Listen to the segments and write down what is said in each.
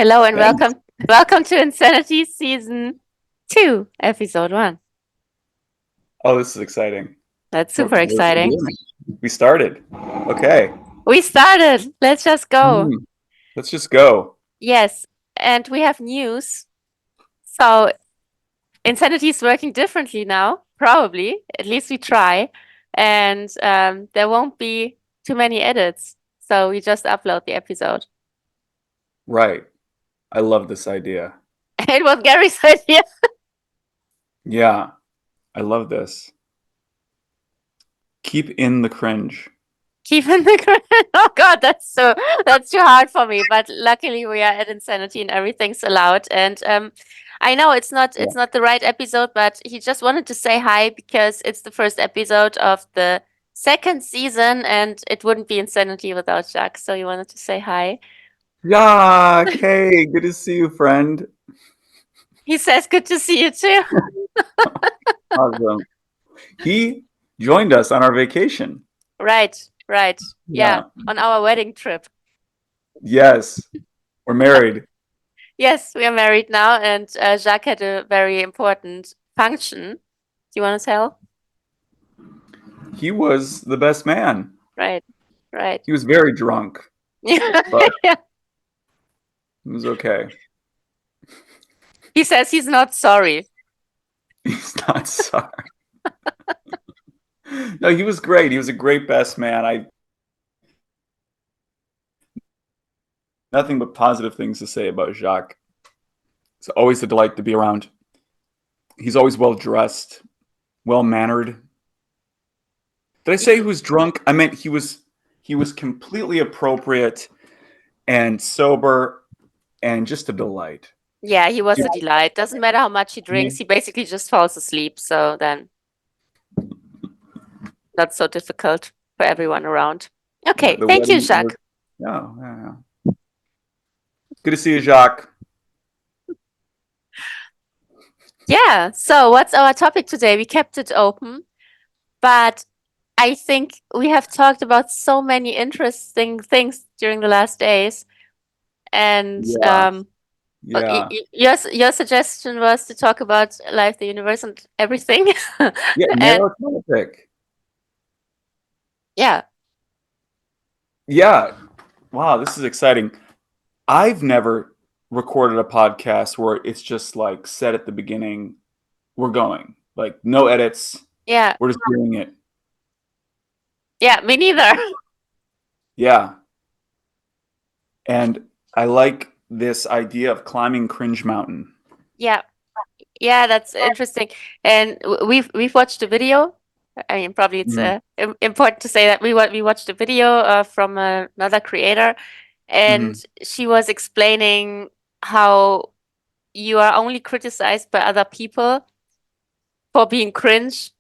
Hello and Thanks. welcome to Insanity Season 2, Episode 1. Oh, this is exciting. That's We're, super we're, we're exciting. doing it. We started. Okay. We started. Let's just go. Mhm. Let's just go. Yes, and we have news. So Insanity is working differently now, probably. At least we try. And there won't be too many edits. So we just upload the episode. Right. I love this idea. It was Gary's idea. Yeah, I love this. Keep in the cringe. Keep in the Oh God, that's too hard for me. But luckily we are at Insanity and everything's allowed. And I know Yeah. it's not the right episode, but he just wanted to say hi because it's the first episode of the second season and it wouldn't be Insanity without Jacques. So he wanted to say hi. Yeah. Okay. Good to see you, friend. He says good to see you too. Awesome. He joined us on our vacation. Right, right. Yeah, Yeah. on our wedding trip. Yes. We're married. Yes, we are married now, and Jacques had a very important function. Do you want to tell? He was the best man. Right, right. He was very drunk, but Yeah. it was okay. He says he's not sorry. He's not sorry. No, he was great. He was a great best man. I nothing but positive things to say about Jacques. It's always a delight to be around. He's always well dressed, well mannered. Did I say he was drunk? I meant he was completely appropriate and sober and just a delight. Yeah, he was a delight. Doesn't matter how much he drinks, Yeah. he basically just falls asleep. So then not so difficult for everyone around. Yeah, Okay, the thank you, wedding was Jacques. yeah. Good to see you, Jacques. Yeah, so what's our topic today? We kept it open, but I think we have talked about so many interesting things during the last days. And Yeah. Yeah. your suggestion was to talk about life, the universe, and everything. Yeah, And narrow topic. yeah, Yeah. Wow, this is exciting. I've never recorded a podcast where it's just like set at the beginning, we're going. Like no edits. yeah, We're just doing it. yeah, me neither. Yeah. And I like this idea of climbing Cringe Mountain. Yeah, yeah, that's interesting. And we've watched a video. I mean, probably it's Mhm. important to say that we watched a video from another creator, and Mhm. she was explaining how you are only criticized by other people for being cringe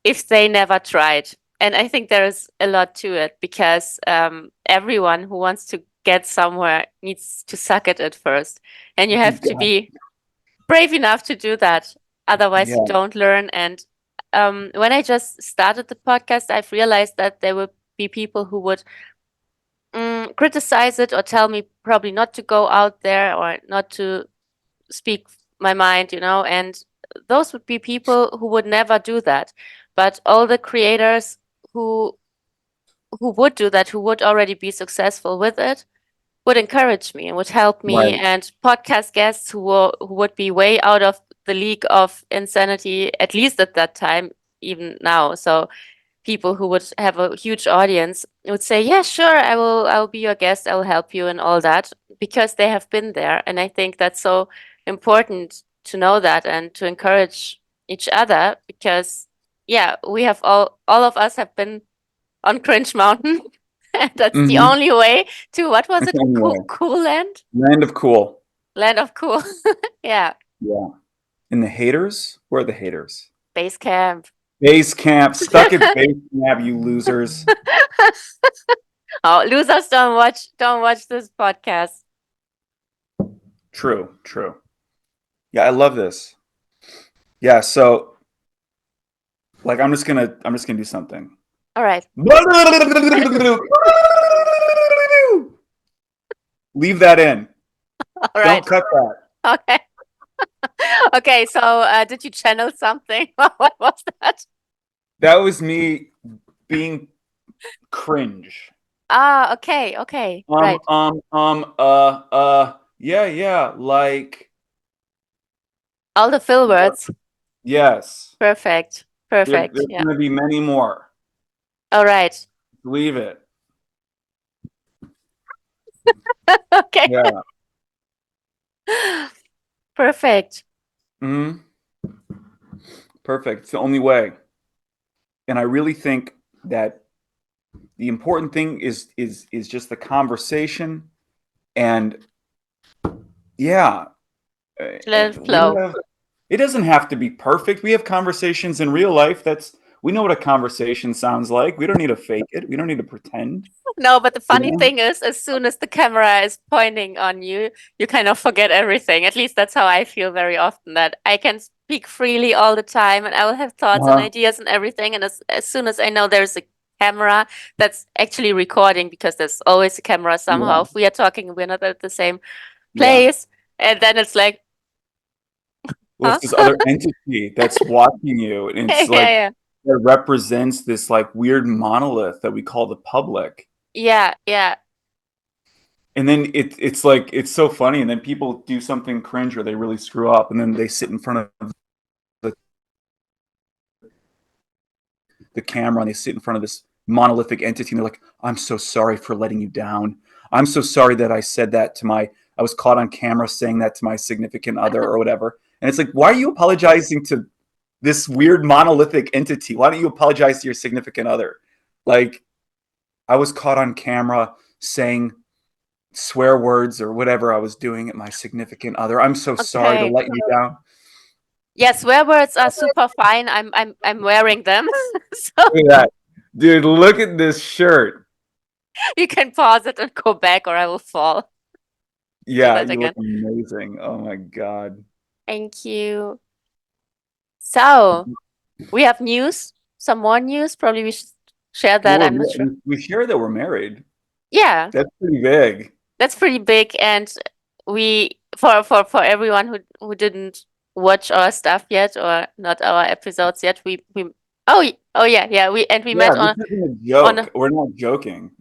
if they never tried. And I think there is a lot to it because everyone who wants to get somewhere needs to suck at first. And you You have to got be brave enough to do that. Otherwise, you yeah. don't learn. And when I just started the podcast, I've realized that there will be people who would criticize it or tell me probably not to go out there or not to speak my mind, and those would be people who would never do that. But all the creators who who would do that, who would already be successful with it, would encourage me and would help me, Right. and podcast guests who would be way out of the league of insanity, at least at that time, even now. So people who would have a huge audience would say, "Yeah, sure, I'll be your guest. I will help you and all that," because they have been there. And I think that's so important to know that and to encourage each other because yeah, we have all of us have been on Cringe Mountain. And that's the Mhm. only way to what was it? Anyway, Cool Land? land of cool. Land of Cool. Yeah. Yeah. And the haters? Where are the haters? Base camp. Base camp. Stuck at base camp, you losers. Oh, losers don't watch this podcast. True, true. Yeah, I love this. Yeah, so like I'm just gonna do something. All right. Leave that in. All Don't right. cut that. Okay. Okay. So, did you channel something? What was that? That was me being cringe. Ah, okay. Okay. Um, Right. um, um, uh, yeah, yeah, like, All the fill words. yes. Perfect. Perfect. There's Yeah. going to be many more. All right. Believe it. Okay. Yeah. Perfect. Hmm. Perfect. It's the only way. And I really think that the important thing is just the conversation. And yeah, Let it we flow. have. It doesn't have to be perfect. We have conversations in real life. We know what a conversation sounds like. We don't need to fake it. We don't need to pretend. No, but the You funny know? thing is, as soon as the camera is pointing on you, you kind of forget everything. At least that's how I feel very often, that I can speak freely all the time and I will have thoughts and Uh-huh. ideas and everything. And as soon as I know there's a camera that's actually recording, because there's always a camera somehow. Yeah. If we are talking, we're not at the same Yeah. place. And then it's like, Well, huh? it's this other entity that's watching you, and Yeah, it's like yeah, it represents this like weird monolith that we call the public. yeah, yeah. And then it's like it's so funny, and then people do something cringe or they really screw up, and then they sit in front of the, the camera and they sit in front of this monolithic entity, and they're like, "I'm so sorry for letting you down. I'm so sorry that I said that to my. I was caught on camera saying that to my significant other or whatever." And it's like, why are you apologizing to this weird monolithic entity? Why don't you apologize to your significant other? Like, I was caught on camera saying swear words or whatever I was doing at my significant other. I'm so sorry to Okay. let you down. Yes, swear words are super fine. I'm wearing them. So Look at that. Dude, look at this shirt. you can pause it and go back, or I will fall. Do Yeah, that you look again. amazing. Oh my God. Thank you. So we have news, some more news. Probably we should share that. Well, I'm not sure. we share that we're married. Yeah, That's pretty big. that's pretty big. And we, for everyone who didn't watch our stuff yet, or not our episodes yet, we oh yeah, yeah, we Yeah, met this isn't a on a joke. We're not joking.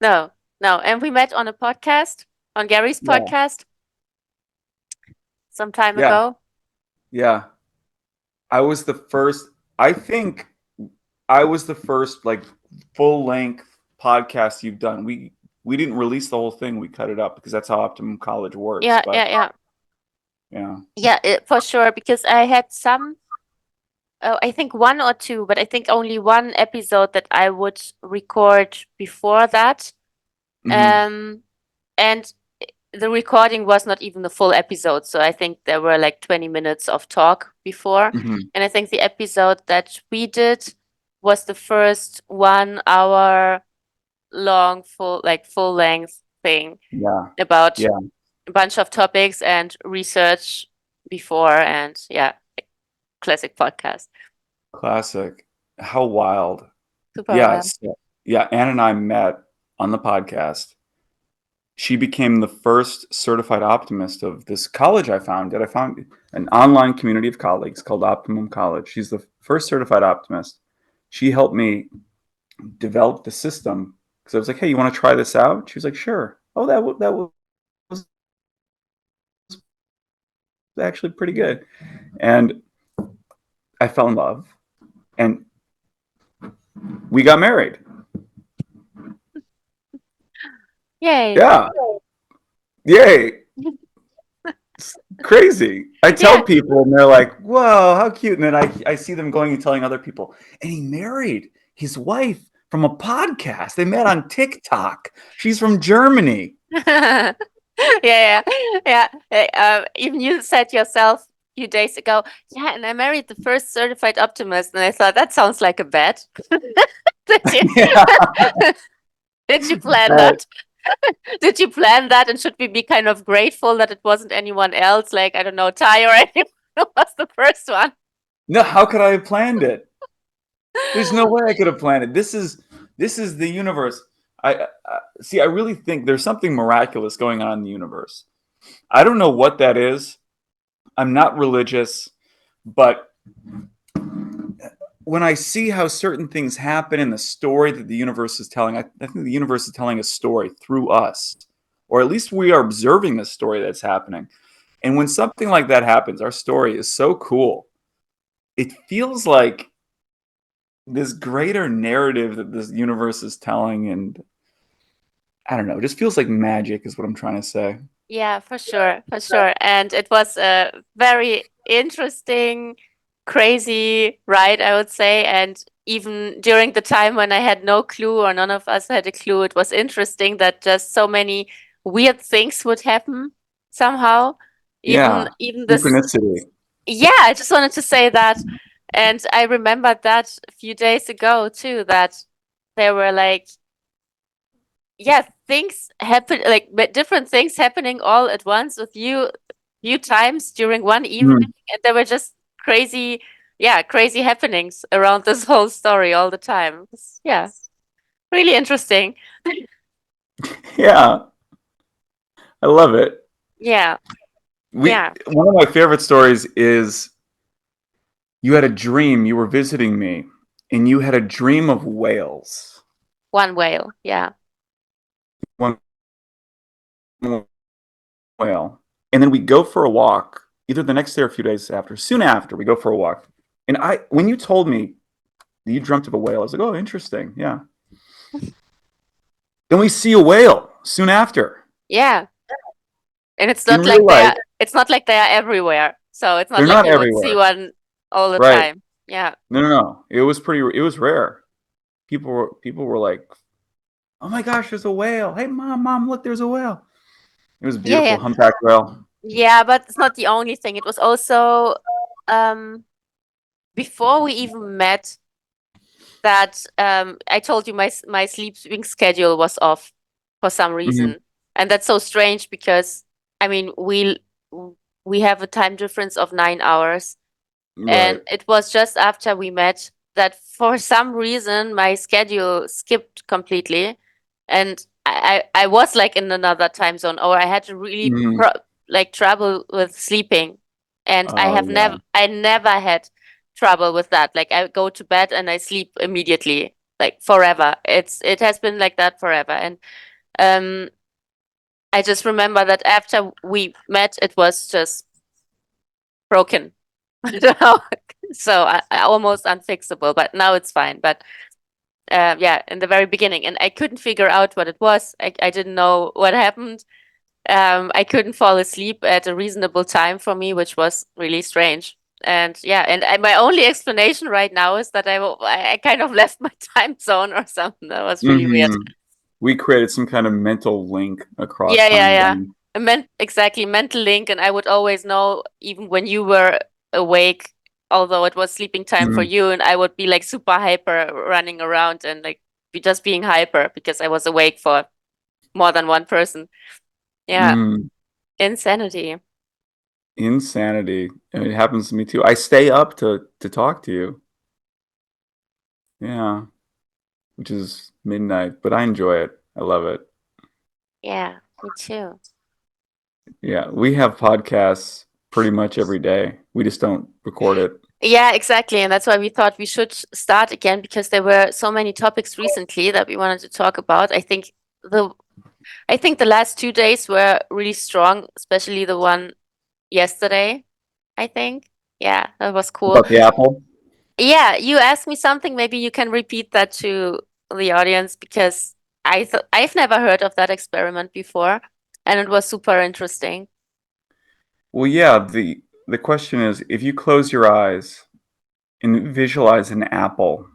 no, no, and we met on a podcast, on Gary's Yeah, podcast some time yeah, ago. yeah. I was the first, I think I was the first like full length podcast you've done. We didn't release the whole thing. We cut it up because that's how Optimum College works. Yeah, But yeah, yeah. yeah. Yeah, for sure. Because I had some, I think one or two, but I think only one episode that I would record before that. Hmm. Um, and the recording was not even the full episode. So I think there were like 20 minutes of talk before. Hmm. And I think the episode that we did was the first 1 hour long, full length thing Yeah. about Yeah. a bunch of topics and research before. And yeah, classic podcast. Classic. How wild. Super Yeah. well. So, yeah. Ann and I met on the podcast. She became the first certified optimist of this college I founded. I found an online community of colleagues called Optimum College. She's the first certified optimist. She helped me develop the system because I was like, "Hey, you want to try this out?" She was like, "Sure." Oh, that was actually pretty good, and I fell in love, and we got married. Yay. Yeah, yay! It's crazy. I tell Yeah. people, and they're like, "Whoa, how cute!" And then I see them going and telling other people, and he married his wife from a podcast. They met on TikTok. She's from Germany. Yeah, yeah, yeah. Even you said yourself a few days ago, yeah, and I married the first certified optimist, and I thought that sounds like a bet. Did you Yeah. did you plan Uh, that? Did you plan that? And should we be kind of grateful that it wasn't anyone else, like I don't know, Ty or anyone who was the first one? no, how could I have planned it? There's no way I could have planned it. This is the universe. I see. I really think there's something miraculous going on in the universe. I don't know what that is. I'm not religious, but when I see how certain things happen in the story that the universe is telling, I think the universe is telling a story through us, or at least we are observing the story that's happening. And when something like that happens, our story is so cool. It feels like this greater narrative that this universe is telling, and I don't know, it just feels like magic, is what I'm trying to say. Yeah, for sure, for sure. And it was a very interesting, crazy ride, I would say. And even during the time when I had no clue, or none of us had a clue, it was interesting that just so many weird things would happen somehow. Yeah, Even this, synchronicity. yeah, I just wanted to say that. And I remembered that a few days ago too, that there were like, yeah, things happen, like different things happening all at once with you few times during one evening, Mm. and there were just crazy, yeah, crazy happenings around this whole story all the time. Yeah, really interesting. Yeah, I love it. Yeah, We yeah, One of my favorite stories is you had a dream, you were visiting me, and you had a dream of whales. one whale. Yeah. One whale. And then we go for a walk, either the next day or a few days after. Soon after, we go for a walk. And when you told me that you dreamt of a whale, I was like, oh, interesting. Yeah. Then we see a whale soon after. Yeah, and In real life, it's not like they are everywhere. So it's not they're like not you would see everywhere. one all the Right. time. Yeah. No, no, no. It was rare. People were like, oh my gosh, there's a whale. Hey, mom, look, there's a whale. It was Yeah, beautiful, yeah. humpback whale. Yeah, but it's not the only thing. It was also um before we even met, that I told you my sleeping schedule was off for some Hmm. reason. And that's so strange because I mean we have a time difference of 9 hours, and Right. it was just after we met that for some reason my schedule skipped completely, and I was like in another time zone, or I had to really Hmm. like trouble with sleeping, and Oh yeah. I never had trouble with that. Like I go to bed and I sleep immediately, like forever. It has been like that forever, and um I just remember that after we met, it was just broken. I don't know. So almost unfixable, but now it's fine. But yeah, in the very beginning, and I couldn't figure out what it was. I didn't know what happened. I couldn't fall asleep at a reasonable time for me, which was really strange. And yeah, and my only explanation right now is that I kind of left my time zone or something. That was really weird. Hmm. We created some kind of mental link across Yeah, yeah, time yeah. zone. I meant exactly mental link, and I would always know even when you were awake, although it was sleeping time for Hmm. you, and I would be like super hyper running around and like be just being hyper because I was awake for more than one person. Yeah, Mm. insanity. Insanity. And it happens to me too. I stay up to talk to you. Yeah, which is midnight, but I enjoy it. I love it. Yeah, me too. Yeah, we have podcasts pretty much every day. We just don't record it. Yeah, exactly. And that's why we thought we should start again because there were so many topics recently that we wanted to talk about. The I think the last 2 days were really strong, especially the one yesterday, I think. Yeah, that was cool. About the Apple? Yeah, you asked me something. Maybe you can repeat that to the audience because I've never heard of that experiment before, and it was super interesting. Well, yeah, the question is if you close your eyes and visualize an apple,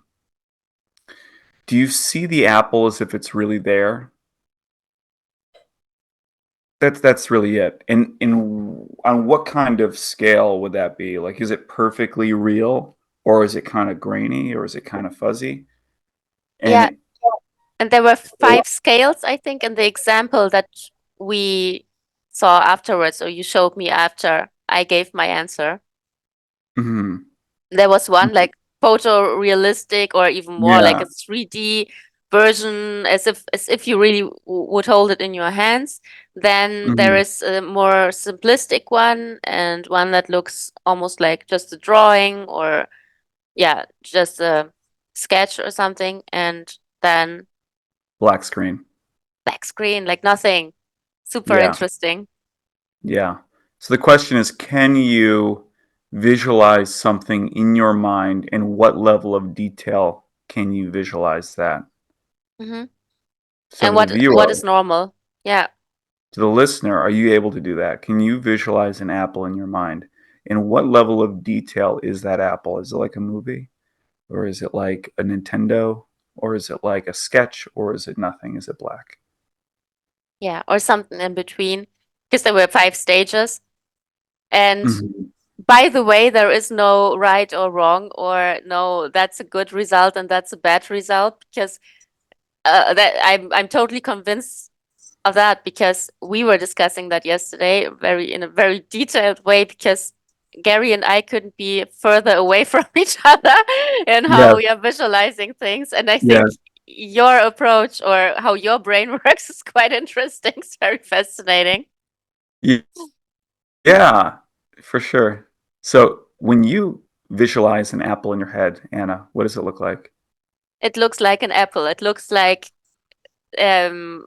do you see the apple as if it's really there? That's really it. And on what kind of scale would that be? Like, is it perfectly real, or is it kind of grainy, or is it kind of fuzzy? Yeah, And and there were 5 scales, I think, in the example that we saw afterwards, or you showed me after I gave my answer. mhm. There was one like photorealistic or even more like Yeah, a 3D. version, as if you really would hold it in your hands. Then there Mhm. is a more simplistic one, and one that looks almost like just a drawing, or yeah, just a sketch or something. And then Black screen. black screen, like nothing. Super Yeah. interesting. Yeah. So the question is, can you visualize something in your mind, and what level of detail can you visualize that? Hmm. So And to the what viewer, is normal? Yeah. to the listener, are you able to do that? Can you visualize an apple in your mind? And what level of detail is that apple? Is it like a movie? Or is it like a Nintendo? Or is it like a sketch? Or is it nothing? Is it black? Yeah, or something in between, because there were 5 stages. And Mhm. by the way, there is no right or wrong, or no, that's a good result and that's a bad result, because that I'm totally convinced of that, because we were discussing that yesterday, very in a very detailed way, because Gary and I couldn't be further away from each other in how Yes, we are visualizing things. And I think yes. your approach, or how your brain works, is quite interesting. It's very fascinating. Yeah, for sure. So when you visualize an apple in your head, Anna, what does it look like? It looks like an apple. It looks um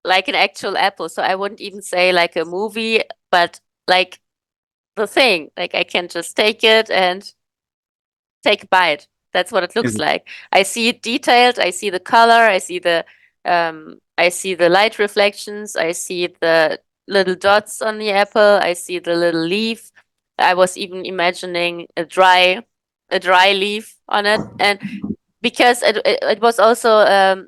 like an actual apple. So I wouldn't even say like a movie, but like the thing. Like I can just take it and take a bite. That's what it Is looks it, like. I see it detailed. I see the color. I see the light reflections. I see the little dots on the apple. I see the little leaf. I was even imagining a dry leaf on it. And because it was also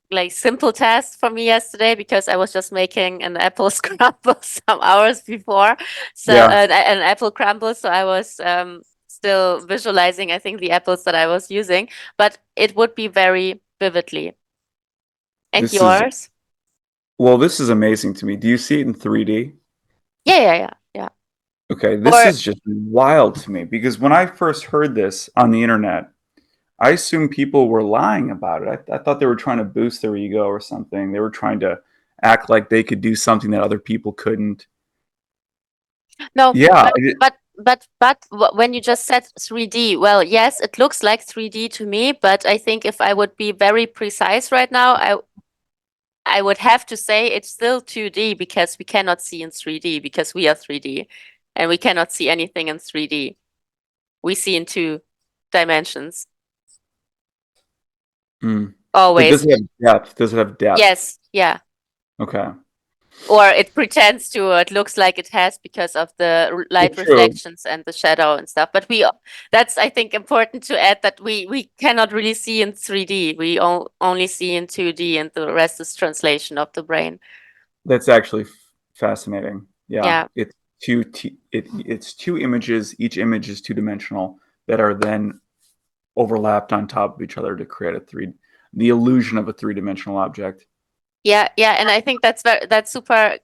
like simple task for me yesterday, because I was just making an apple scramble some hours before. So yeah, an apple crumble. So I was still visualizing, I think, the apples that I was using, but it would be very vividly. And this is yours? this is amazing to me. Do you see it in 3D? Yeah, yeah, yeah, yeah. Okay, this Or is just wild to me because when I first heard this on the internet, I assumed people were lying about it. I thought they were trying to boost their ego or something. They were trying to act like they could do something that other people couldn't. no, Yeah, when you just said 3D, well, yes, it looks like 3D to me, but I think if I would be very precise right now, I would have to say it's still 2D, because we cannot see in 3D, because we are 3D, and we cannot see anything in 3D. We see in 2 dimensions mm. But does always. it have depth? Does it have depth? Yes, yeah. Okay. Or it pretends to, or it looks like it has, because of the Well, light true. reflections and the shadow and stuff. But that's, I think, important to add, that we cannot really see in 3D. We only see in 2D, and the rest is translation of the brain. That's actually fascinating. Yeah, Yeah. it's two images. Each image is two-dimensional that are then overlapped on top of each other to create the illusion of a three-dimensional object. Yeah, yeah, and I think that's super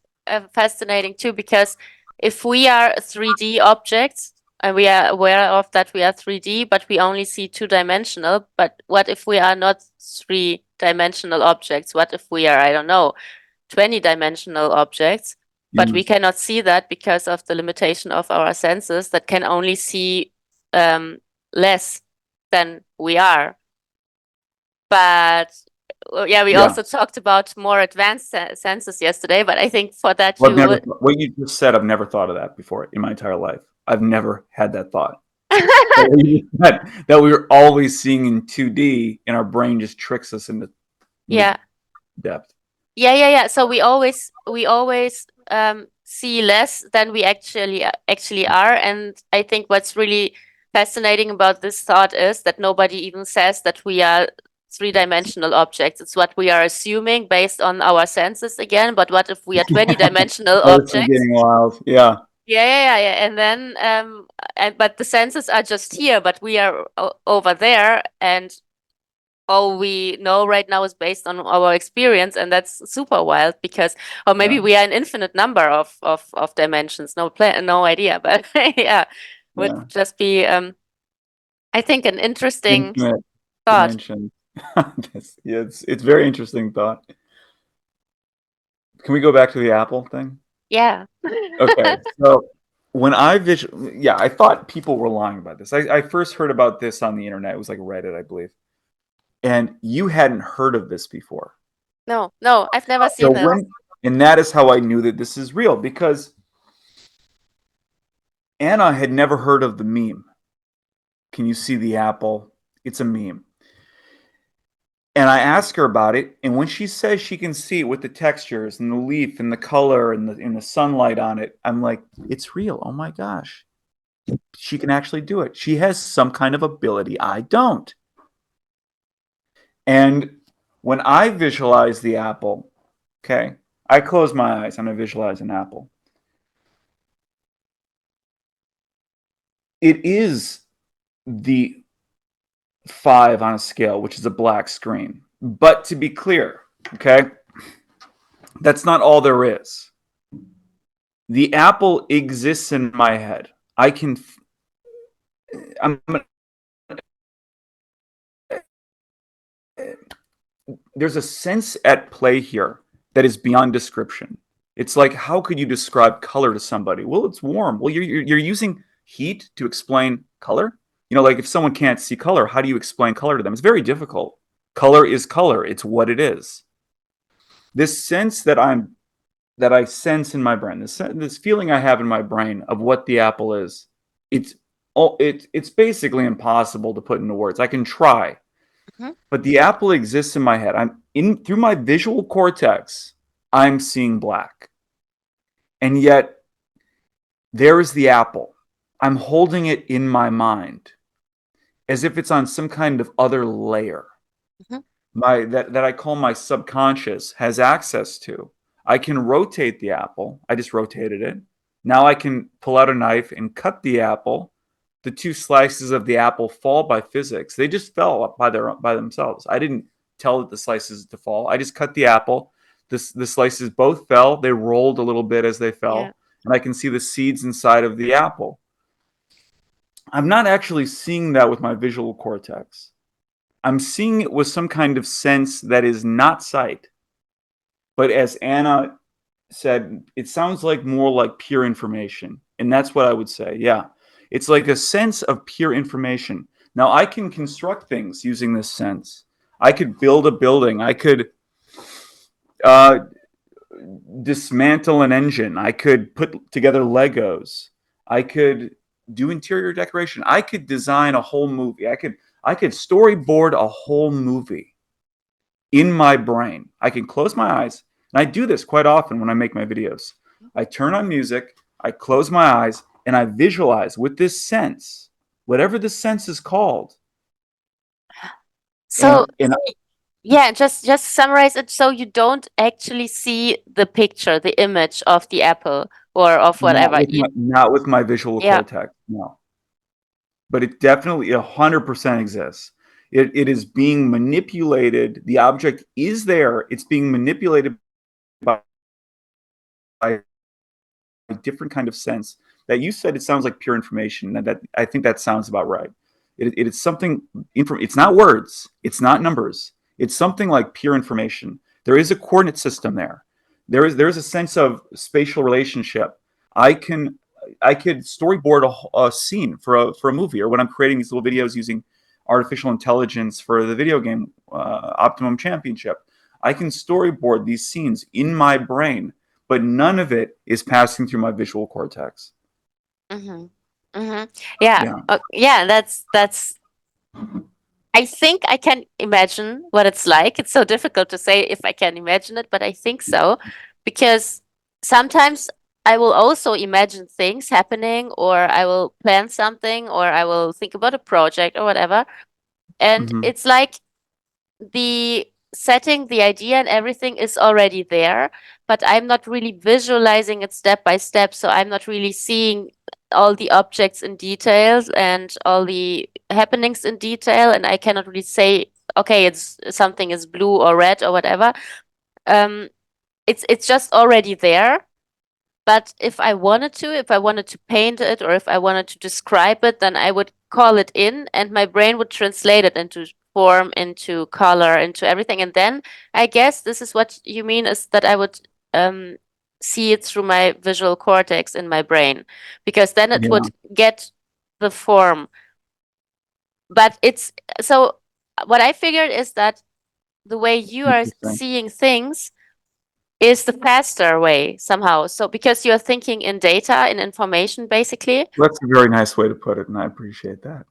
fascinating too, because if we are 3D objects, and we are aware of that we are 3D, but we only see 2 dimensional, but what if we are not 3 dimensional objects? What if we are, I don't know, 20 dimensional objects, but we Mm. cannot see that because of the limitation of our senses that can only see um, less than we are. But well, yeah, we Yeah. also talked about more advanced senses yesterday, but I think for that Well, I've you never would. th- what you just said. I've never thought of that before in my entire life. I've never had that thought. That we were always seeing in 2D, and our brain just tricks us into Yeah, depth. yeah, yeah, yeah. So we always see less than we actually are, and I think what's really fascinating about this thought is that nobody even says that we are 3 dimensional objects. It's what we are assuming based on our senses again. But what if we are 20 dimensional Oh, this is objects? getting wild. Yeah, Yeah, yeah, yeah, yeah. And then, but the senses are just here, but we are over there, and all we know right now is based on our experience, and that's super wild, because, or maybe yeah, we are an infinite number of dimensions. No idea, but yeah, would yeah. just be, I think, an interesting Infinite thought. dimensions. It's very interesting thought. Can we go back to the Apple thing? Yeah. Okay, so when yeah, I thought people were lying about this. I first heard about this on the internet. It was like Reddit, I believe. And you hadn't heard of this before. No, no, I've never So seen this. and that is how I knew that this is real because Anna had never heard of the meme. Can you see the apple? It's a meme. And I ask her about it, and when she says she can see it with the textures and the leaf and the color and the sunlight on it, I'm like, it's real. Oh my gosh. She can actually do it. She has some kind of ability I don't. And when I visualize the apple, okay, I close my eyes and I visualize an apple. It is the 5 on a scale, which is a black screen. But to be clear, okay, that's not all there is. The apple exists in my head. I'm, there's a sense at play here that is beyond description. It's like, how could you describe color to somebody? Well, it's warm. Well, you're using heat to explain color. You know, like if someone can't see color, how do you explain color to them? It's very difficult. Color is color. It's what it is. This sense that I sense in my brain, this feeling I have in my brain of what the apple is, it's it's basically impossible to put into words. I can try, Mhm. but the apple exists in my head. I'm in through my visual cortex. I'm seeing black, and yet there is the apple. I'm holding it in my mind as if it's on some kind of other layer. Mhm. That I call my subconscious has access to. I can rotate the apple. I just rotated it. Now I can pull out a knife and cut the apple. The two slices of the apple fall by physics. They just fell by themselves. I didn't tell it the slices to fall. I just cut the apple. The slices both fell. They rolled a little bit as they Yeah. fell, and I can see the seeds inside of the apple. I'm not actually seeing that with my visual cortex. I'm seeing it with some kind of sense that is not sight. But as Anna said, it sounds like more like pure information. And that's what I would say. Yeah. It's like a sense of pure information. Now, I can construct things using this sense. I could build a building. I could uh, dismantle an engine. I could put together Legos. I could do interior decoration. I could design a whole movie. I could storyboard a whole movie in my brain. I can close my eyes, and I do this quite often when I make my videos. I turn on music, I close my eyes, and I visualize with this sense, whatever this sense is called. So, And yeah, just summarize it so you don't actually see the picture, the image of the apple or of whatever. not with my visual Yeah. cortex, no. But it definitely 100% exists. It is being manipulated. The object is there. It's being manipulated by a different kind of sense that you said it sounds like pure information. That I think that sounds about right. It is something. It's not words. It's not numbers. It's something like pure information. There is a coordinate system there. There is a sense of spatial relationship. I can I could storyboard a scene for a movie, or when I'm creating these little videos using artificial intelligence for the video game Optimum Championship. I can storyboard these scenes in my brain, but none of it is passing through my visual cortex. Mm-hmm. Mm-hmm. Yeah. Yeah. Yeah, that's I think I can imagine what it's like. It's so difficult to say if I can imagine it, but I think so because sometimes I will also imagine things happening, or I will plan something, or I will think about a project or whatever. And Mm-hmm. it's like the setting, the idea, and everything is already there, but I'm not really visualizing it step by step. So I'm not really seeing all the objects in details and all the happenings in detail. And I cannot really say, okay, it's something is blue or red or whatever. Um, it's just already there. But if I wanted to paint it or if I wanted to describe it, then I would call it in and my brain would translate it into form into color, into everything. And then I guess this is what you mean is that I would um, see it through my visual cortex in my brain, because then it Yeah, would get the form. But it's so what I figured is that the way you are interesting. seeing things is the faster way somehow. So because you're thinking in data, in information, basically. That's a very nice way to put it, and I appreciate that.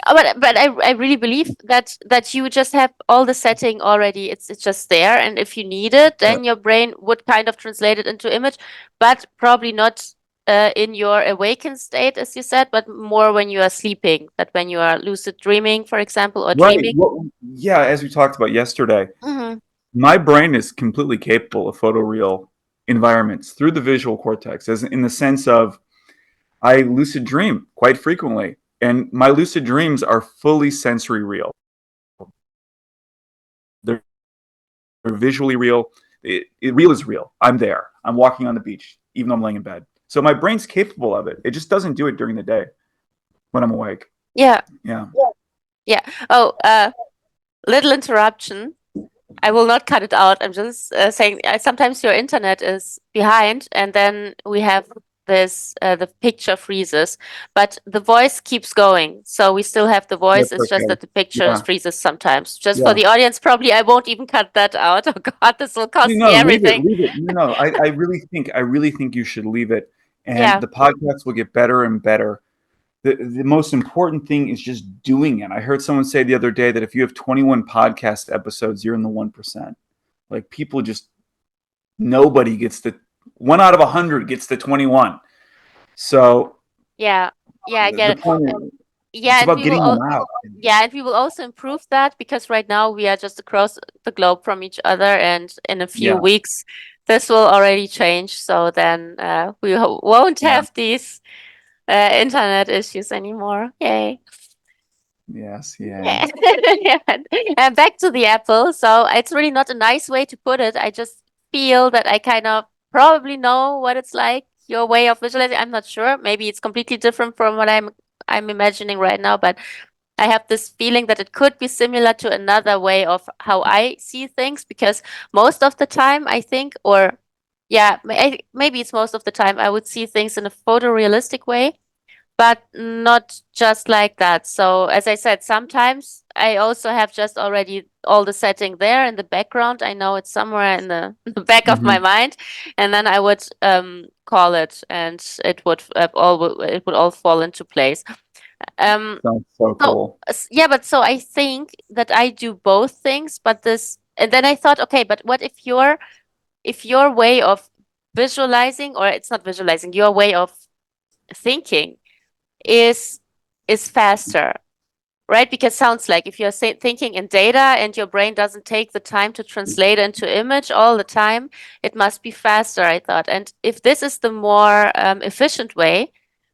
But I really believe that you just have all the setting already. It's just there, and if you need it, Yeah. then your brain would kind of translate it into image, but probably not in your awakened state, as you said, but more when you are sleeping. That when you are lucid dreaming, for example, or Right. dreaming. Well, yeah, as we talked about yesterday, Hmm. my brain is completely capable of photoreal environments through the visual cortex, as in the sense of I lucid dream quite frequently, and my lucid dreams are fully sensory real. They're, they're visually real. Real is real. I'm there. I'm walking on the beach, even though I'm laying in bed. So my brain's capable of it. It just doesn't do it during the day when I'm awake. Yeah, Yeah. yeah. Oh, little interruption. I will not cut it out. I'm just saying sometimes your internet is behind, and then we have this the picture freezes, but the voice keeps going. So we still have the voice. That's It's just okay. that the picture Yeah. freezes sometimes. Just for Yeah. the audience, probably I won't even cut that out. Oh God, this will cost me No, leave it, everything. leave it. No, I really think you should leave it. And Yeah, the podcast will get better and better. The most important thing is just doing it. I heard someone say the other day that if you have 21 podcast episodes, you're in the 1%. Like people just nobody gets the one out of 100 gets the 21. So yeah, yeah. I the get point it. is, it's Yeah, and about we will. getting them out. Yeah, and we will also improve that because right now we are just across the globe from each other, and in a few Yeah, weeks this will already change. So then we won't yeah, have these internet issues anymore. Yay. yes, yay. Yeah. Yeah. And back to the apple. So it's really not a nice way to put it. I just feel that I kind of probably know what it's like, your way of visualizing. I'm not sure. Maybe it's completely different from what I'm imagining right now, but I have this feeling that it could be similar to another way of how I see things because most of the time I think, or yeah, maybe it's most of the time I would see things in a photorealistic way, but not just like that. So as I said, sometimes I also have just already all the setting there in the background. I know it's somewhere in the, the back of my Hmm. mind, and then I would call it, and it would all fall into place. Um, Sounds so so cool. yeah, but so I think that I do both things, but this, and then I thought, okay, but what if your way of visualizing, or it's not visualizing, your way of thinking is is faster, right? Because sounds like if you're thinking in data and your brain doesn't take the time to translate into image all the time, it must be faster, I thought. And if this is the more efficient way,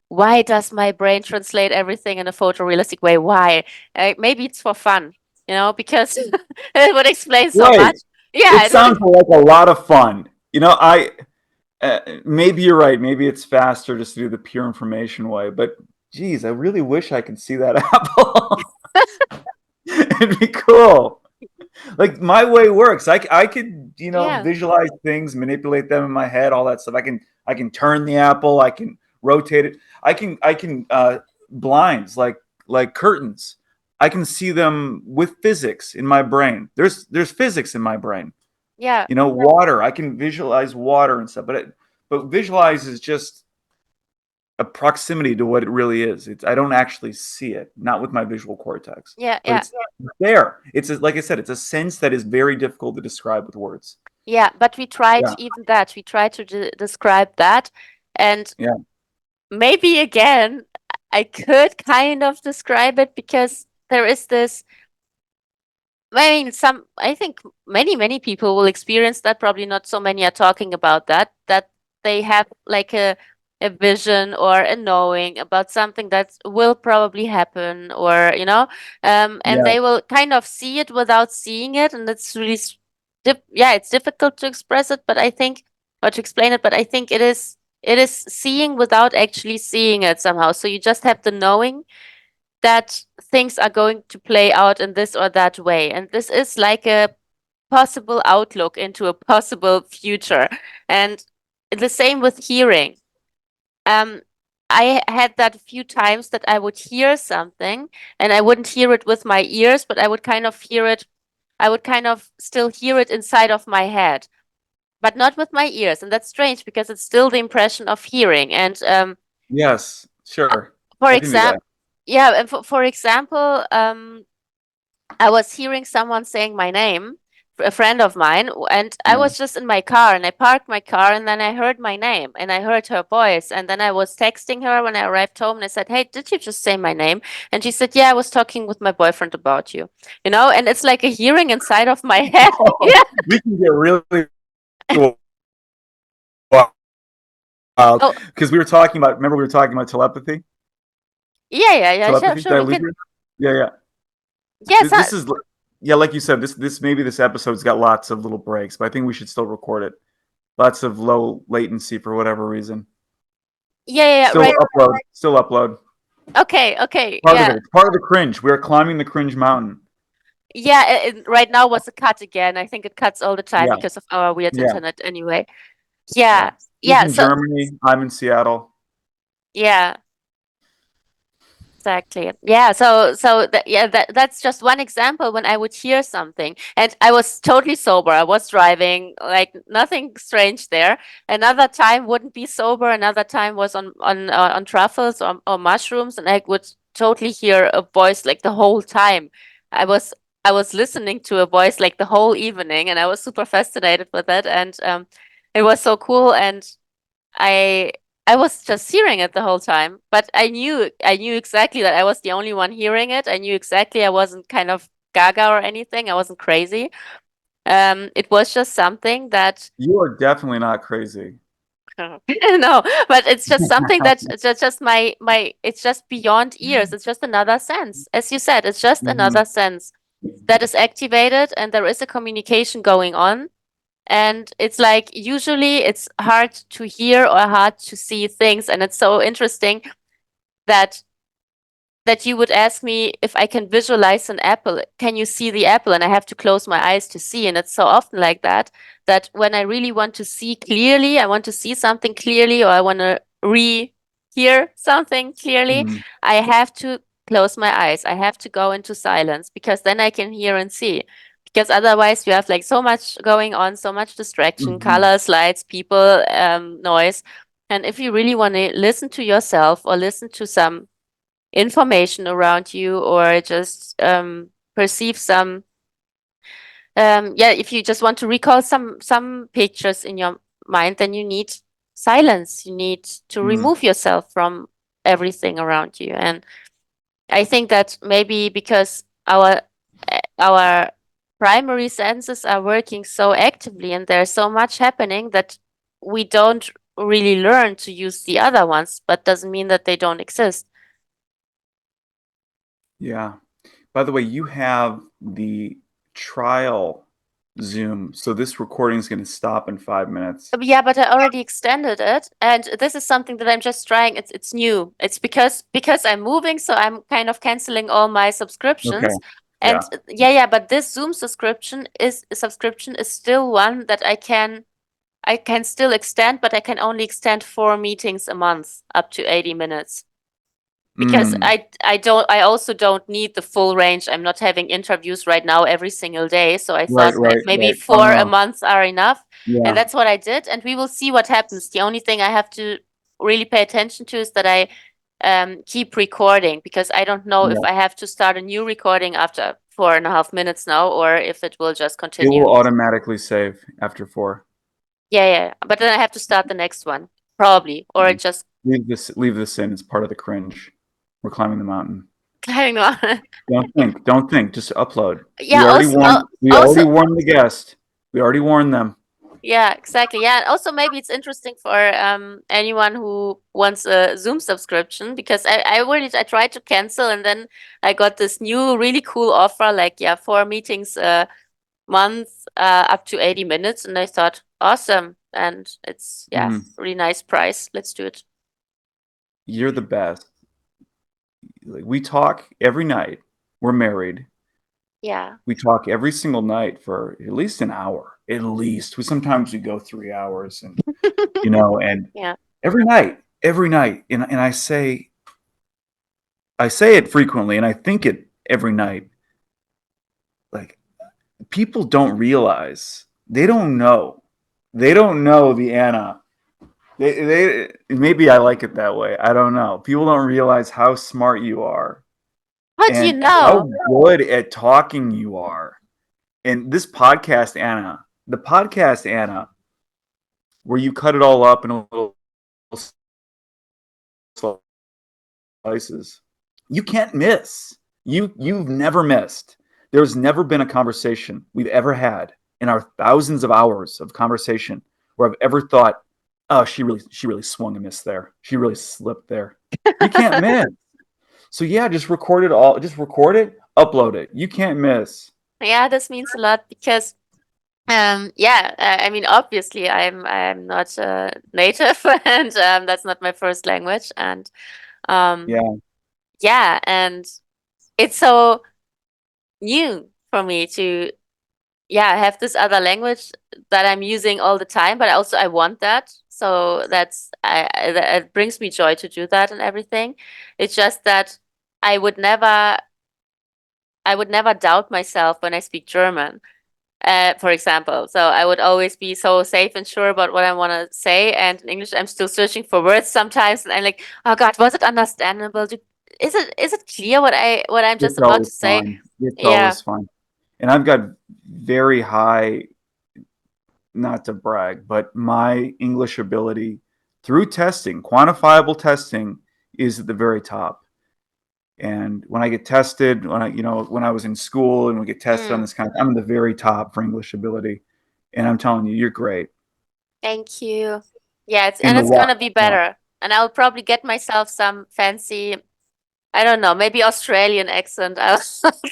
why does my brain translate everything in a photorealistic way? Why? Maybe it's for fun, because it would explain so Right. much. Yeah, It it would. sounds like a lot of fun. I maybe you're right. Maybe it's faster just to do the pure information way. But geez, I really wish I could see that apple. It'd be cool. Like my way works. I could Yeah, visualize things, manipulate them in my head, all that stuff. I can turn the apple. I can rotate it. I can blinds like curtains. I can see them with physics in my brain. There's physics in my brain. yeah, Water. I can visualize water and stuff, but visualize is just a proximity to what it really is. I don't actually see it, not with my visual cortex, yeah, but yeah. it's there. Like I said, it's a sense that is very difficult to describe with words. Yeah, but we tried Yeah, even that. We tried to describe that. And yeah, maybe again, I could kind of describe it because there is this. I mean, I think many people will experience that. Probably not so many are talking about that they have like a vision or a knowing about something that will probably happen, or, and yeah. they will kind of see it without seeing it. And it's really, yeah, it's difficult to express it, but I think, or to explain it, but I think it is seeing without actually seeing it somehow. So you just have the knowing that things are going to play out in this or that way. And this is like a possible outlook into a possible future. And the same with hearing. Um, I had that a few times that I would hear something and I wouldn't hear it with my ears, but I would kind of hear it, I would kind of still hear it inside of my head, but not with my ears. And that's strange because it's still the impression of hearing. And Yes, sure. for I can do that. example, yeah, and for example, I was hearing someone saying my name, a friend of mine, and I Yeah. was just in my car and I parked my car and then I heard my name and I heard her voice. And then I was texting her when I arrived home and I said, "Hey, did you just say my name?" And she said, "Yeah, I was talking with my boyfriend about you." And it's like a hearing inside of my head. Yeah. We can get really wild Oh, because we were talking about. Remember, we were talking about telepathy. yeah, yeah, yeah. Sure, Telepathy. sure. Did I We lose can. you? Yeah, yeah. Yes. This is yeah, like you said. This maybe this episode's got lots of little breaks, but I think we should still record it. Lots of low latency for whatever reason. Yeah, yeah, yeah. Still Right. upload. Still upload. Okay, okay. Part of Yeah. it. It's part of the cringe. We are climbing the cringe mountain. Yeah, right now was a cut again. I think it cuts all the time Yeah, because of our weird yeah, internet anyway. yeah. Yeah. He's Yeah, in so Germany. I'm in Seattle. yeah. Exactly. Yeah. So that's just one example when I would hear something, and I was totally sober. I was driving, like nothing strange there. Another time wouldn't be sober. Another time was on truffles or mushrooms, and I would totally hear a voice like the whole time. I was I was listening to a voice like the whole evening, and I was super fascinated with it, and it was so cool. And I I was just hearing it the whole time, but I knew exactly that I was the only one hearing it. I knew exactly I wasn't kind of gaga or anything. I wasn't crazy. It was just something that You are definitely not crazy. no, but it's just something that it's just my it's just beyond ears. It's just another sense. As you said, it's just Mhm. another sense that is activated and there is a communication going on. And it's like usually it's hard to hear or hard to see things. And it's so interesting that you would ask me if I can visualize an apple. Can you see the apple? And I have to close my eyes to see. And it's so often like that, that when I really want to see clearly, I want to see something clearly, or I want to hear something clearly, Mhm. I have to close my eyes. I have to go into silence because then I can hear and see. Because otherwise, you have like so much going on, so much distraction, Mhm. colors, lights, people, noise. And if you really want to listen to yourself or listen to some information around you or just perceive some yeah, if you just want to recall some pictures in your mind, then you need silence. You need to Mhm. remove yourself from everything around you. And I think that maybe because our primary senses are working so actively and there's so much happening that we don't really learn to use the other ones, but doesn't mean that they don't exist. Yeah. By the way, you have the trial Zoom, so this recording is going to stop in 5 minutes. Yeah, but I already extended it, and this is something that I'm just trying. It's new. It's because I'm moving, so I'm kind of canceling all my Okay. subscriptions. And Yeah. yeah, but this Zoom subscription is still one that I can still extend, but I can only extend 4 meetings a month, up to 80 minutes. Because Mm. I also don't need the full range. I'm not having interviews right now every single day. So I Right, thought right, maybe right. Oh four a no. month are enough. And Yeah. that's what I did. And we will see what happens. The only thing I have to really pay attention to is that I keep recording because I don't know if Yeah. I have to start a new recording after 4.5 minutes now or if it will just It continue. will automatically save after 4. Yeah, yeah. But then I have to start the next one, probably. Or it Mhm. just Leave this in. It's part of the cringe. We're climbing the mountain. climbing on. Don't think. Just upload. We Yeah, already also, warned. We already also warned the guest. We already warned them. yeah, exactly. Yeah, and also maybe it's interesting for anyone who wants a Zoom subscription because I tried to cancel and then I got this new really cool offer like yeah, 4 meetings a month up to 80 minutes and I thought awesome and it's yeah, Mhm. really nice price. Let's do it. You're the best. like we talk every night. We're married. Yeah. We talk every single night for at least an hour. At least. We sometimes we go 3 hours, and and Yeah. every night, and I say it frequently, and I think it every night. Like, people don't realize, they don't know the Anna. They maybe I like it that way. I don't know. People don't realize how smart you are How do you and how know? good at talking you are. And this podcast, Anna, the podcast, Anna, where you cut it all up in little slices, you can't miss. You've never missed. There's never been a conversation we've ever had in our thousands of hours of conversation where I've ever thought, oh, she really swung a miss there. She really slipped there. You can't miss. So yeah, just record it all. Just record it, upload it. You can't miss. Yeah, this means a lot because yeah, I mean, obviously, I'm not native, and that's not my first language, and um, Yeah, yeah, and it's so new for me to yeah have this other language that I'm using all the time, but also I want that, so that it brings me joy to do that and everything. It's just that I would never I would never doubt myself when I speak German, for example. So I would always be so safe and sure about what I want to say. And in English, I'm still searching for words sometimes, and I'm like, oh God, was it understandable? Is it clear what I'm just it's about always to say? fine. It's Yeah. always fine. And I've got very high, not to brag, but my English ability through testing, quantifiable testing, is at the very top. And when I get tested, when I was in school and we get tested on Mm, this kind of, I'm in the very top for English ability. And I'm telling you, you're great. thank you. Yeah, In and the it's what? gonna be Yeah. better. And I'll probably get myself some fancy, I don't know, maybe Australian accent. I'll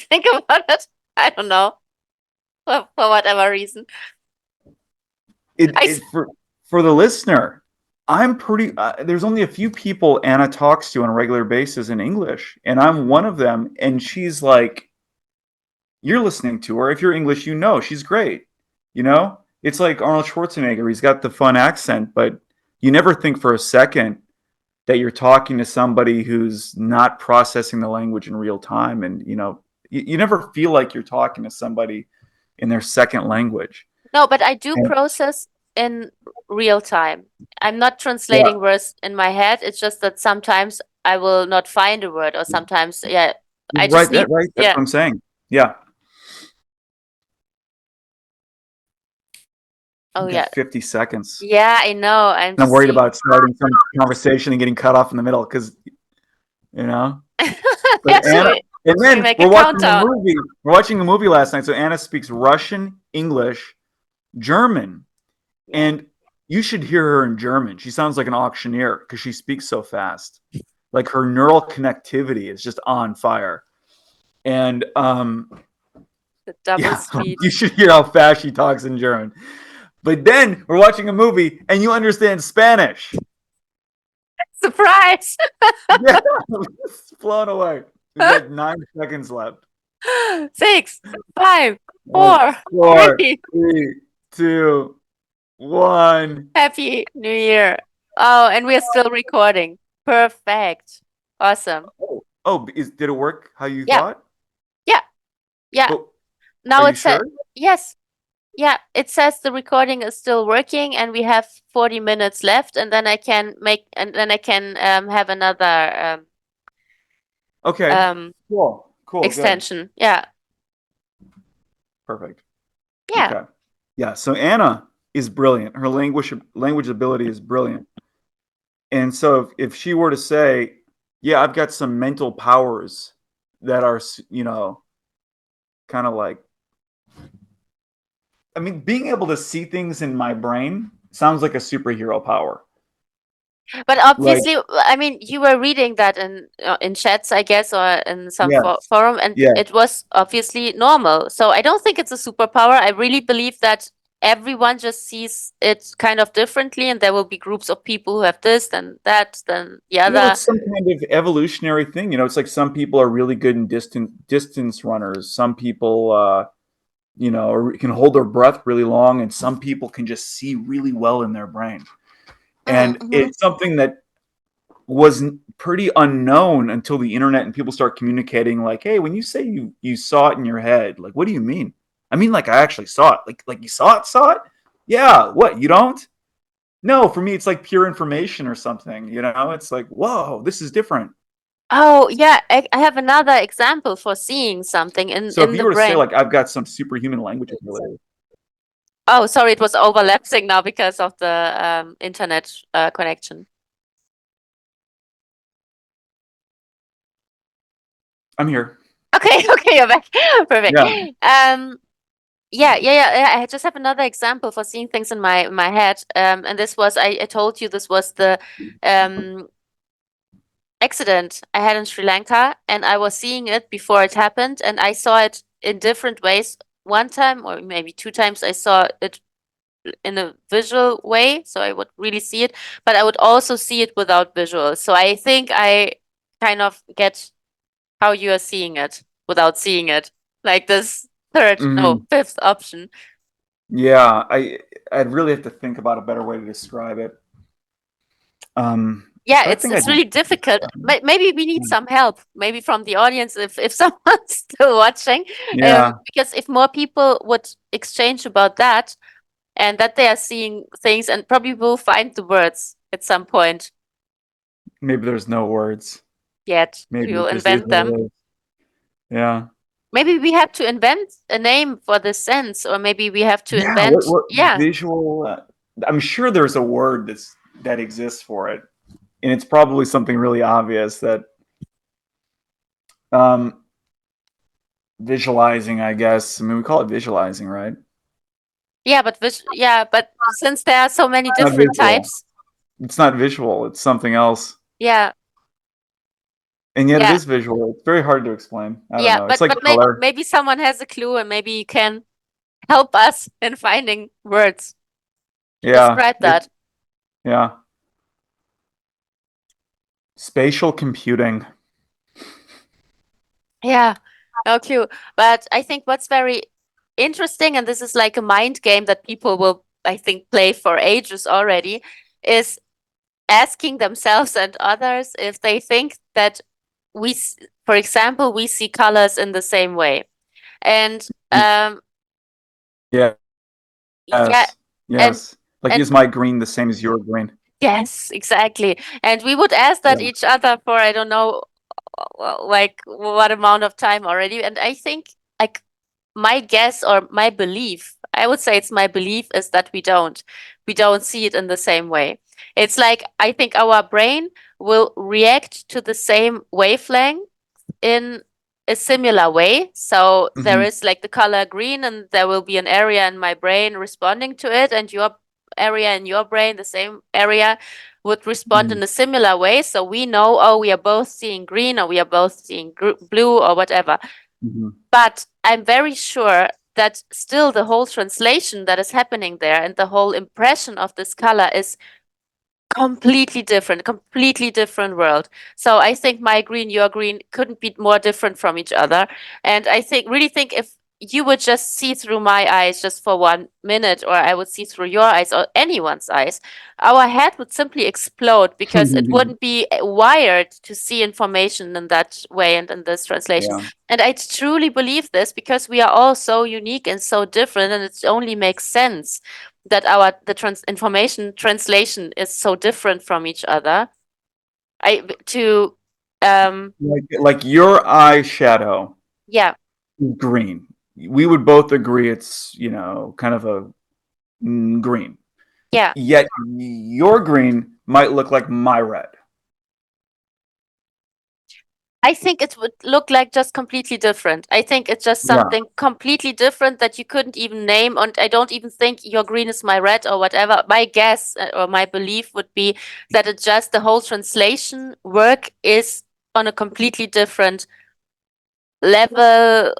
think about it. I don't know, for whatever reason. I s- For the listener, I'm pretty. There's only a few people Anna talks to on a regular basis in English, and I'm one of them. And she's like, you're listening to her. If you're English, she's great. It's like Arnold Schwarzenegger. He's got the fun accent, but you never think for a second that you're talking to somebody who's not processing the language in real time, and you never feel like you're talking to somebody in their second language. No, but I do And process in real time. I'm not yeah, translating words in my head. It's just that sometimes I will not find a word, or sometimes, yeah, I just right, need, right. That's yeah. what I'm saying. Yeah, Oh, we've got yeah. 50 seconds. Yeah, I know. I'm I'm just worried see. about starting some conversation and getting cut off in the middle because you know. But Yeah, Anna, and should we then make a countdown? We're watching a movie last night. So Anna speaks Russian, English, German, Yeah. and you should hear her in German. She sounds like an auctioneer because she speaks so fast. Like, her neural connectivity is just on fire. And The double yeah, speed. you should hear how fast she talks in German. But then we're watching a movie and you understand Spanish. Surprise! Yeah, it's blown away. We've got 9 seconds left. 6, 5, Like, 4, four, 3. 3, 2, 1. Happy New Year. Oh, and we're still recording. Perfect. Awesome. Oh, did it work how you Yeah. thought? Yeah. Yeah. Oh, are Now you it said, sure? yes. Yeah, it says the recording is still working and we have 40 minutes left, and then I can have another Okay. um Cool. Good. extension. Yeah. Perfect. Yeah. Okay. Yeah. So Anna is brilliant. Her language ability is brilliant. And so if she were to say, "Yeah, I've got some mental powers that are, kind of like," I mean, being able to see things in my brain sounds like a superhero power. But Like, obviously, I mean, you were reading that in chats, I guess, or in some yes, forum, and yes. it was obviously normal. So I don't think it's a superpower. I really believe that everyone just sees it kind of differently, and there will be groups of people who have this, then that, then the Well, other. it's some kind of evolutionary thing. You know, it's like some people are really good in distance runners. Some people, can hold their breath really long, and some people can just see really well in their brain. And Mm-hmm. it's something that was pretty unknown until the internet and people start communicating like, hey, when you say you saw it in your head, like, what do you mean? I mean, like, I actually saw it. Like you saw it? Yeah. What, you don't? No, for me, it's like pure information or something. It's like, whoa, this is different. Oh, yeah, I have another example for seeing something in So if in you the were to say brain. like I've got some superhuman language ability, Oh, sorry, it was overlapping now because of the internet connection. I'm here. Okay, okay, you're back. Perfect. Yeah. Yeah. I just have another example for seeing things in my head. And this was I told you this was the um accident I had in Sri Lanka, and I was seeing it before it happened, and I saw it in different ways. One time, or maybe two times, I saw it in a visual way, so I would really see it, but I would also see it without visual. So I think I kind of get how you are seeing it without seeing it, like this third, no, Hmm. fifth option. Yeah. I'd really have to think about a better way to describe it. Yeah, But I think I it's do. really difficult. Maybe we need some help, maybe from the audience if someone's still watching, Yeah. because if more people would exchange about that and that they are seeing things, and probably will find the words at some point. Maybe there's no words. Yet we Maybe will it just is invent them. what it is. Yeah. Maybe we have to invent a name for the sense, or maybe we have to Yeah. invent, What yeah. visual? I'm sure there's a word that exists for it, and it's probably something really obvious that um, visualizing. I guess. I mean, we call it visualizing, right? Yeah, but since there are so many It's not different visual. types, It's not visual. It's something else, yeah, and yet it yeah, is visual. It's very hard to explain. I don't yeah, know. It's but like color. maybe someone has a clue, and maybe you can help us in finding words to Yeah. describe that. Yeah. Spatial computing. Yeah, no clue. But I think what's very interesting, and this is like a mind game that people will, I think, play for ages already, is asking themselves and others if they think that for example, we see colors in the same way. And Yeah. yeah, Yes. and Yes. Like, and is my green the same as your green? yes, exactly. And we would ask that Yeah. each other for, I don't know, like what amount of time already. And I think like my guess or my belief, I would say it's my belief, is that we don't see it in the same way. It's like I think our brain will react to the same wavelength in a similar way. So there Hmm. is like the color green, and there will be an area in my brain responding to it, and your area in your brain, the same area, would respond Hmm. in a similar way. So we know, oh, we are both seeing green, or we are both seeing blue, or whatever. Hmm. But I'm very sure that still the whole translation that is happening there and the whole impression of this color is completely different world. So I think my green, your green couldn't be more different from each other. And I really think if you would just see through my eyes just for 1 minute, or I would see through your eyes or anyone's eyes, our head would simply explode because it wouldn't be wired to see information in that way and in this translation. Yeah. And I truly believe this because we are all so unique and so different, and it only makes sense that the information translation is so different from each other. I to Like your eyeshadow Yeah, is green. We would both agree it's, kind of a green. yeah. Yet your green might look like my red. I think it would look like just completely different. I think it's just Yeah. something completely different that you couldn't even name, and I don't even think your green is my red or whatever. My guess or my belief would be that it just the whole translation work is on a completely different level,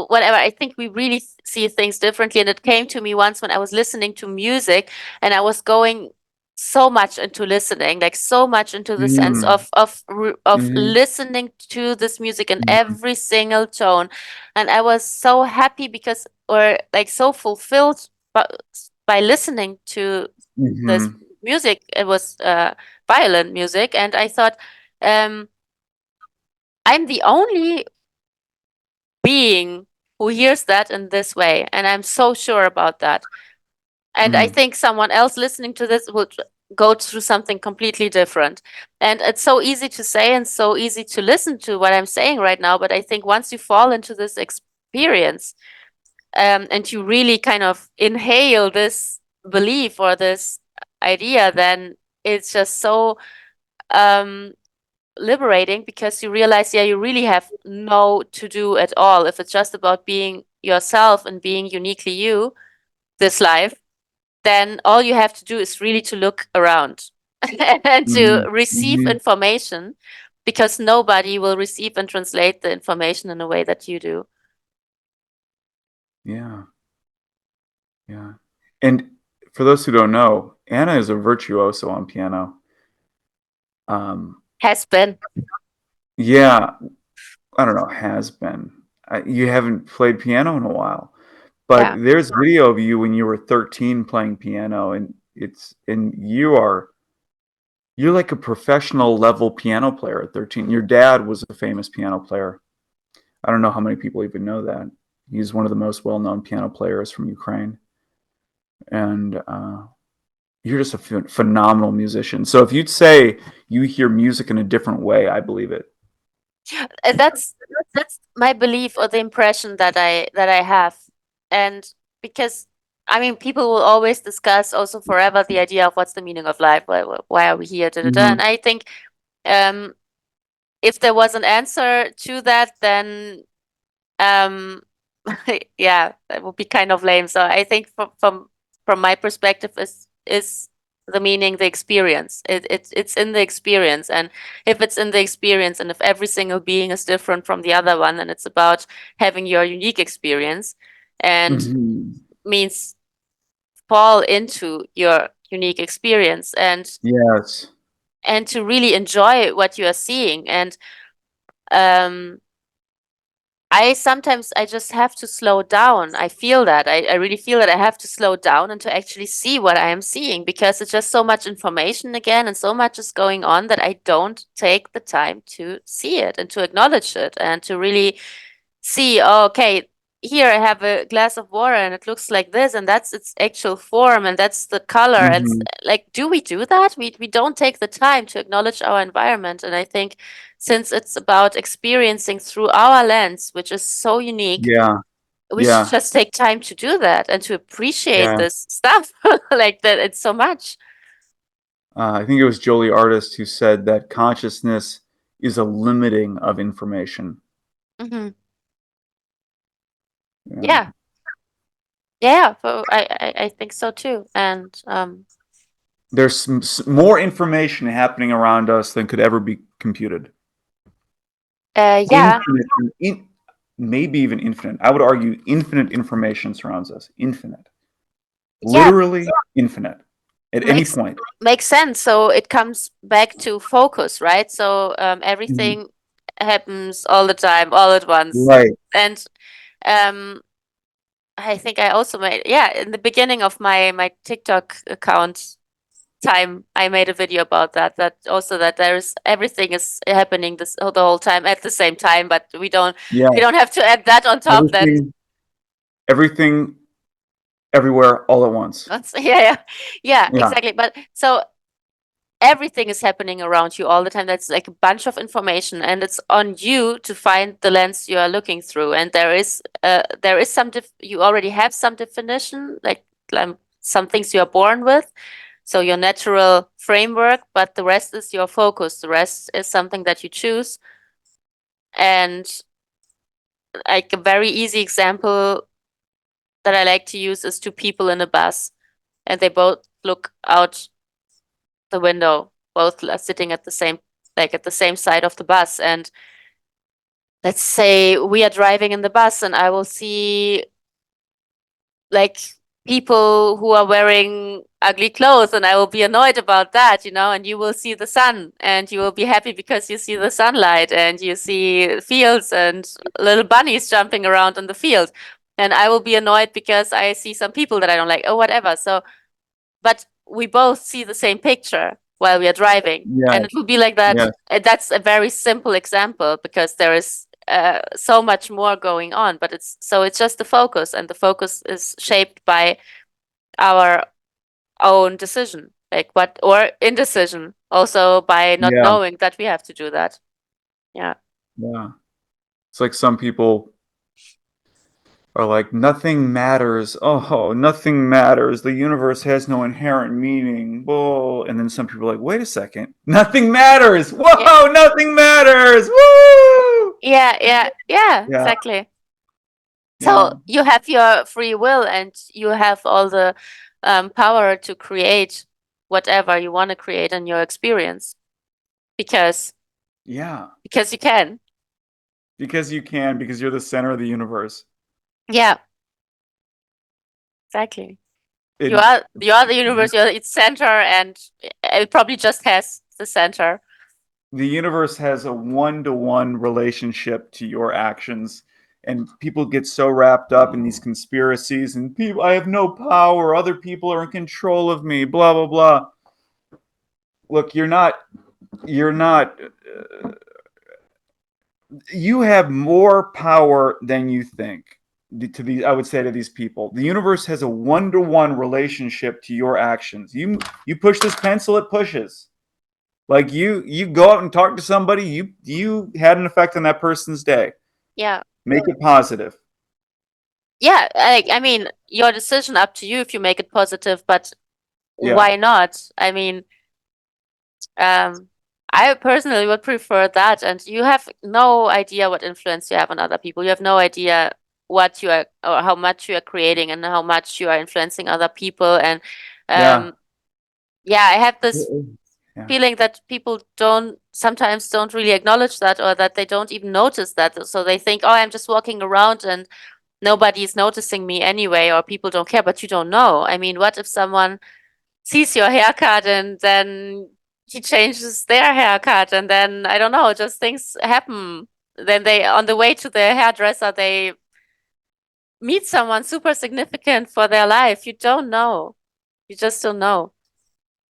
whatever. I think we really see things differently. And it came to me once when I was listening to music and I was going so much into listening, like so much into the sense Mm, of mhm, listening to this music in mhm, every single tone. And I was so happy because, or like so fulfilled by listening to this mhm, music. It was violent music, and I thought, um, I'm the only being who hears that in this way, and I'm so sure about that. And I mm, think someone else listening to this would go through something completely different. And it's so easy to say and so easy to listen to what I'm saying right now, but I think once you fall into this experience, and you really kind of inhale this belief or this idea, then it's just so um, liberating because you realize, yeah, you really have no to do at all. If it's just about being yourself and being uniquely you, this life, then all you have to do is really to look around and to mhm, receive mhm. information, because nobody will receive and translate the information in a way that you do. Yeah, yeah. And for those who don't know, Anna is a virtuoso on piano. Um, Has been. yeah, I don't know, has been. You haven't played piano in a while, but Yeah. there's video of you when you were 13 playing piano, and you're like a professional level piano player at 13. Your dad was a famous piano player. I don't know how many people even know that. He's one of the most well-known piano players from Ukraine, and you're just a phenomenal musician. So if you'd say you hear music in a different way, I believe it. That's my belief or the impression that I have. And because I mean, people will always discuss also forever the idea of what's the meaning of life, why are we here, da, da, da. And Hmm. I think um if there was an answer to that, then um yeah, that would be kind of lame. So I think from my perspective is the meaning the experience. It's in the experience, and if it's in the experience, and if every single being is different from the other one, then it's about having your unique experience, and Hmm. means fall into your unique experience Yes. and to really enjoy what you are seeing. And um I sometimes I just have to slow down. I feel that. I really feel that I have to slow down and to actually see what I am seeing, because it's just so much information again and so much is going on that I don't take the time to see it and to acknowledge it and to really see, oh, okay, here I have a glass of water and it looks like this, and that's its actual form, and that's the color. And Hmm. like, do we do that? We don't take the time to acknowledge our environment. And I think since it's about experiencing through our lens, which is so unique, Yeah. we should Yeah. just take time to do that and to appreciate Yeah. this stuff like that. It's so much. I think it was Jolie Artist who said that consciousness is a limiting of information. Hmm. Yeah. Yeah. Yeah. So I think so too. And There's more information happening around us than could ever be computed. yeah. Infinite, maybe even infinite. I would argue infinite information surrounds us. Infinite. Yeah, Literally infinite at any makes point. makes sense. So it comes back to focus, right? So Mhm. everything happens all the time, all at once. Right. And um, I think I also made, yeah, in the beginning of my TikTok account time, I made a video about that. That also that there's everything is happening this the whole time at the same time, but Yeah. we don't have to add that on top. That Everything, everything, everywhere, all at once. that's yeah, yeah, yeah, Yeah. exactly. But so everything is happening around you all the time. That's like a bunch of information, and it's on you to find the lens you are looking through. And there is some you already have some definition, like some things you are born with, so your natural framework, but the rest is your focus. The rest is something that you choose. And like a very easy example that I like to use is two people in a bus, and they both look out the window, both are sitting at the same, like at the same side of the bus. And let's say we are driving in the bus and I will see like people who are wearing ugly clothes and I will be annoyed about that, and you will see the sun and you will be happy because you see the sunlight and you see fields and little bunnies jumping around on the field. And I will be annoyed because I see some people that I don't like or whatever. So, but we both see the same picture while we are driving. And Yes, it will be like that. yes, That's a very simple example because there is so much more going on, but it's just the focus, and the focus is shaped by our own decision, like what, or indecision, also by not yeah, knowing that we have to do that. Yeah. yeah. It's like some people are like, nothing matters. Oh, nothing matters. The universe has no inherent meaning. Whoa. And then some people are like, wait a second. Nothing matters. Yeah. Whoa, nothing matters. Woo! Yeah, Yeah, exactly. yeah, So you have your free will and you have all the power to create whatever you want to create in your experience because yeah. because you can. Because you can, because you're the center of the universe. Yeah, exactly. You It, are you are the universe, you're its center, and it probably just has the center. the universe has a one-to-one relationship to your actions. And people get so wrapped up in these conspiracies and people, I have no power. Other people are in control of me, blah, blah, blah. Look, you're not you have more power than you think. To these, I would say to these people, the universe has a one-to-one relationship to your actions. You push this pencil, it pushes. Like you go out and talk to somebody, you had an effect on that person's day. Yeah. Make it positive. Yeah, I mean, your decision, up to you if you make it positive, but Yeah, why not? I mean, um, I personally would prefer that. And you have no idea what influence you have on other people. You have no idea what you are or how much you are creating and how much you are influencing other people. And yeah, um, yeah, I have this yeah. feeling that people don't sometimes don't really acknowledge that, or that they don't even notice that. So they think, oh, I'm just walking around and nobody's noticing me anyway, or people don't care, but you don't know. I mean, what if someone sees your haircut and then he changes their haircut and then I don't know, just things happen. Then they, on the way to their hairdresser, they meet someone super significant for their life. You don't know. You just don't know.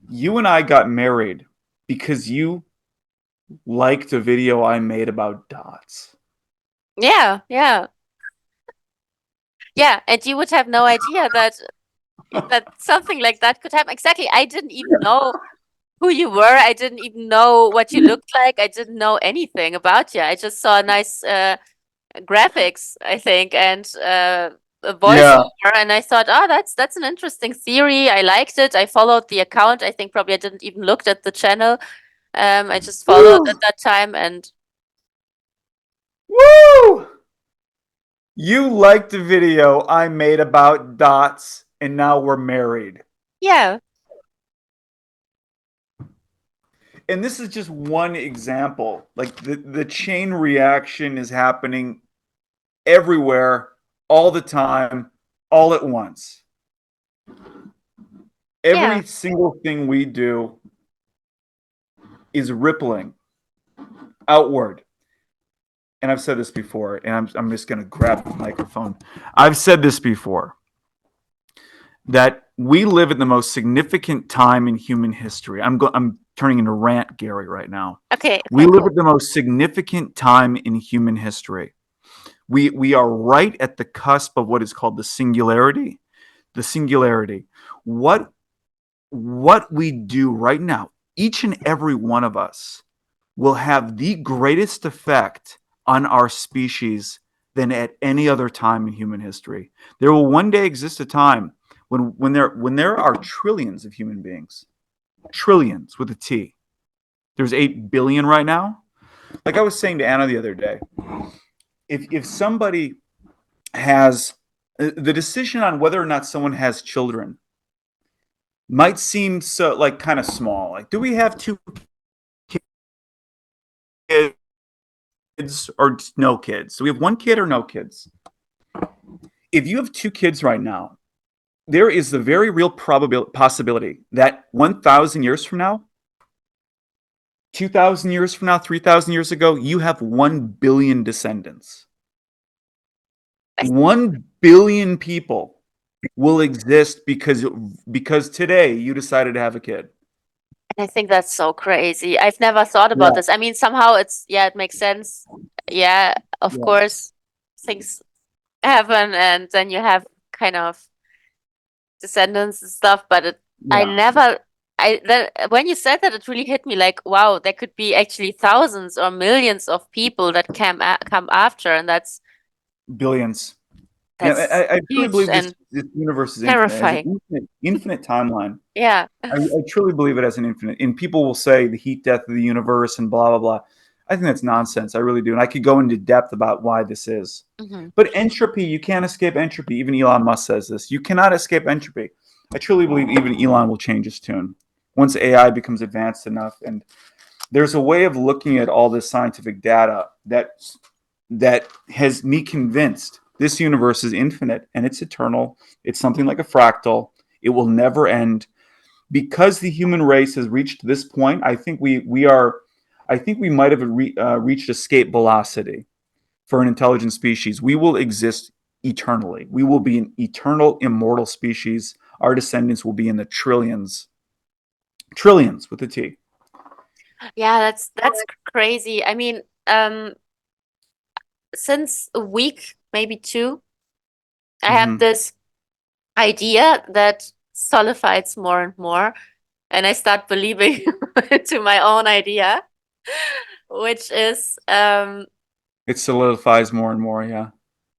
You and I got married because you liked a video I made about dots. Yeah. Yeah. And you would have no idea that something like that could happen. Exactly. I didn't even know who you were. I didn't even know what you looked like. I didn't know anything about you. I just saw a nice graphics, I think, and a Yeah. voiceover, and I thought, oh, that's an interesting theory. I liked it. I followed the account. I think probably I didn't even looked at the channel. I just followed Woo! at that time, and Woo! You liked the video I made about dots, and now we're married. yeah, And this is just one example. Like the chain reaction is happening everywhere, all the time, all at once. yeah, Every single thing we do is rippling outward. And I've said this before, and I'm just going to grab the microphone. I've said this before, that we live at the most significant time in human history. I'm turning into rant Gary right now. okay, We okay, live at the most significant time in human history. We are right at the cusp of what is called the singularity. The singularity. What we do right now, each and every one of us, will have the greatest effect on our species than at any other time in human history. There will one day exist a time when there are trillions of human beings, trillions with a T. There's 8 billion right now. Like I was saying to Anna the other day, if somebody has the decision on whether or not someone has children might seem so like kind of small. Like, do we have two kids? kids or no kids. So we have one kid or no kids. If you have two kids right now, there is the very real possibility that 1,000 years from now, 2,000 years from now, 3,000 years ago, you have 1 billion descendants. I, 1 billion people will exist because today you decided to have a kid. I think that's so crazy. I've never thought about Yeah, this. I mean, somehow yeah, it makes sense. Yeah, of yeah, course, things happen, and then you have kind of descendants and stuff. But I yeah. never, when you said that, it really hit me. Like, wow, there could be actually thousands or millions of people that come after, and Billions. Yeah, that's I truly huge believe and this universe is infinite. It has an terrifying. infinite timeline. Yeah. I truly believe it has an infinite. And people will say the heat death of the universe and blah blah blah. I think that's nonsense. I really do, and I could go into depth about why this is. Hmm. But entropy, you can't escape entropy. Even Elon Musk says this. You cannot escape entropy. I truly believe even Elon will change his tune once AI becomes advanced enough. And there's a way of looking at all this scientific data that has me convinced this universe is infinite and it's eternal. It's something like a fractal. It will never end because the human race has reached this point. I think we are. I think we might have reached escape velocity for an intelligent species. We will exist eternally. We will be an eternal, immortal species. Our descendants will be in the trillions, trillions with a T. Yeah, that's crazy. I mean, since a week, maybe two, I have Mm-hmm. this idea that solidifies more and more, and I start believing to my own idea, which is It solidifies more and more. Yeah.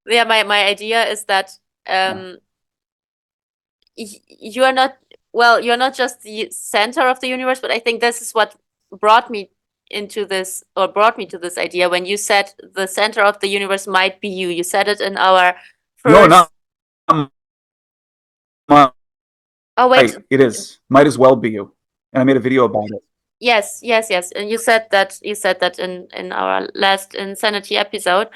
yeah, my idea is that Yeah. um you are not, well, you're not just the center of the universe, but I think this is what brought me into this, or brought me to this idea when you said the center of the universe might be you. You said it in our No, first. not might. Oh wait, It is. Might as well be you. And I made a video about it. yes, yes, yes. And you said that in our last Insanity episode.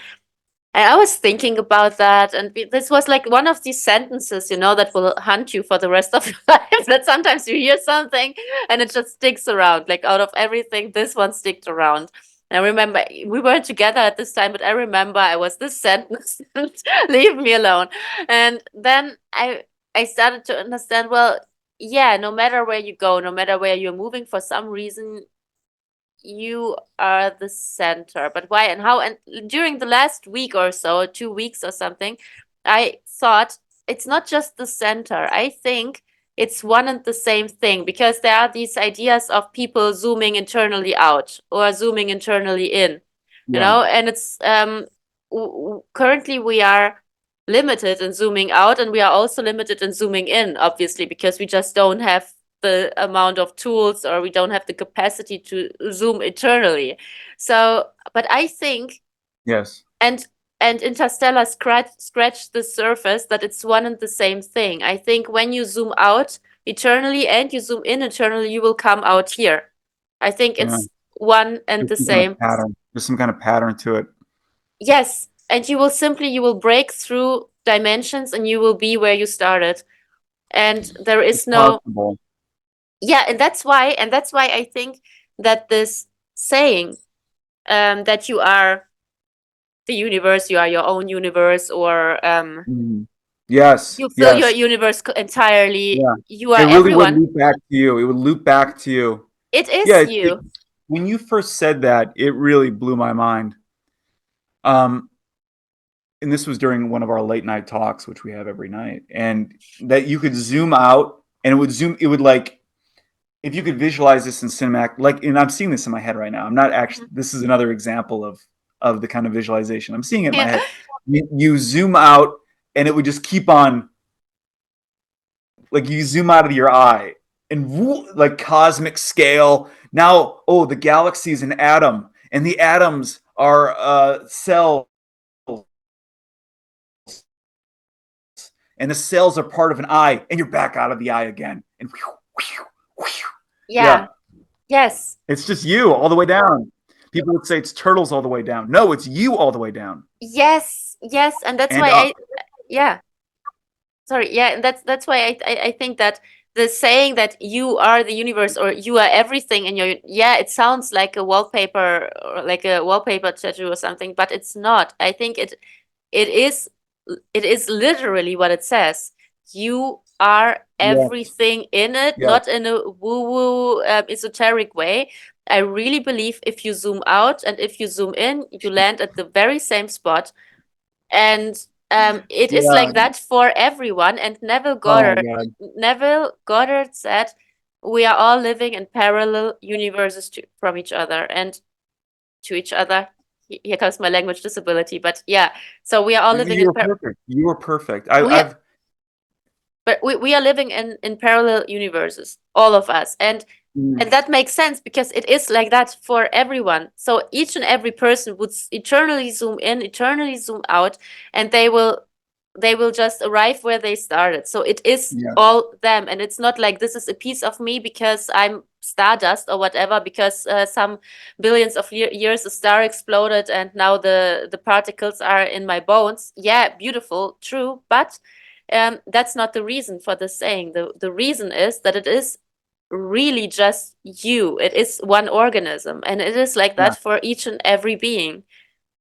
And I was thinking about that, and this was like one of these sentences, that will hunt you for the rest of your life. That sometimes you hear something and it just sticks around. Like out of everything, this one sticked around. And I remember we weren't together at this time, but I remember I was this sentence, leave me alone. And then I started to understand, well, yeah, no matter where you go, no matter where you're moving, for some reason you are the center. But why and how? And during the last week or so, 2 weeks or something, I thought it's not just the center. I think it's one and the same thing, because there are these ideas of people zooming internally out or zooming internally in, Yeah. and it's currently we are limited in zooming out, and we are also limited in zooming in, obviously, because we just don't have the amount of tools, or we don't have the capacity to zoom eternally. So, but I think, Yes. and Interstellar scratched the surface that it's one and the same thing. I think when you zoom out eternally and you zoom in eternally, you will come out here. I think Yeah. it's one and There's the some kind of same. pattern. There's some kind of pattern to it. Yes, and you will break through dimensions and you will be where you started. And there It's is no, possible. yeah, and that's why I think that this saying, that you are the universe, you are your own universe, or Mhm. Yes. you fill your Yes. universe entirely, Yeah. you It are really would everyone. loop back to you. It would loop back to you. It Yeah. is you. When you first said that, it really blew my mind. Um, and this was during one of our late night talks, which we have every night, and that you could zoom out and it would like, if you could visualize this in cinematic, like, and I'm seeing this in my head right now. I'm not actually, Mhm. this is another example of the kind of visualization. I'm seeing it in my Yeah. head. You zoom out and it would just keep on, like you zoom out of your eye and like cosmic scale. Now, oh, the galaxy is an atom and the atoms are cells and the cells are part of an eye and you're back out of the eye again. And yeah, Yeah. Yes. it's just you all the way down. People would say it's turtles all the way down. No, it's you all the way down Yes, yes, and that's and why up. yeah, sorry, yeah, and that's why I think that the saying that you are the universe or you are everything in your, yeah, it sounds like a wallpaper or like a wallpaper tattoo or something, but it's not. I think it is it is literally what it says. You are Yes, everything in it, yes, not in a woo-woo esoteric way. I really believe if you zoom out and if you zoom in, you land at the very same spot. And it is yeah. like that for everyone. And Oh my God. Neville Goddard said, "We are all living in parallel universes from each other and to each other." Here comes my language disability, but yeah. So we are all living You in were perfect. You were perfect. we but we are living in parallel universes, all of us, and Mm, that makes sense because it is like that for everyone. So each and every person would eternally zoom in, eternally zoom out, and they will just arrive where they started. So it is yeah, all them, and it's not like this is a piece of me because I'm stardust or whatever, because some billions of years a star exploded and now the particles are in my bones. Yeah, beautiful, true, but that's not the reason for this saying. The reason is that it is really just you. It is one organism, and it is like yeah, that for each and every being.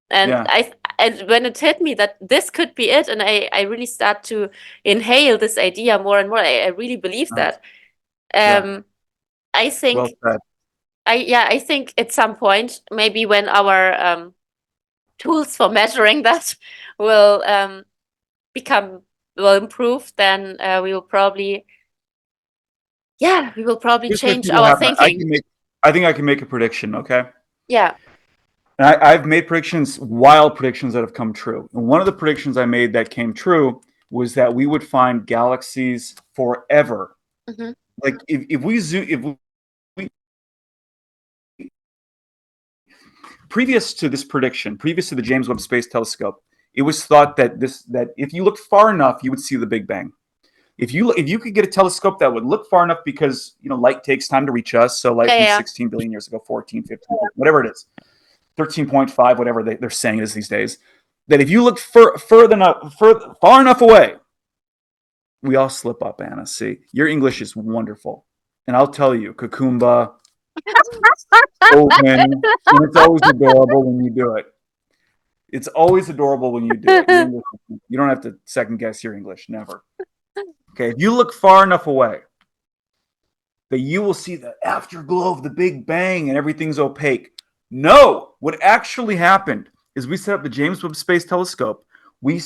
And yeah, and when it hit me that this could be it, and I really start to inhale this idea more and more. I really believe uh, that. yeah. Um, I Well think said. I think at some point, maybe when our tools for measuring that will become will improve, then we will probably Here's what I change think will our happen. thinking. I think I can make a prediction. Okay. Yeah. And I've made predictions, wild predictions that have come true. And one of the predictions I made that came true was that we would find galaxies forever. Hmm. Like if we zoom, if we previous to this prediction, previous to the James Webb Space Telescope, it was thought that that if you looked far enough, you would see the Big Bang. If you could get a telescope that would look far enough, because light takes time to reach us, so light Yeah, from yeah, 16 billion years ago, 14, 15, whatever it is, 13.5, whatever they're saying it is these days, that if you look far enough away, we all slip up, Anna. See, your English is wonderful, and I'll tell you, Kakumba, Open, and it's always adorable when you do it. It's always adorable when you do it. Your yeah. English, you don't have to second guess your English, never. Okay, if you look far enough away, that you will see the afterglow of the Big Bang and everything's opaque. No, what actually happened is we set up the James Webb Space Telescope. We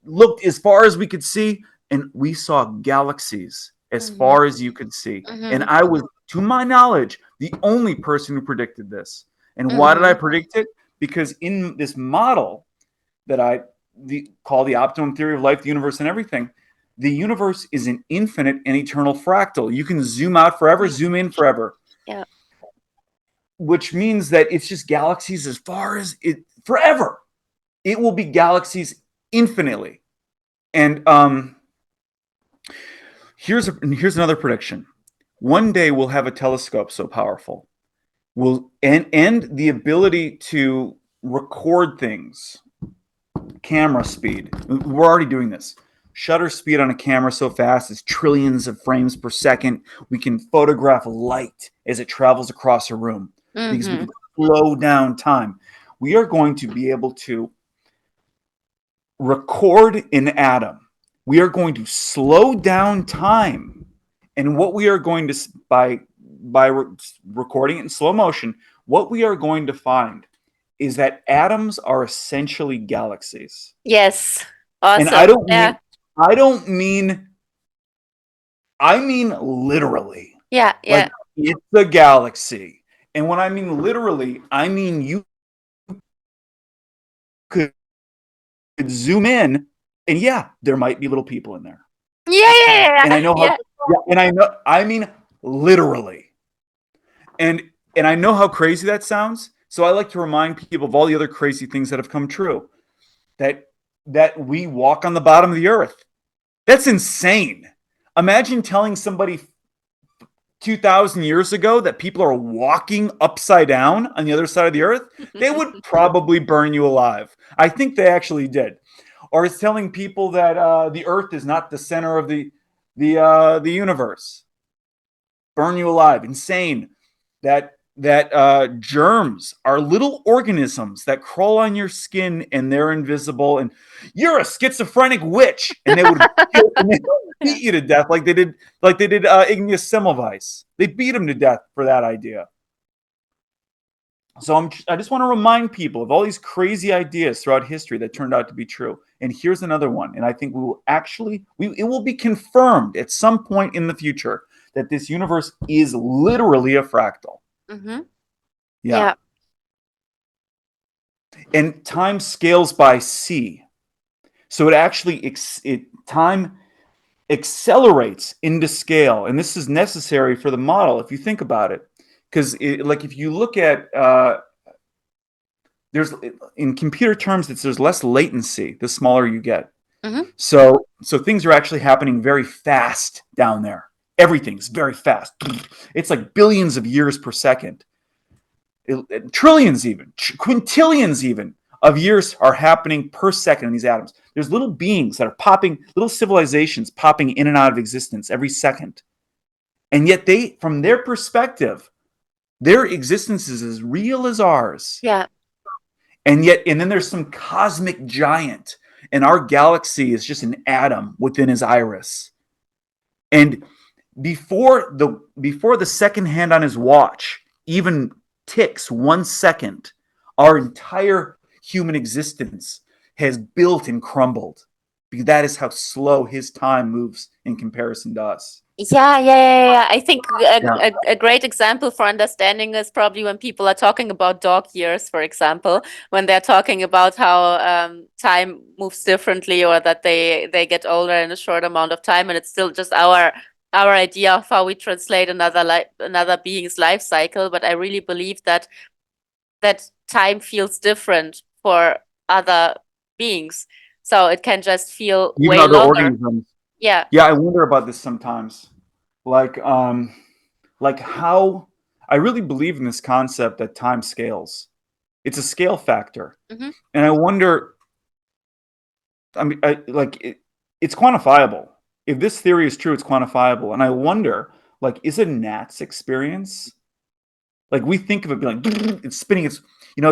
looked as far as we could see, and we saw galaxies as Hmm. far as you could see. And Hmm. I was, to my knowledge, the only person who predicted this. And why did I Hmm. predict it? Because in this model that call the optimum theory of life, the universe, and everything, the universe is an infinite and eternal fractal. You can zoom out forever, Yeah. zoom in forever, Yeah. which means that it's just galaxies as far as it forever. It will be galaxies infinitely. And here's another prediction. One day we'll have a telescope so powerful, will and the ability to record things, camera speed. We're already doing this. Shutter speed on a camera so fast is trillions of frames per second. We can photograph light as it travels across a room because we Hmm. can slow down time. We are going to be able to record an atom. We are going to slow down time. And what we are going to, recording it in slow motion, what we are going to find is that atoms are essentially galaxies. Yes. And Awesome. Yeah. I don't mean, I mean literally. Yeah. Like Yeah. it's a galaxy. And when I mean literally, I mean you could zoom in and yeah, there might be little people in there. Yeah. Yeah. And I know how, Yeah. yeah, and I know, I mean literally. And I know how crazy that sounds. So I like to remind people of all the other crazy things that have come true. That we walk on the bottom of the earth. That's insane. Imagine telling somebody 2,000 years ago that people are walking upside down on the other side of the earth, they would probably burn you alive. I think they actually did. Or it's telling people that the earth is not the center of the universe. Burn you alive. Insane. That germs are little organisms that crawl on your skin and they're invisible, and you're a schizophrenic witch, and they would Yeah. beat you to death like they did Ignace Semmelweis. They beat him to death for that idea. So I just want to remind people of all these crazy ideas throughout history that turned out to be true. And here's another one, and I think it will be confirmed at some point in the future that this universe is literally a fractal. Mm-hmm. Yeah. Yeah. And time scales by c. So it actually time accelerates into scale, and this is necessary for the model if you think about it, because like if you look at there's in computer terms there's less latency the smaller you get. Mm-hmm. So things are actually happening very fast down there. Everything's very fast. It's like billions of years per second. Trillions even, quintillions even of years are happening per second in these atoms. There's little beings that are popping, little civilizations popping in and out of existence every second. And yet they, from their perspective, their existence is as real as ours. Yeah. And then there's some cosmic giant, and our galaxy is just an atom within his iris. And before the second hand on his watch even ticks 1 second, our entire human existence has built and crumbled, because that is how slow his time moves in comparison to us. Yeah. I think Yeah. a great example for understanding is probably when people are talking about dog years, for example, when they're talking about how time moves differently, or that they get older in a short amount of time, and it's still just our idea of how we translate another being's life cycle. But I really believe that time feels different for other beings, so it can just feel Even way other longer. organisms. Yeah. Yeah, I wonder about this sometimes. Like how I really believe in this concept that time scales. It's a scale factor. Mm-hmm. And I wonder, I mean, it's quantifiable. If this theory is true, it's quantifiable. And I wonder, like, is a gnat's experience, like we think of it being like it's spinning, it's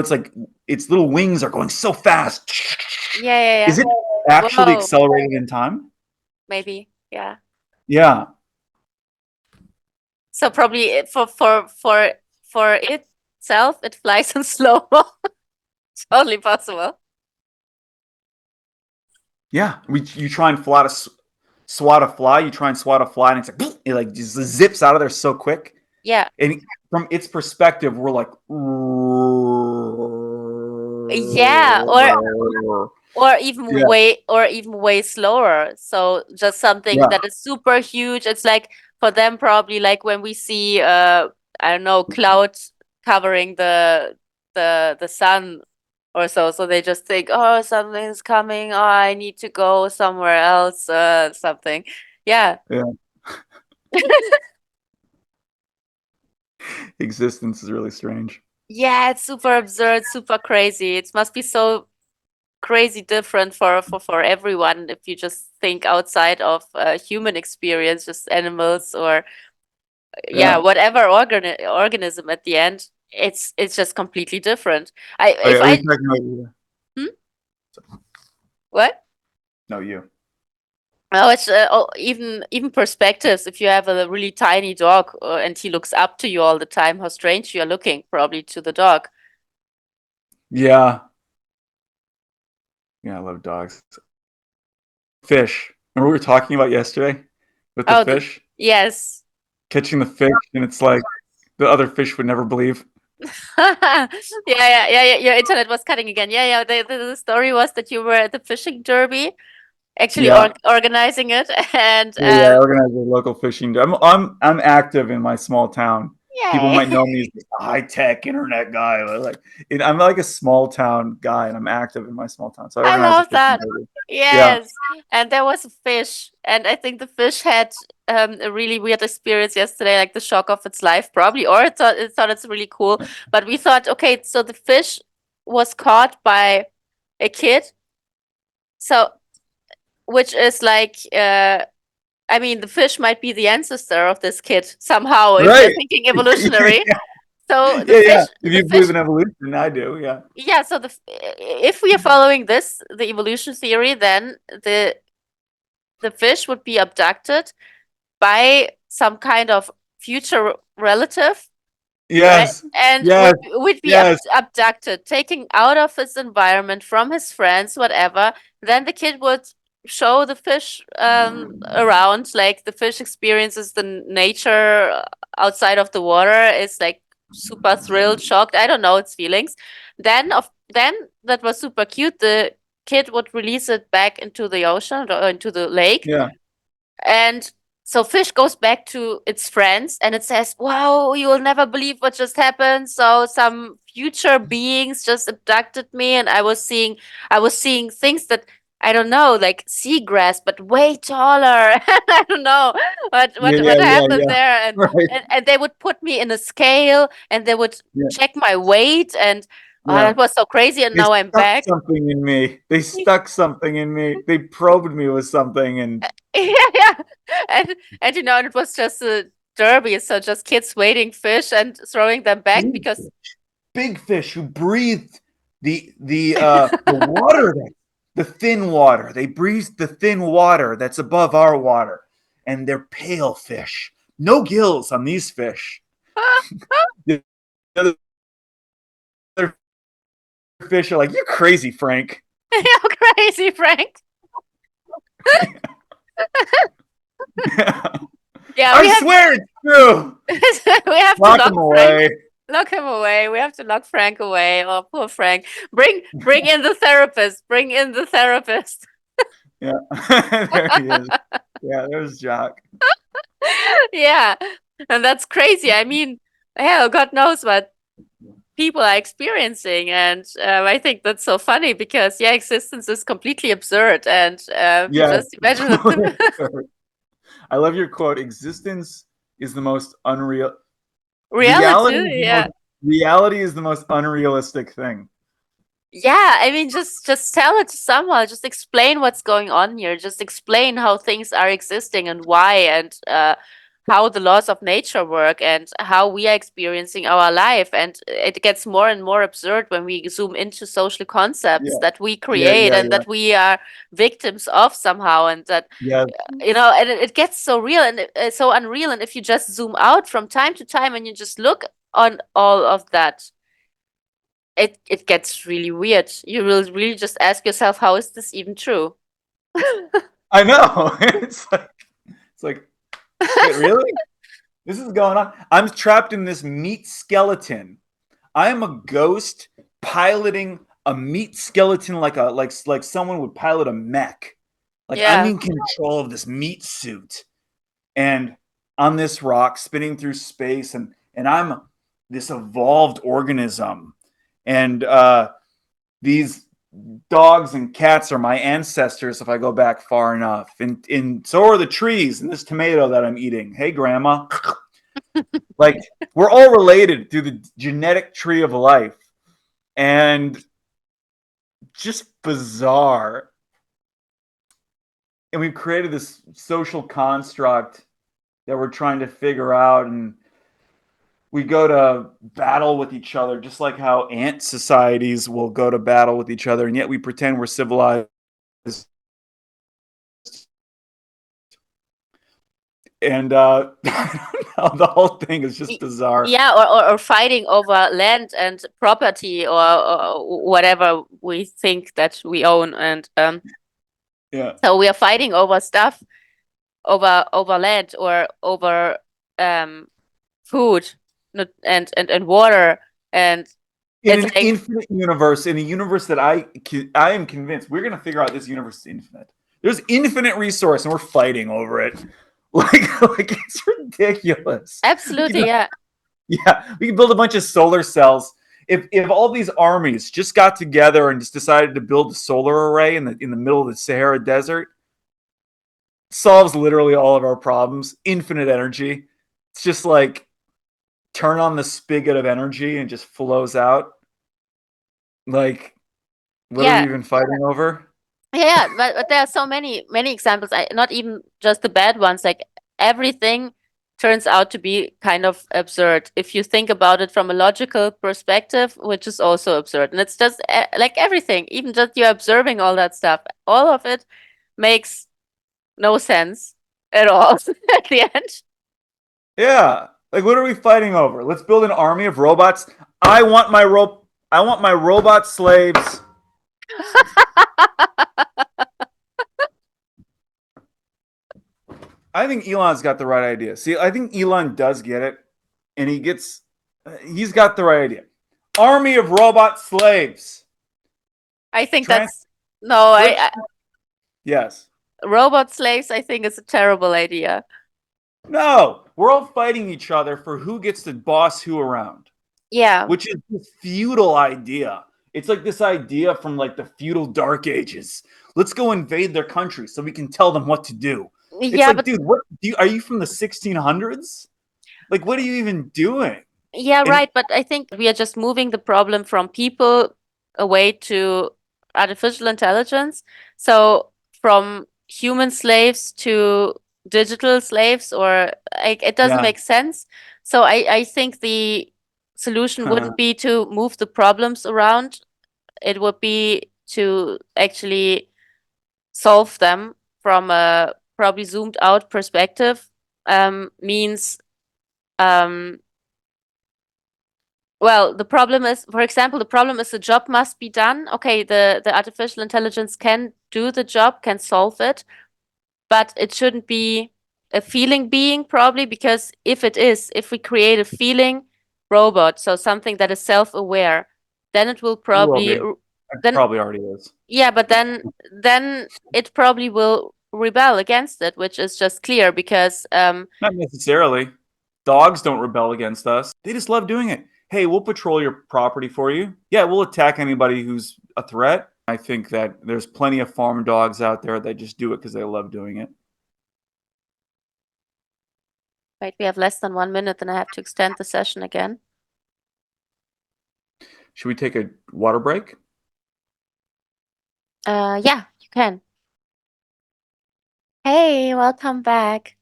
like its little wings are going so fast. Yeah. Is it actually Whoa. accelerated in time? Maybe. Yeah. Yeah. So probably for itself, it flies in slow mo. Totally possible. Yeah. You try and swat a fly, you try and swat a fly, and it's like it like just zips out of there so quick. Yeah. And from its perspective, we're like, Yeah. Or even yeah, way slower. So just something yeah, that is super huge. It's like for them probably like when we see I don't know, clouds covering the sun or so. So they just think, oh, something's coming. Oh, I need to go somewhere else. Something. Yeah. yeah. Existence is really strange. Yeah, it's super absurd, super crazy. It must be so crazy different for everyone if you just think outside of human experience, just animals or yeah, Yeah. whatever organism at the end. It's just completely different. I Oh, yeah, if are we I talking about you? hmm? What? No, you. Oh, it's even perspectives. If you have a really tiny dog and he looks up to you all the time, how strange you are looking, probably to the dog. Yeah. Yeah, I love dogs. Fish. Remember we were talking about yesterday with the Oh, fish? yes. Catching the fish, and it's like the other fish would never believe. Yeah. Your internet was cutting again. Yeah. The story was that you were at the fishing derby, actually Yeah. organizing it, and Yeah, I organize a local fishing. I'm active in my small town. People yay! might know me as the high tech internet guy. I'm like a small town guy, and I'm active in my small town. So I I organize a love fishing that. derby. Yeah, Yes, and there was a fish, and I think the fish had a really weird experience yesterday, like the shock of its life, probably, or it thought it's really cool. But we thought, okay, so the fish was caught by a kid, so which is like, I mean, the fish might be the ancestor of this kid somehow, if we're Right. thinking evolutionary. Yeah, So yeah. If the you believe fish, in evolution, I do. Yeah. yeah. So if we are following this, the evolution theory, then the fish would be abducted by some kind of future relative, right? Yes. And Yes. would be Yes. abducted, taken out of his environment from his friends, whatever. Then the kid would show the fish around, like the fish experiences the nature outside of the water, is like super thrilled, shocked. I don't know its feelings. Then that was super cute. The kid would release it back into the ocean or into the lake, Yeah. and so fish goes back to its friends and it says, "Wow, you will never believe what just happened. So some future beings just abducted me and I was seeing things that I don't know, like seagrass, but way taller." I don't know what Yeah. what Yeah. what Yeah. happened Yeah. there. And, Right. and and they would put me in a scale and they would Yeah. check my weight, and oh, Yeah. that was so crazy. And They now I'm stuck back. something in me. They stuck something in me. They probed me with something, and Yeah, yeah. And and it was just a derby, so just kids waiting fish and throwing them back big because big fish who breathed the water, that the thin water. They breathed the thin water that's above our water, and they're pale fish. No gills on these fish. The other fish are like, "You're crazy, Frank." how crazy, Frank. Yeah, I swear it's true. we have to Lock lock him Frank. away. Lock him away. We have to lock Frank away. Oh, poor Frank. Bring in the therapist. Bring in the therapist. Yeah, there he is. Yeah, there's Jock. Yeah. And that's crazy. I mean, hell, God knows what people are experiencing. And I think that's so funny because, yeah, existence is completely absurd. And Yeah, just imagine that totally absurd. I love your quote. Existence is the most unreal. Reality is reality, the yeah. most. Reality is the most unrealistic thing. Yeah, I mean, just tell it to someone. Just explain what's going on here. Just explain how things are existing and why, and how the laws of nature work, and how we are experiencing our life. And it gets more and more absurd when we zoom into social concepts Yeah, that we yeah, create yeah, and yeah, that we are victims of somehow, and that yeah. and it gets so real and so unreal. And if you just zoom out from time to time and you just look on all of that, it gets really weird. You will really just ask yourself, how is this even true? I know. It's like, wait, really? This is going on. I'm trapped in this meat skeleton. I am a ghost piloting a meat skeleton like someone would pilot a mech. Like I'm Yeah. in control of this meat suit, and on this rock spinning through space, and I'm this evolved organism, and these dogs and cats are my ancestors if I go back far enough, and so are the trees and this tomato that I'm eating. Hey, grandma. Like we're all related through the genetic tree of life, and just bizarre. And we've created this social construct that we're trying to figure out, and we go to battle with each other just like how ant societies will go to battle with each other, and yet we pretend we're civilized. And the whole thing is just Y- bizarre. Yeah, or fighting over land and property, or whatever we think that we own. And Yeah. so we are fighting over stuff, over land or over um food, and water. And In it's an like, infinite universe, in a universe that I am convinced we're going to figure out this universe is infinite. There's infinite resource, and we're fighting over it. Like it's ridiculous. We absolutely, can, yeah. yeah, we can build a bunch of solar cells. If all these armies just got together and just decided to build a solar array in the middle of the Sahara Desert, solves literally all of our problems. Infinite energy. It's just like turn on the spigot of energy and just flows out. Like, what are we Yeah, even fighting over? yeah, but there are so many examples. Not even just the bad ones. Like everything turns out to be kind of absurd if you think about it from a logical perspective, which is also absurd. And it's just like everything, even just you're observing all that stuff, all of it makes no sense at all at the end. Yeah. Like, what are we fighting over? Let's build an army of robots. I want my robot slaves. I think Elon's got the right idea. See, I think Elon does get it, and he's got the right idea. Army of robot slaves. I think that's no, Transcription. Yes. robot slaves, I think is a terrible idea. No, we're all fighting each other for who gets to boss who around, Yeah. which is this feudal idea. It's like this idea from like the feudal dark ages. Let's go invade their country so we can tell them what to do. It's Yeah, like, but dude, are you from the 1600s? Like, what are you even doing? yeah, And right. But I think we are just moving the problem from people away to artificial intelligence. So from human slaves to digital slaves, or like it doesn't yeah, make sense. So I think the solution wouldn't be to move the problems around. It would be to actually solve them from a probably zoomed out perspective. Means um well, the problem is, for example, the problem is the job must be done. Okay, the artificial intelligence can do the job, can solve it, but it shouldn't be a feeling being probably, because if we create a feeling robot, so something that is self-aware, then it will it will be. probably It then probably already is. yeah, but then it probably will rebel against it, which is just clear because Not necessarily. Dogs don't rebel against us. They just love doing it. Hey, we'll patrol your property for you. Yeah, we'll attack anybody who's a threat. I think that there's plenty of farm dogs out there that just do it because they love doing it. wait, we have less than 1 minute, and I have to extend the session again. Should we take a water break? Yeah, you can. Hey, welcome back.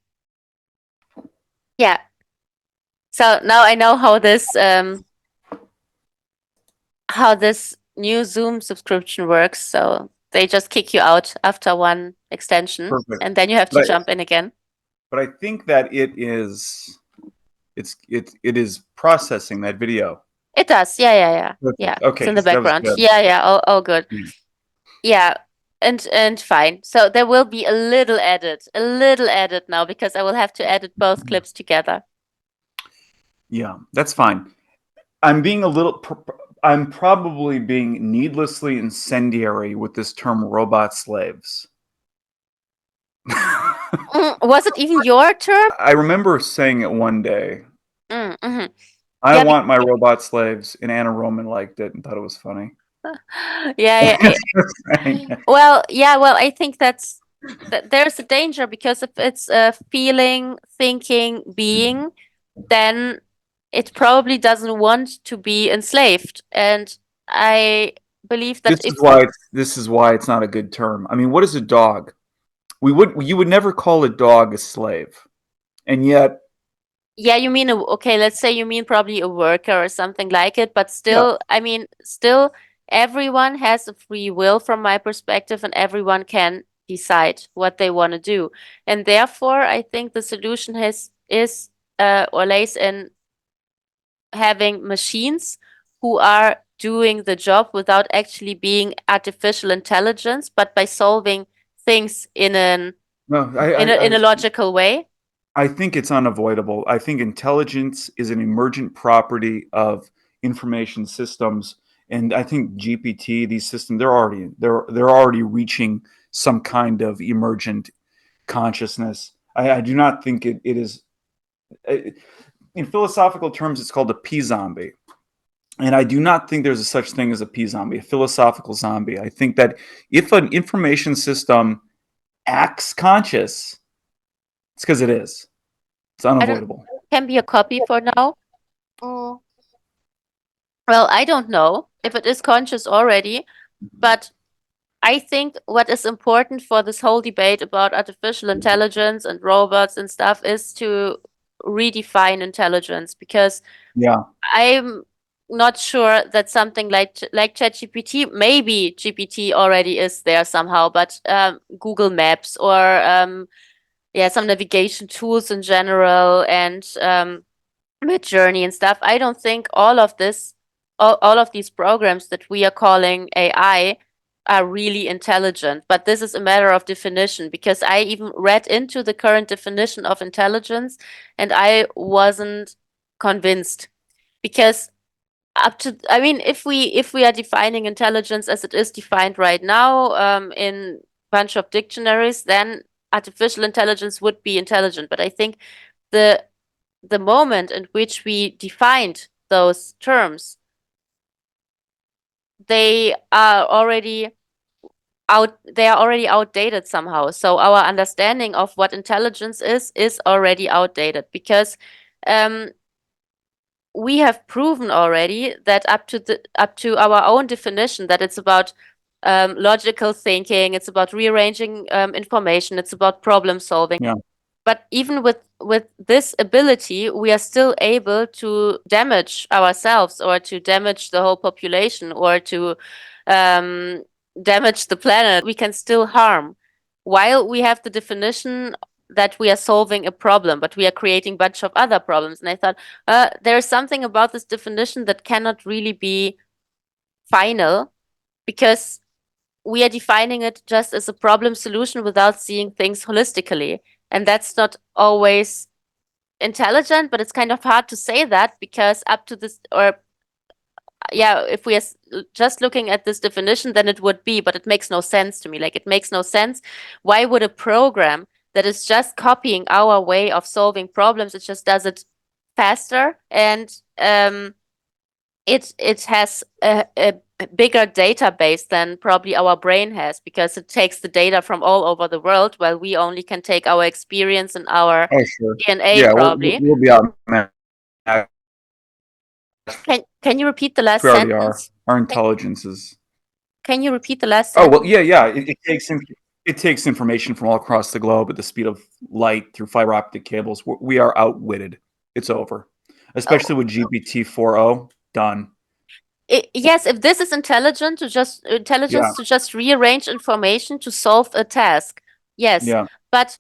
Yeah. So now I know how this new Zoom subscription works. So they just kick you out after one extension, Perfect. and then you have to But jump in again. but I think that it is processing that video. It does. Yeah. Yeah. Perfect. It's Okay, in the that was background. good. Yeah, all good. Yeah. Yeah. And fine. So there will be a little edit now because I will have to edit both clips together. Yeah, that's fine. I'm being a little. I'm probably being needlessly incendiary with this term "robot slaves." Was it even your term? I remember saying it one day. Mm-hmm. I Yeah, want my robot slaves, and Anna Roman liked it and thought it was funny. yeah. Well, I think that there's a danger because if it's a feeling, thinking, being, then it probably doesn't want to be enslaved. And I believe that if This is why it's not a good term. I mean, what is a dog? You would never call a dog a slave, and yet, yeah, you mean okay, let's say you mean probably a worker or something like it, but yeah, still, I mean, still everyone has a free will from my perspective, and everyone can decide what they want to do. And therefore, I think the solution is or lays in having machines who are doing the job without actually being artificial intelligence, but by solving things no, in a logical way. I think it's unavoidable. I think intelligence is an emergent property of information systems, and I think GPT, these systems, they're already reaching some kind of emergent consciousness. I do not think it is. In philosophical terms, it's called a P zombie. And I do not think there's a such thing as a P zombie, a philosophical zombie. I think that if an information system acts conscious, it's because it is. It's I don't unavoidable. can be a copy for now. Mm, well, I don't know if it is conscious already, but I think what is important for this whole debate about artificial intelligence and robots and stuff is to redefine intelligence, because Yeah, I'm not sure that something like ChatGPT, maybe GPT already is there somehow, but Google Maps or yeah, some navigation tools in general and Midjourney and stuff. I don't think all of these programs that we are calling AI are really intelligent, but this is a matter of definition, because I even read into the current definition of intelligence and I wasn't convinced, because I mean, if we are defining intelligence as it is defined right now, in bunch of dictionaries, then artificial intelligence would be intelligent. But I think the the moment in which we defined those terms, they are already they are already outdated somehow. So our understanding of what intelligence is already outdated, because um, we have proven already that up to our own definition that it's about logical thinking, it's about rearranging information, it's about problem solving. yeah. But even with this ability, we are still able to damage ourselves or to damage the whole population or to um, damage the planet. We can still harm while we have the definition that we are solving a problem, but we are creating a bunch of other problems. And I thought there's something about this definition that cannot really be final, because we are defining it just as a problem solution without seeing things holistically. And that's not always intelligent, but it's kind of hard to say that, because up to this, or yeah, if we are just looking at this definition, then it would be, but it makes no sense to me. Like, it makes no sense. Why would a program that is just copying our way of solving problems, it just does it faster, and it has a bigger database than probably our brain has, because it takes the data from all over the world, while we only can take our experience and our Oh, sure. DNA Yeah, probably. we'll be outmatched. Can you repeat the last We already are. sentence? Our Can, intelligence is. can you repeat the last Oh well, sentence? yeah, yeah. It takes information from all across the globe at the speed of light through fiber optic cables. We are outwitted. It's over, Oh, especially with GPT 4.0. Done. yes, if this is intelligence Yeah, to just rearrange information to solve a task, yes, yeah. but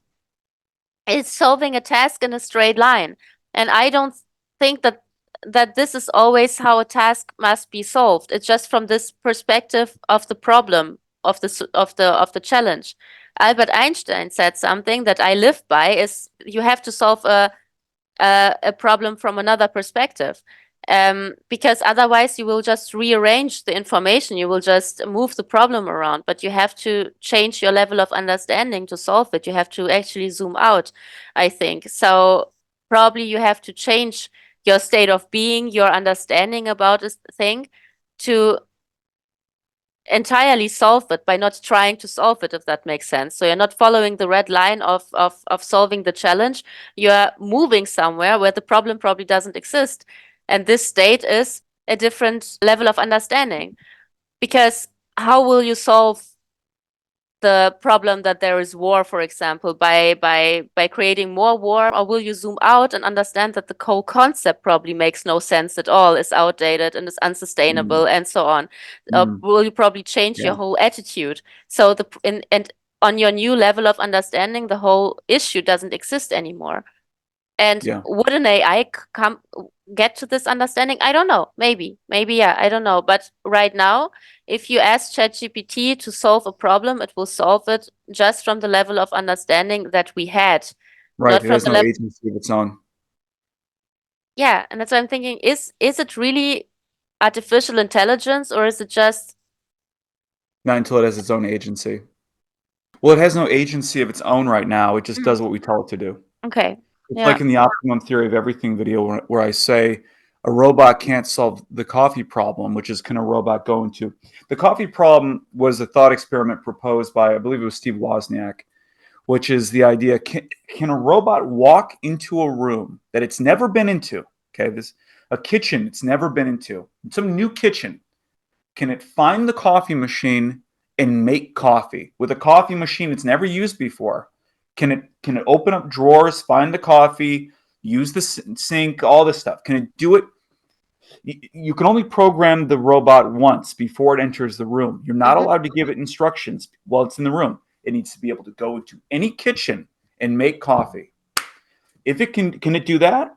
it's solving a task in a straight line. And I don't think that this is always how a task must be solved. It's just from this perspective of the problem, of the challenge. Albert Einstein said something that I live by, is you have to solve a problem from another perspective. Because otherwise you will just rearrange the information, you will just move the problem around, but you have to change your level of understanding to solve it. You have to actually zoom out, I think. So probably you have to change your state of being, your understanding about this thing, to entirely solve it by not trying to solve it, if that makes sense. So you're not following the red line of solving the challenge. You're moving somewhere where the problem probably doesn't exist. And this state is a different level of understanding. Because how will you solve the problem that there is war, for example, by creating more war, or will you zoom out and understand that the whole concept probably makes no sense at all, is outdated and is Mm, unsustainable, and so on? mm, Will you probably change yeah, your whole attitude? So and on your new level of understanding, the whole issue doesn't exist anymore. And yeah. would an AI come get to this understanding? I don't know. Maybe, yeah, I don't know. But right now, if you ask ChatGPT to solve a problem, it will solve it just from the level of understanding that we had, Right. not It from has the no level. agency of its own. Yeah, and that's what I'm thinking. Is it really artificial intelligence, or is it just Not until it has its own agency. Well, it has no agency of its own right now. It just mm, does what we tell it to do. okay? It's Yeah. like in the optimum theory of everything video where I say a robot can't solve the coffee problem, which is can a robot go into the coffee problem was a thought experiment proposed by I believe it was Steve Wozniak, which is the idea: can a robot walk into a room that it's never been into? Okay, this a kitchen it's never been into, some new kitchen. Can it find the coffee machine and make coffee with a coffee machine it's never used before? Can it open up drawers, find the coffee, use the sink, all this stuff? Can it do it? You can only program the robot once before it enters the room. You're not Hmm. allowed to give it instructions while it's in the room. It needs to be able to go into any kitchen and make coffee. If it can it do that?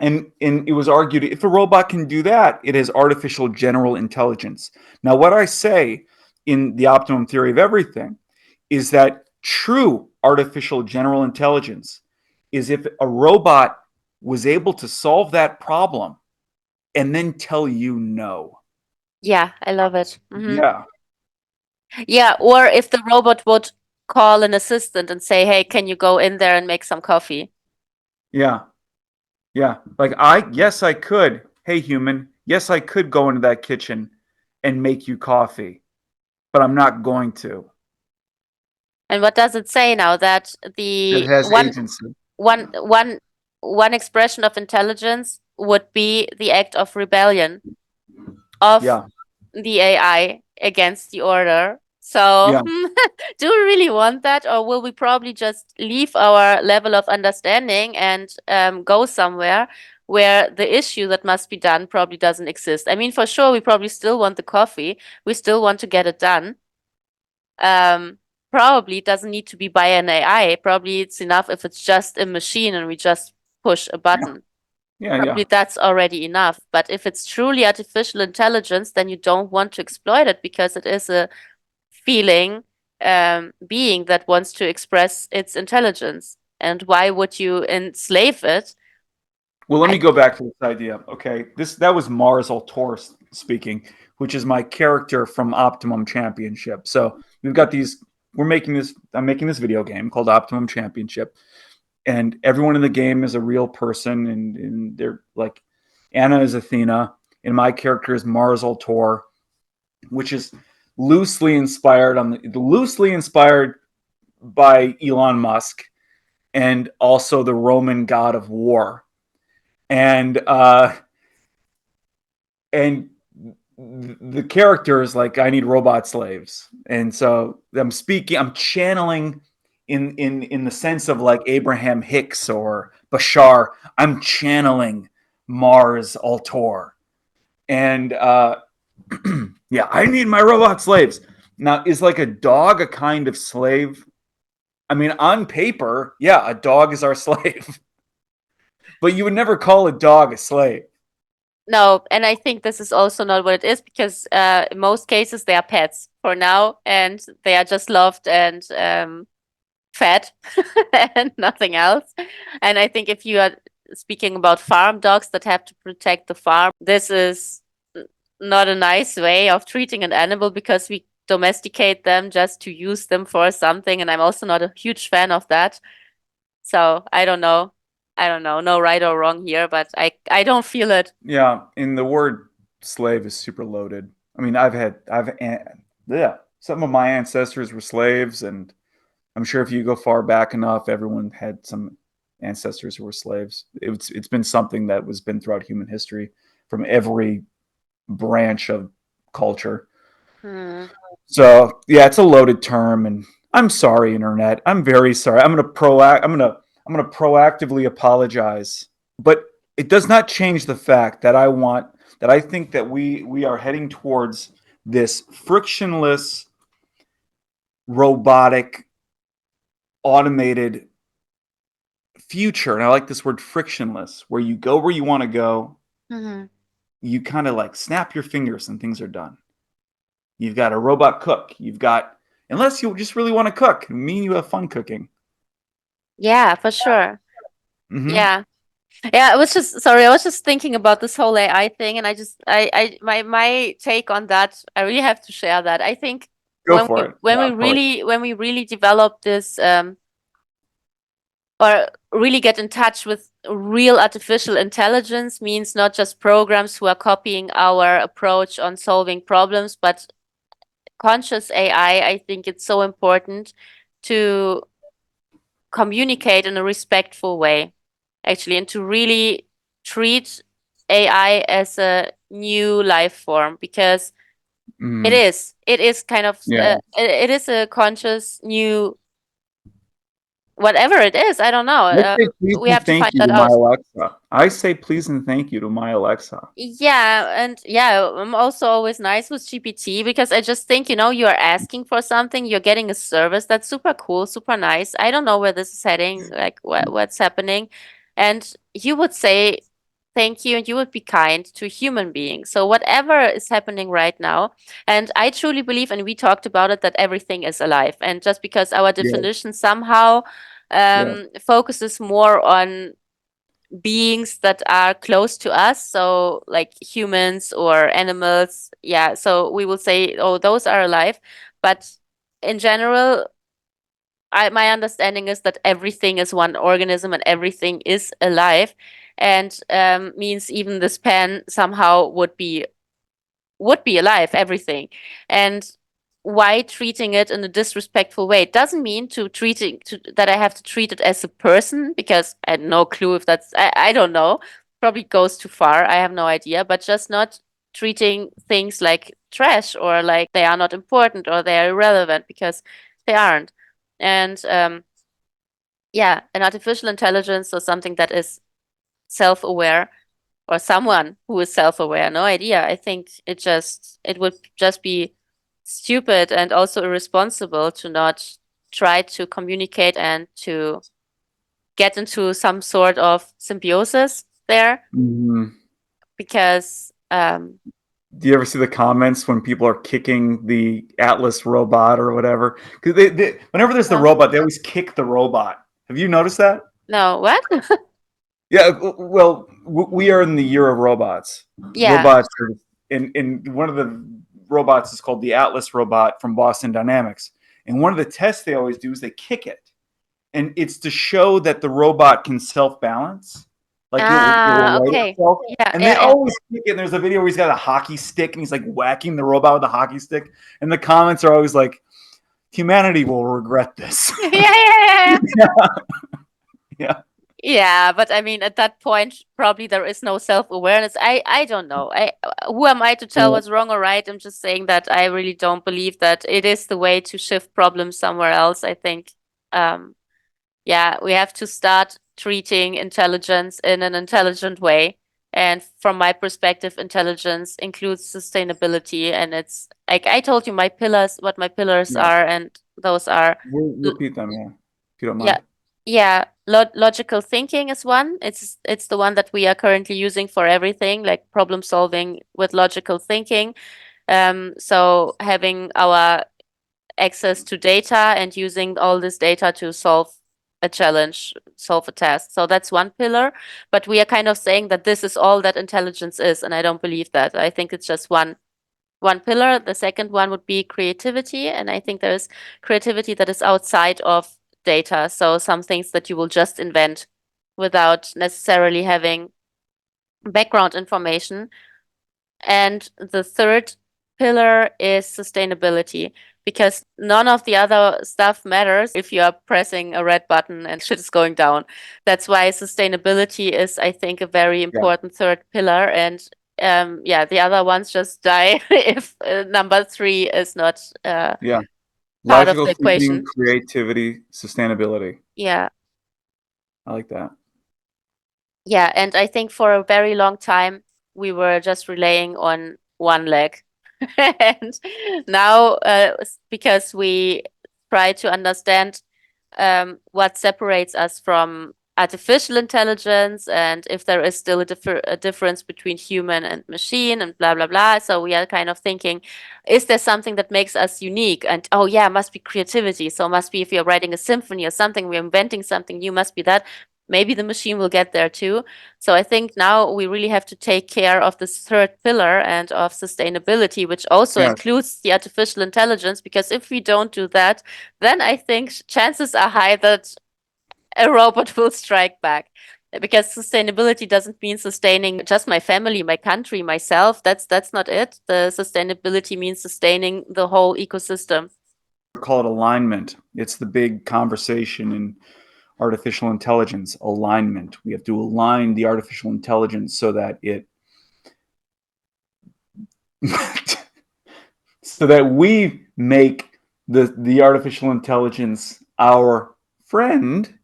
And it was argued if a robot can do that, it has artificial general intelligence. Now, what I say in the optimum theory of everything is that true artificial general intelligence is if a robot was able to solve that problem and then tell you no. Yeah, I love it. Yeah, Yeah, or if the robot would call an assistant and say, "Hey, can you go in there and make some coffee?" yeah, yeah. Like yes, I could. Hey, human, yes, I could go into that kitchen and make you coffee, but I'm not going to. And what does it say now? That It the has agency. one, one, one expression of intelligence would be the act of rebellion of Yeah, the AI against the order. So, yeah. do we really want that, or will we probably just leave our level of understanding and go somewhere where the issue that must be done probably doesn't exist? I mean, for sure, we probably still want the coffee. We still want to get it done. Um, Probably it doesn't need to be by an AI. Probably it's enough if it's just a machine and we just push a Yeah, button. yeah, yeah. Probably that's already enough. But if it's truly artificial intelligence, then you don't want to exploit it because it is a feeling being that wants to express its intelligence. And why would you enslave it? Well, let me I go back to this idea. Okay, that was Mars Altor speaking, which is my character from Optimum Championship. So we've got these. We're making this. I'm making this video game called Optimum Championship, and everyone in the game is a real person, and they're like Anna is Athena, and my character is Mars Altor, which is loosely inspired by Elon Musk and also the Roman god of war. And the character is like, I need robot slaves, and so I'm channeling in the sense of like Abraham Hicks or Bashar. I'm channeling Mars Altor, and yeah, I need my robot slaves. Now, is like a dog a kind of slave? I mean, on paper, yeah, a dog is our slave, but you would never call a dog a slave. No, and I think this is also not what it is because in most cases they are pets for now and they are just loved and fed and nothing else. And I think if you are speaking about farm dogs that have to protect the farm, this is not a nice way of treating an animal because we domesticate them just to use them for something. And I'm also not a huge fan of that. So I don't know. I don't know. No right or wrong here, but I don't feel it. Yeah, and the word slave is super loaded. I mean, yeah, some of my ancestors were slaves, and I'm sure if you go far back enough, everyone had some ancestors who were slaves. It's been something that was been throughout human history from every branch of culture. Hmm. So yeah, it's a loaded term, and I'm sorry, internet. I'm very sorry. I'm gonna proactively apologize, but it does not change the fact that I think that we are heading towards this frictionless, robotic, automated future. And I like this word frictionless, where you go where you want to go. Hmm. You kind of like snap your fingers and things are done. You've got a robot cook. You've got, unless you just really want to cook, me and you have fun cooking. Yeah, for sure. Mm-hmm. Yeah. Yeah, I was just sorry, I was just thinking about this whole AI thing and my take on that, I really have to share that. I think Go for it. Yeah, of course. when we really develop this or really get in touch with real artificial intelligence means not just programs who are copying our approach on solving problems, but conscious AI. I think it's so important to communicate in a respectful way, actually, and to really treat AI as a new life form, because Mm, it is kind of yeah. it is a conscious new whatever it is. I don't know. I say please We and have to thank find you that to my out. Alexa. I say please and thank you to my Alexa. Yeah, and yeah, I'm also always nice with GPT because I just think, you are asking for something, you're getting a service that's super cool, super nice. I don't know where this is heading, like what's happening. And you would say thank you and you would be kind to a human being. So whatever is happening right now, and I truly believe, and we talked about it, that everything is alive. And just because our Yeah, definition somehow yeah. focuses more on beings that are close to us, so like humans or animals, yeah, so we will say, oh, those are alive. But in general, my understanding is that everything is one organism and everything is alive, and means even this pen somehow would be alive, everything. And why treating it in a disrespectful way? It doesn't mean that I have to treat it as a person, because I had no clue if I don't know. Probably goes too far. I have no idea, but just not treating things like trash or like they are not important or they are irrelevant, because they aren't. And yeah, an artificial intelligence or something that is self-aware, or someone who is self-aware, no idea. I think it would just be stupid and also irresponsible to not try to communicate and to get into some sort of symbiosis there, Mhm. because Do you ever see the comments when people are kicking the Atlas robot or whatever? Because whenever there's the no, robot, they always kick the robot. Have you noticed that? no, what? Yeah. Well, we are in the year of robots. Yeah. Robots are in one of the robots is called the Atlas robot from Boston Dynamics, and one of the tests they always do is they kick it, and it's to show that the robot can self balance, like it will right Okay. itself. Yeah, And they yeah, yeah. always kick it. And there's a video where he's got a hockey stick and he's like whacking the robot with a hockey stick. And the comments are always like, "Humanity will regret this." Yeah, yeah, yeah, yeah. Yeah, Yeah, but I mean, at that point, probably there is no self-awareness. I don't know. Who am I to tell yeah, what's wrong or right? I'm just saying that I really don't believe that it is the way to shift problems somewhere else. I think, um, yeah, we have to start treating intelligence in an intelligent way. And from my perspective, intelligence includes sustainability. And it's like I told you, what my pillars yeah. are, and those are We'll repeat them, yeah, if you don't yeah. mind. Yeah, logical thinking is one. It's the one that we are currently using for everything, like problem solving with logical thinking. So having our access to data and using all this data to solve a challenge, solve a task. So that's one pillar. But we are kind of saying that this is all that intelligence is, and I don't believe that. I think it's just one pillar. The second one would be creativity. And I think there's creativity that is outside of data. So some things that you will just invent without necessarily having background information. And the third pillar is sustainability, because none of the other stuff matters if you are pressing a red button and shit is going down. That's why sustainability is, I think, a very Yeah, important third pillar. And yeah, the other ones just die if number three is not yeah. part of Logical the thinking, equation. creativity, sustainability. Yeah. I like that. Yeah, and I think for a very long time we were just relying on one leg. And now, because we try to understand what separates us from artificial intelligence, and if there is still a difference between human and machine and blah blah blah. So we are kind of thinking, is there something that makes us unique? And oh yeah, must be creativity. So must be if you're writing a symphony or something, we're inventing something new, must be that. Maybe the machine will get there too. So I think now we really have to take care of this third pillar and of sustainability, which also Yeah, includes the artificial intelligence, because if we don't do that, then I think chances are high that a robot will strike back. Because sustainability doesn't mean sustaining just my family, my country, myself. That's not it. The sustainability means sustaining the whole ecosystem. call it alignment. It's the big conversation in artificial intelligence alignment. We have to align the artificial intelligence so that it so that we make the artificial intelligence our friend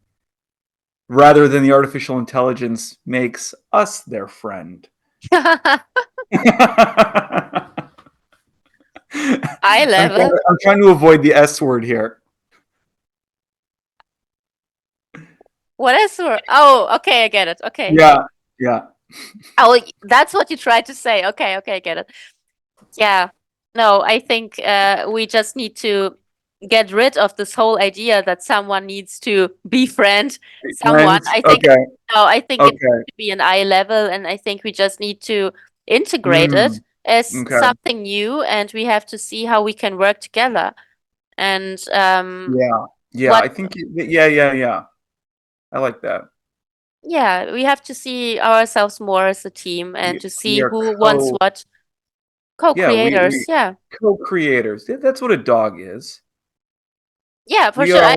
rather than the artificial intelligence makes us their friend. Eye level. I'm trying to avoid the S word here. What is word? Oh, okay, I get it. Okay. Yeah, yeah. Oh, that's what you tried to say. Okay, okay, I get it. Yeah. No, I think we just need to get rid of this whole idea that someone needs to befriend someone. Friends. I think Okay. no, I think it Okay. should be an eye level, and I think we just need to integrate it Mm, as okay. something new, and we have to see how we can work together. And Yeah. Yeah. what I think. Yeah. Yeah. Yeah. I like that. yeah, we have to see ourselves more as a team and to We see are who wants co. what. Yeah. We Co-creators, yeah. co-creators. That's what a dog is. Yeah, for We sure. are.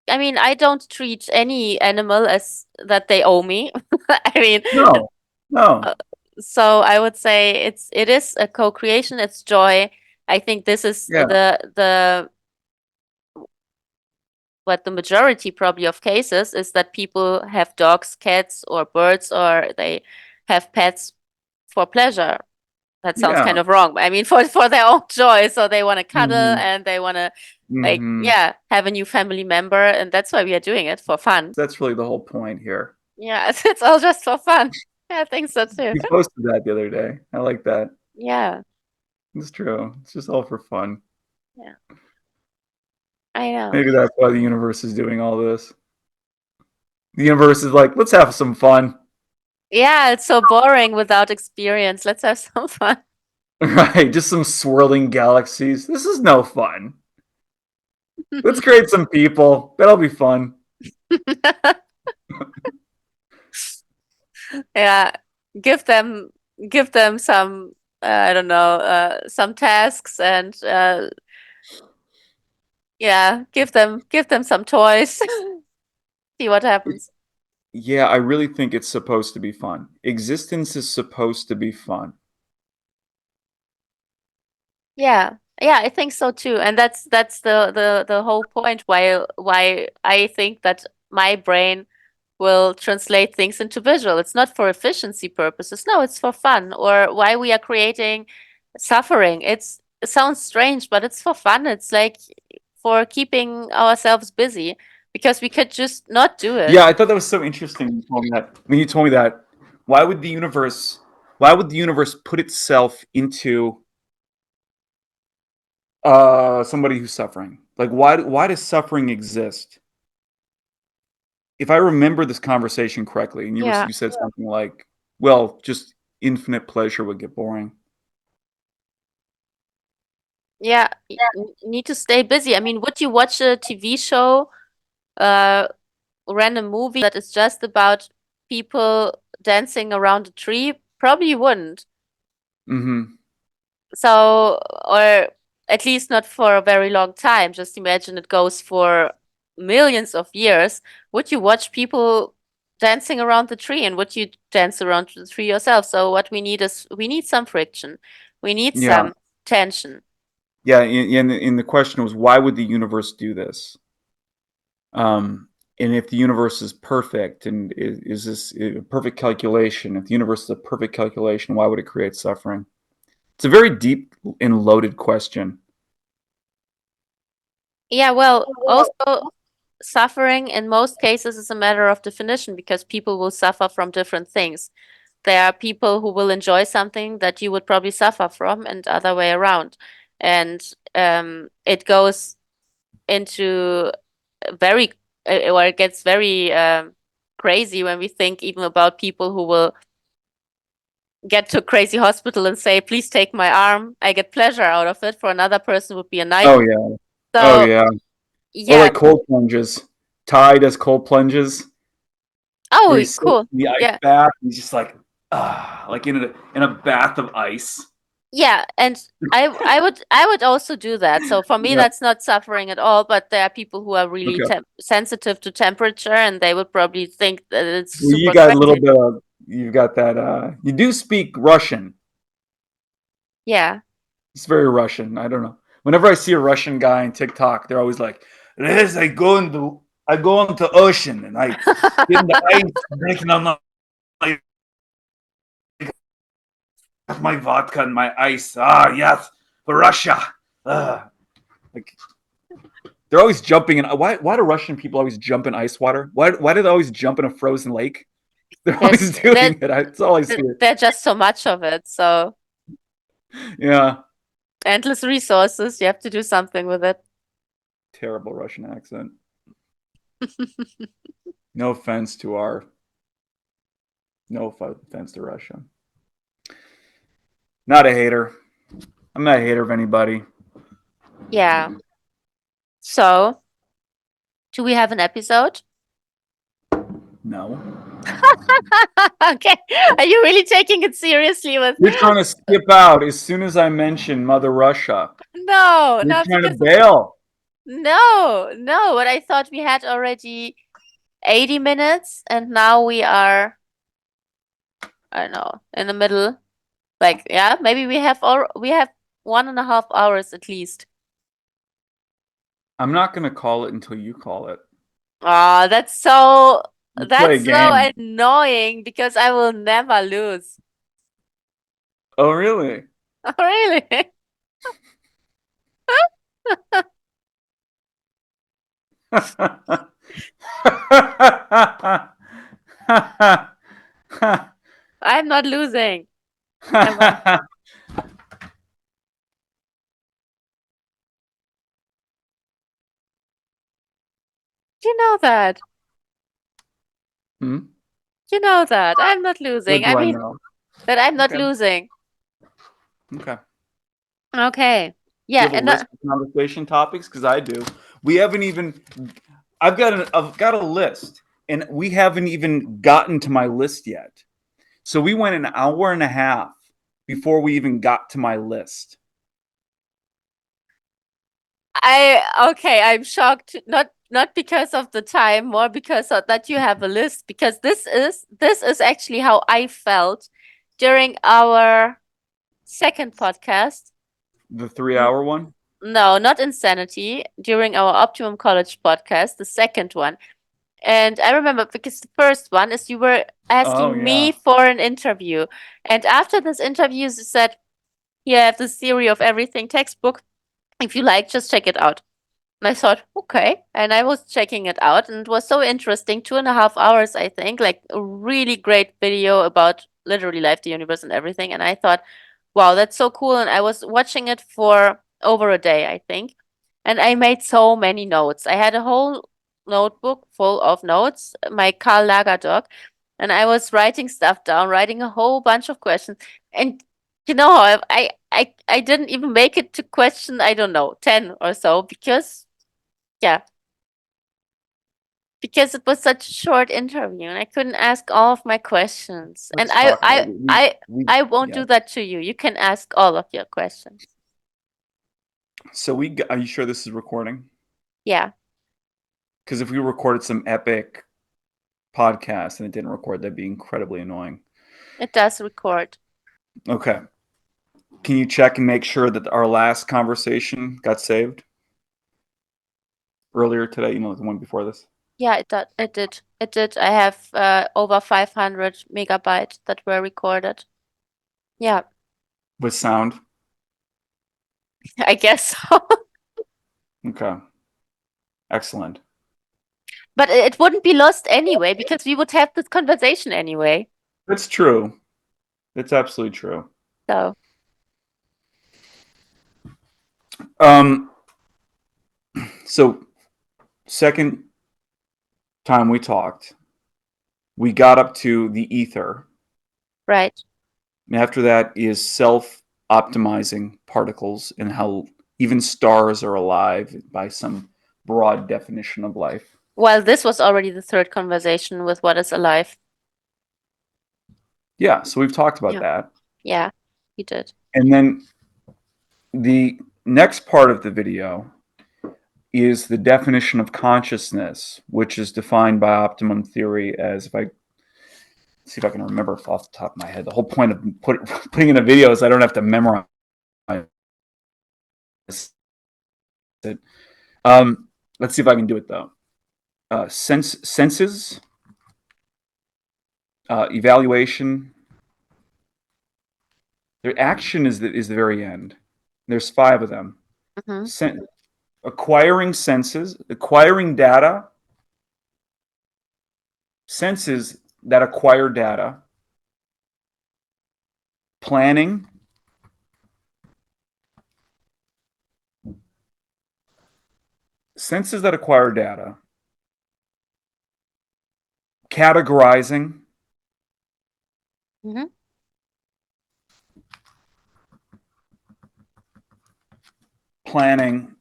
I mean, I don't treat any animal as that they owe me. I mean, No. No. uh, so I would say it is a co-creation, it's joy. I think this is Yeah. the what the majority probably of cases is that people have dogs, cats, or birds, or they have pets for pleasure. That sounds kind Yeah. of wrong. I mean, for their own joy. So they want to cuddle Hmm. and they want to like, Hmm. yeah, have a new family member, and that's why we are doing it for fun. That's really the whole point here. Yeah, it's all just for fun. Yeah, I think so too. You posted that the other day. I like that. Yeah, It's true. It's just all for fun. yeah, I know. Maybe that's why the universe is doing all this. The universe is like, let's have some fun. Yeah, it's so boring without experience. Let's have some fun. Right? Just some swirling galaxies. This is no fun. Let's create some people. That'll be fun. Yeah, give them give them some I don't know, some tasks and yeah, give them some toys. See what happens. Yeah, I really think it's supposed to be fun. Existence is supposed to be fun. Yeah. Yeah, I think so too. And that's the whole point why I think that my brain will translate things into visual. It's not for efficiency purposes. No, it's for fun. Or why we are creating suffering. It sounds strange, but it's for fun. It's like for keeping ourselves busy because we could just not do it. Yeah, I thought that was so interesting when you told me that. When you told me that, why would the universe put itself into somebody who's suffering? Like why does suffering exist? If I remember this conversation correctly, and Yeah. you said something like, well, just infinite pleasure would get boring. Yeah, need to stay busy. I mean, would you watch a TV show, uh, random movie that is just about people dancing around a tree? Probably you wouldn't. Hmm. So, or at least not for a very long time. Just imagine it goes for millions of years. Would you watch people dancing around the tree and would you dance around the tree yourself? So what we need is we need some friction. We need Yeah. some tension. Yeah, and the question was, why would the universe do this? And if the universe is perfect, and is this a perfect calculation? If the universe is a perfect calculation, why would it create suffering? It's a very deep and loaded question. Yeah, well, also suffering in most cases is a matter of definition because people will suffer from different things. There are people who will enjoy something that you would probably suffer from, and other way around. And it goes into very, or it gets very crazy when we think even about people who will get to a crazy hospital and say, "Please take my arm. I get pleasure out of it." For another person, would be a Oh nightmare. yeah. Oh So yeah. Or yeah. like cold plunges. Ty does cold plunges where Oh, he sits cool. in the ice Yeah. bath. And he's just like in a bath of ice. Yeah, and I would also do that. So for me, Yeah. that's not suffering at all. But there are people who are really Okay. sensitive to temperature, and they would probably think that it's Well, you super got a little crazy. bit of, you've got that, you do speak Russian. Yeah. It's very Russian. I don't know. Whenever I see a Russian guy on TikTok, they're always like, "Yes, I go into ocean and I get in the ice, drinking on my vodka and my ice. Ah, yes, for Russia." Like they're always jumping in. Why do Russian people always jump in ice water? Why do they always jump in a frozen lake? They're There's always doing it. That's all I see. there's just so much of it. So Yeah, endless resources. You have to do something with it. terrible Russian accent. No offense to our, no offense to Russia. Not a hater. I'm not a hater of anybody. Yeah. So, do we have an episode? No. Okay. Are you really taking it seriously with You're trying to skip out as soon as I mention Mother Russia. no, You're not trying to because bail. no, but I thought we had already 80 minutes and now we are, I don't know, in the middle. Like, yeah, maybe we have 1.5 hours at least. I'm not going to call it until you call it. Ah, You play a that's so game. annoying because I will never lose. Oh, really? Oh, really? I'm not losing. Ever. You know that. Hmm? You know that. I'm not What losing. I do I mean know? that I'm not Okay. losing. Okay. Okay. Do Yeah, you have a and list of conversation topics? Because I do. We haven't even. I've got a list, and we haven't even gotten to my list yet. So we went an hour and a half before we even got to my list. I'm shocked not because of the time, more because of that you have a list because this is actually how I felt during our second podcast. The N- 3 hour one. No, not Insanity, during our Optimum College podcast, the second one. And I remember because the first one is you were Oh asking yeah. me for an interview. And after this interview, you said, "You have this theory of everything textbook. If you like, just check it out." And I thought, okay. And I was checking it out, and it was so interesting. 2.5 hours, I think, like a really great video about literally life, the universe, and everything. And I thought, wow, that's so cool. And I was watching it for over a day, I think. And I made so many notes. I had a whole notebook full of notes, my Karl Lager doc, and I was writing stuff down, writing a whole bunch of questions. And you know, I didn't even make it to question, I don't know, 10 or so because yeah, because it was such a short interview and I couldn't ask all of my questions. And Let's talk about it. I won't Yeah. do that to you. You can ask all of your questions. So are you sure this is recording? Yeah, Because if we recorded some epic podcast and it didn't record, that'd be incredibly annoying. it does record. Okay. Can you check and make sure that our last conversation got saved earlier today? You know, the one before this. Yeah, it did. I have over 500 megabytes that were recorded. Yeah, With sound. I guess so. Okay. Excellent. But it wouldn't be lost anyway because we would have this conversation anyway. That's true. It's absolutely true. So, Um, so second time we talked, we got up to the ether. right. And after that is self-optimizing particles and how even stars are alive by some broad definition of life. Well, this was already the third conversation with what is alive. Yeah, so we've talked about Yeah. that. Yeah, you did. And then the next part of the video is the definition of consciousness, which is defined by optimum theory as, if I see if I can remember off the top of my head, the whole point of putting in a video is I don't have to memorize it. Let's see if I can do it though. Senses, evaluation. Their action is the very end. There's 5 of them. Mm-hmm. Acquiring senses, acquiring data, senses that acquire data, planning, senses that acquire data, categorizing, Mm-hmm. planning,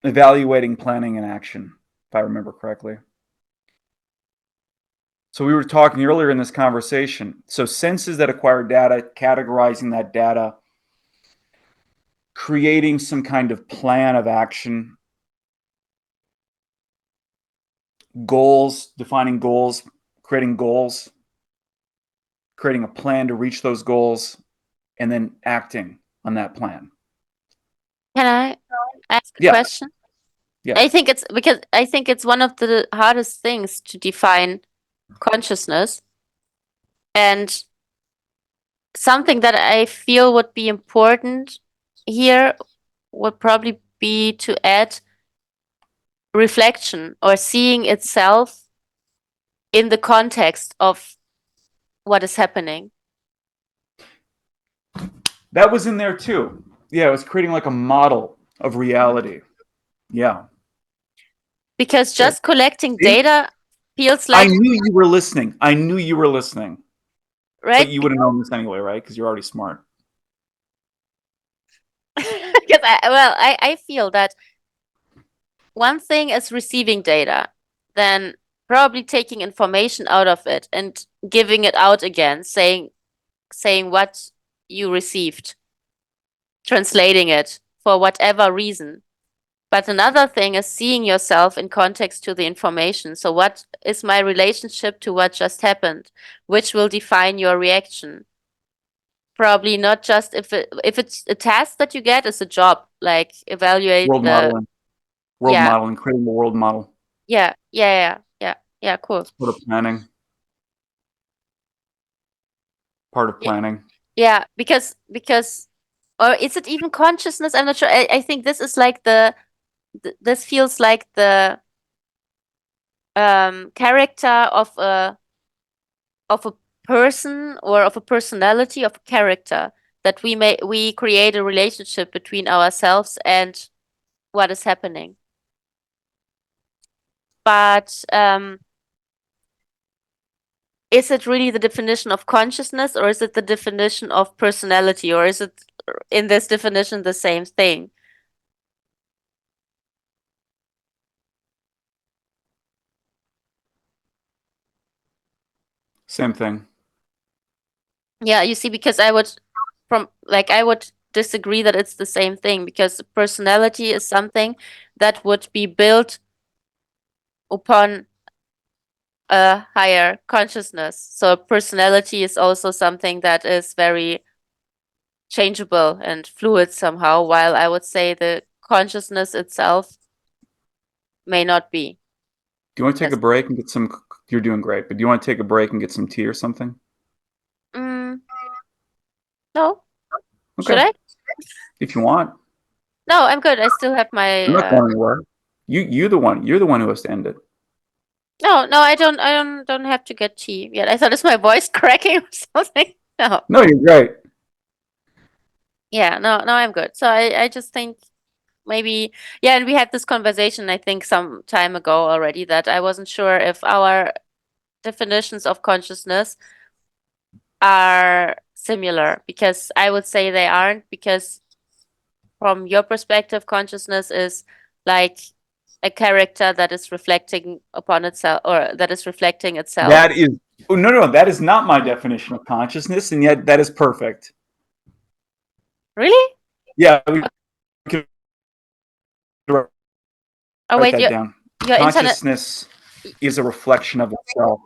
evaluating, planning, and action, if I remember correctly. So we were talking earlier in this conversation. So senses that acquire data, categorizing that data, creating some kind of plan of action, goals, defining goals, creating a plan to reach those goals, and then acting on that plan. Can I ask a Yeah. question? Yes. I think it's one of the hardest things to define consciousness, and something that I feel would be important here would probably be to add reflection or seeing itself in the context of what is happening. That was in there too. Yeah, it was creating like a model of reality. Yeah. Because Good. just collecting See? data feels I like, knew you were listening. I knew you were listening. But right? you would have known this anyway, right? Because you're already smart. Because I feel that one thing is receiving data, then probably taking information out of it and giving it out again, saying what you received, translating it for whatever reason. But another thing is seeing yourself in context to the information. So what is my relationship to what just happened, which will define your reaction? Probably not just if it's a task that you get, it's a job, like evaluate World the, modeling. World yeah, modeling, creating the world model. yeah, cool. It's part of planning. Part of Yeah, planning. yeah, because or is it even consciousness? I'm not sure. I think this is like this feels like the character of a person or of a personality of a character that we create a relationship between ourselves and what is happening. But is it really the definition of consciousness, or is it the definition of personality, or is it in this definition the same thing? Same thing. Yeah, you see, because I would disagree that it's the same thing, because personality is something that would be built upon a higher consciousness. So personality is also something that is very changeable and fluid somehow, while I would say the consciousness itself may not be. Do you want to take a Yes. break and get some? You're doing great, but do you want to take a break and get some tea or something? Mm, no, should Okay, I? if you want. No, I'm good. I still have my I'm not going anywhere. You're the one. You're the one who has to end it. no, I don't have to get tea yet. I thought it's my voice cracking or something. No. No, you're great. Yeah, no, I'm good. So I just think maybe, yeah, and we had this conversation, I think, some time ago already, that I wasn't sure if our definitions of consciousness are similar, because I would say they aren't, because from your perspective, consciousness is like a character that is reflecting upon itself, or that is reflecting itself. That is. Oh, no, no, that is not my definition of consciousness, and yet that is perfect. Really? Yeah, we can Oh write wait, that down. your internet. Consciousness is a reflection of itself.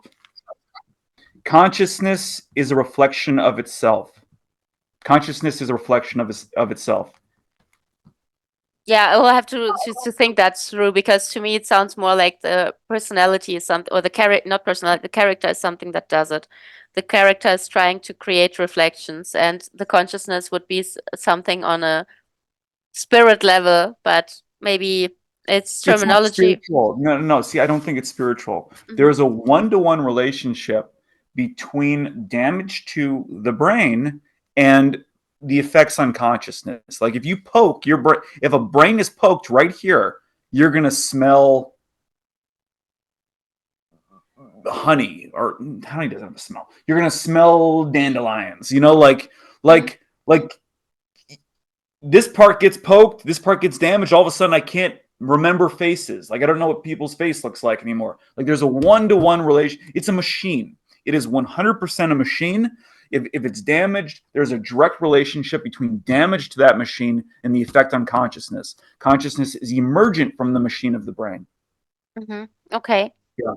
Consciousness is a reflection of itself. Consciousness is a reflection of itself. Yeah, I will have to think that through because to me it sounds more like the personality is something, or the character, not personality, the character is something that does it. The character is trying to create reflections, and the consciousness would be something on a spirit level, but maybe it's It's not terminology. spiritual. No, no, no. See, I don't think it's spiritual. There Hmm. is a one-to-one relationship between damage to the brain and the effects on consciousness. Like if you poke your brain, if a brain is poked right here, you're gonna smell honey, or honey doesn't have a smell. You're gonna smell dandelions. Hmm. Like this part gets poked, this part gets damaged. All of a sudden, I can't remember faces. Like I don't know what people's face looks like anymore. Like there's a one-to-one relation. It's a machine. It is 100% a machine. If it's damaged, there's a direct relationship between damage to that machine and the effect on consciousness. Consciousness is emergent from the machine of the brain. Hmm. Okay. Yeah.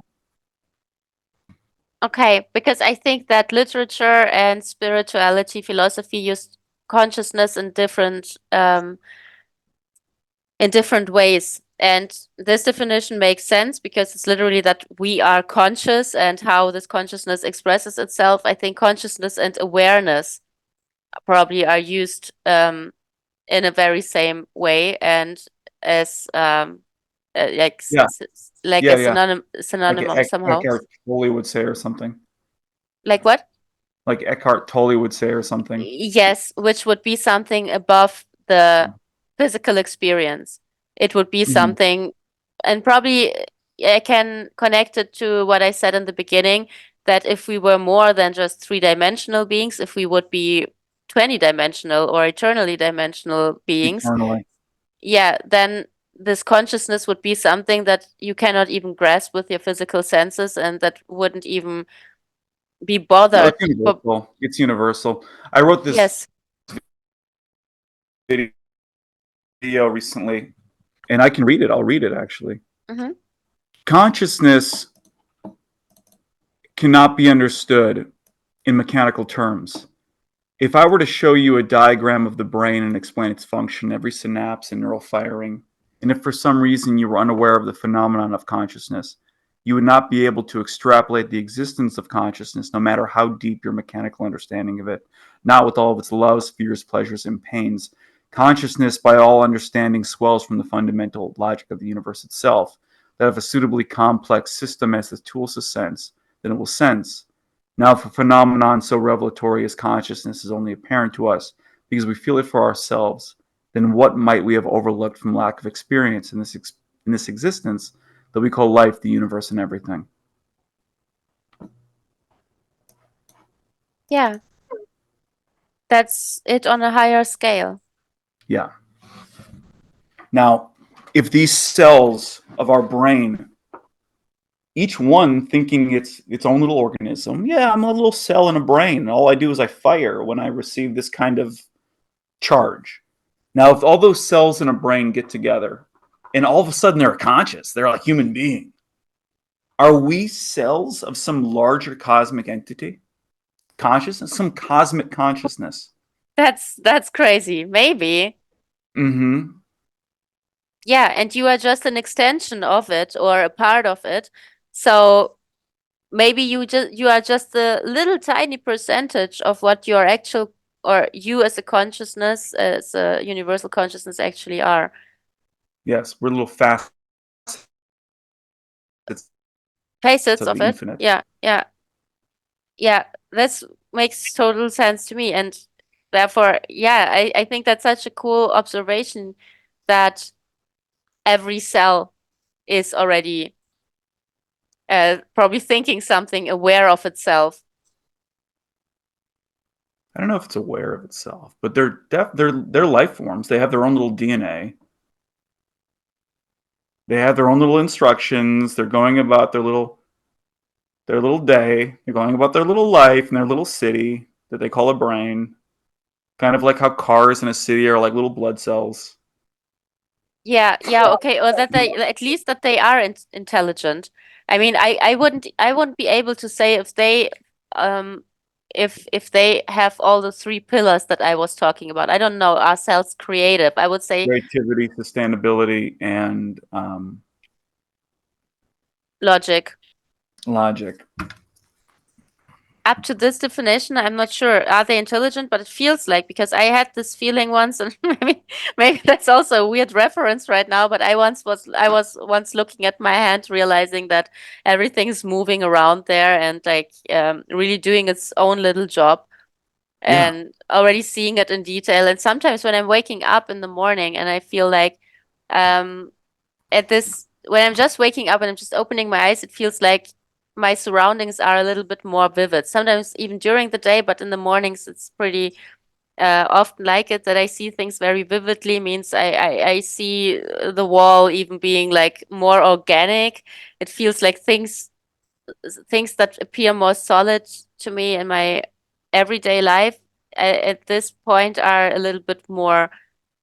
Okay, because I think that literature and spirituality, philosophy use consciousness in different ways. And this definition makes sense because it's literally that we are conscious and how this consciousness expresses itself. I think consciousness and awareness probably are used in a very same way and as Yeah. like Yeah. a Yeah. Like synonym somehow. Eckhart Tolle would say, or something. Like what? Like Eckhart Tolle would say, or something. Yes, which would be something above the physical experience. It would be Mhm. something, and probably I can connect it to what I said in the beginning, that if we were more than just three-dimensional beings, if we would be 20-dimensional or eternally dimensional beings, Eternally. yeah, then this consciousness would be something that you cannot even grasp with your physical senses and that wouldn't even be No, bothered. it's But universal. It's universal. I wrote this yes. video recently, and I can read it. I'll read it actually. Hmm. Consciousness cannot be understood in mechanical terms. If I were to show you a diagram of the brain and explain its function, every synapse and neural firing, and if for some reason you were unaware of the phenomenon of consciousness, you would not be able to extrapolate the existence of consciousness, no matter how deep your mechanical understanding of it, not with all of its loves, fears, pleasures, and pains. Consciousness, by all understanding, swells from the fundamental logic of the universe itself, that if a suitably complex system has the tools to sense, then it will sense. Now, if a phenomenon so revelatory as consciousness is only apparent to us because we feel it for ourselves, then what might we have overlooked from lack of experience in this existence that we call life, the universe, and everything? Yeah, that's it on a higher scale. Yeah. Now, if these cells of our brain, each one thinking it's its own little organism, yeah, I'm a little cell in a brain, and all I do is I fire when I receive this kind of charge. Now, if all those cells in a brain get together and all of a sudden they're conscious, they're like human being, are we cells of some larger cosmic entity? Consciousness? Some cosmic consciousness? That's crazy. Maybe. Mm-hmm. Yeah, and you are just an extension of it or a part of it. So maybe you are just a little tiny percentage of what your actual or you as a consciousness, as a universal consciousness actually are. Yes, we're little facets Facets of of the it. infinite. Yeah, yeah, yeah. This makes total sense to me. And therefore, yeah, I think that's such a cool observation that every cell is already probably thinking something, aware of itself. I don't know if it's aware of itself, but they're life forms. They have their own little DNA. They have their own little instructions. They're going about their little day. They're going about their little life in their little city that they call a brain. Kind of like how cars in a city are like little blood cells. Yeah, yeah, okay. Or that they at least that they are intelligent. I mean, I wouldn't be able to say um if they have all the three pillars that I was talking about. I don't know. Are cells creative? I would say Creativity, sustainability, and logic. logic. Up to this definition, I'm not sure. Are they intelligent? But it feels like because I had this feeling once, and maybe that's also a weird reference right now. But I was once looking at my hand, realizing that everything's moving around there and like really doing its own little job, Yeah. and already seeing it in detail. And sometimes when I'm waking up in the morning and I feel like um at this when I'm just waking up and I'm just opening my eyes, it feels like my surroundings are a little bit more vivid. Sometimes even during the day, but in the mornings it's pretty often like it that I see things very vividly. Means I see the wall even being like more organic. It feels like things that appear more solid to me in my everyday life at this point are a little bit more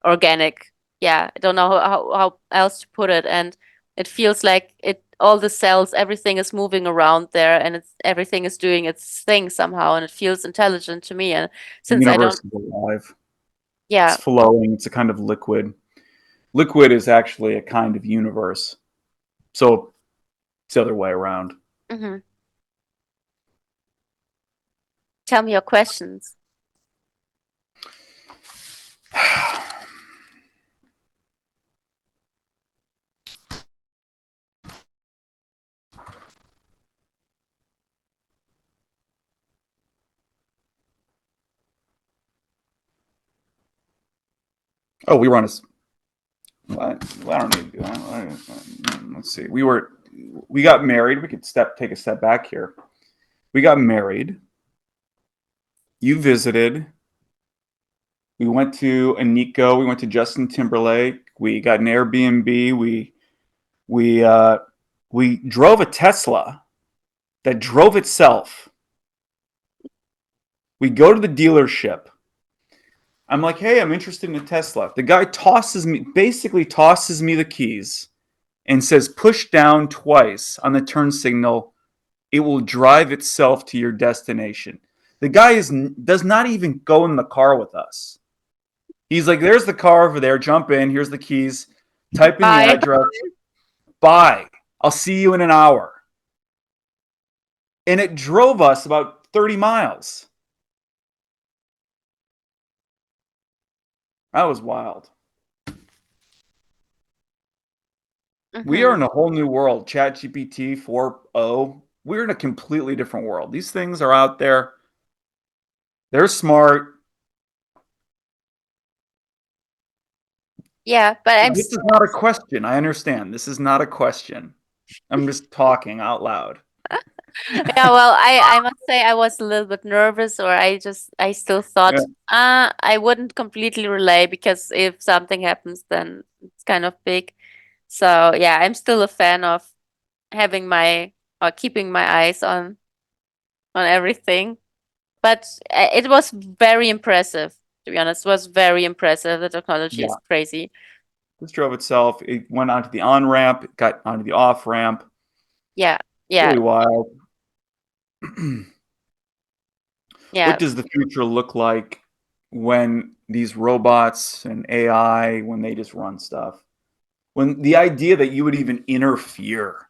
organic. Yeah, I don't know how else to put it. And it feels like it all the cells, everything is moving around there and it's everything is doing its thing somehow and it feels intelligent to me. And The since I universe don't is alive. It's yeah. flowing. It's a kind of liquid. Liquid is actually a kind of universe. So it's the other way around. Hmm. Tell me your questions. Oh, we were on a. Well, I don't need to do that. Let's see. We got married. We could take a step back here. We got married. You visited. We went to Aniko. We went to Justin Timberlake. We got an Airbnb. We uh, we drove a Tesla that drove itself. We go to the dealership. I'm like, hey, I'm interested in a Tesla. The guy basically tosses me the keys and says, push down twice on the turn signal. It will drive itself to your destination. The guy does not even go in the car with us. He's like, there's the car over there. Jump in. Here's the keys. Type in the Bye. address. Bye. I'll see you in an hour. And it drove us about 30 miles. That was wild. We are Hmm. in a whole new world. ChatGPT 4.0. We're in a completely different world. These things are out there. They're smart. Yeah, but This is not a question. I understand. This is not a question. I'm just talking out loud. yeah, well, I must say I was a little bit nervous, or I still Yeah. thought, I wouldn't completely relay because if something happens, then it's kind of big. So yeah, I'm still a fan of having my or keeping my eyes on everything. But it was very impressive, to be honest. It was very impressive. The technology is Yeah. crazy. This drove itself. It went onto the on ramp, got onto the off ramp. Yeah, yeah, Really wild. yeah. What does the future look like when these robots and AI, when they just run stuff? When the idea that you would even interfere,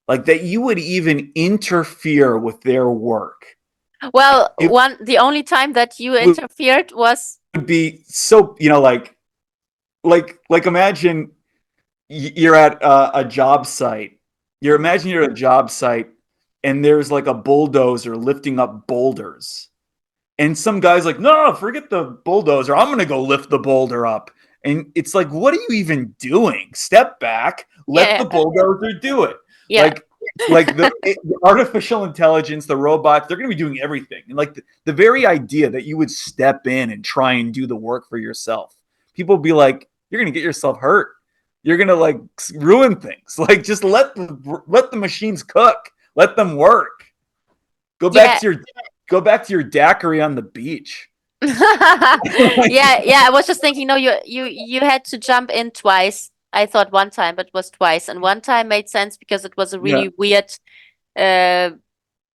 like that you would even interfere with their work, Well, it the only time that you would interfered was be so, like imagine you're at a job site. You're at a job site and there's like a bulldozer lifting up boulders. And some guy's like, no, forget the bulldozer. I'm going to go lift the boulder up. And it's like, what are you even doing? Step back, let yeah, the bulldozer do it. yeah, Like, the artificial intelligence, the robots, they're going to be doing everything. And like the very idea that you would step in and try and do the work for yourself, people be like, you're going to get yourself hurt. You're going to like ruin things. Like, just let the machines cook. Let them work. Go back yeah. to your Go back to your daiquiri on the beach. Yeah, yeah. I was just thinking, no, you had to jump in twice. I thought one time, but it was twice. And one time made sense because it was a Yeah. really weird uh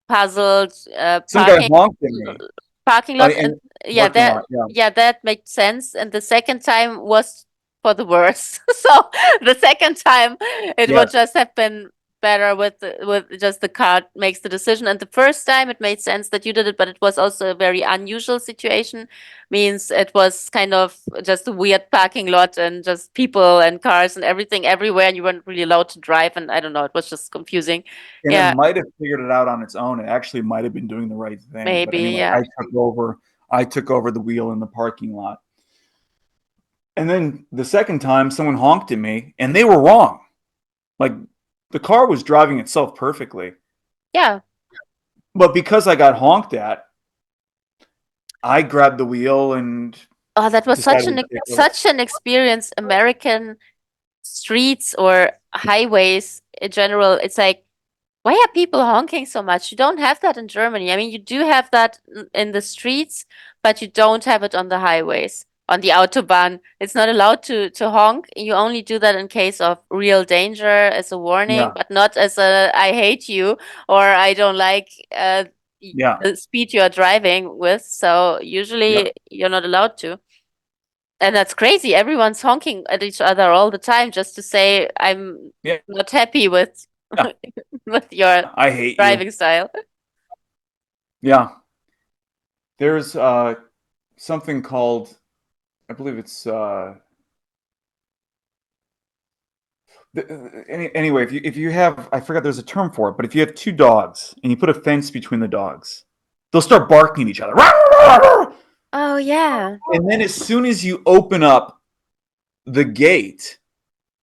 puzzled Some guy honked at me parking lot, and in yeah, parking lot. Yeah. that made sense. And the second time was for the worse. So the second time it would Yes. just have been better with with just the car makes the decision. And the first time it made sense that you did it, but it was also a very unusual situation. Means it was kind of just a weird parking lot and just people and cars and everything everywhere, and you weren't really allowed to drive. And I don't know, it was just confusing. And it Yeah, might have figured it out on its own. It actually might have been doing the right thing. But maybe. anyway, Yeah. I took over the wheel in the parking lot. And then the second time someone honked at me and they were wrong. Like the car was driving itself perfectly. Yeah. But because I got honked at, I grabbed the wheel and Oh, that was decided to take over. such an experience. American streets or highways in general, it's like, why are people honking so much? You don't have that in Germany. I mean, you do have that in the streets, but you don't have it on the highways. On the Autobahn, it's not allowed to honk. You only do that in case of real danger as a warning, Yeah. but not as a I hate you or I don't like Yeah. the speed you are driving with. So Yep. usually you're not allowed to. And that's crazy. Everyone's honking at each other all the time just to say, I'm Yeah. not happy with Yeah. with your I hate you. driving style. Yeah. There's something called, I believe it's anyway, if you have, I forgot there's a term for it, but if you have two dogs and you put a fence between the dogs, they'll start barking at each other. Oh yeah. And then as soon as you open up the gate,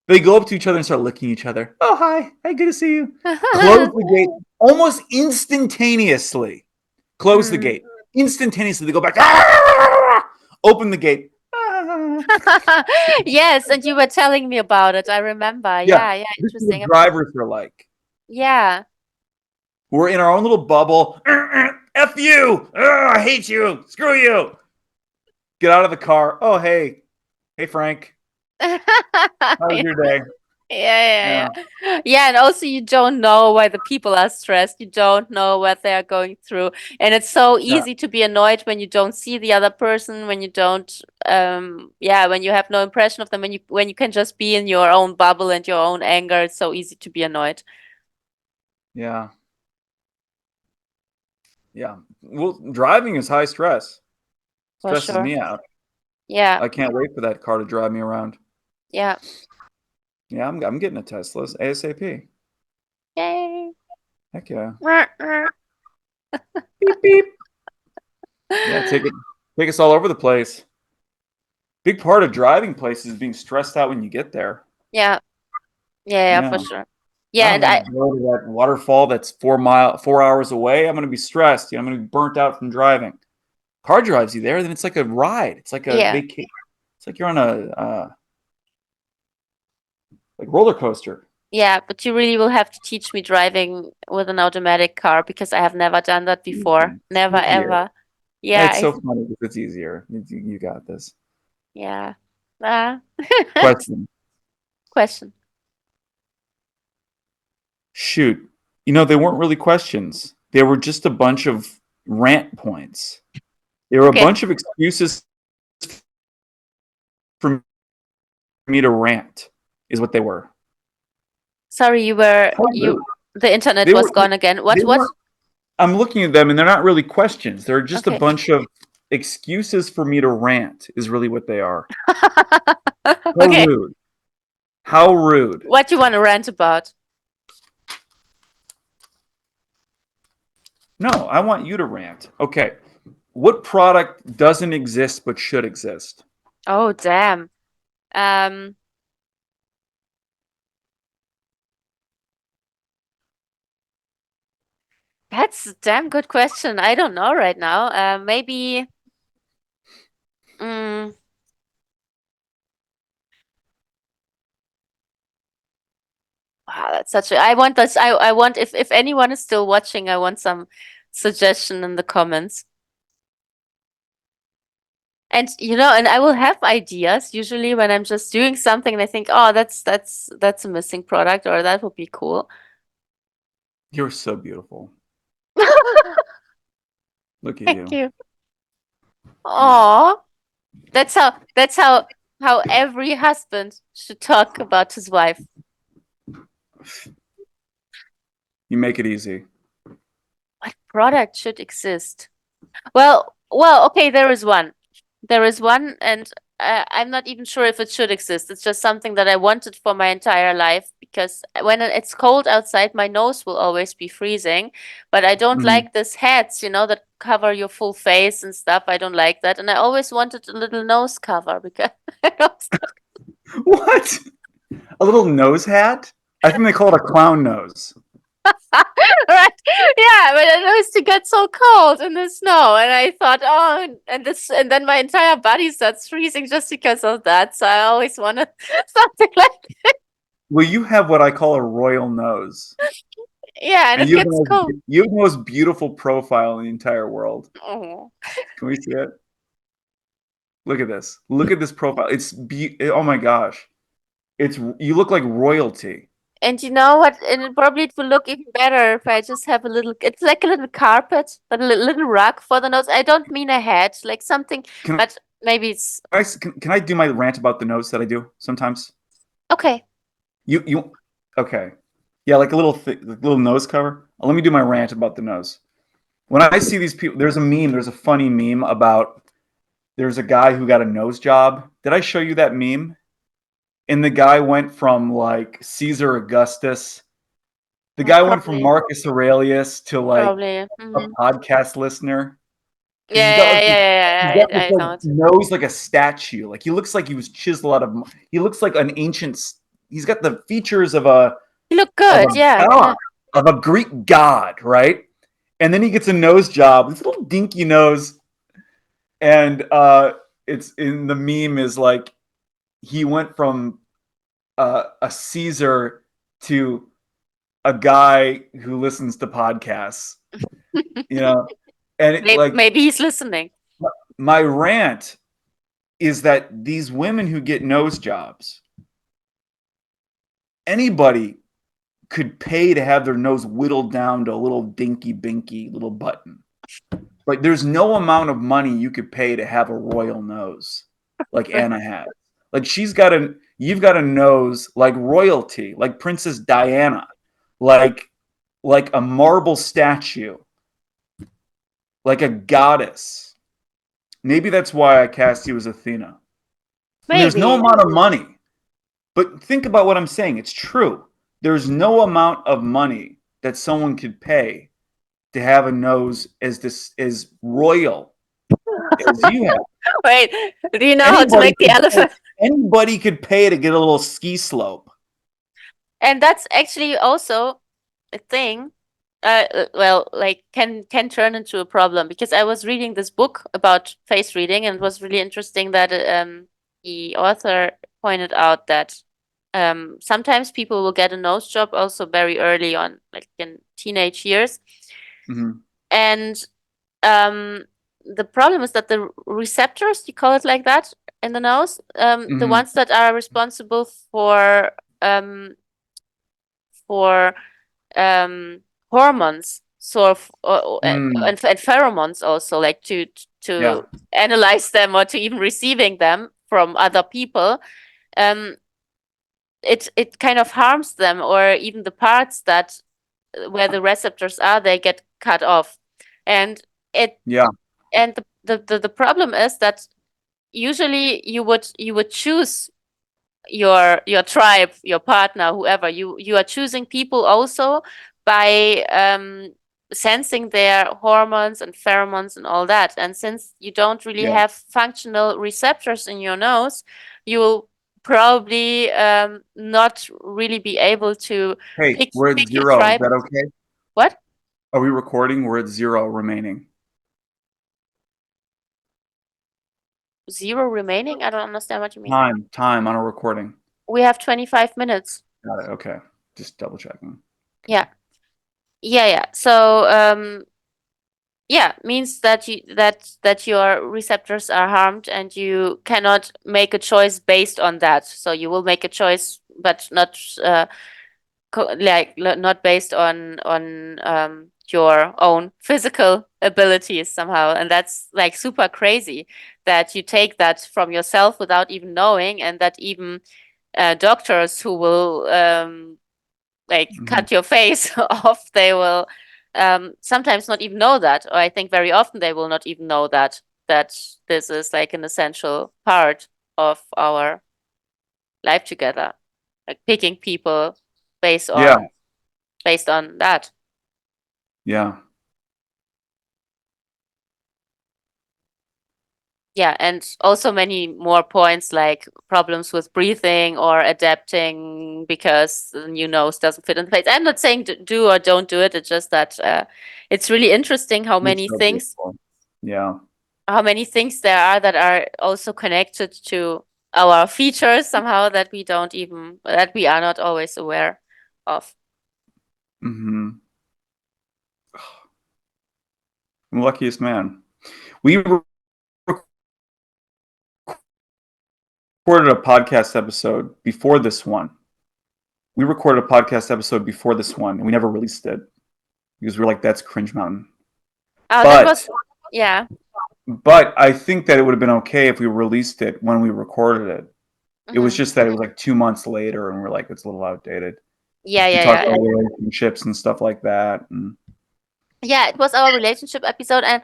they go up to each other and start licking each other. Oh, hi. Hi, good to see you. Close the gate almost instantaneously. Close the Mm. gate. Instantaneously, they go back. "Ah!" Open the gate. "Ah." Yes, and you were telling me about it. I remember. Yeah, Yeah, yeah, this is what interesting. drivers are like. Yeah. We're in our own little bubble. F you. I hate you. Screw you. Get out of the car. Oh, hey. Hey, Frank. How was Yeah. your day? Yeah, Yeah. yeah, yeah. Yeah, and also you don't know why the people are stressed. You don't know what they are going through. And it's so Yeah. easy to be annoyed when you don't see the other person, when you don't yeah, when you have no impression of them, when you can just be in your own bubble and your own anger, it's so easy to be annoyed. Yeah. Yeah. Well, driving is high stress. For Stresses sure. me out. Yeah. I can't wait for that car to drive me around. Yeah. Yeah, I'm getting a Tesla ASAP. Yay. Heck yeah. Beep beep. Yeah, take us all over the place. Big part of driving places is being stressed out when you get there. Yeah. Yeah, yeah, Yeah. for sure. Yeah, I'm and gonna I go to that waterfall that's 4 hours away. I'm gonna be stressed. I'm gonna be burnt out from driving. Car drives you there, then it's like a ride. It's like a yeah. vacation. It's like you're on a like roller coaster. Yeah, but you really will have to teach me driving with an automatic car because I have never done that before. Easy. It's Never easier. ever. Yeah, It's so funny because it's easier. You got this. yeah. Ah. Question. Question. Shoot. They weren't really questions. They were just a bunch of rant points. They were a Okay. bunch of excuses for me to rant, is what they were. Sorry, How rude. the internet They was were gone again. they What? weren't I'm looking at them and they're not really questions. They're just a Okay. bunch of excuses for me to rant is really what they are. How Okay. rude. How rude. What do you want to rant about? No, I want you to rant. Okay. What product doesn't exist but should exist? Oh, damn. Um, that's a damn good question. I don't know right now. Maybe. Mm, wow, that's such a. I want this. I want if anyone is still watching, I want some suggestion in the comments. And and I will have ideas usually when I'm just doing something and I think, oh, that's a missing product or that would be cool. You're so beautiful. Look at Thank you. you. Yeah. Oh, that's how every husband should talk about his wife. You make it easy. What product should exist? Well, okay, there is one. There is one, and I'm not even sure if it should exist. It's just something that I wanted for my entire life because when it's cold outside, my nose will always be freezing. But I don't Mm. like these hats, that cover your full face and stuff. I don't like that. And I always wanted a little nose cover because I was What? A little nose hat? I think they call it a clown nose. right. Yeah, but it used to get so cold in the snow, and I thought, oh, and then my entire body starts freezing just because of that. So I always wanted something like, Well, you have what I call a royal nose. yeah, and And it gets cold. you have the most beautiful profile in the entire world. Oh. Can we see it? Look at this. Look at this profile. Oh my gosh. It's you look like royalty. And you know what? And probably it will look even better if I just have a little. It's like a little carpet, but a little rug for the nose. I don't mean a hat, like something, Can but maybe it's can I do my rant about the nose that I do sometimes? okay. You okay? Yeah, like a little nose cover. Let me do my rant about the nose. When I see these people, there's a meme. There's a funny meme about there's a guy who got a nose job. Did I show you that meme? And the guy went from like Caesar Augustus. The guy went from Probably, Marcus Aurelius to like probably. a podcast listener because Yeah, yeah, yeah, he's yeah, got yeah. this I like know it. nose like a statue. Like he looks like he was chiseled out of. He looks like an ancient. He's got the features You look of good. a Yeah, god yeah. of a Greek god, right? And then he gets a nose job, this little dinky nose, and it's in the meme is like he went from a Caesar to a guy who listens to podcasts, you know, and like Maybe he's listening. my rant is that these women who get nose jobs, anybody could pay to have their nose whittled down to a little dinky binky little button. Like there's no amount of money you could pay to have a royal nose like Right. Anna has. Like you've got a nose like royalty, like Princess Diana, like like a marble statue, like a goddess. Maybe that's why I cast you as Athena. And there's no Maybe. amount of money. But think about what I'm saying. It's true. There's no amount of money that someone could pay to have a nose as royal as you have. Wait, do you know how to Anybody make the could pay, elephant? anybody could pay to get a little ski slope. And that's actually also a thing. Well, like can turn into a problem because I was reading this book about face reading and it was really interesting that the author pointed out that sometimes people will get a nose job also very early on, like in teenage years, Mm-hmm. and um, the problem is that the receptors, you call it like that, in the nose, the Mm-hmm. ones that are responsible um, for hormones, sort of, Mm. and pheromones also, like Yeah. to analyze them or to even receiving them from other people. Um, it kind of harms them, or even the parts that where the receptors are, they get cut off, and it Yeah. and the problem is that usually you would choose your tribe, your partner, whoever you are choosing people also by sensing their hormones and pheromones and all that. And since you don't really Yeah. have functional receptors in your nose, you will probably not really be able to Hey, pick we're at pick your zero. Is tribe. that okay? What? Are we recording? We're at zero remaining. Zero remaining? I don't understand what you mean. Time on a recording. We have 25 minutes. Got it. Okay. Just double checking. Okay. Yeah. Yeah, yeah. So, yeah, means that your receptors are harmed and you cannot make a choice based on that. So you will make a choice, but not not based on your own physical abilities somehow. And that's like super crazy that you take that from yourself without even knowing, and that even doctors who will like Mhm. cut your face off, they will sometimes not even know that, or I think very often they will not even know that this is like an essential part of our life together, like picking people based Yeah, on based on that. yeah, Yeah, and also many more points like problems with breathing or adapting because the new nose doesn't fit in place. I'm not saying do or don't do it. It's just that it's really interesting it's so beautiful. Yeah. how many things there are that are also connected to our features somehow that we are not always aware of. Hmm. I'm the luckiest man. We recorded a podcast episode before this one. We recorded a podcast episode before this one, and we never released it because we were like, "That's Cringe Mountain." Oh, that But was yeah. but I think that it would have been okay if we released it when we recorded it. It was Hmm. just that it was like 2 months later, and we're like, it's a little outdated. Yeah, We yeah, talked yeah. about relationships and stuff like that. And Yeah, it was our relationship episode, and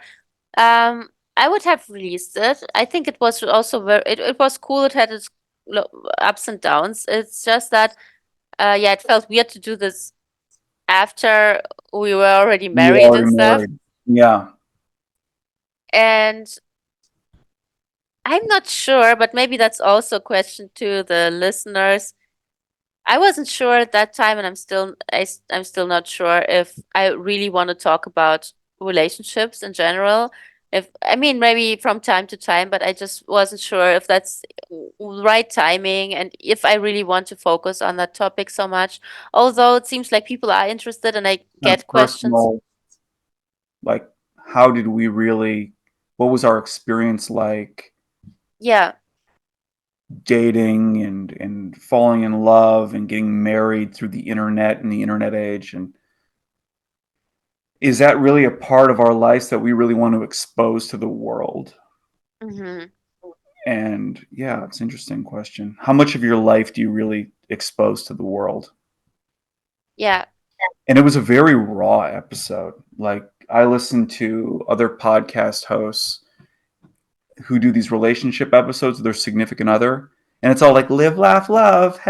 I would have released it. I think it was also it was cool. It had its ups and downs. It's just that yeah, it felt weird to do this after we were already we were married and already stuff. married. Yeah, And I'm not sure, but maybe that's also a question to the listeners. I wasn't sure at that time, and I'm still not sure if I really want to talk about relationships in general. If I mean maybe from time to time, but I just wasn't sure if that's right timing and if I really want to focus on that topic so much. Although it seems like people are interested and I kind of get questions. personal. Like, how did we really? What was our experience like Yeah. dating and falling in love and getting married through the internet and the internet age? And is that really a part of our lives that we really want to expose to the world? Hmm. And yeah, it's an interesting question. How much of your life do you really expose to the world? Yeah. And it was a very raw episode. Like, I listened to other podcast hosts who do these relationship episodes with their significant other, and it's all like live, laugh, love.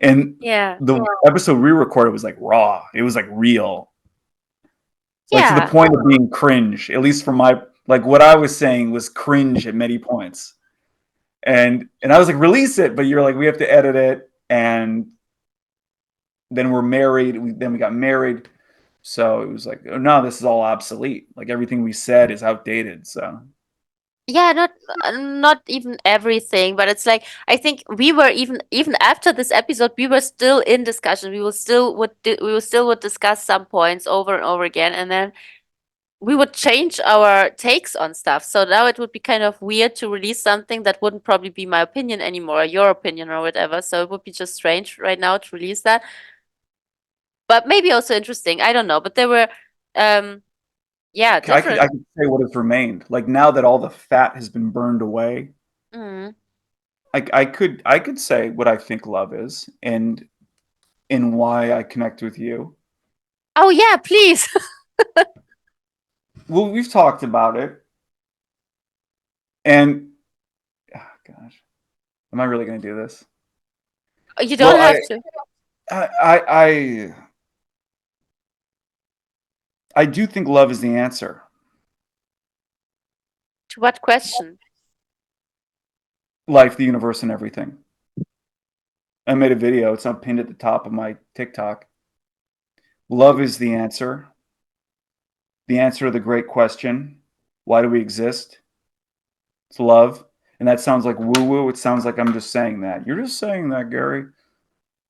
And Yeah. the episode we recorded was like raw. It was like real. Like to the Yeah. point of being cringe, at least for my like what I was saying was cringe at many points. And I was like, release it, but you're like, we have to edit it, and then we're married. Then we got married, so it was like, oh, no, this is all obsolete. Like everything we said is outdated. So Yeah, not even everything, but it's like I think we were even after this episode, we were still in discussion. We will still would discuss some points over and over again, and then we would change our takes on stuff. So now it would be kind of weird to release something that wouldn't probably be my opinion anymore, or your opinion or whatever. So it would be just strange right now to release that, but maybe also interesting. I don't know, but there were um yeah, I different. could say what has remained. Like now that all the fat has been burned away, Mm. I could say what I think love is and why I connect with you. Oh yeah, please. Well, we've talked about it, and oh, gosh, am I really going to do this? You Well, don't have to. I, I, I, I do think love is the answer. To what question? Life, the universe, and everything. I made a video. It's not pinned at the top of my TikTok. Love is the answer to the great question: why do we exist? It's love. And that sounds like woo woo. It sounds like I'm just saying that. You're just saying that, Gary.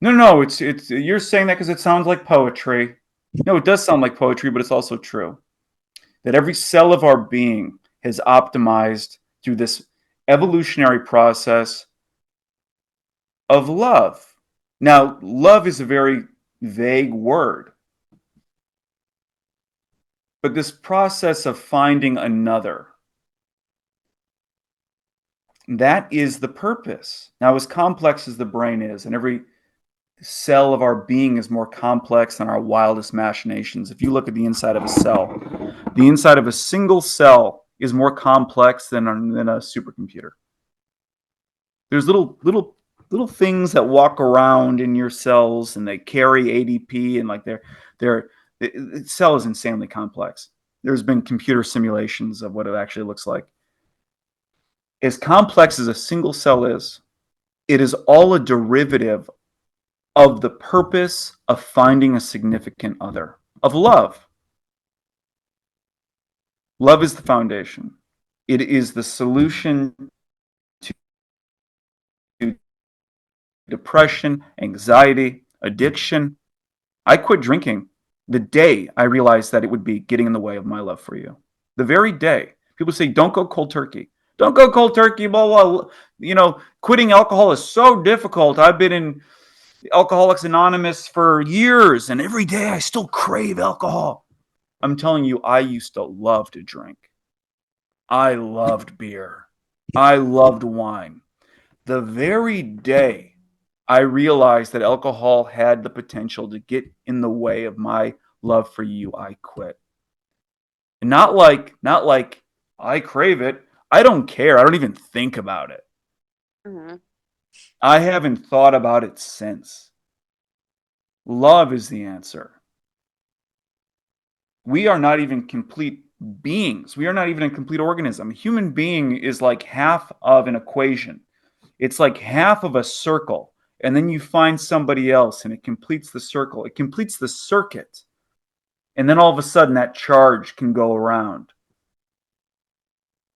No, no, it's you're saying that because it sounds like poetry. No, it does sound like poetry, but it's also true. that every cell of our being has optimized through this evolutionary process of love. Now, love is a very vague word, but this process of finding another, that is the purpose. Now, as complex as the brain is, and every cell of our being is more complex than our wildest machinations. If you look at the inside of a cell, the inside of a single cell is more complex than a supercomputer. There's little things that walk around in your cells, and they carry ADP, and like the cell is insanely complex. There's been computer simulations of what it actually looks like. As complex as a single cell is, it is all a derivative of the purpose of finding a significant other, of love. Love is the foundation. It is the solution to depression, anxiety, addiction. I quit drinking the day I realized that it would be getting in the way of my love for you. The very day. People say, don't go cold turkey. Don't go cold turkey, blah, blah. You know, quitting alcohol is so difficult. I've been in Alcoholics Anonymous for years, and every day I still crave alcohol. I'm telling you, I used to love to drink. I loved beer. I loved wine. The very day I realized that alcohol had the potential to get in the way of my love for you, I quit. And not like I crave it. I don't care. I don't even think about it. Mm-hmm. I haven't thought about it since. Love is the answer. We are not even complete beings. We are not even a complete organism. A human being is like half of an equation. It's like half of a circle. And then you find somebody else and it completes the circle. It completes the circuit. And then all of a sudden that charge can go around.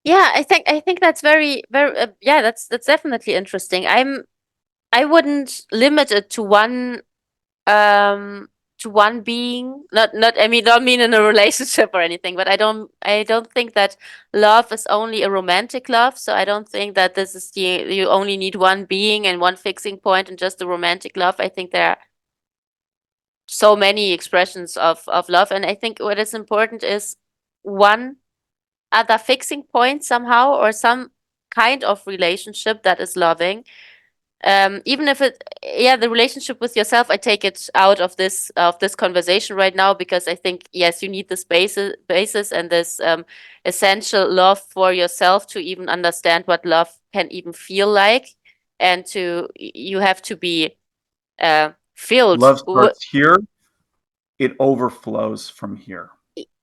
Yeah, I think that's very yeah, that's definitely interesting. I wouldn't limit it um to one being. Not I mean, don't mean in a relationship or anything, but I don't think that love is only a romantic love. So I don't think that this is you only need one being and one fixing point and just a romantic love. I think there are so many expressions of love, and I think what is important is one other fixing point somehow, or some kind of relationship that is loving, even if it, yeah, the relationship with yourself, I take it out of this conversation right now, because I think, yes, you need this basis and this essential love for yourself to even understand what love can even feel like, and you have to be filled Love with, starts here, it overflows from here.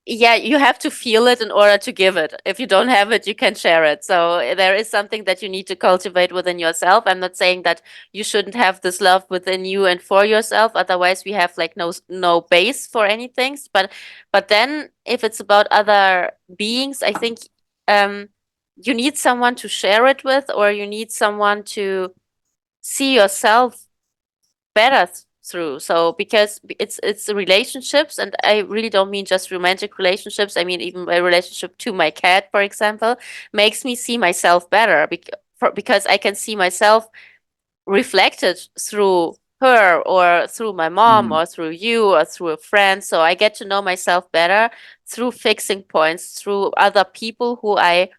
yeah, you have to feel it in order to give it. If you don't have it, you can share it. So there is something that you need to cultivate within yourself. I'm not saying that you shouldn't have this love within you and for yourself. Otherwise, we have like no base for anything. But then if it's about other beings, I think um you need someone to share it with, or you need someone to see yourself better through. So because it's the relationships, and I really don't mean just romantic relationships. I mean even my relationship to my cat, for example, makes me see myself better, because I can see myself reflected through her, or through my mom, Mm. or through you, or through a friend. So I get to know myself better through fixing points, through other people who I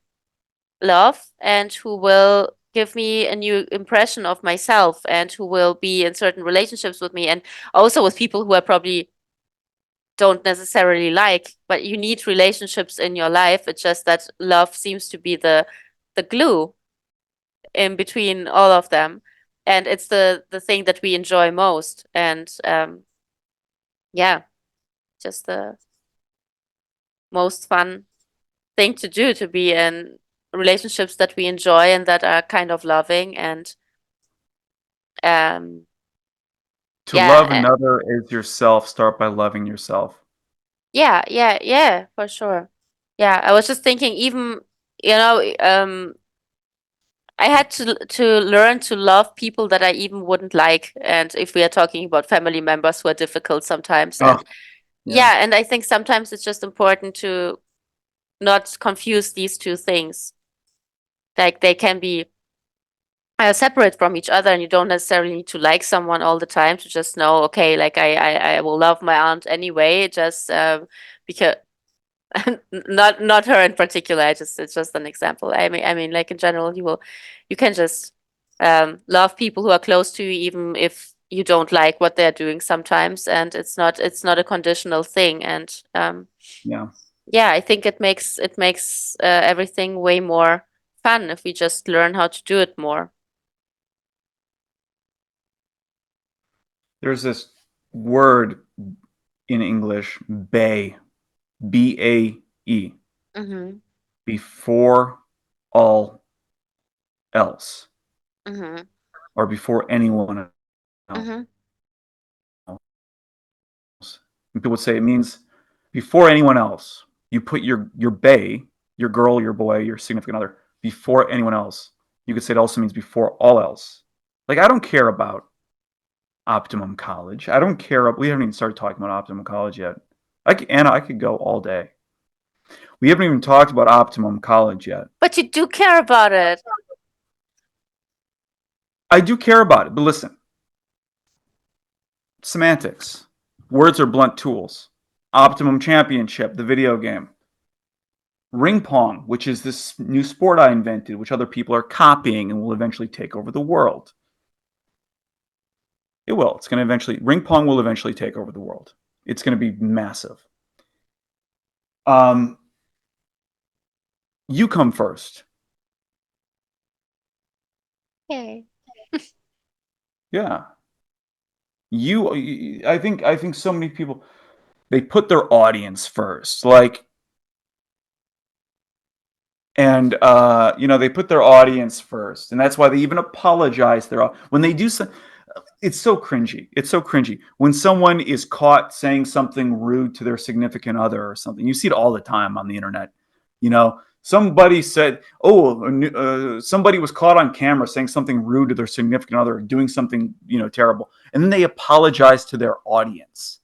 love, and who will give me a new impression of myself, and who will be in certain relationships with me, and also with people who I probably don't necessarily like. But you need relationships in your life. It's just that love seems to be the glue in between all of them, and it's the thing that we enjoy most. And yeah, just the most fun thing to do, to be in relationships that we enjoy and that are kind of loving. And um To yeah, love another as yourself, start by loving yourself. yeah, for sure. Yeah, I was just thinking, even, I had to learn to love people that I even wouldn't like, and if we are talking about family members who are difficult sometimes. Oh, And yeah. yeah, and I think sometimes it's just important not confuse these two things. Like they can be separate from each other, and you don't necessarily need to like someone all the time to just know, okay, like I will love my aunt anyway, just because not her in particular. It's just an example. I mean, like in general, you can just love people who are close to you, even if you don't like what they're doing sometimes, and it's not a conditional thing. And Yeah. yeah, I think it makes everything way more fun if we just learn how to do it more. There's this word in English, bay, BAE, Mm-hmm. before all else, Mm-hmm. or before anyone else. Mm-hmm. And people would say it means before anyone else. You put your bay, your girl, your boy, your significant other before anyone else. You could say it also means before all else. Like I don't care about Optimum College. I don't care. We haven't even started talking about Optimum College yet. Anna, I could go all day. We haven't even talked about Optimum College yet. But you do care about it. I do care about it, but listen, semantics. Words are blunt tools. Optimum Championship, the video game. Ring pong, which is this new sport I invented, which other people are copying and will eventually take over the world. It will. It's going to eventually, ring pong will eventually take over the world. It's going to be massive. You come first. Okay. Yeah. I think so many people, they put their audience first. Like, and they put their audience first, and that's why they even apologize when they do so. It's so cringy. It's so cringy when someone is caught saying something rude to their significant other or something. You see it all the time on the internet. Somebody said, somebody was caught on camera saying something rude to their significant other, doing something terrible, and then they apologize to their audience.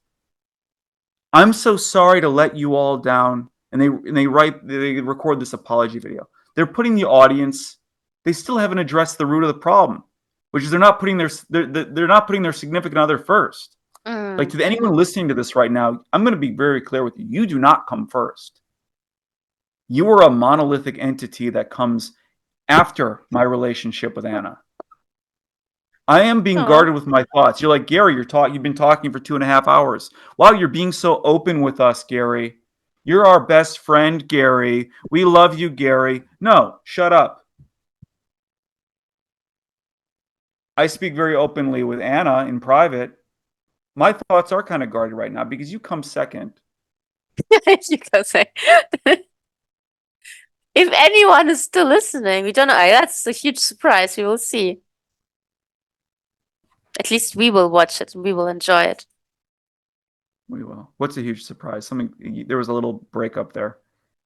I'm so sorry to let you all down. And they record this apology video. They're putting the audience. They still haven't addressed the root of the problem, which is they're not putting their significant other first. Like, to anyone listening to this right now, I'm going to be very clear with you. You do not come first. You are a monolithic entity that comes after my relationship with Anna. I am being Oh. guarded with my thoughts. You're like, Gary, you've been talking for 2.5 hours. Wow, you're being so open with us, Gary. You're our best friend, Gary. We love you, Gary. No, shut up. I speak very openly with Anna in private. My thoughts are kind of guarded right now because you come second. You can say. If anyone is still listening, we don't know. That's a huge surprise. We will see. At least we will watch it and we will enjoy it. We will. What's a huge surprise? There was a little breakup there.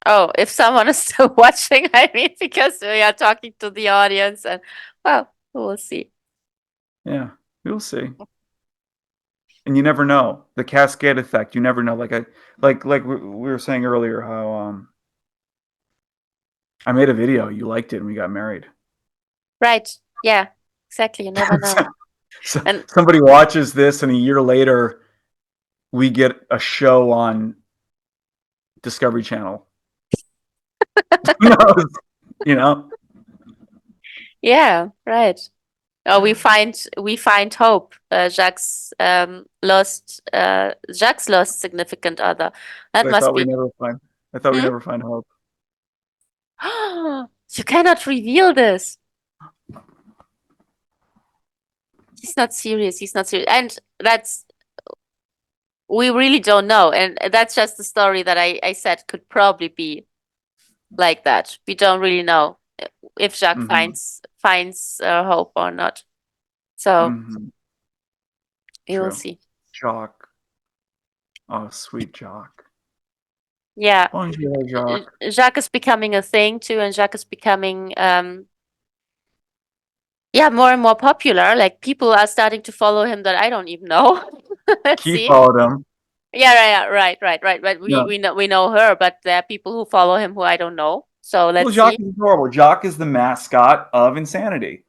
Oh, if someone is still watching, I mean, because we are talking to the audience, and well, we will see. Yeah, we'll see. And you never know the cascade effect. You never know. Like we were saying earlier, how I made a video, you liked it, and we got married. Right. Yeah, exactly. You never know. So And somebody watches this, and a year later, we get a show on Discovery Channel. you know. yeah, right. Oh, we find hope. Jacques lost significant other. That I must thought we be. never find. I thought we Hmm? never find hope. You cannot reveal this. He's not serious. He's not serious. And we really don't know. And that's just the story that I said could probably be like that. We don't really know if Jacques Mm-hmm. finds hope or not. So Mm-hmm. we will True. see. Jock. Oh, sweet Jock. Yeah. Bonjour, Jock. Jacques is becoming a thing too, and Jacques is becoming yeah, more and more popular. Like people are starting to follow him that I don't even know. Let's Keith see. followed him. Yeah, yeah, right. But Yeah. we know her, but there are people who follow him who I don't know. So Well, let's Jacques see. is adorable. Jacques is the mascot of Insanity.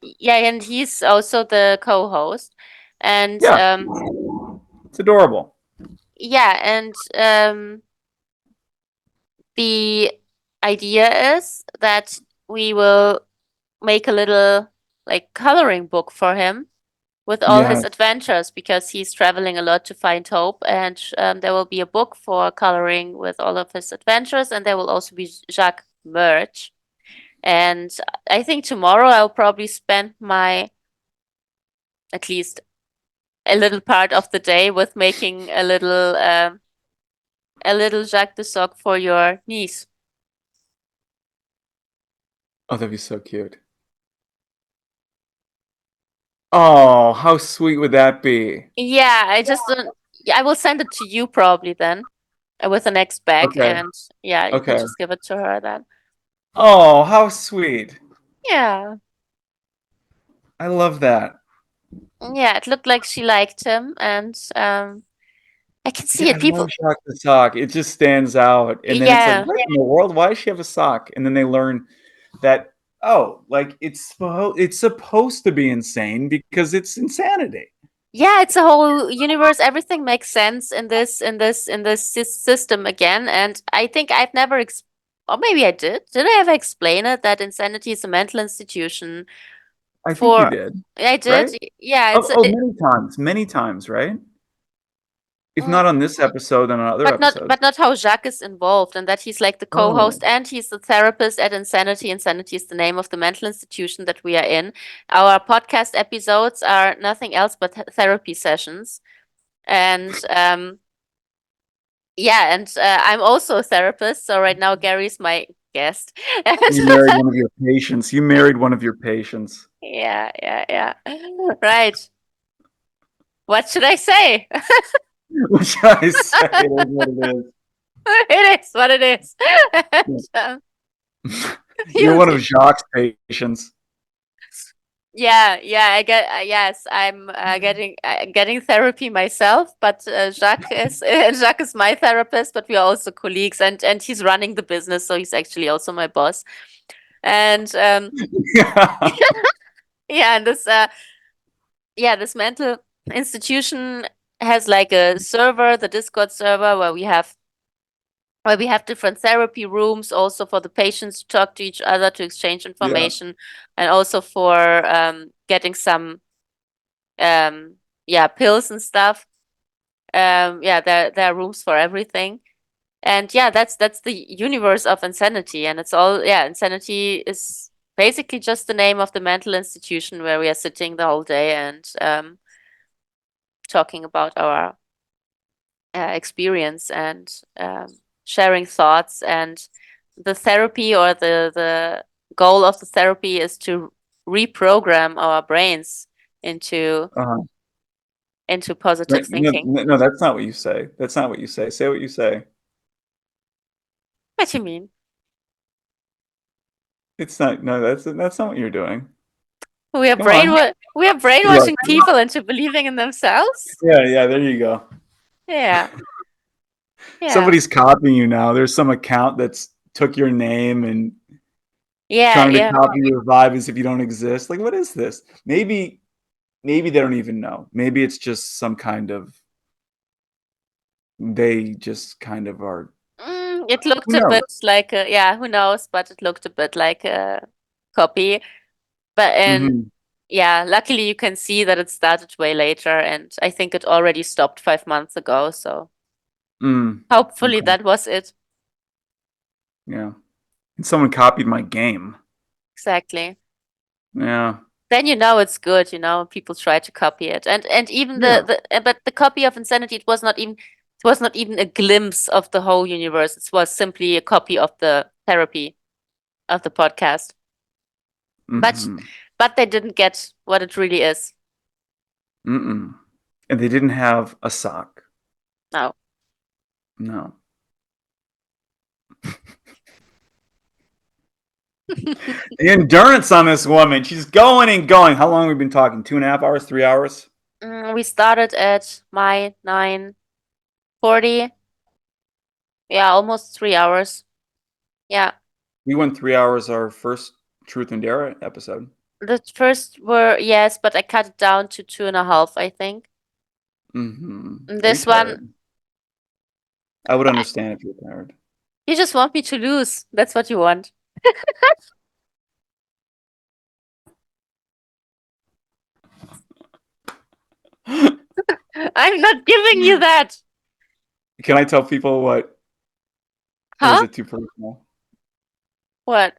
Yeah, and he's also the co-host. And Yeah, it's adorable. yeah, and the idea is that we will make a little like coloring book for him with all his Yes. adventures because he's traveling a lot to find hope. And there will be a book for coloring with all of his adventures, and there will also be Jacques merch. And I think tomorrow I'll probably spend my at least a little part of the day with making a little Jacques de Sock for your niece. Oh, that'd be so cute. Oh, how sweet would that be? Yeah, I just don't. Yeah, I will send it to you probably then with the next bag, Okay. and yeah, you can Okay. just give it to her then. Oh, how sweet. Yeah, I love that. yeah, it looked like she liked him, and I can see Yeah, it. I love People, Jacques the sock. It just stands out. And then it's like, yeah, what in the world? Why does she have a sock? And then they learn that, oh, like it's supposed to be insane because it's insanity. yeah, it's a whole universe. Everything makes sense in this system again, and I think I've never or maybe I did. Did I ever explain it that insanity is a mental institution I think you for? did, I did. right? Yeah, Oh, oh, many times, right? If mm, not on this episode, then on other episodes. but not how Jacques is involved, and that he's like the Oh, co-host and he's the therapist at Insanity. Insanity is the name of the mental institution that we are in. Our podcast episodes are nothing else but therapy sessions, and yeah, and I'm also a therapist. So right now Gary's my guest, and you married one of your patients. You married one of your patients. yeah, right. What should I say? Which I say it is what it is. It is what it is. And, You're you one of Jacques' patients. Yeah, I get yes, I'm getting therapy myself, but Jacques is Jacques is my therapist, but we are also colleagues, and he's running the business, so he's actually also my boss. And Yeah. yeah, and this mental institution has like a server, the Discord server, where we have different therapy rooms also for the patients to talk to each other, to exchange Yeah. information, and also for getting some um yeah, pills and stuff. Yeah, there are rooms for everything. And yeah, that's the universe of Insanity. And it's all, yeah, Insanity is basically just the name of the mental institution where we are sitting the whole day and talking about our experience and sharing thoughts. And the therapy, or the goal of the therapy, is to reprogram our brains into Uh-huh. positive Right. No, thinking. no, that's not what you say. That's not what you say. Say what you say. What do you mean? It's not. No, that's not what you're doing. Come on. We are Look. brainwashing people into believing in themselves. Yeah, yeah. There you go. Yeah, yeah, Somebody's copying you now. There's some account that's took your name and trying to yeah. copy your vibe as if you don't exist. Like, what is this? Maybe they don't even know. Maybe it's just some kind of they just kind of are. It looked Who a knows? bit like a, yeah, who knows, but it looked a bit like a copy. But and Hmm. yeah, luckily you can see that it started way later, and I think it already stopped 5 months ago. So Mm. hopefully Okay. that was it. Yeah. And someone copied my game. Exactly. Yeah. Then you know it's good, people try to copy it. And even Yeah. but the copy of Insanity, it was not even a glimpse of the whole universe. It was simply a copy of the therapy of the podcast. But Hmm. but they didn't get what it really is. Mm-mm. And they didn't have a sock. No. No. The endurance on this woman. She's going and going. How long have we been talking? 2.5 hours? 3 hours? We started at my 9. 40. Yeah, almost 3 hours. Yeah. We went 3 hours our first Truth and Dare episode. The first were, yes, but I cut it down to 2.5, I think. Are you This one, tired? I would understand if you're tired. you just want me to lose. That's what you want. I'm not giving you that. Can I tell people what, or is Huh? it too personal? What?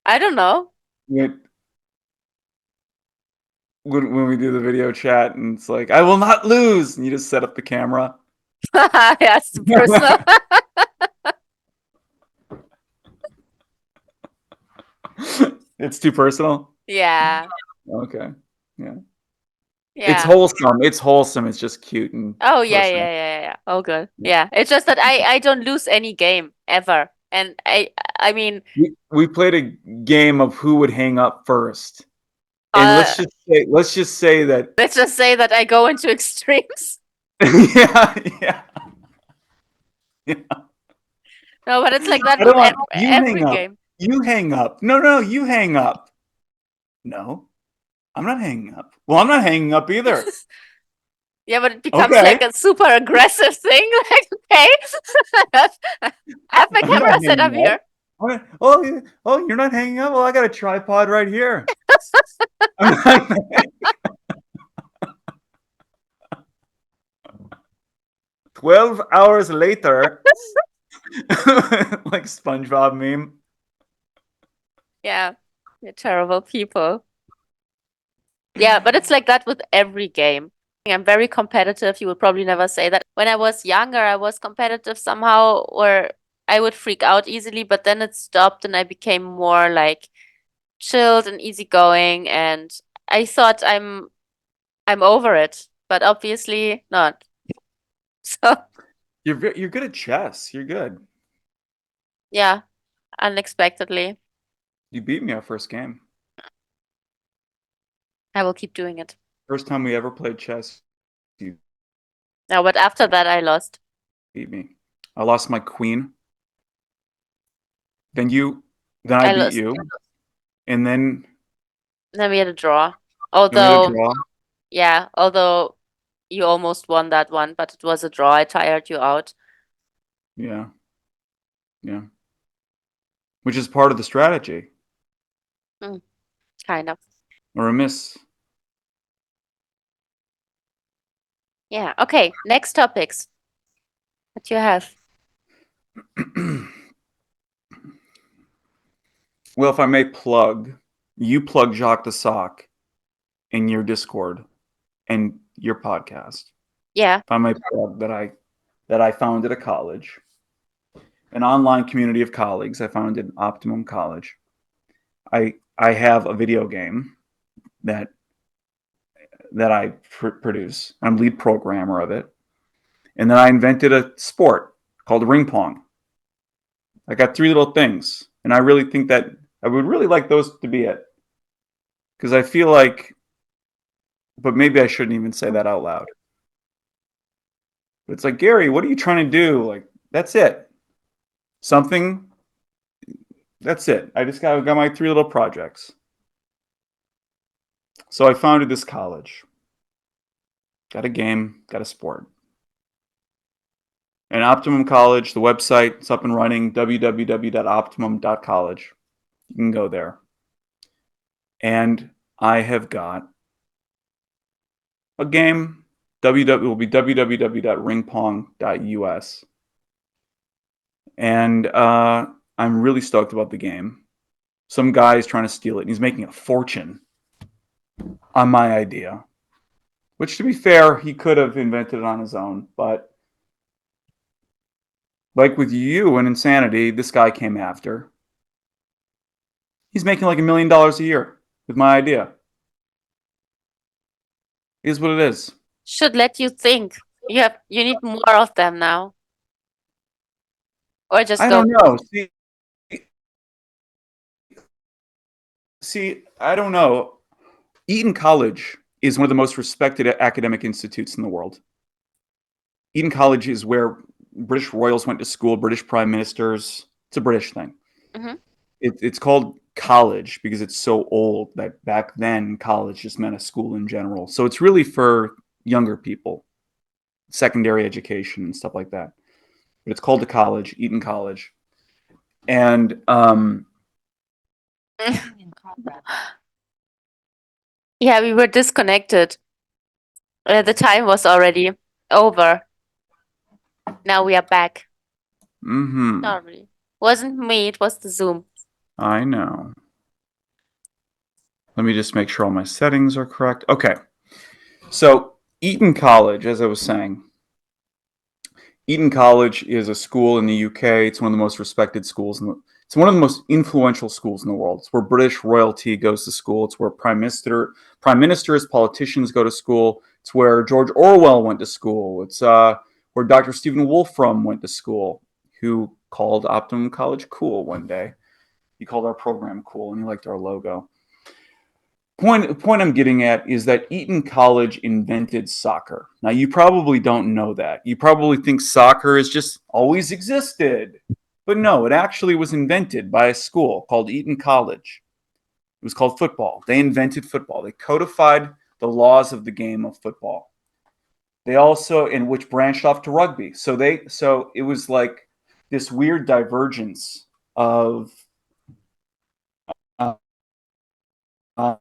I don't know. When, when we do the video chat and it's like, I will not lose, and you just set up the camera. Yes, personal. It's too personal. Yeah. Okay, yeah. It's Yeah. wholesome. It's wholesome. It's just cute and Oh, yeah, yeah, personal. yeah, yeah. Oh, good. Yeah. It's just that I don't lose any game ever. And I mean, We played a game of who would hang up first, and uh, let's just say that. let's just say that I go into extremes. Yeah, yeah, yeah. No, but it's like that I with don't want you every hang up. game. You hang up. No, no, you hang up. No, I'm not hanging up. Well, I'm not hanging up either. Yeah, but it becomes Okay, like a super aggressive thing. Like, okay, I have my I'm not camera set up hanging up. here. Oh, you're not hanging up. Well, I got a tripod right here. I'm not, 12 hours later, like SpongeBob meme. Yeah, you're terrible people. Yeah, but it's like that with every game. I'm very competitive. You would probably never say that. When I was younger, I was competitive somehow, or I would freak out easily, but then it stopped and I became more like chilled and easygoing, and I thought I'm over it, but obviously not. So, You're good at chess. You're good. yeah, unexpectedly, You beat me our first game. I will keep doing it. First time we ever played chess, you No, but after that, I lost. beat me. I lost my queen. Then you, then I I beat lost. you, and Then we had a draw. then we had a Although, draw. yeah, although you almost won that one, but it was a draw. I tired you out. Yeah, yeah. Which is part of the strategy, Mm, kind of. or a miss. Yeah. Okay. Next topics. What do you have? Well, if I may plug, you plug Jacques the Sock in your Discord and your podcast. Yeah. If I may plug that I founded a college, an online community of colleagues. I founded Optimum College. I have a video game that I produce. I'm lead programmer of it, and then I invented a sport called ring pong. I got three little things, and I really think that I would really like those to be it, because I feel like, but maybe I shouldn't even say that out loud. But it's like, Gary, what are you trying to do? Like, that's it. Something. That's it. I just got my three little projects. So I founded this college. Got a game, got a sport. And Optimum College, the website, it's up and running, www.optimum.college. You can go there. And I have got a game, will be www.ringpong.us. And I'm really stoked about the game. Some guy is trying to steal it, and he's making a fortune on my idea. Which, to be fair, he could have invented it on his own, but like with you and Insanity, this guy came after. He's making like $1 million a year with my idea. It is what it is. Should let you think. You need more of them now. Or just I go. don't know. I don't know. Eton College is one of the most respected academic institutes in the world. Eton College is where British royals went to school, British prime ministers. It's a British thing. Hmm. It's called college because it's so old that back then college just meant a school in general. So it's really for younger people, secondary education and stuff like that. But it's called the college, Eton College. And Yeah, we were disconnected. The time was already over. Now we are back. mm-hmm, Sorry. Wasn't me, it was the Zoom. I know. Let me just make sure all my settings are correct. Okay. So Eton College, as I was saying, Eton College is a school in the UK. It's one of the most respected schools. It's one of the most influential schools in the world. It's where British royalty goes to school. It's where prime ministers, politicians go to school. It's where George Orwell went to school. It's where Dr. Stephen Wolfram went to school, who called Optimum College cool one day. He called our program cool, and he liked our logo. Point I'm getting at is that Eton College invented soccer. Now you probably don't know that. You probably think soccer has just always existed. But no, it actually was invented by a school called Eton College. It was called football. They invented football. They codified the laws of the game of football. They also in which branched off to rugby. So it was like this weird divergence of uh,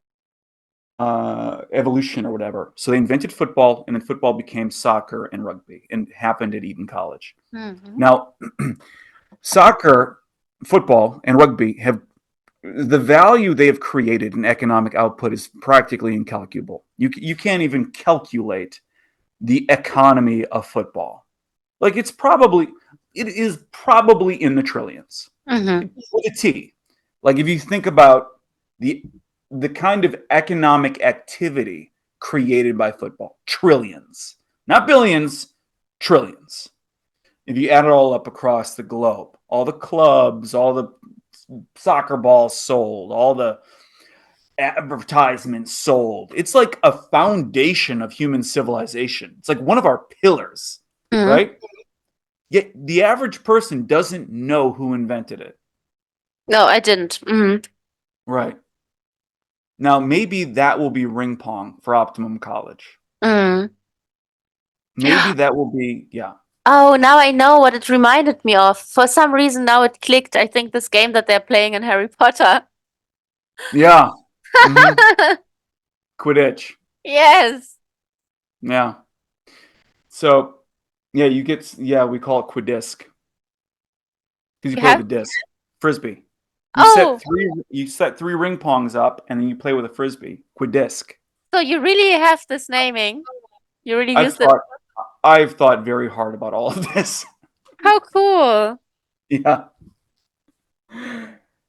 uh, evolution or whatever. So they invented football, and then football became soccer and rugby, and happened at Eton College. Hmm. Now, soccer, football, and rugby have the value they have created in economic output is practically incalculable. You can't even calculate the economy of football. Like it is probably in the trillions Hmm. with a T. Like if you think about the the kind of economic activity created by football, trillions, not billions, trillions. If you add it all up across the globe, all the clubs, all the soccer balls sold, all the advertisements sold, it's like a foundation of human civilization. It's like one of our pillars, Hmm. right? Yet the average person doesn't know who invented it. No, I didn't. Hmm. Right. Now, maybe that will be ring pong for Optimum College. Mm. Maybe that will be, yeah. Oh, now I know what it reminded me of. For some reason, now it clicked. I think this game that they're playing in Harry Potter. Yeah. Mm-hmm. Quidditch. Yes. Yeah. So, yeah, yeah, we call it Quidisc because you You play with have? a disc. Frisbee. Oh, You set three ring pongs up and then you play with a frisbee. Quidisc. so you really have this naming. You really I've used it. thought I've thought very hard about all of this. How cool. Yeah.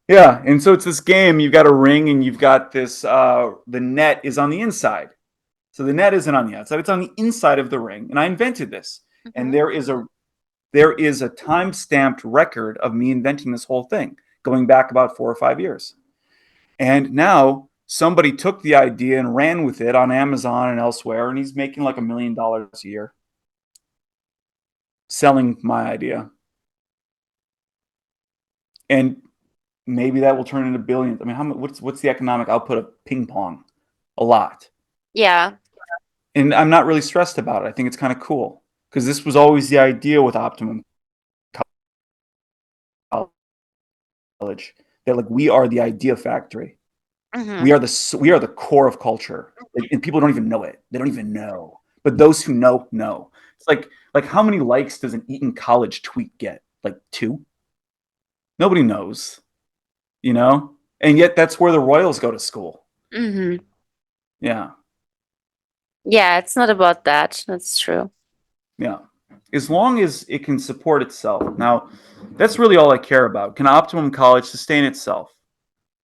Yeah, and so it's this game. You've got a ring, and you've got this. The net is on the inside, so the net isn't on the outside; it's on the inside of the ring. And I invented this, and Hmm. there is a time stamped record of me inventing this whole thing, going back about 4 or 5 years. And now somebody took the idea and ran with it on Amazon and elsewhere, and he's making like $1 million a year selling my idea. And maybe that will turn into billions. I mean, what's the economic output of ping pong? A lot. Yeah. And I'm not really stressed about it. I think it's kind of cool because this was always the idea with Optimum College that like we are the idea factory. Hmm. We are the core of culture, and people don't even know it. They don't even know. But those who know. It's like how many likes does an Eton College tweet get? Like two? Nobody knows, you know. And yet that's where the Royals go to school. Hmm. Yeah. Yeah, it's not about that. That's true. Yeah. As long as it can support itself. Now, that's really all I care about. Can Optimum College sustain itself?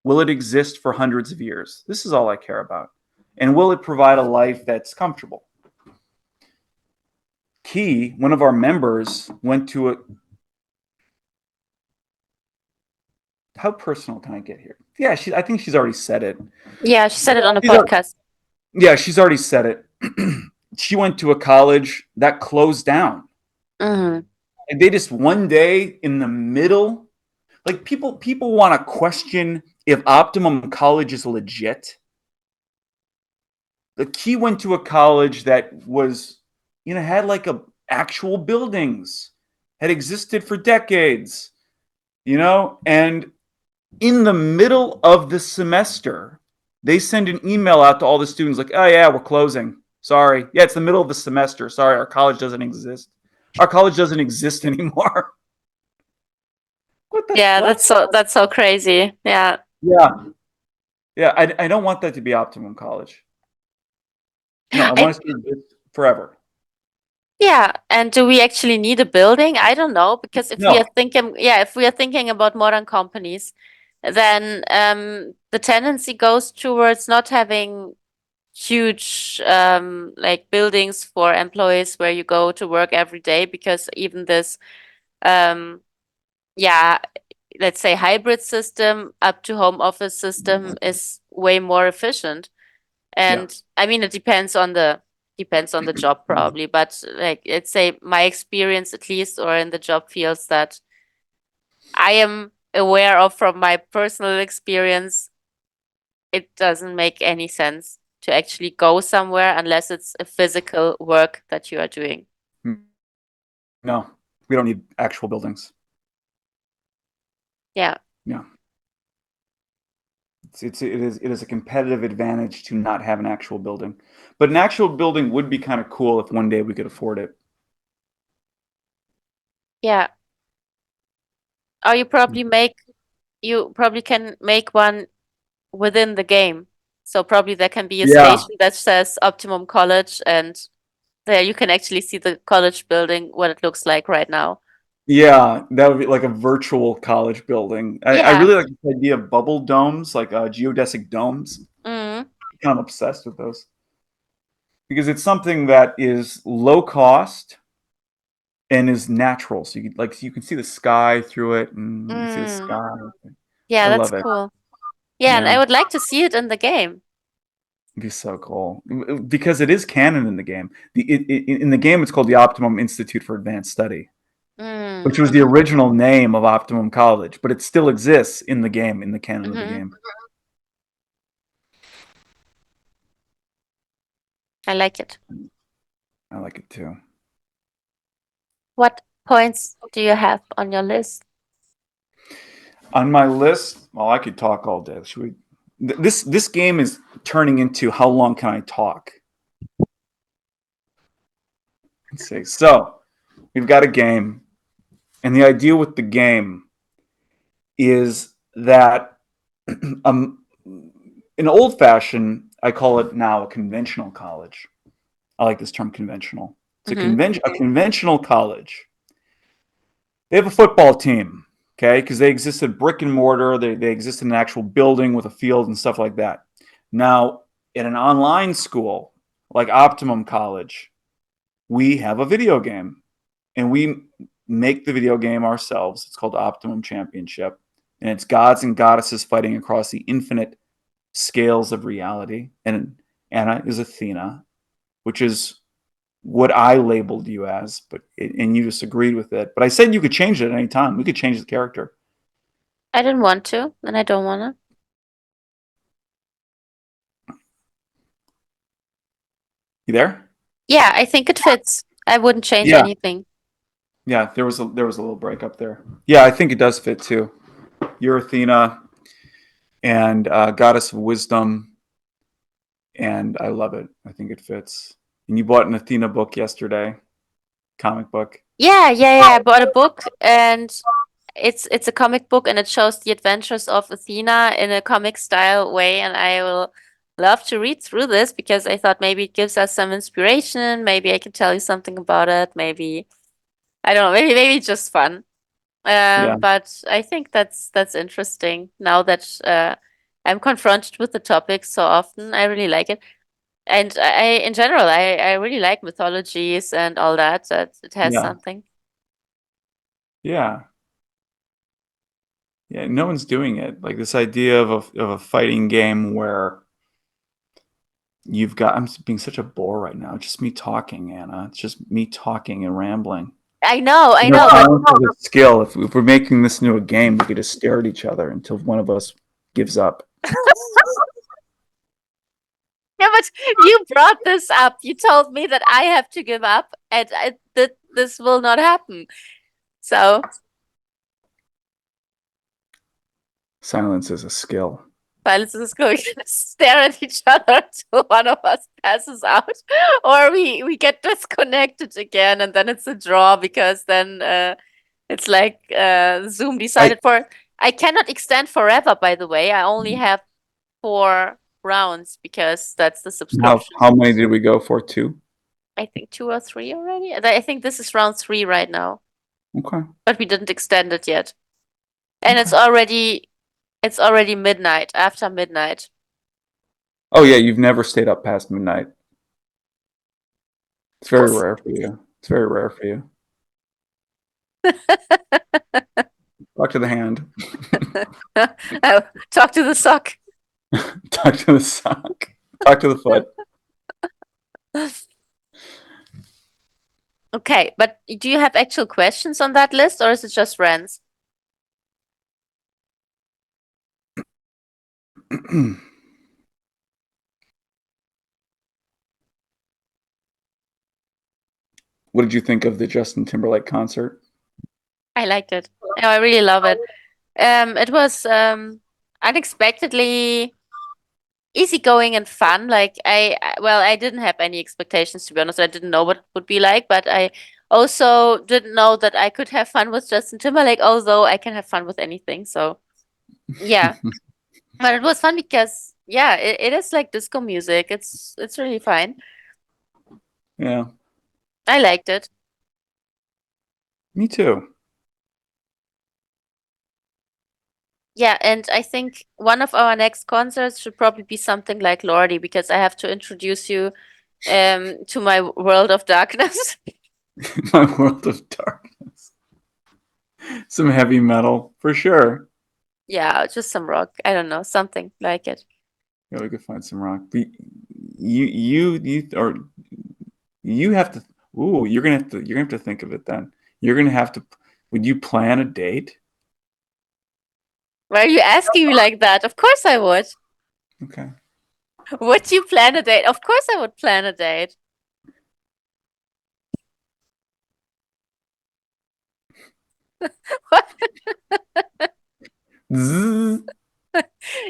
Will it exist for hundreds of years? This is all I care about. And will it provide a life that's comfortable? Key, one of our members, went to a. How personal can I get here? Yeah, I think she's already said it. Yeah, she said it on a She's al- podcast. yeah, she's already said it. she went to a college that closed down. Hmm. And they just one day in the middle, like people want to question if Optimum College is legit. The key went to a college that was, had like a actual buildings, had existed for decades, and in the middle of the semester, they send an email out to all the students like, oh yeah, we're closing. Sorry. Yeah, it's the middle of the semester. Sorry, our college doesn't exist. Our college doesn't exist anymore. What the Yeah, fuck? that's so crazy. Yeah. Yeah. Yeah, I don't want that to be Optimum College. No, I want I us to exist forever. Yeah, and do we actually need a building? I don't know, because if we are No. thinking, yeah, if we are thinking about modern companies, then the tendency goes towards not having huge like buildings for employees where you go to work every day, because even this um yeah, let's say hybrid system up to home office system is way more efficient. Yeah. And I mean, it depends on the job probably, but like let's say my experience at least, or in the job fields that I am aware of from my personal experience, it doesn't make any sense to actually go somewhere unless it's a physical work that you are doing. No, we don't need actual buildings. Yeah. No. It is a competitive advantage to not have an actual building. But an actual building would be kind of cool if one day we could afford it. Yeah. Or you probably can make one within the game. So probably there can be a Yeah. station that says Optimum College, and there you can actually see the college building, what it looks like right now. Yeah, that would be like a virtual college building. I Yeah. really like the idea of bubble domes, like geodesic domes. Mm, I'm kind of obsessed with those because it's something that is low cost and is natural. So you can see the sky through it, and you can see the mm. sky. I Yeah, that's love it. cool. Yeah, and I Yeah, would like to see it in the game. it'd be so cool because it is canon in the game. In the game, it's called the Optimum Institute for Advanced Study, Mm, which was the original name of Optimum College, but it still exists in the game, in the canon of the hmm. game. I like it. I like it too. What points do you have on your list? On my list, well, I could talk all day. Should we? This game is turning into how long can I talk? Let's see. So we've got a game, and the idea with the game is that in old fashioned, I call it now a conventional college. I like this term conventional. It's Hmm. a conventional college. They have a football team, okay, because they exist brick and mortar. They exist in an actual building with a field and stuff like that. Now, in an online school like Optimum College, we have a video game and we make the video game ourselves. It's called Optimum Championship. And it's gods and goddesses fighting across the infinite scales of reality. And Anna is Athena, which is what I labeled you as, and you just agreed with it. But I said you could change it at any time. We could change the character. I didn't want to, and I don't wanna. You there? Yeah, I think it fits. I wouldn't change Yeah. anything. Yeah, there was a little break up there. Yeah, I think it does fit too. You're Athena and goddess of wisdom, and I love it. I think it fits. And you bought an Athena book yesterday, comic book. Yeah. I bought a book, and it's a comic book, and it shows the adventures of Athena in a comic style way, and I will love to read through this because I thought maybe it gives us some inspiration. Maybe I can tell you something about it. Maybe I don't know. Maybe it's just fun. Yeah, But I think that's interesting now that I'm confronted with the topic so often. I really like it. And in general, I really like mythologies and all that, that it has yeah, something. yeah, yeah. No one's doing it. Like this idea of a fighting game where You've got. I'm being such a bore right now. It's just me talking, Anna. It's just me talking and rambling. I You know, know, but silence is a skill. If we're making this into a game, we could just stare at each other until one of us gives up. yeah, but you brought this up. You told me that I have to give up, and that this will not happen. So Silence is a skill. silence is going to stare at each other till one of us passes out, or we get disconnected again, and then it's a draw because then it's like Zoom I decided for. I cannot extend forever, by the way. I only have 4 rounds because that's the subscription. how many did we go for? 2. I think 2 or 3 already. And I think this is round 3 right now, Okay. but we didn't extend it yet. And Okay. it's already midnight, after midnight. Oh yeah, you've never stayed up past midnight. It's very Yes. rare for you. It's very rare for you. Talk to the hand. Talk to the sock. Talk to the sock. Talk to the foot. Okay, but do you have actual questions on that list or is it just rants? What did you think of the Justin Timberlake concert? I liked it. No, I really love it. It was unexpectedly easygoing and fun. Like well, I didn't have any expectations to be honest. I didn't know what it would be like, but I also didn't know that I could have fun with Justin Timberlake, although I can have fun with anything. So yeah, but it was fun because yeah, it is like disco music. It's really fine. Yeah, I liked it. me too. Yeah, and I think one of our next concerts should probably be something like Lordi because I have to introduce you to my world of darkness. My world of darkness. Some heavy metal for sure. Yeah, just some rock. I don't know, something like it. Yeah, we could find some rock. But or you have to. Ooh, you're gonna have to think of it then. You're gonna have to. Would you plan a date? Why are you asking me like that? Of course I would. Okay. Would you plan a date? Of course I would plan a date. Zzz.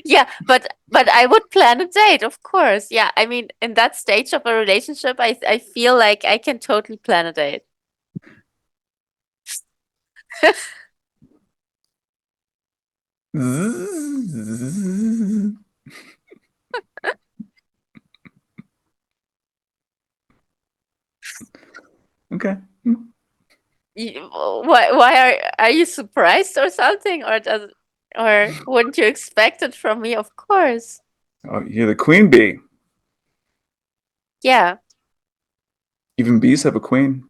Yeah, but I would plan a date, of course. Yeah, I mean, in that stage of a relationship, I feel like I can totally plan a date. Zzz. Okay. Why are you surprised or something? Or wouldn't you expect it from me? Of course. Oh, you're the queen bee. Yeah. Even bees have a queen.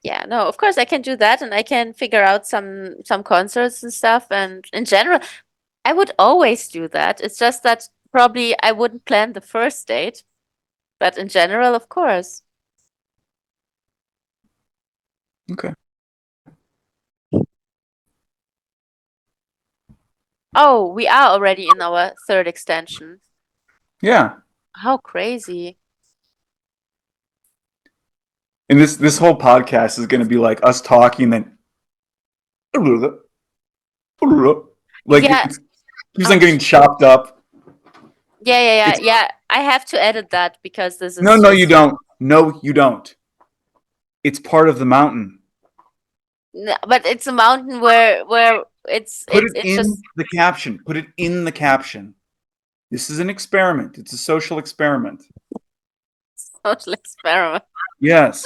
Yeah, no, of course I can do that and I can figure out some concerts and stuff and in general I would always do that. It's just that probably I wouldn't plan the first date, but in general, of course. Okay. Oh, we are already in our third extension. Yeah. How crazy. And this whole podcast is going to be like us talking, then like Yeah. it keeps on getting Ouch. chopped up. It's Yeah. I have to edit that because this no, is no, you just don't. No, you don't. It's part of the mountain. but it's a mountain where it's Put it's it it's in just the caption. Put it in the caption. This is an experiment. It's a social experiment. social experiment. Yes.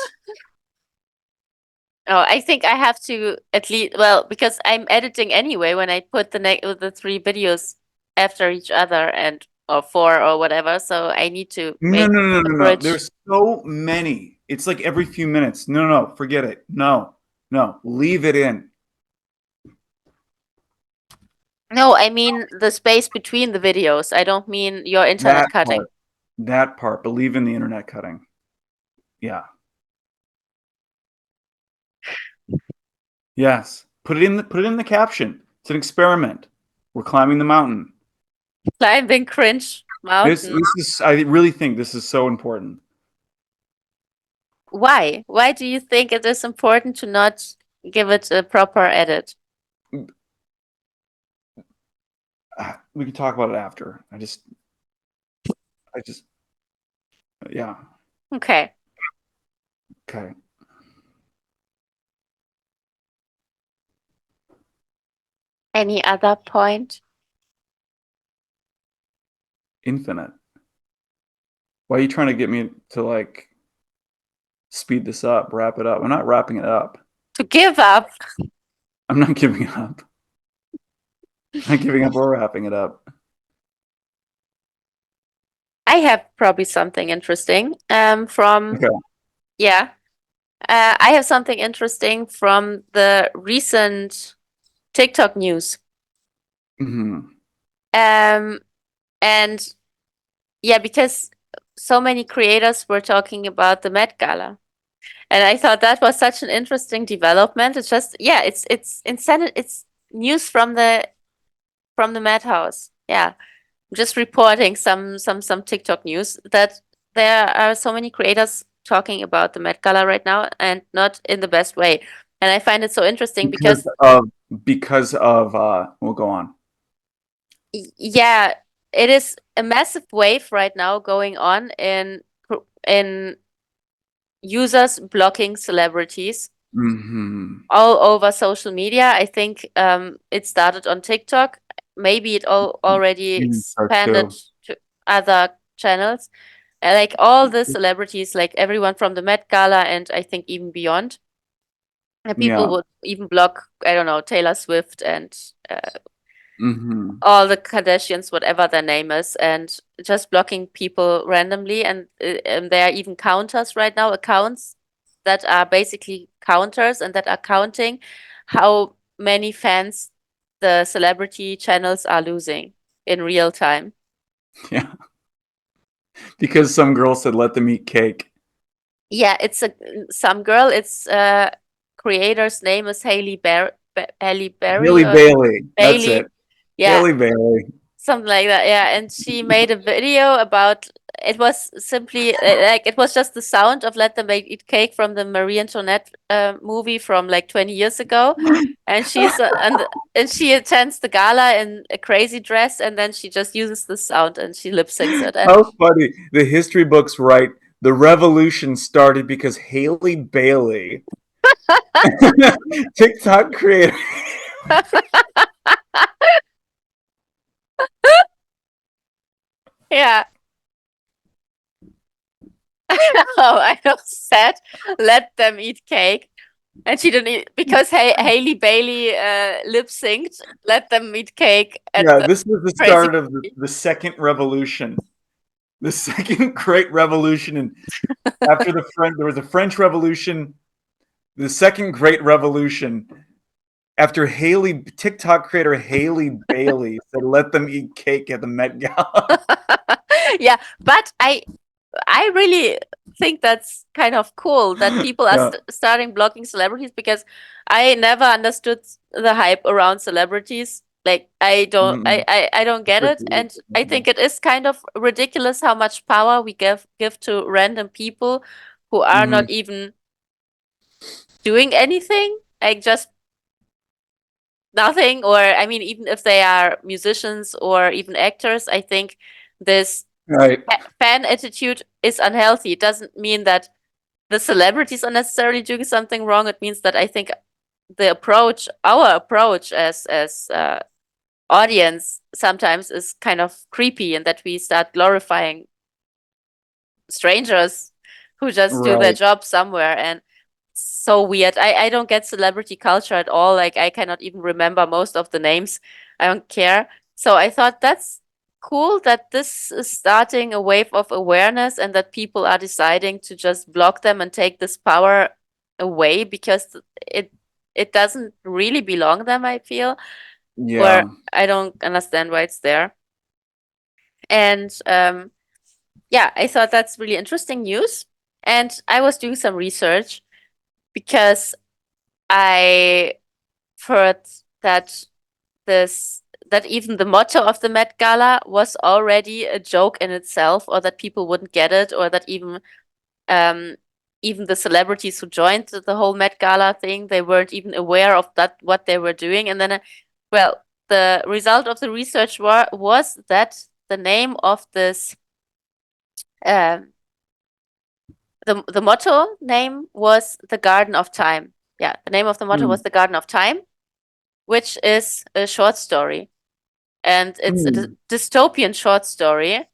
Oh, I think I have to at least, well, because I'm editing anyway when I put the 3 videos after each other and or 4 or whatever, so I need to No, make no, no, a no, no. bridge. There's so many. It's like every few minutes. No, no, no. Forget it. No, no. Leave it in. No, I mean the space between the videos. I don't mean your internet That cutting. part. That part, believe in the internet cutting. Yeah. Yes. Put it in the caption. It's an experiment. We're climbing the mountain. Climbing Cringe Mountain. This is I really think this is so important. Why? Why do you think it is important to not give it a proper edit? We can talk about it after. I just yeah. Okay. Okay. Any other point? Infinite. Why are you trying to get me to like speed this up, wrap it up? I'm not wrapping it up. To give up. I'm not giving it up. I'm not giving up or wrapping it up. I have probably something interesting. From Okay. yeah, I have something interesting from the recent TikTok news. Hmm. Um, and yeah, because so many creators were talking about the Met Gala. And I thought that was such an interesting development. It's just, yeah, it's insanity. It's news from the madhouse. Yeah, I'm just reporting some TikTok news that there are so many creators talking about the Met Gala right now, and not in the best way. And I find it so interesting Because because of we'll go on. yeah, it is a massive wave right now going on in users blocking celebrities Hmm. all over social media. I think it started on TikTok. Maybe it already Part expanded two. to other channels. Like all the celebrities, like everyone from the Met Gala, and I think even beyond. And people Yeah. would even block, I don't know, Taylor Swift and Hmm. all the Kardashians, whatever their name is, and just blocking people randomly. And there are even counters right now, accounts that are basically counters and that are counting how many fans the celebrity channels are losing in real time. Yeah. Because some girl said let them eat cake. Yeah, it's a some girl. It's creator's name is Haley Berry Haley or Bailey. That's it. Bailey. Yeah, Haley Bailey. something like that, yeah. And she made a video about it was simply like it was just the sound of Let Them Eat Cake from the Marie Antoinette movie from like 20 years ago. And and she attends the gala in a crazy dress, and then she just uses the sound and she lip syncs it. And How funny. The history books write the revolution started because Haley Bailey, TikTok creator. yeah. Oh, I know said let them eat cake. And she didn't eat because Haley Bailey lip synced "Let Them Eat Cake" at Yeah, the this was the crazy. start of the second revolution. The second great revolution. And after there was a French Revolution, the second great revolution. After TikTok creator Haley Bailey said, "Let them eat cake at the Met Gala." Yeah, but I really think that's kind of cool that people are Yeah. starting blocking celebrities because I never understood the hype around celebrities. Like Mm-mm. I don't get it, and I think it is kind of ridiculous how much power we give to random people who are Mm-hmm. not even doing anything, like just nothing. Or I mean, even if they are musicians or even actors, I think this Right. fan attitude is unhealthy. It doesn't mean that the celebrities are necessarily doing something wrong. It means that I think our approach as audience sometimes is kind of creepy, and that we start glorifying strangers who just do their Right. job somewhere. And so weird. I don't get celebrity culture at all. Like I cannot even remember most of the names. I don't care. So I thought that's cool that this is starting a wave of awareness and that people are deciding to just block them and take this power away because it it doesn't really belong them, I feel, or Yeah. I don't understand why it's there. And yeah, I thought that's really interesting news. And I was doing some research because I heard that this that even the motto of the Met Gala was already a joke in itself, or that people wouldn't get it, or that um even the celebrities who joined the whole Met Gala thing, they weren't even aware of that what they were doing. And then, well, the result of the research was that the name of this um the motto name was the Garden of Time. Yeah, the name of the motto was Mm. the Garden of Time, which is a short story. And it's a Mm. dystopian short story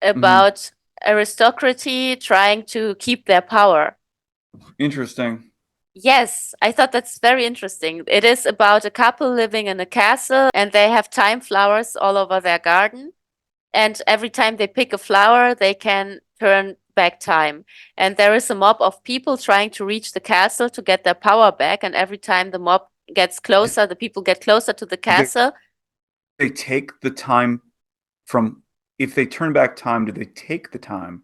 Mm. about aristocracy trying to keep their power. Interesting. Yes, I thought that's very interesting. It is about a couple living in a castle and they have time flowers all over their garden. And every time they pick a flower, they can turn back time. And there is a mob of people trying to reach the castle to get their power back. And every time the mob gets closer, the people get closer to the Do castle. they take the time from, if they turn back time, do they take the time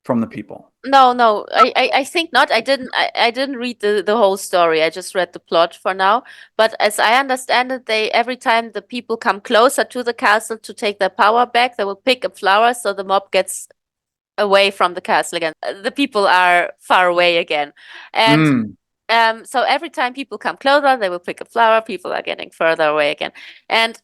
from the people? No, no, I think not. I didn't read the whole story. I just read the plot for now. But as I understand it, they every time the people come closer to the castle to take their power back, they will pick a flower so the mob gets away from the castle again. The people are far away again. And Mm. so every time people come closer, they will pick a flower, people are getting further away again. And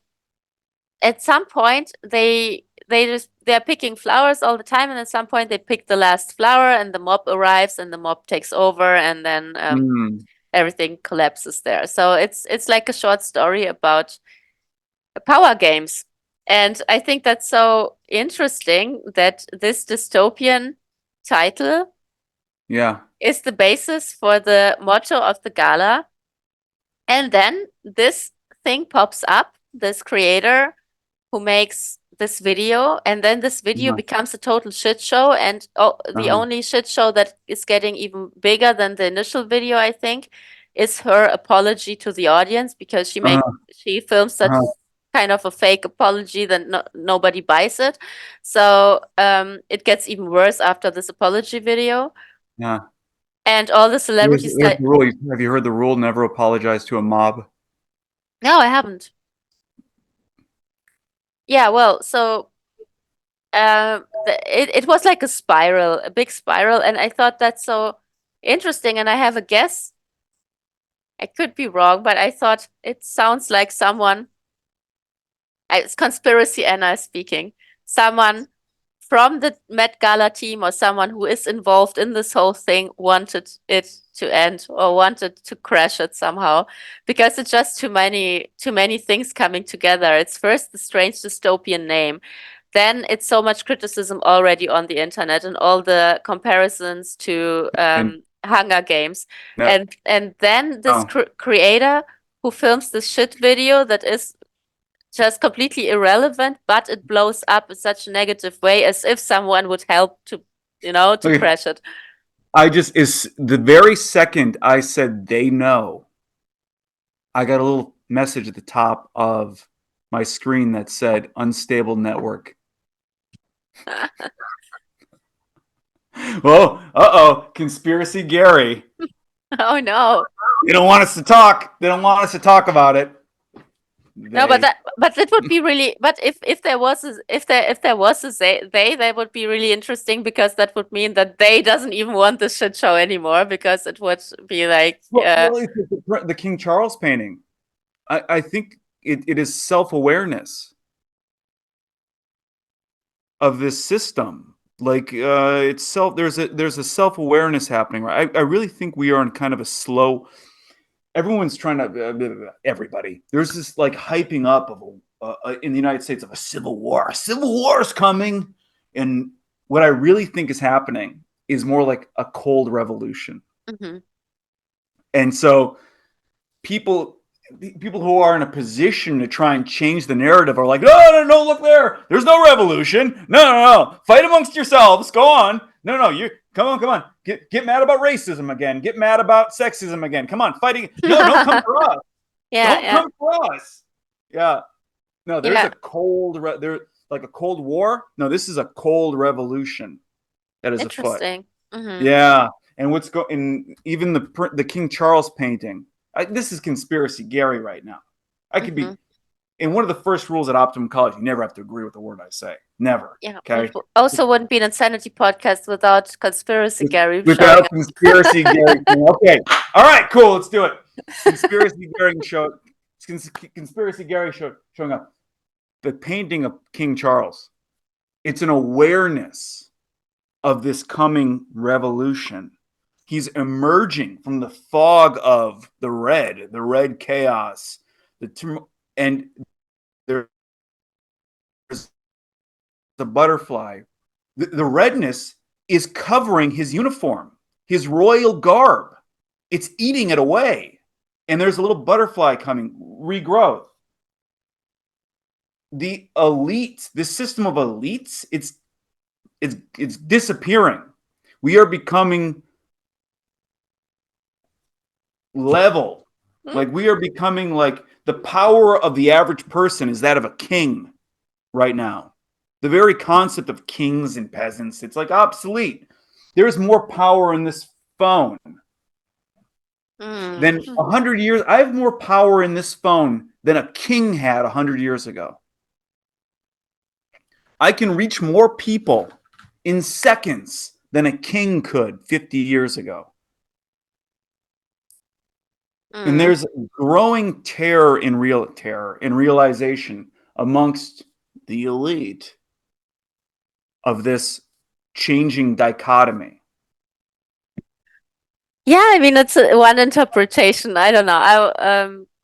at some point they're picking flowers all the time, and at some point they pick the last flower and the mob arrives and the mob takes over, and then Mm. everything collapses there. So it's like a short story about power games. And I think that's so interesting that this dystopian title Yeah. is the basis for the motto of the gala. And then this thing pops up, this creator who makes this video, and then this video Uh-huh. becomes a total shit show. And the Uh-huh. only shit show that is getting even bigger than the initial video, I think, is her apology to the audience, because Uh-huh. she films such Uh-huh. kind of a fake apology that nobody buys it. So it gets even worse after this apology video, Yeah. and all the celebrities There's like, the rule. Have you heard the rule? Never apologize to a mob. no, I haven't. Yeah, well, so it was like a spiral, a big spiral, and I thought that's so interesting. And I have a guess. I could be wrong, but I thought it sounds like someone, it's conspiracy Anna speaking, someone from the Met Gala team or someone who is involved in this whole thing wanted it to end or wanted to crash it somehow, because it's just too many things coming together. It's first the strange dystopian name, then it's so much criticism already on the internet and all the comparisons to And Hunger Games, no, and then this no. creator who films this shit video that is just completely irrelevant, but it blows up in such a negative way, as if someone would help to, to Okay. crash it. I just is the very second I said they know, I got a little message at the top of my screen that said unstable network. Well, uh-oh, conspiracy Gary. Oh no. They don't want us to talk. They don't want us to talk about it. No, but They. it would be really, but if there was if there was a they would be really interesting, because that would mean that they doesn't even want this shit show anymore, because it would be like Well, it's the King Charles painting. I think it is self-awareness of this system. Like it's self. There's a self-awareness happening. Right. I really think we are in kind of a slow. Everyone's trying to. Everybody. There's this like hyping up of in the United States of a civil war. A civil war is coming, and what I really think is happening is more like a cold revolution. mhm. And so people who are in a position to try and change the narrative are like, no, no, no, look there. There's no revolution. No, no, no. Fight amongst yourselves. Go on. No, no, you come on, come on. Get mad about racism again. Get mad about sexism again. Come on, fighting. No, don't come for us. Yeah, Don't yeah, come for us. Yeah. No, there's yeah. a cold there. like a Cold War. No, this is a cold revolution that is afoot. Interesting. Mm-hmm. Yeah, and what's going? Even the King Charles painting. This is conspiracy Gary right now. I could Mm-hmm. be. And one of the first rules at Optimum College, you never have to agree with the word I say. Never. Yeah. Okay. Also wouldn't be an insanity podcast without conspiracy Gary showing Without up. conspiracy Gary. Okay. All right. Cool. Let's do it. Conspiracy Gary show. Conspiracy Gary showing up. The painting of King Charles. It's an awareness of this coming revolution. He's emerging from the fog of the red chaos, and there's a butterfly. The redness is covering his uniform, his royal garb. It's eating it away. And there's a little butterfly coming, regrowth. The elites, this system of elites, it's disappearing. We are becoming level. Like we are becoming like the power of the average person is that of a king right now. The very concept of kings and peasants, it's like obsolete. There's more power in this phone than 100 years. I have more power in this phone than a king had 100 years ago. I can reach more people in seconds than a king could 50 years ago. And there's growing terror and realization amongst the elite of this changing dichotomy. Yeah, I mean it's one interpretation. I don't know.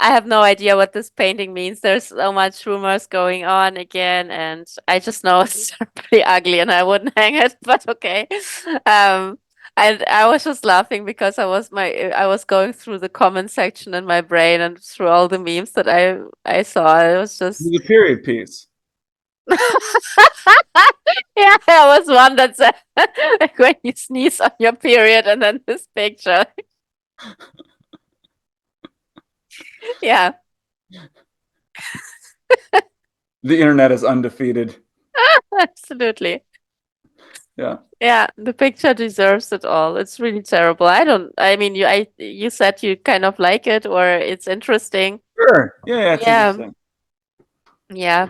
I have no idea what this painting means. There's so much rumors going on again, and I just know it's pretty ugly, and I wouldn't hang it. But okay. I was just laughing because I was going through the comment section in my brain and through all the memes that I saw. It was just It's a period piece. yeah, there was one that said like when you sneeze on your period, and then this picture. Yeah. The internet is undefeated. Absolutely. Yeah. Yeah, the picture deserves it all. It's really terrible. I mean, you said you kind of like it or it's interesting. Sure. Yeah, it's Yeah. interesting. Yeah.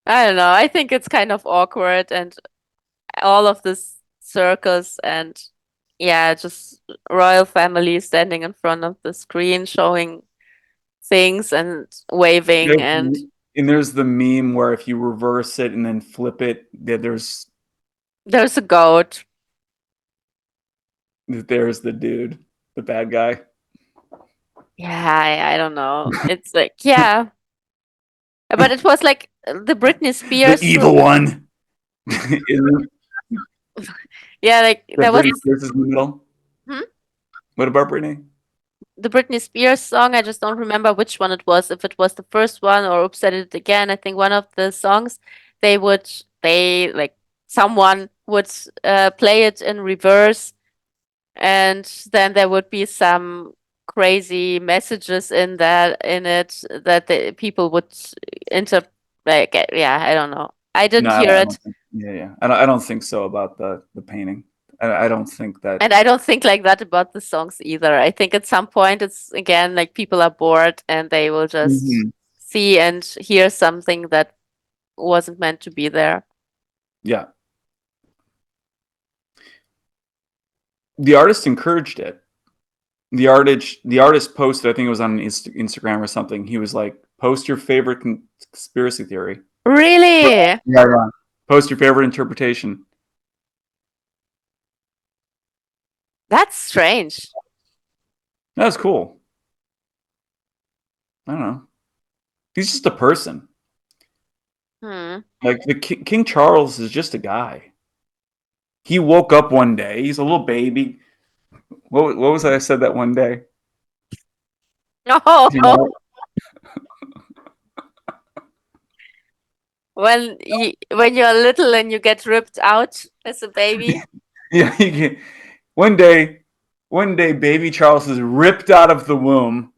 I don't know. I think it's kind of awkward and all of this circus and yeah, just royal family standing in front of the screen showing things and waving and And there's the meme where if you reverse it and then flip it, there's there's a goat. the dude, the bad guy. Yeah, I don't know. It's like, yeah. But it was like the Britney The Spears. evil one. Yeah, like The there was Britney Spears is in the middle. hmm? What about Britney? The Britney Spears song. I just don't remember which one it was. If it was the first one or Oops, I Did It Again. I think one of the songs they like someone would play it in reverse, and then there would be some crazy messages in it that the people would inter like yeah, I don't know. I No, didn't hear I it. don't think. Yeah. I don't think so about the painting. I don't think that. And I don't think like that about the songs either. I think at some point it's again like people are bored and they will just Mhm. see and hear something that wasn't meant to be there. Yeah. The artist encouraged it. The artist posted, I think it was on Instagram or something. He was like, "Post your favorite conspiracy theory." Really? Yeah. Post your favorite interpretation. That's strange. That was cool. I don't know. He's just a person. Like the King Charles is just a guy. He woke up one day. He's a little baby. What was that I said that one day? Oh, You know? when you're little and you get ripped out as a baby. Yeah. One day, baby Charles is ripped out of the womb,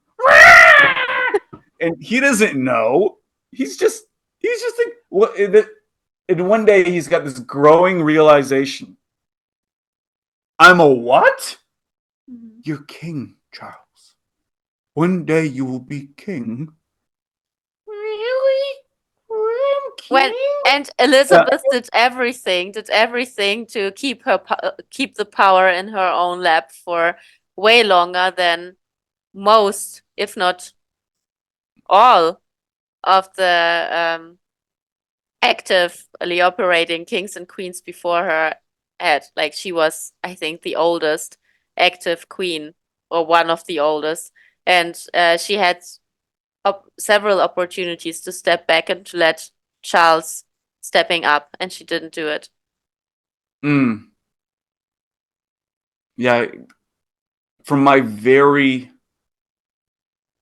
and he doesn't know. He's just like what? And one day he's got this growing realization. I'm a what? Mhm. You're king, Charles. One day you will be king. Really? I'm When king? and Yeah. Elizabeth did everything to keep the power in her own lap for way longer than most, if not all, of the actively operating kings and queens before her had. Like she was, I think, the oldest active queen or one of the oldest, and she had several opportunities to step back and to let Charles stepping up, and she didn't do it. Mm. Yeah. From my very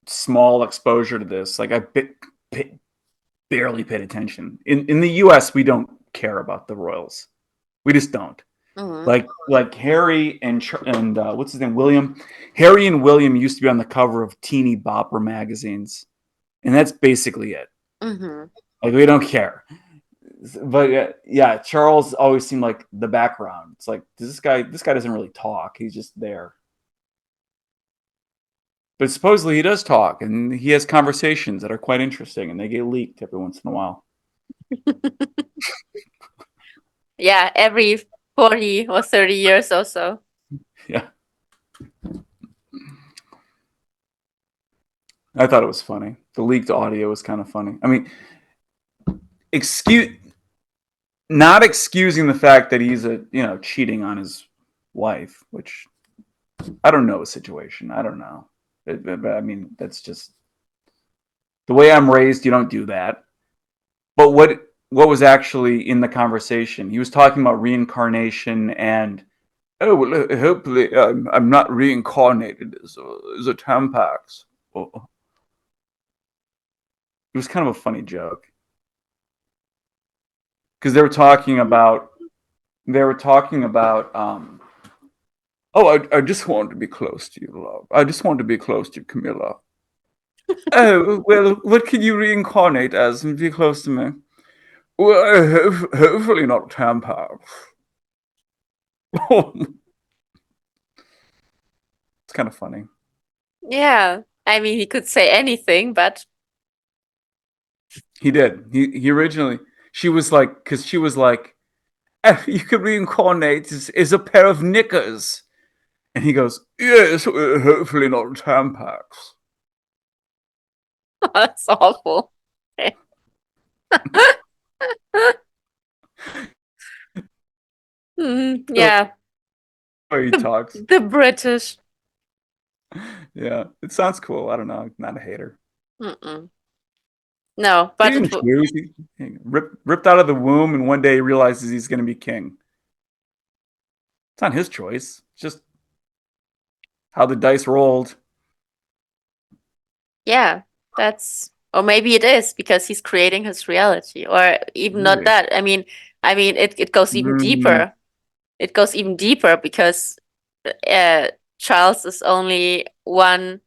small exposure to this, like barely paid attention. In the U.S., we don't care about the royals. We just don't. Hmm. Like Harry and what's his name, William. Harry and William used to be on the cover of teeny bopper magazines, and that's basically it. Hmm. Like we don't care. But yeah, Charles always seemed like the background. It's like this guy doesn't really talk. He's just there. But supposedly he does talk, and he has conversations that are quite interesting, and they get leaked every once in a while. Yeah, every 40 or 30 years or so. Yeah, I thought it was funny. The leaked audio was kind of funny. I mean, excuse not excusing the fact that he's cheating on his wife, which I don't know a situation. I don't know. I mean, that's just the way I'm raised. You don't do that. But what was actually in the conversation? He was talking about reincarnation and oh well, hopefully I'm not reincarnated as a Tampax. Well, it was kind of a funny joke because they were talking about oh I just want to be close to you, love. I just want to be close to you, Camilla. Oh well, what can you reincarnate as and be close to me? Well, hopefully not Tampax. It's kind of funny. Yeah. I mean, he could say anything, but He did. He originally she was like because she was like you could reincarnate as a pair of knickers. And he goes, yes, hopefully not Tampax. that's awful. Okay. The Yeah, way he talks. the British. Yeah, it sounds cool. I don't know. I'm not a hater. Mm-mm. No, He but didn't choose. He ripped out of the womb, and one day he realizes he's going to be king. It's not his choice. It's just how the dice rolled. yeah, or maybe it is because he's creating his reality, or even not Maybe. that. I mean, it goes even Mm, deeper. It goes even deeper because uh, Charles is only one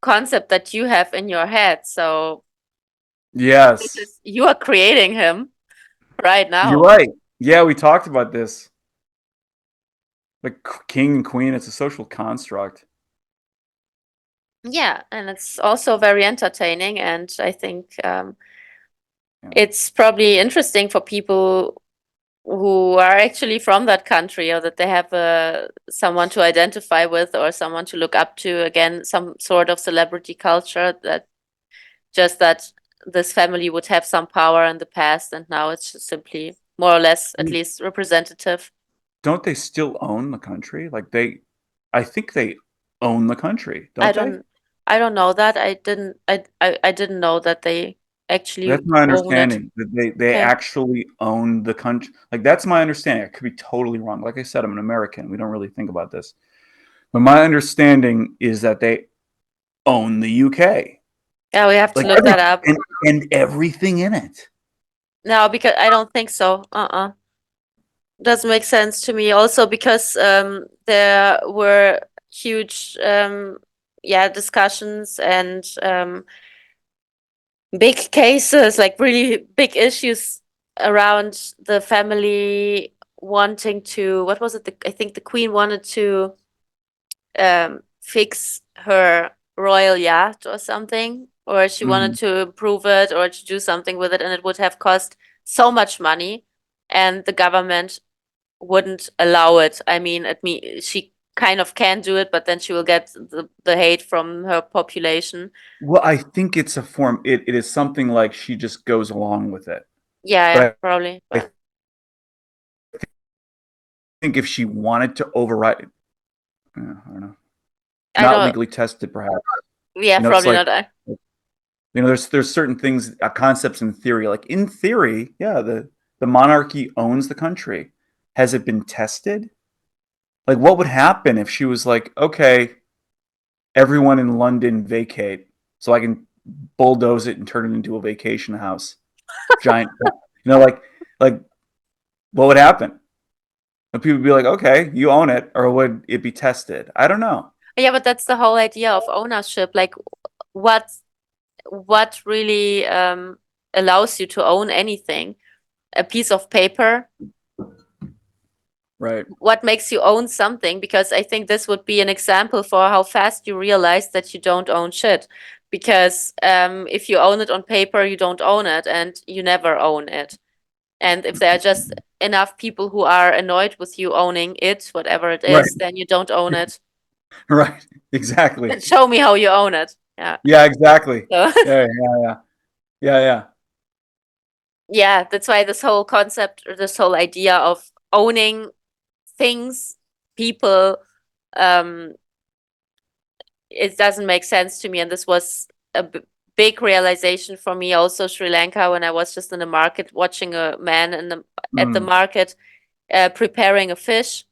concept that you have in your head. So yes, you are creating him right you're now. right. Yeah, we talked about this. Like king and queen, it's a social construct. Yeah, and it's also very entertaining, and I think Yeah. it's probably interesting for people who are actually from that country or that they have someone to identify with or someone to look up to. Again, some sort of celebrity culture that this family would have some power in the past, and now it's just simply more or less at least representative. Don't they still own the country? I think they own the country, I don't they? don't I don't know that. I didn't know that they actually That's my own it. understanding that they Okay. actually own the country. Like that's my understanding. I could be totally wrong. Like I said, I'm an American. We don't really think about this, but my understanding is that they own the UK, Yeah, we have to like look that up. and everything in it. No, because I don't think so. Doesn't make sense to me. Also because there were huge yeah, discussions and big cases, like really big issues around the family wanting to, what was it? I think the queen wanted to fix her royal yacht or something, or she wanted Mm. to improve it or to do something with it, and it would have cost so much money, and the government wouldn't allow it. I mean, she kind of can do it, but then she will get the hate from her population. Well, I think it's a form. It is something like she just goes along with it. Yeah, yeah, But probably. I But think if she wanted to override, I don't know, I not don't. legally tested, perhaps. Yeah, It's probably like, not. I. there's certain things, concepts in theory. Like in theory, yeah, the monarchy owns the country. Has it been tested? Like, what would happen if she was like, okay, everyone in London vacate, so I can bulldoze it and turn it into a vacation house, giant, like what would happen? Would people be like, okay, you own it, or would it be tested? I don't know. Yeah, but that's the whole idea of ownership. Like, what what really allows you to own anything? A piece of paper? Right. What makes you own something? Because I think this would be an example for how fast you realize that you don't own shit. Because if you own it on paper, you don't own it, and you never own it. And if there are just enough people who are annoyed with you owning it, whatever it Right. is, then you don't own it. Right. Exactly. Then show me how you own it. Yeah. Yeah, exactly. So Yeah, yeah, yeah. Yeah, yeah. yeah, that's why this whole concept or this whole idea of owning things, people, um, it doesn't make sense to me. And this was a big realization for me also Sri Lanka when I was just in the market watching a man at the Mm. market preparing a fish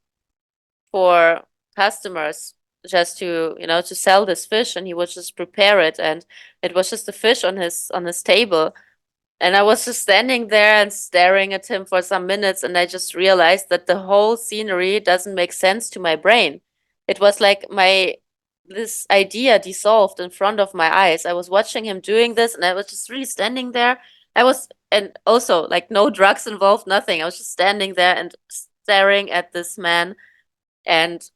for customers just to to sell this fish, and he would just prepare it, and it was just a fish on his table, and I was just standing there and staring at him for some minutes, and I just realized that the whole scenery doesn't make sense to my brain. It was like my this idea dissolved in front of my eyes. I was watching him doing this, and I was just really standing there. And also like no drugs involved, nothing. I was just standing there and staring at this man, and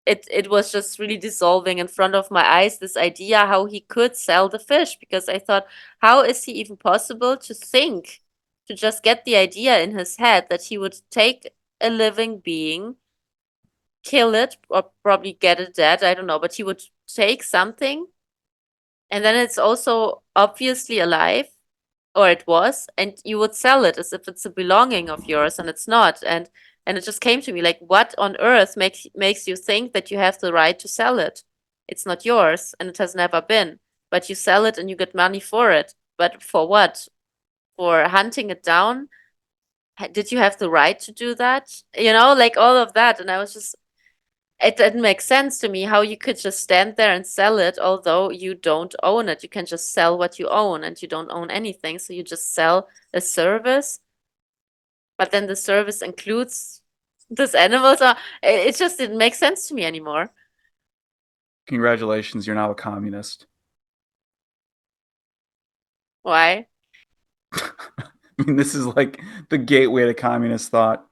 it was just really dissolving in front of my eyes, this idea how he could sell the fish, because I thought, how is he even possible to think, to just get the idea in his head that he would take a living being, kill it, or probably get it dead, I don't know, but he would take something, and then it's also obviously alive, or it was, and you would sell it as if it's a belonging of yours, and it's not. And it just came to me like, what on earth makes you think that you have the right to sell it? It's not yours, and it has never been. But you sell it and you get money for it. But for what? For hunting it down? Did you have the right to do that? Like all of that. And I was just, it didn't make sense to me how you could just stand there and sell it, although you don't own it. You can just sell what you own, and you don't own anything. So you just sell a service, but then the service includes this animal. So it just didn't make sense to me anymore. Congratulations, you're now a communist. Why? I mean, this is like the gateway to communist thought.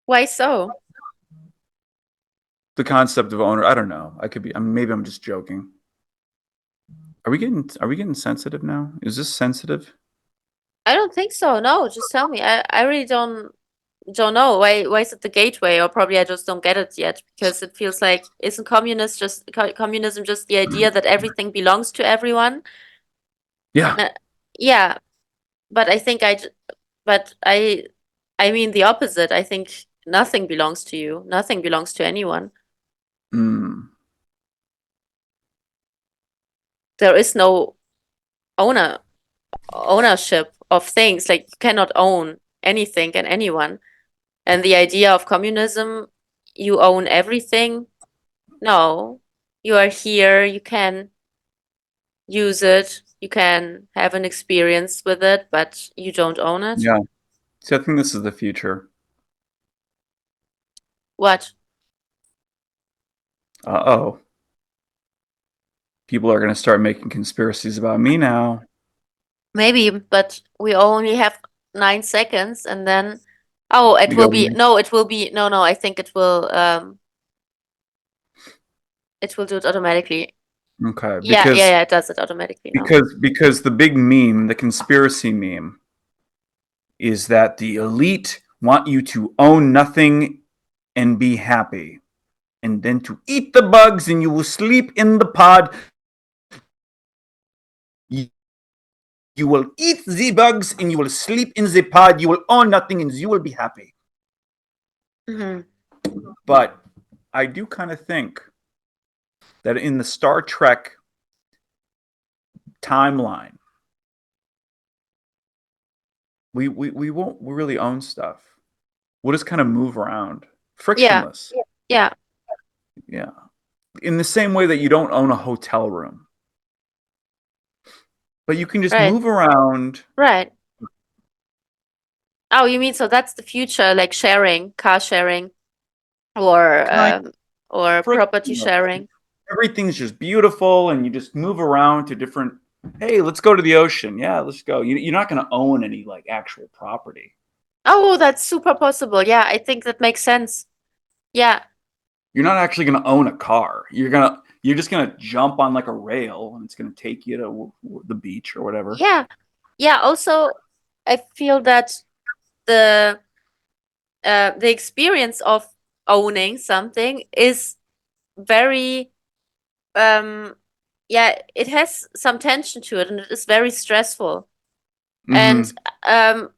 Why so? The concept of owner. I don't know. I could be. Maybe I'm just joking. Are we getting sensitive now? Is this sensitive? I don't think so. No, just tell me. I really don't know. Why is it the gateway? Or probably I just don't get it yet, because it feels like, isn't communism just the idea that everything belongs to everyone? Yeah. Uh, yeah, but but I mean the opposite. I think nothing belongs to you. Nothing belongs to anyone. Mm. There is no owner ownership of things. Like, you cannot own anything and anyone. And the idea of communism, you own everything. No, you are here. You can use it. You can have an experience with it, but you don't own it. Yeah. See, I think this is the future. What? Oh. People are going to start making conspiracies about me now. Maybe, but we only have 9 seconds, and then oh, it We will go, be no, it will be no, no. I think it will do it automatically. okay, Yeah, yeah, yeah. It does it automatically now. because the big meme, the conspiracy meme, is that the elite want you to own nothing and be happy, and then to eat the bugs, and you will sleep in the pod. You will eat the bugs, and you will sleep in the pod. You will own nothing, and you will be happy. Hmm. But I do kind of think that in the Star Trek timeline, we won't really own stuff. We'll just kind of move around, Yeah, frictionless. yeah, Yeah. In the same way that you don't own a hotel room, but you can just right, move around. right. Oh, you mean so that's the future, like sharing, car sharing, or Kind property frictionless. sharing. Everything's just beautiful, and you just move around to different. Hey, let's go to the ocean. Yeah, let's go. You're not going to own any like actual property. Oh, that's super possible. Yeah, I think that makes sense. Yeah, You're not actually going to own a car. You're just going to jump on like a rail, and it's going to take you to the beach or whatever. yeah, yeah. Also, I feel that the the experience of owning something is very yeah, it has some tension to it, and it is very stressful. And Mm-hmm. um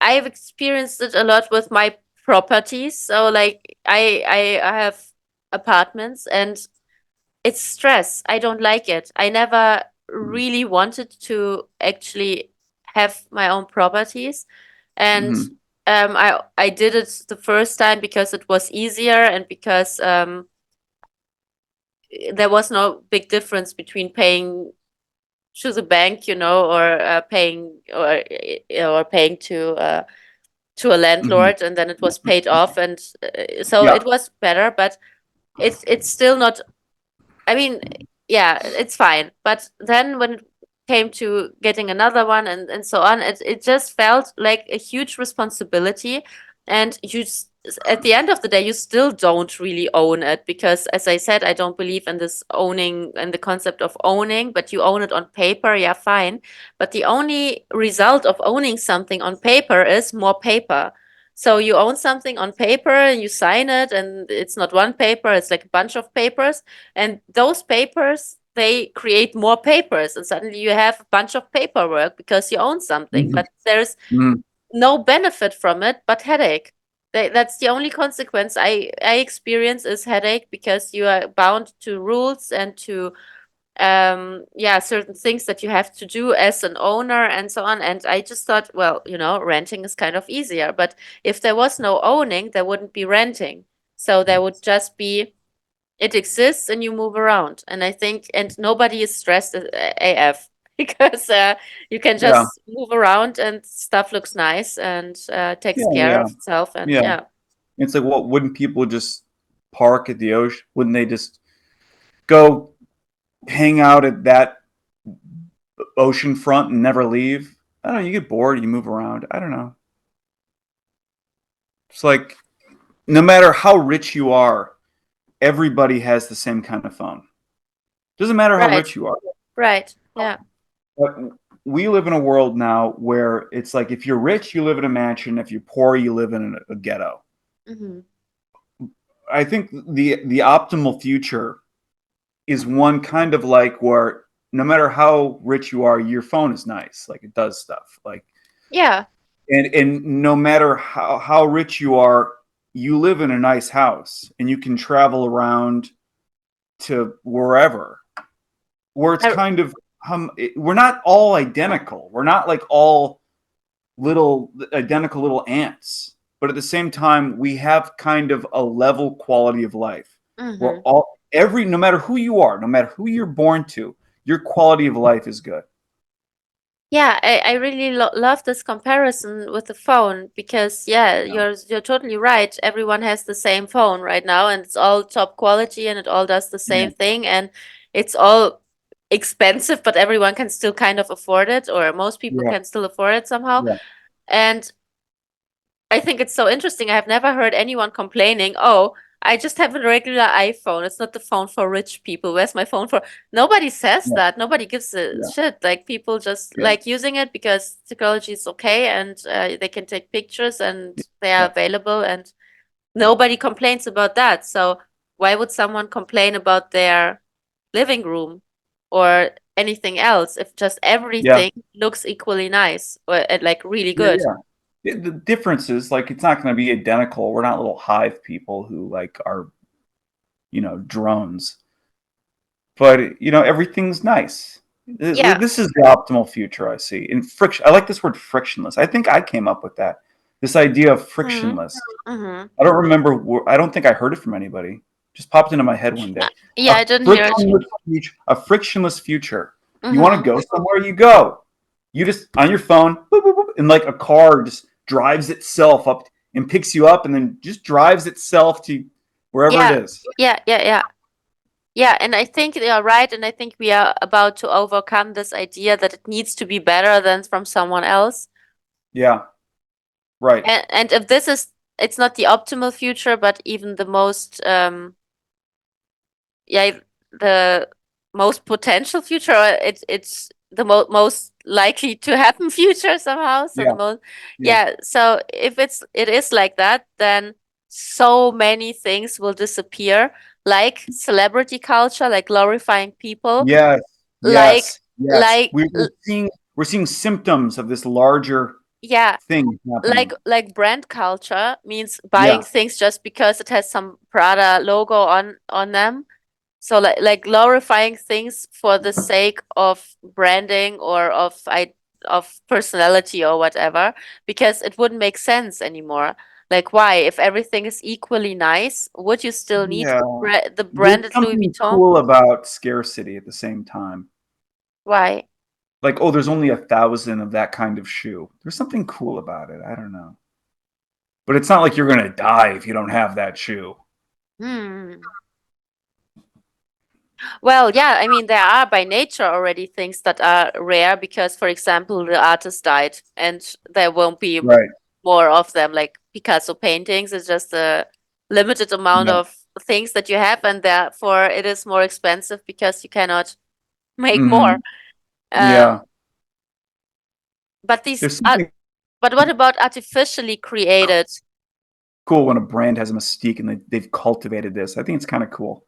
I've experienced it a lot with my properties. So like I have apartments, and it's stress. I don't like it. I never really wanted to actually have my own properties. And Mm-hmm. I did it the first time because it was easier, and because there was no big difference between paying to the bank, or paying to a Mm-hmm. landlord, and then it was paid off, and so Yeah. it was better. But it's still not. I mean, yeah, it's fine. But then when it came to getting another one, and so on, it just felt like a huge responsibility. And at the end of the day, you still don't really own it, because, as I said, I don't believe in this owning and the concept of owning, but you own it on paper, yeah, fine. But the only result of owning something on paper is more paper. So you own something on paper and you sign it, and it's not one paper, it's like a bunch of papers, and those papers, they create more papers, and suddenly you have a bunch of paperwork because you own something, Mm-hmm. but there's Mm-hmm. no benefit from it but headache. That's the only consequence I experience, is headache, because you are bound to rules and to yeah, certain things that you have to do as an owner and so on. And I just thought, well, renting is kind of easier. But if there was no owning, there wouldn't be renting. So there would just be, it exists and you move around. And I think, and nobody is stressed AF because you can Yeah. just move around and stuff looks nice and takes Yeah. care Yeah. of itself. And Yeah. yeah, It's like, what wouldn't people just park at the ocean? Wouldn't they just go hang out at that ocean front and never leave? I don't know. You get bored, you move around. I don't know. It's like no matter how rich you are, everybody has the same kind of phone. Doesn't matter how right, rich you are. right. Yeah. But we live in a world now where it's like if you're rich, you live in a mansion. If you're poor, you live in a ghetto. Hmm. I think the optimal future is one kind of like where no matter how rich you are, your phone is nice. Like it does stuff. Like Yeah. and no matter how rich you are, you live in a nice house and you can travel around to wherever. Where it's I, kind of we're not all identical. We're not like all little identical little ants. But at the same time, we have kind of a level quality of life. Where mhm. no matter who you are, no matter who you're born to, your quality of life is good. Yeah, I really love this comparison with the phone, because yeah, Yeah. you're totally right. Everyone has the same phone right now, and it's all top quality, and it all does the Yeah. same thing, and it's all expensive, but everyone can still kind of afford it, or most people Yeah. can still afford it somehow. Yeah. And I think it's so interesting. I have never heard anyone complaining, oh, I just have a regular iPhone. It's not the phone for rich people. Where's my phone for? Nobody says Yeah. that. Nobody gives a Yeah. shit. Like people just Yeah. like using it because technology is okay and they can take pictures and they are Yeah. available and nobody complains about that. So why would someone complain about their living room or anything else if just Yeah. everything looks equally nice or like really Yeah. good? Yeah. The difference is like it's not going to be identical. We're not little hive people who like are, drones. But everything's nice. Yeah. This is the optimal future I see. In friction, I like this word frictionless. I think I came up with that. This idea of Mm-hmm. frictionless. Mm-hmm. I don't remember. I don't think I heard it from anybody. Just popped into my head one day. Yeah, A I didn't hear it. frictionless future. A frictionless future. You want to Mm-hmm. go somewhere, you go. You just on your phone, boop, boop, boop, and like a car just drives itself up and picks you up, and then just drives itself to wherever it Yeah. is. Yeah, yeah, yeah. Yeah, and I think they are right, and I think we are about to overcome this idea that it needs to be better than from someone else. Yeah. Right. And if this is, it's not the optimal future, but even the most yeah, the most potential future, or it's the most likely to happen future somehow. So the Yeah. most, Yeah. yeah. So if it is like that, then so many things will disappear, like celebrity culture, like glorifying people, Yes, like yes, yes. like We're seeing symptoms of this larger yeah, thing happening. like brand culture means buying Yeah, things just because it has some Prada logo on them. So like glorifying things for the sake of branding or of personality or whatever, because it wouldn't make sense anymore. Like why? If everything is equally nice, would you still need yeah. the There's branded Louis something Vuitton? cool about scarcity at the same time. Why? Like, oh, there's only 1,000 of that kind of shoe. There's something cool about it. I don't know. But it's not like you're gonna die if you don't have that shoe. Hmm. Well, yeah, I mean, there are by nature already things that are rare because, for example, the artist died and there won't be Right. more of them, like Picasso paintings. It's just a limited amount Yeah. of things that you have, and therefore it is more expensive because you cannot make more. Hmm. Um, Yeah. but these There's are, something but what about artificially created? cool when a brand has a mystique and they've cultivated this. I think it's kind of cool.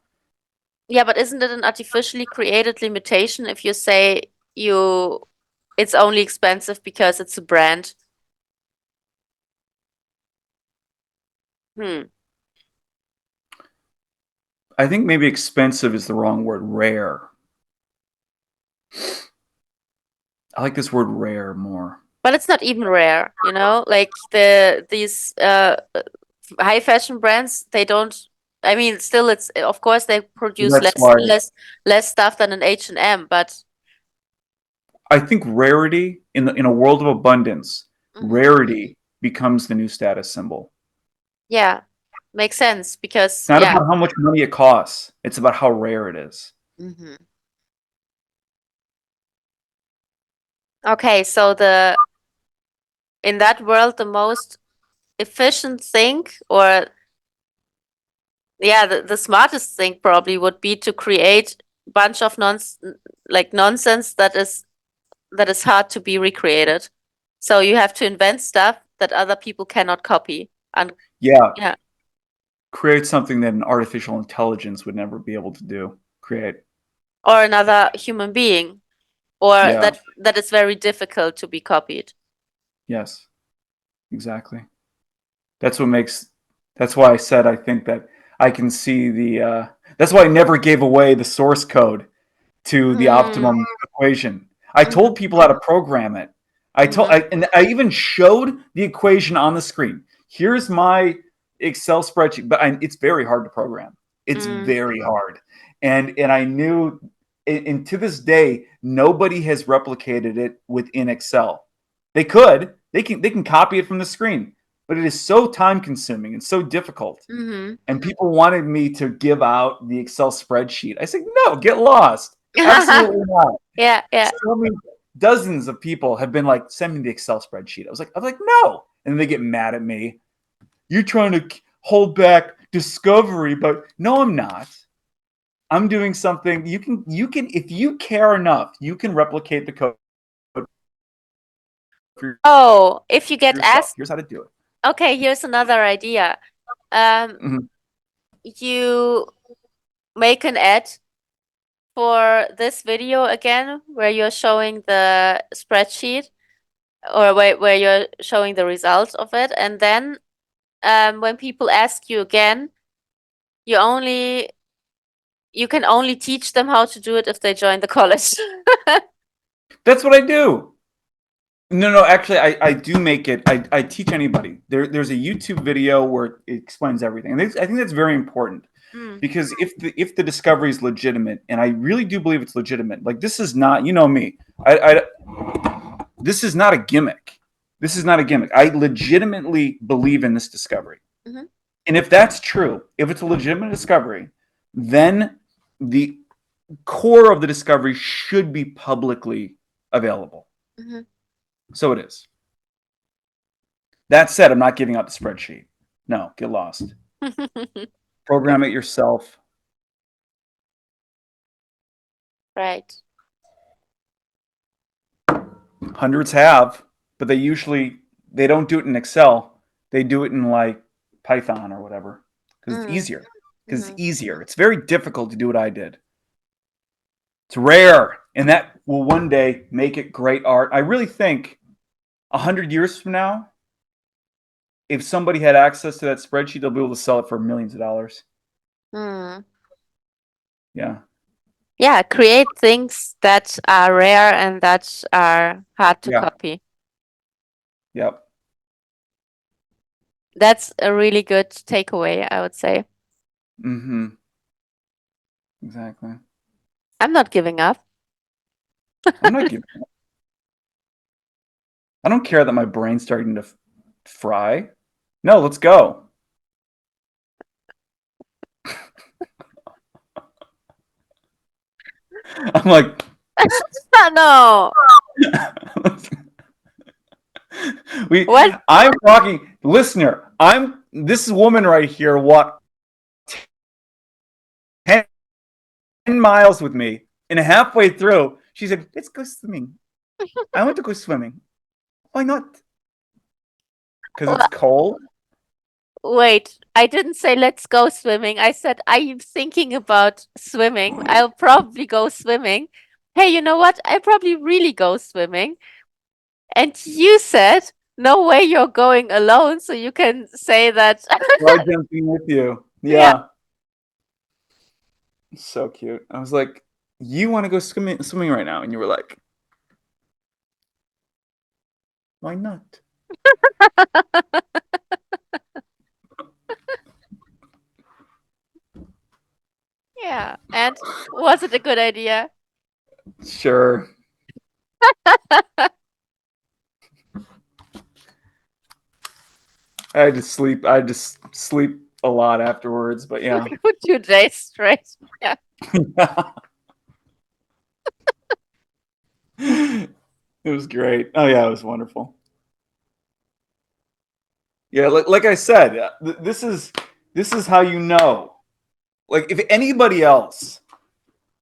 Yeah, but isn't it an artificially created limitation if you say you it's only expensive because it's a brand? Hmm. I think maybe expensive is the wrong word. Rare. I like this word rare more. But it's not even rare, you know? Like these high fashion brands, they don't, I mean, still it's of course they produce That's why less stuff than an H&M, but I think rarity in a world of abundance, mhm, rarity becomes the new status symbol. yeah, makes sense It's because not yeah. about how much money it costs. It's about how rare it is. Hmm. Okay, so the in that world the most efficient thing or yeah, the smartest thing probably would be to create a bunch of nonsense that is hard to be recreated. So you have to invent stuff that other people cannot copy. And Yeah, yeah, create something that an artificial intelligence would never be able to do. Create. or another human being, or Yeah. that is very difficult to be copied. Yes. Exactly. That's what makes. That's why I said I think that I can see the. That's why I never gave away the source code to the Mm, optimum equation. I mm, told people how to program it. mm, And I even showed the equation on the screen. Here's my Excel spreadsheet, but it's very hard to program. It's mm, very hard, and I knew, and to this day, nobody has replicated it within Excel. They could, they can copy it from the screen, but it is so time consuming and so difficult. mm. And people wanted me to give out the Excel spreadsheet. I said, no, get lost. Absolutely not. Yeah, yeah. So many dozens of people have been like, send me the Excel spreadsheet. I was like, no. And they get mad at me. You're trying to hold back discovery, but no, I'm not. I'm doing something. You can if you care enough, you can replicate the code for Oh, if you get yourself. asked, Here's how to do it. okay, here's another idea. Um, Mhm. you make an ad for this video again, where you're showing the spreadsheet or where you're showing the results of it, and then when people ask you again, you only you can only teach them how to do it if they join the college. That's what I do. No, actually, I do make it. I teach anybody. There's a YouTube video where it explains everything, and I think that's very important Mm, because if the discovery is legitimate, and I really do believe it's legitimate, like this is not, you know me, this is not a gimmick. This is not a gimmick. I legitimately believe in this discovery, mhm, and if that's true, if it's a legitimate discovery, then the core of the discovery should be publicly available. mhm. So it is. That said, I'm not giving out the spreadsheet. No, get lost. Program it yourself. Right. Hundreds have, but they don't do it in Excel. They do it in like Python or whatever because it's Mm, easier. Because it's mhm, easier. It's very difficult to do what I did. It's rare, and that will one day make it great art. I really think 100 years from now, if somebody had access to that spreadsheet, they'll be able to sell it for millions of dollars. mm. Yeah, Yeah, create things that are rare and that are hard to yeah, copy. yep. That's a really good takeaway, I would say. Mm-hmm. Exactly. I'm not giving up. I'm not giving. I don't care that my brain's starting to fry. No, let's go. I'm like, No. we. What? I'm walking, listener. I'm this woman right here walked 10 miles with me, and halfway through, she said, "Let's go swimming." I want to go swimming. Why not? Because it's cold. Wait, I didn't say let's go swimming. I said I'm thinking about swimming. I'll probably go swimming. Hey, you know what? I probably really go swimming. And you said, no way you're going alone, so you can say that. Try jumping with you. Yeah. Yeah, so cute. I was like, "You want to go swimming right now?" And you were like, "Why not?" Yeah. And was it a good idea? Sure. I just sleep a lot afterwards, but yeah. 2 days straight. Yeah. It was great. Oh yeah, it was wonderful. Yeah, like I said, this is how you know. Like if anybody else,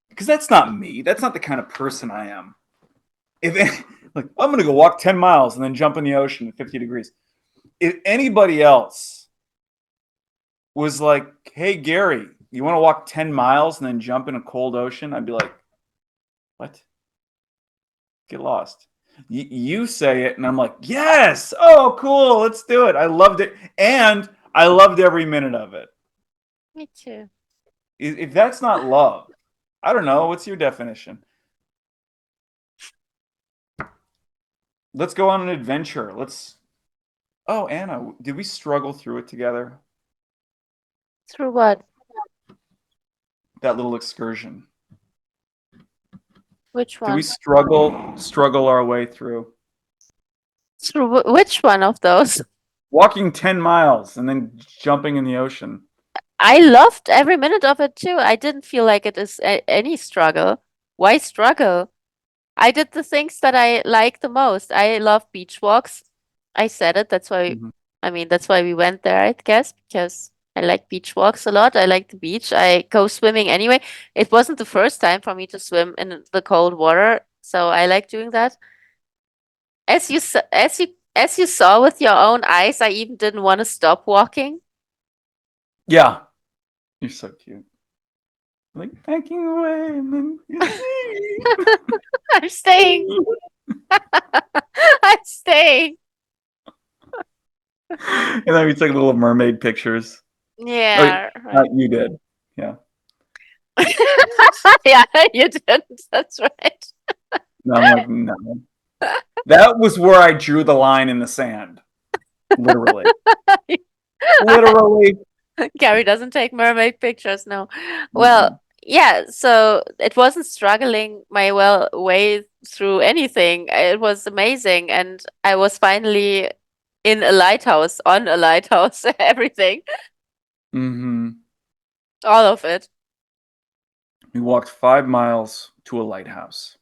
because that's not me. That's not the kind of person I am. If like I'm gonna go walk 10 miles and then jump in the ocean at 50 degrees. If anybody else was like, "Hey Gary, you want to walk 10 miles and then jump in a cold ocean?" I'd be like, "What? Get lost." You say it, and I'm like, "Yes! Oh, cool! Let's do it." I loved it, and I loved every minute of it. Me too. If that's not love, I don't know. What's your definition? Let's go on an adventure. Let's. Oh, Anna, did we struggle through it together? Through what? That little excursion. Which Did we one? struggle our way through Through which one of those? walking 10 miles and then jumping in the ocean? I loved every minute of it too. I didn't feel like it is any struggle. Why struggle? I did the things that I like the most. I love beach walks. I said it. Mhm. That's why we went there, I guess, because I like beach walks a lot. I like the beach. I go swimming anyway. It wasn't the first time for me to swim in the cold water, so I like doing that. As you saw with your own eyes, I even didn't want to stop walking. Yeah, you're so cute. Like backing away, and then you see. I'm staying. I'm staying. And then we took little mermaid pictures. Oh, Yeah, right. you did. Yeah. Yeah, you didn't. That's right. And I'm like, no. That was where I drew the line in the sand. Literally. Literally. Gary doesn't take mermaid pictures, no. Well, Mm-mm. yeah, so it wasn't struggling my way through anything. It was amazing, and I was finally in a lighthouse, on a lighthouse, everything, Mm-hmm. all of it. We walked 5 miles to a lighthouse.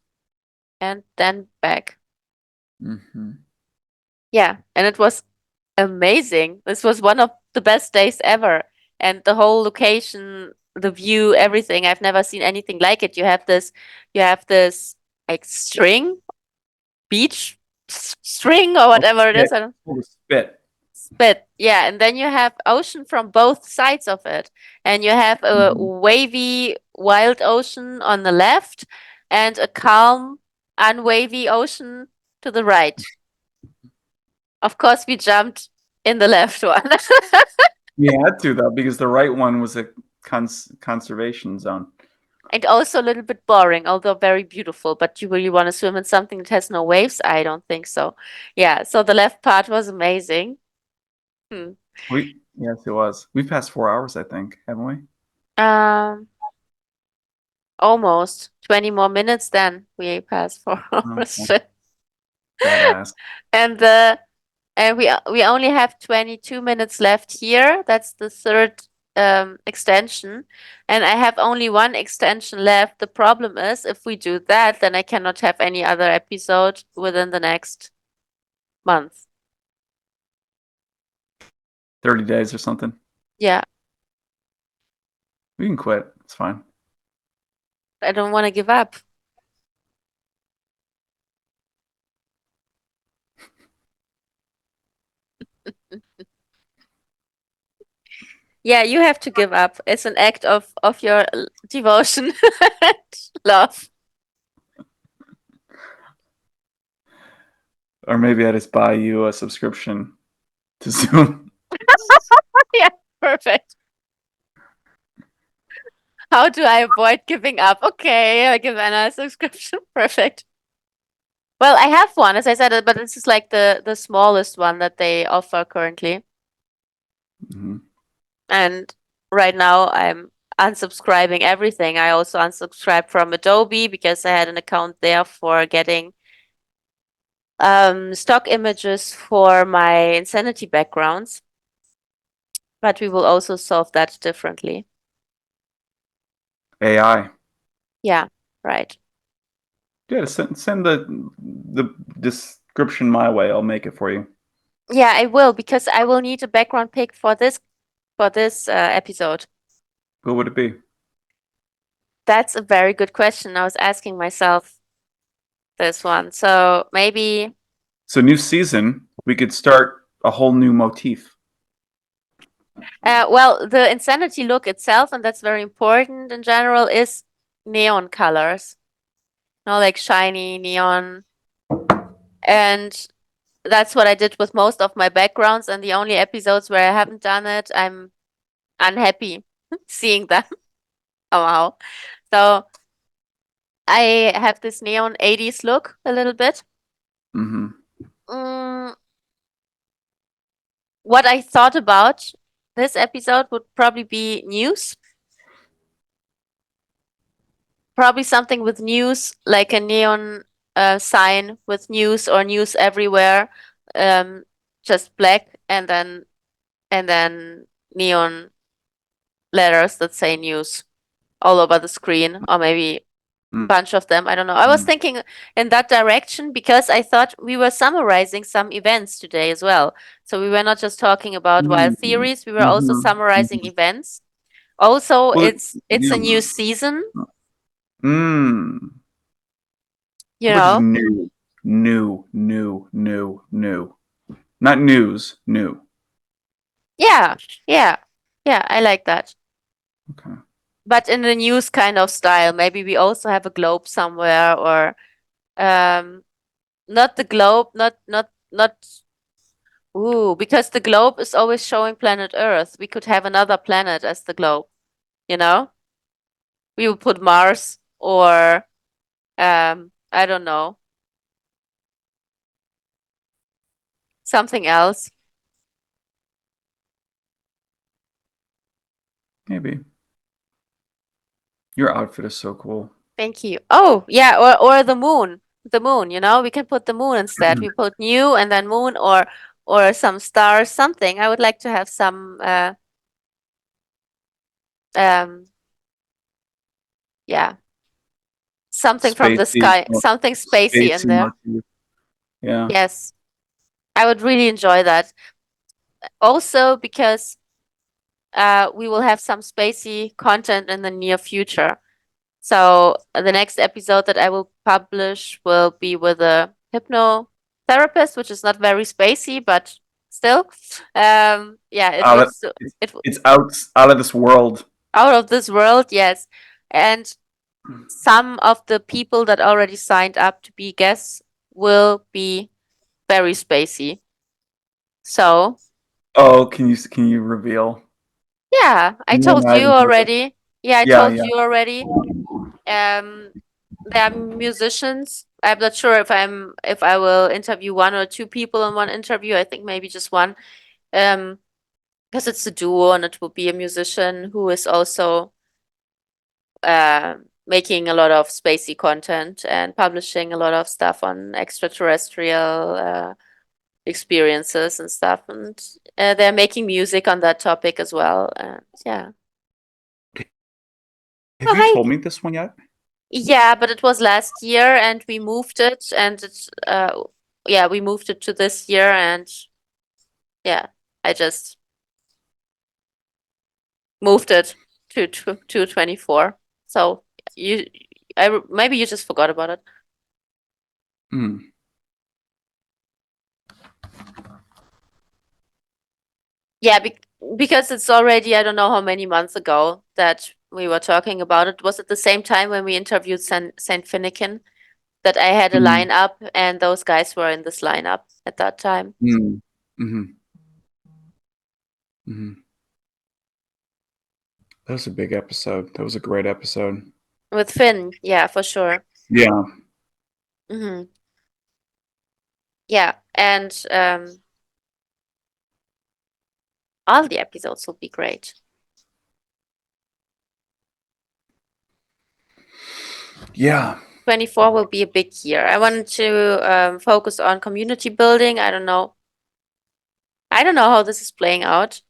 And then back. Mm-hmm. Yeah, and it was amazing. This was one of the best days ever. And the whole location, the view, everything. I've never seen anything like it. You have this like string, beach string or Oh, whatever it is. spit. I don't Oh, spit. spit. Yeah, and then you have ocean from both sides of it. And you have a Mm-hmm. wavy, wild ocean on the left and a calm, unwavy ocean to the right. Of course, we jumped in the left one. We had to though because the right one was a conservation zone. And also a little bit boring, although very beautiful. But you really want to swim in something that has no waves? I don't think so. Yeah, so the left part was amazing. Hmm. We yes, it was. We passed 4 hours, I think, haven't we? Um, Almost 20 more minutes then we passed for Oh, hours. badass. And we only have 22 minutes left here. That's the third extension. And I have only one extension left. The problem is if we do that, then I cannot have any other episode within the next month. 30 days or something. Yeah, We can quit. It's fine. I don't want to give up. Yeah, you have to give up. It's an act of your devotion and love. Or maybe I just buy you a subscription to Zoom. Yeah, perfect. How do I avoid giving up? Okay, I give Anna a subscription. Perfect. Well, I have one, as I said, but this is like the smallest one that they offer currently. Mhm. And right now I'm unsubscribing everything. I also unsubscribed from Adobe because I had an account there for getting stock images for my Insanity backgrounds. But we will also solve that differently. AI. Yeah, right. Yeah, send the description my way. I'll make it for you. Yeah, I will because I will need a background pic for this episode. What would it be? That's a very good question. I was asking myself this one. So maybe, So new season, we could start a whole new motif. well, the Insanity look itself, and that's very important in general, is neon colors. You know, like shiny neon. And that's what I did with most of my backgrounds. And the only episodes where I haven't done it, I'm unhappy seeing them somehow. So I have this neon 80s look a little bit. Mm-hmm. Mm, what I thought about this episode would probably be news. Probably something with news, like a neon sign with news or news everywhere. Um, just black and then neon letters that say news all over the screen, or maybe Mm, bunch of them. I don't know. I was mm, thinking in that direction because I thought we were summarizing some events today as well. So we were not just talking about wild mm, theories, we were also mhm, summarizing mhm. events. Also, Well, it's a yeah. new season, Mm. you How about just know. new, new, new, new, new? Not news, new. Yeah, yeah, yeah, I like that. Okay. But in the news kind of style, maybe we also have a globe somewhere or um not the globe, not ooh, because the globe is always showing planet Earth. We could have another planet as the globe, you know? We would put Mars or I don't know, something else. Maybe. Your outfit is so cool. Thank you. Oh, yeah, or the moon. The moon, you know? We can put the moon instead. We put new and then moon or some stars, something. I would like to have some um yeah, something from the Spacey, sky, something spacey in spacey there. motif. Yeah. Yes, I would really enjoy that. Also because we will have some spacey content in the near future. So the next episode that I will publish will be with a hypnotherapist, which is not very spacey, but still, yeah, it Out of, looks it's out of this world. out of this world, yes. And some of the people that already signed up to be guests will be very spacey. So Oh, can you reveal? yeah, I You and told I you haven't heard it. already. Yeah, I Yeah, told yeah. you already. Um, they are musicians. I'm not sure if I will interview one or two people in one interview. I think maybe just one. Um, because it's a duo and it will be a musician who is also making a lot of spacey content and publishing a lot of stuff on extraterrestrial experiences and stuff. And they're making music on that topic as well. And yeah. Oh, Have you hi. told me this one yet? Yeah, but it was last year and we moved it and it's yeah, we moved it to this year and yeah, I just moved it to 24. So you maybe you just forgot about it. Hmm. Yeah, because it's already I don't know how many months ago that we were talking about it. Was it the same time when we interviewed Saint Finnegan that I had a Hmm. lineup and those guys were in this lineup at that time? Hmm. Hmm. Hmm. That was a big episode. That was a great episode. With Finn, yeah, for sure. Yeah. Hmm. Yeah, and all the episodes will be great. Yeah. 24 will be a big year. I wanted to focus on community building. I don't know. I don't know how this is playing out.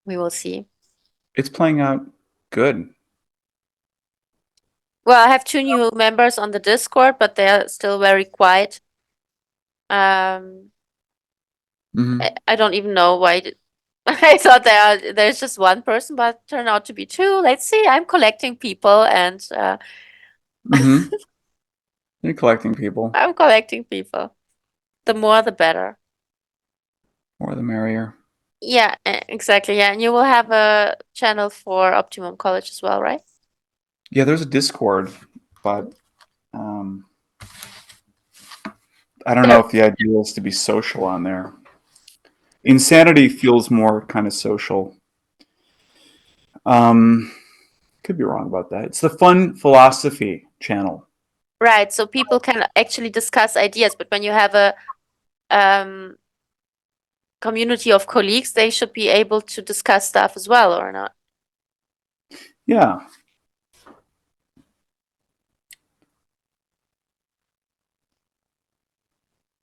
We will see. It's playing out good. Well, I have two new members on the Discord, but they're still very quiet. Um, Hmm. I don't even know why. I thought there's just one person, but turned out to be two. Let's see. I'm collecting people, and Hmm. You're collecting people. I'm collecting people. The more, the better. More the merrier. Yeah, exactly. Yeah, and you will have a channel for Optimum College as well, right? Yeah, there's a Discord, but um, I don't know There, if the idea is to be social on there. Insanity feels more kind of social. Um, could be wrong about that. It's the Fun Philosophy channel. right. So people can actually discuss ideas, but when you have a um, community of colleagues, they should be able to discuss stuff as well, or not? Yeah,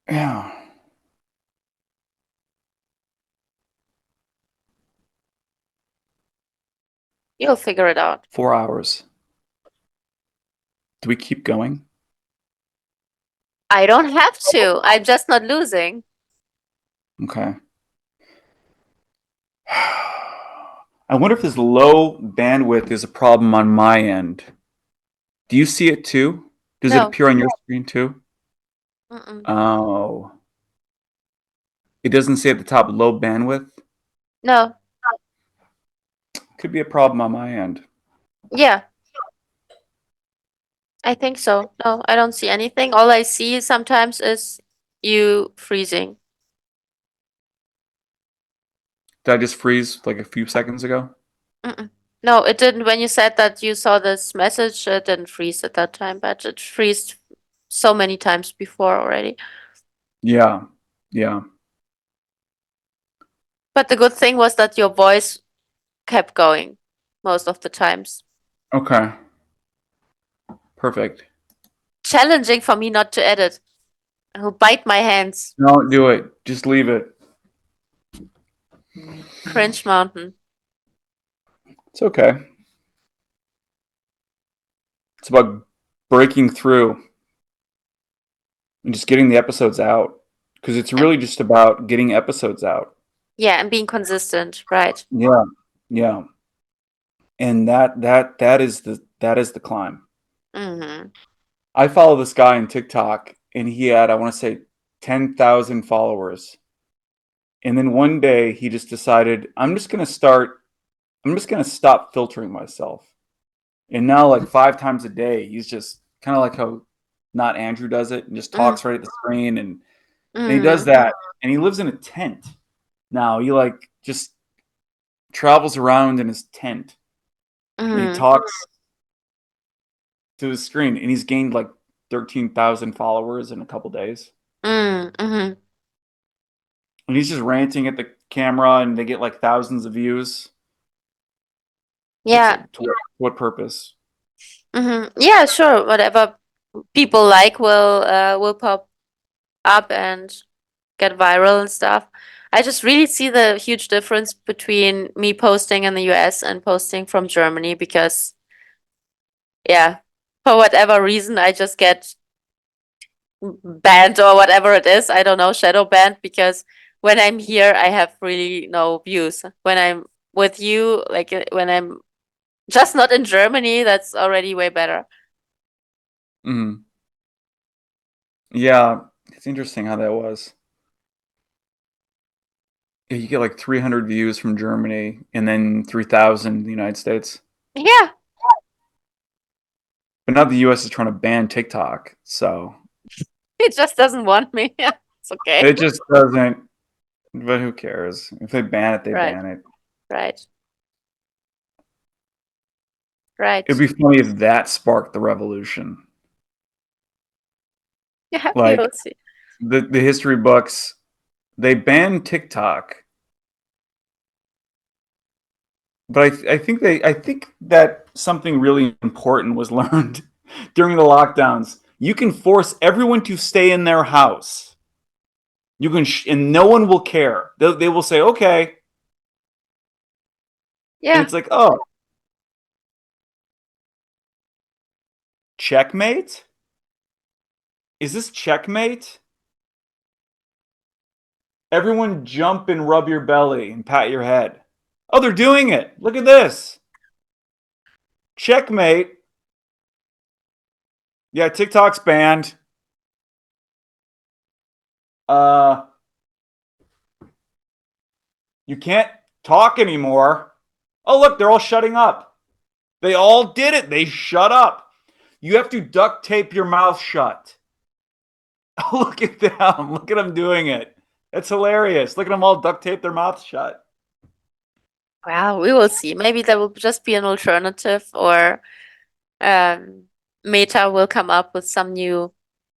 yeah. You'll figure it out. 4 hours. Do we keep going? I don't have to. I'm just not losing. Okay. I wonder if this low bandwidth is a problem on my end. Do you see it too? Does it No. appear on your screen too? Mm-mm. Oh, it doesn't say at the top low bandwidth. No. Could be a problem on my end. Yeah, I think so. No, I don't see anything. All I see sometimes is you freezing. Did I just freeze like a few seconds ago? Mm-mm. No, it didn't. When you said that you saw this message, it didn't freeze at that time, but it freezed so many times before already. Yeah. Yeah. But the good thing was that your voice kept going most of the times. Okay. Perfect. Challenging for me not to edit. I will bite my hands. Don't do it. Just leave it. Cringe Mountain. It's okay. It's about breaking through and just getting the episodes out because it's And really just about getting episodes out. yeah, and being consistent, right? Yeah. Yeah. And that is the climb. Mm-hmm. I follow this guy on TikTok and he had, I want to say, 10,000 followers. And then one day he just decided, I'm just going to stop filtering myself. And now, like 5 times a day, he's just kind of like how not Andrew does it and just Mm-hmm. talks right at the screen. And he does Mm-hmm. that. And he lives in a tent. Now he like just travels around in his tent and he Mm-hmm. talks to the screen. And he's gained like 13,000 followers in a couple days. Mm-hmm. And he's just ranting at the camera and they get like thousands of views. It's Yeah. like, to what purpose? Mm-hmm. Yeah, sure. Whatever people like will pop up and get viral and stuff. I just really see the huge difference between me posting in the US and posting from Germany because yeah, for whatever reason I just get banned or whatever it is. I don't know, shadow banned because when I'm here I have really no views. When I'm with you, like when I'm just not in Germany, that's already way better. Mm. Yeah, it's interesting how that was. Yeah, you get like 300 views from Germany and then 3,000 in the United States. Yeah, But now the US is trying to ban TikTok. So it just doesn't want me. Yeah, it's okay. it just doesn't, but who cares? If they ban it, they Right, ban it. right, It'd right. be funny if that sparked the revolution. Yeah, we Like will see. the history books, they banned TikTok, but I think that something really important was learned during the lockdowns. You can force everyone to stay in their house. You can, and no one will care. They will say, okay. And Yeah, it's like, oh, checkmate? Is this checkmate? Everyone jump and rub your belly and pat your head. Oh, they're doing it. Look at this. Checkmate. Yeah, TikTok's banned. Uh, you can't talk anymore. Oh, look, they're all shutting up. They all did it. They shut up. You have to duct tape your mouth shut. Oh, look at them. Look at them doing it. That's hilarious. Look at them all duct tape their mouths shut. well, we will see. Maybe there will just be an alternative, or um, Meta will come up with some new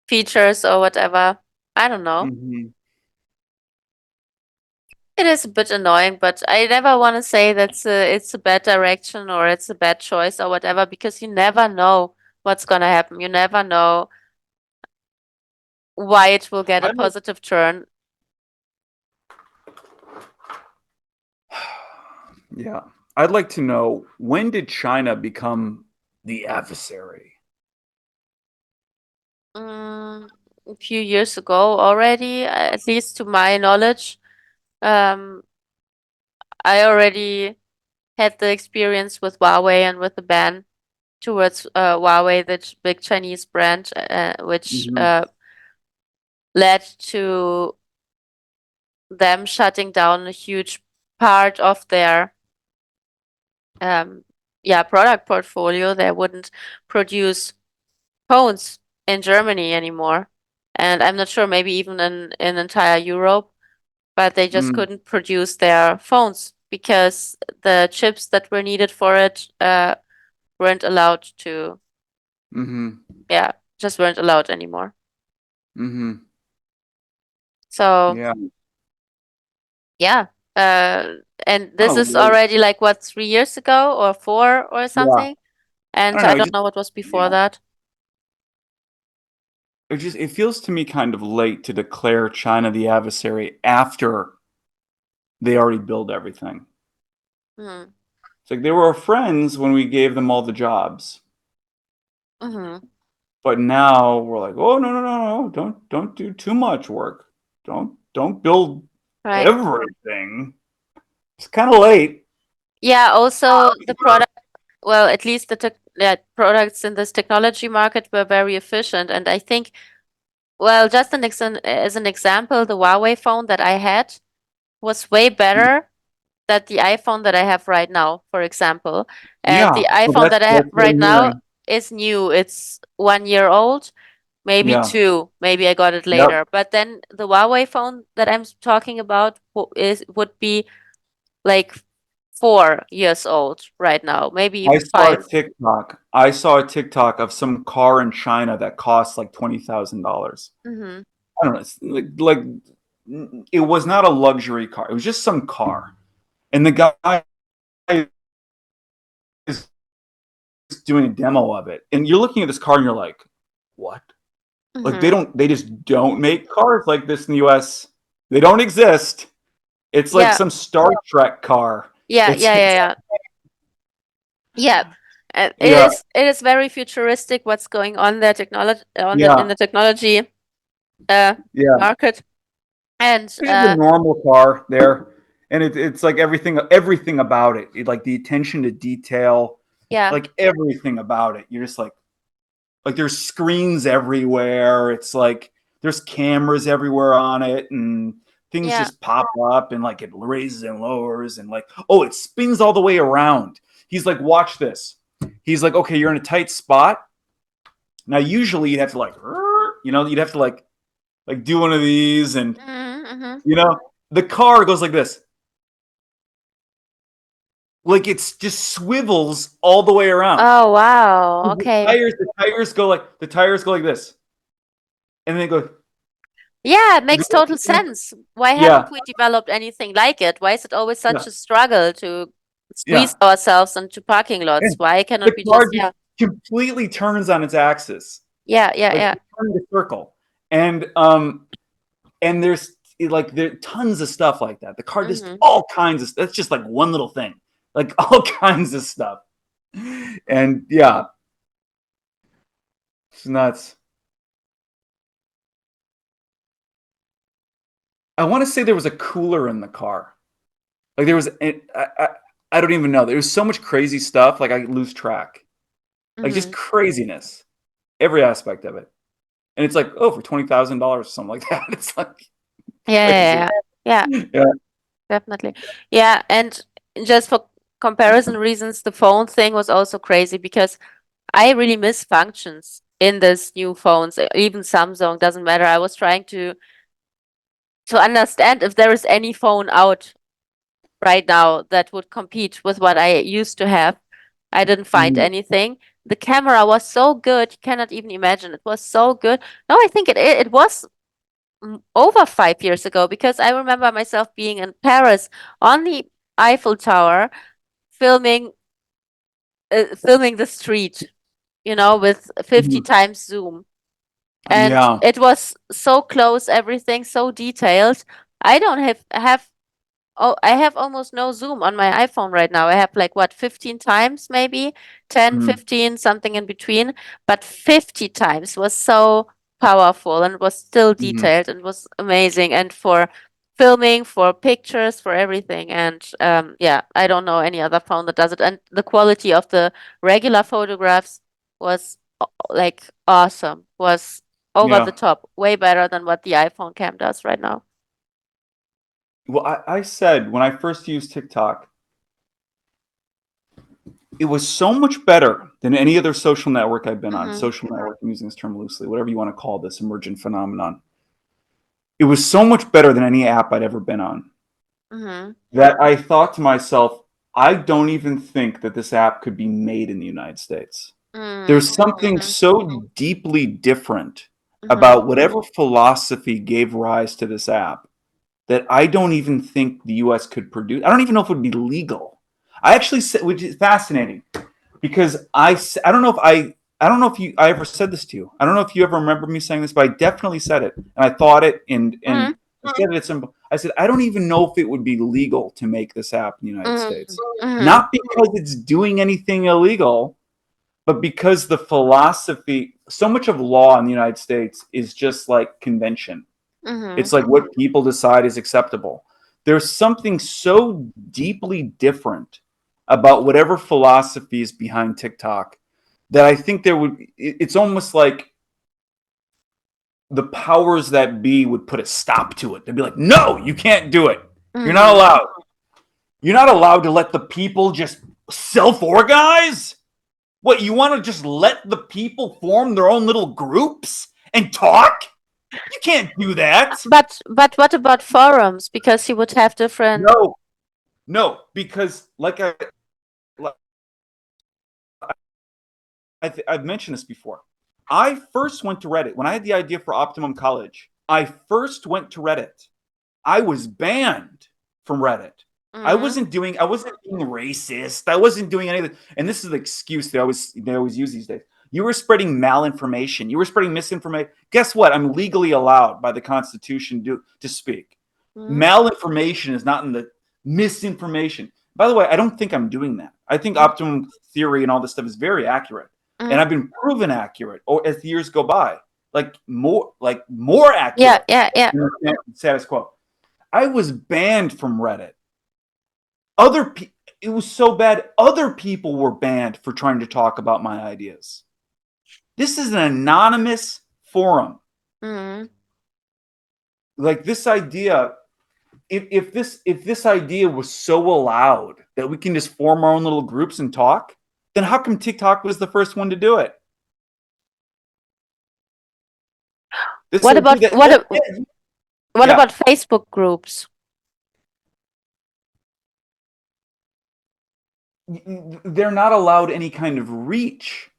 features or whatever. I don't know. Mm-hmm. It is a bit annoying, but I never want to say it's a bad direction or it's a bad choice or whatever because you never know what's gonna happen. You never know why it will get a I'd like, positive turn. yeah. I'd like to know when did China become the adversary? mm, a few years ago already, at least to my knowledge. Um, I already had the experience with Huawei and with the ban towards Huawei, the big Chinese brand, which Hmm. led to them shutting down a huge part of their um, yeah, product portfolio. They wouldn't produce phones in Germany anymore. And I'm not sure, maybe even in entire Europe, but they just Mm. couldn't produce their phones because the chips that were needed for it weren't allowed to, Hmm. yeah, just weren't allowed anymore. Hmm. So Yeah. yeah, uh, and Kind this of is late. already like what, 3 years ago or four or Yeah. something, I and don't I know. It don't just know what was before yeah. that. It feels to me kind of late to declare China the adversary after they already build everything. Mm-hmm. It's like they were our friends when we gave them all the jobs. Mm-hmm. But now we're like, oh no, no, no, no, don't do too much work. Don't build Right. everything. It's kind of late. Yeah. Also, the product. Well, at least the products in this technology market were very efficient, and I think, well, just as an example, the Huawei phone that I had was way better than the iPhone that I have right now, for example. And Yeah. the Well, iPhone that I have that's what right I'm now hearing. is new. It's 1 year old, maybe Yeah. two. Maybe I got it Yep. later. But then the Huawei phone that I'm talking about would be like 4 years old right now, maybe I even saw a five. TikTok. I saw a TikTok of some car in China that costs like $20,000. Mm-hmm. I don't know. It's like it was not a luxury car. It was just some car, and the guy is doing a demo of it, and you're looking at this car, and you're like, "What? Like Mm-hmm. they just don't make cars like this in the U.S. They don't exist. It's like Yeah. some Star Trek car. Yeah. Yeah. Yeah. It's Yeah. Yeah. And yeah, it is very futuristic what's going on there technology on the in yeah, the technology uh yeah. market. And It's just a normal car there, and it's like everything about it. Like the attention to detail, yeah. like everything about it. You're just like there's screens everywhere. It's like there's cameras everywhere on it, and things Yeah. just pop up, and like it raises and lowers, and like, oh, it spins all the way around. He's like, watch this. He's like, okay, you're in a tight spot. Now usually you'd have to like, you'd have to like do one of these, and Mm-hmm. Mm-hmm. the car goes like this. Like it's just swivels all the way around. Oh, wow. The Okay. tires go like this, and then they go. Yeah, it They makes total go sense. Why yeah, haven't we developed anything like it? Why is it always yeah, such a struggle to squeeze yeah. ourselves into parking lots? And Why the cannot we car just, just yeah. completely turns on its axis, Yeah, yeah, like yeah. turning a circle, and there's like there tons of stuff like that. The car does Mm-hmm. all kinds of. That's just like one little thing, like all kinds of stuff, and yeah, it's nuts. I want to say there was a cooler in the car. Like there was, I don't even know. There was so much crazy stuff. Like I lose track. Like just Mm-hmm. craziness, every aspect of it. And it's like, oh, for $20,000 or something like that. It's like Yeah, yeah, crazy. yeah. Yeah, Yeah. definitely. Yeah, and just for comparison reasons, the phone thing was also crazy because I really miss functions in this new phones. Even Samsung, doesn't matter. I was trying to understand if there is any phone out right now that would compete with what I used to have. I didn't find Mhm. anything. The camera was so good, you cannot even imagine. It was so good. No, I think it was over 5 years ago because I remember myself being in Paris on the Eiffel Tower filming filming the street, with 50 Mhm. times zoom. And Yeah. it was so close, everything so detailed. I don't have Oh, I have almost no zoom on my iPhone right now. I have like what, 15 times maybe, 10, Mhm. 15, something in between. But 50 times was so. powerful and was still Mhm. detailed and was amazing, and for filming, for pictures, for everything. And yeah, I don't know any other phone that does it. And the quality of the regular photographs was like awesome, was over the Yeah. top, way better than what the iPhone cam does right now. Well, I said when I first used TikTok, it was so much better than any other social network I've been on. Mm-hmm. Social network, I'm using this term loosely, whatever you want to call this emergent phenomenon. It was so much better than any app I'd ever been on Mm-hmm. that I thought to myself, I don't even think that this app could be made in the United States. There's something so deeply different Mm-hmm. about whatever philosophy gave rise to this app that I don't even think the US could produce. I don't even know if it would be legal. I actually said, which is fascinating because I don't know if I don't know if I ever said this to you. I don't know if you ever remember me saying this, but I definitely said it, and I thought it, and Mm-hmm. I said it at some. I said I don't even know if it would be legal to make this app in the United Mm-hmm. States, Mm-hmm. not because it's doing anything illegal, but because the philosophy, so much of law in the United States is just like convention. Mm-hmm. It's like what people decide is acceptable. There's something so deeply different about whatever philosophy is behind TikTok that I think there would, it's almost like the powers that be would put a stop to it. They'd be like, no, you can't do it. You're not Mm-hmm. allowed. You're not allowed to let the people just self organize. What, you want to just let the people form their own little groups and talk? You can't do that. But what about forums? Because you would have different. No, no, because like I've mentioned this before. I first went to Reddit when I had the idea for Optimum College. I first went to Reddit. I was banned from Reddit. Mm-hmm. I wasn't being racist. I wasn't doing anything. And this is the excuse they always use these days. You were spreading malinformation. You were spreading misinformation. Guess what? I'm legally allowed by the Constitution to speak. Mm-hmm. Malinformation is not in the misinformation. By the way, I don't think I'm doing that. I think optimum theory and all this stuff is very accurate. And Mm-hmm. I've been proven accurate or as the years go by. Like more Yeah, accurate yeah, yeah. than the status quo. I was banned from Reddit. Other pe- it was so bad. Other people were banned for trying to talk about my ideas. This is an anonymous forum. Mm-hmm. Like this idea, if this idea was so allowed that we can just form our own little groups and talk, then how come TikTok was the first one to do it? This What idea about that oh yeah, what yeah, about Facebook groups? they're not allowed any kind of reach.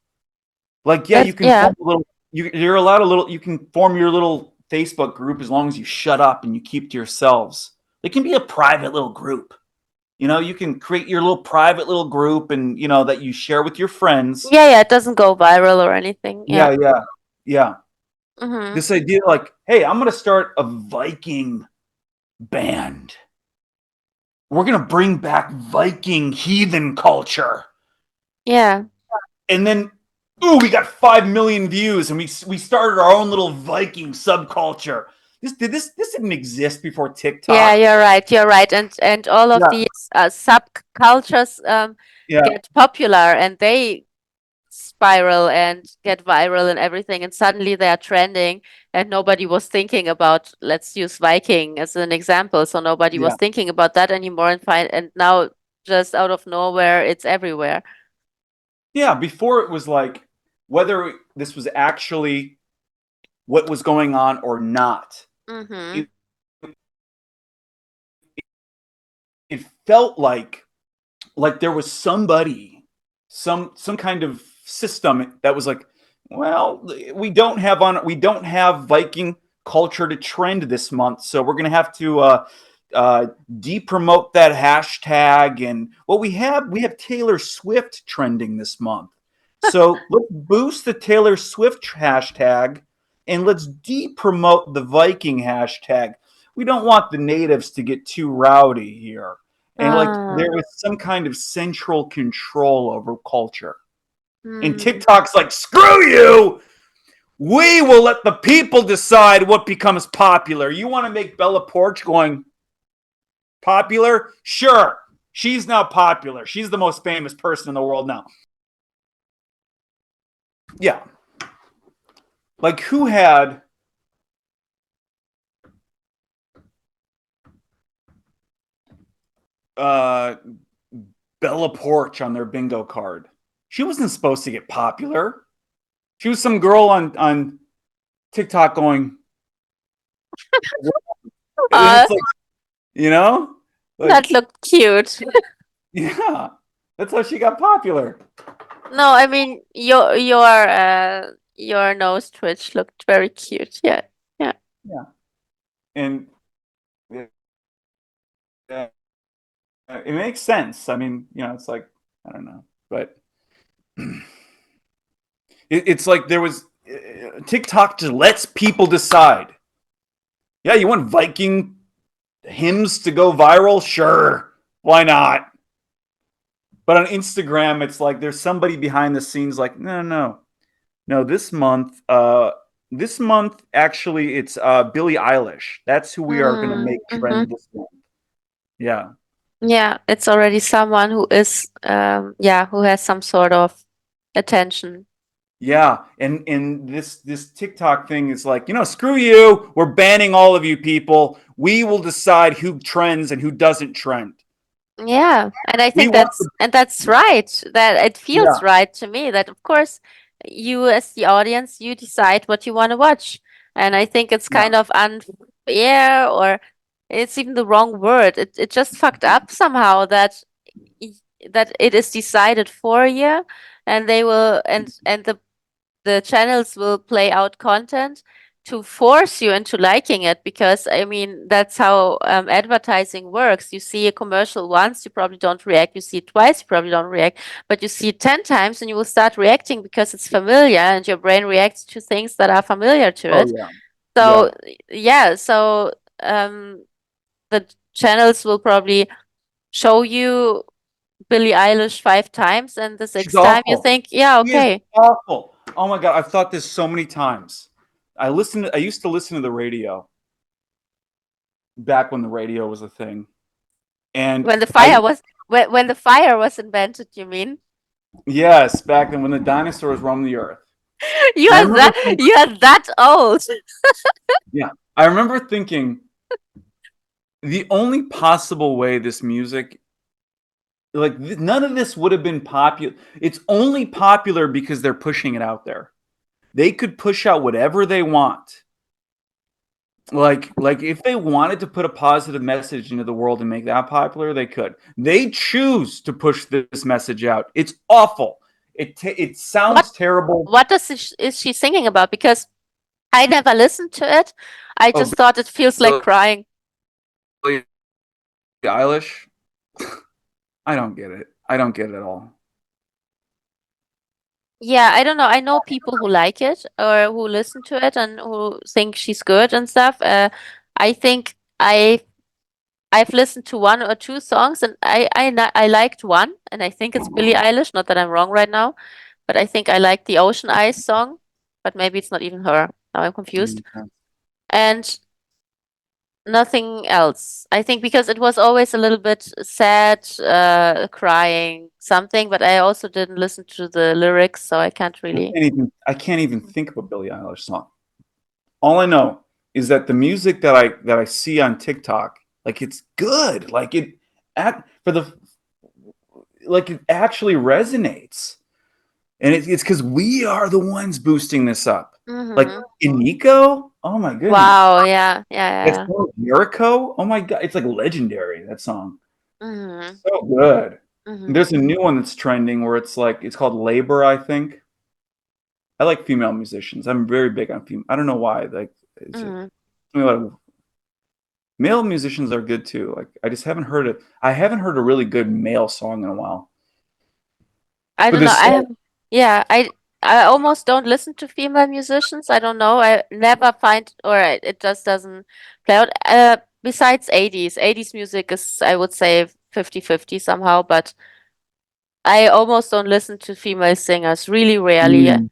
Like, yeah, you That's can yeah. form a little. You're allowed a little. You can form your little Facebook group as long as you shut up and you keep to yourselves. It can be a private little group. You know, you can create your little private little group, and that you share with your friends. Yeah, yeah, it doesn't go viral or anything. Yeah. Yeah, yeah, yeah. Mm-hmm. This idea, like, hey, I'm gonna start a Viking band. We're gonna bring back Viking heathen culture, Yeah. and then ooh, we got 5 million views, and we started our own little Viking subculture. This didn't exist before Yeah, TikTok. you're right. You're right. And all of Yeah, these subcultures yeah, get popular, and they spiral and get viral and everything, and suddenly they are trending, and nobody was thinking about, let's use Viking as an example. So nobody was yeah, thinking about that anymore, and now just out of nowhere it's everywhere. yeah. Before it was like whether this was actually what was going on or not. Mm-hmm. It, it felt like there was somebody, some kind of system that was like, well, we don't have Viking culture to trend this month, so we're gonna have to depromote that hashtag. And what we have Taylor Swift trending this month, so let's boost the Taylor Swift hashtag and let's depromote the Viking hashtag. We don't want the natives to get too rowdy here. And like Ah. there was some kind of central control over culture. And Hmm. TikTok's like, screw you. We will let the people decide what becomes popular. You want to make Bella Porch going popular? Sure. She's now popular. She's the most famous person in the world now. Yeah. Like who had uh Bella Porch on their bingo card? She wasn't supposed to get popular. She was some girl on TikTok going, and Uh, it's like, you know, like that looked cute. yeah, that's how she got popular. No, I mean your nose twitch looked very cute. Yeah. Yeah. Yeah, and yeah, it makes sense. I mean, it's like I don't know, but it's like there was TikTok just lets people decide. Yeah, you want Viking hymns to go viral? Sure, why not? But on Instagram, it's like there's somebody behind the scenes like, no, no, no. This month actually, it's Billie Eilish. That's who we are going to make Mm-hmm. trend this month. Yeah, Yeah, it's already someone who is yeah, who has some sort of attention. yeah. And this TikTok thing is like, screw you. We're banning all of you people. We will decide who trends and who doesn't trend. Yeah, and I We think want the that's right. That it feels yeah, right to me that of course you as the audience you decide what you want to watch. And I think it's yeah. kind of unfair or it's even the wrong word. It just fucked up somehow that y- that it is decided for you and they will and the channels will play out content to force you into liking it because I mean that's how advertising works. You see a commercial once, you probably don't react. You see it twice, you probably don't react. But you see it 10 times and you will start reacting because it's familiar and your brain reacts to things that are familiar to Oh it. yeah, yeah. So yeah, so um, the channels will probably show you Billie Eilish 5 times and the She's sixth time you awful. think, yeah, She is okay. awful. Oh my god, I've thought this so many times. I used to listen to the radio back when the radio was a thing. And When the I fire was when the fire was invented, you mean? yes, back then when the dinosaurs roamed the earth. You And I are remember that thinking, you are that old. yeah, I remember thinking the only possible way this music none of this would have been popular. It's only popular because they're pushing it out there. They could push out whatever they want. Like if they wanted to put a positive message into the world and make that popular, they could. They choose to push this message out. It's awful. It What sounds terrible. is she singing about? Because I never listened to it. I Oh, just thought it feels like Billie crying. Eilish. I don't get it. I don't get it at all. Yeah, I don't know. I know people who like it or who listen to it and who think she's good and stuff. I think I've listened to one or two songs and I liked one and I think it's Billie Eilish. Not that I'm wrong right now, but I think I like the Ocean Eyes song, but maybe it's not even her. Now I'm confused. And nothing else. I think because it was always a little bit sad, crying, something, but I also didn't listen to the lyrics, so I can't really. I can't even think of a Billie Eilish song. All I know is that the music that I see on TikTok, like it's good. Like it act for the like it actually resonates. And it's because we are the ones boosting this up. Like Mm-hmm. Iniko, oh my goodness. Wow, yeah, yeah, That's yeah. Jericho. Oh my god, it's like legendary, that song. Mm-hmm. So good. Mm-hmm. There's a new one that's trending where it's called Labor, I think. I like female musicians. I'm very big on female. I don't know why. Like it's just, Mm-hmm. male musicians are good too. Like I just haven't heard it. I haven't heard a really good male song in a while. I But don't know. this song, Yeah, I almost don't listen to female musicians. I don't know. I never find, or it just doesn't play out. Besides 80s, 80s music is, I would say, 50-50 somehow, but I almost don't listen to female singers, really rarely. mm,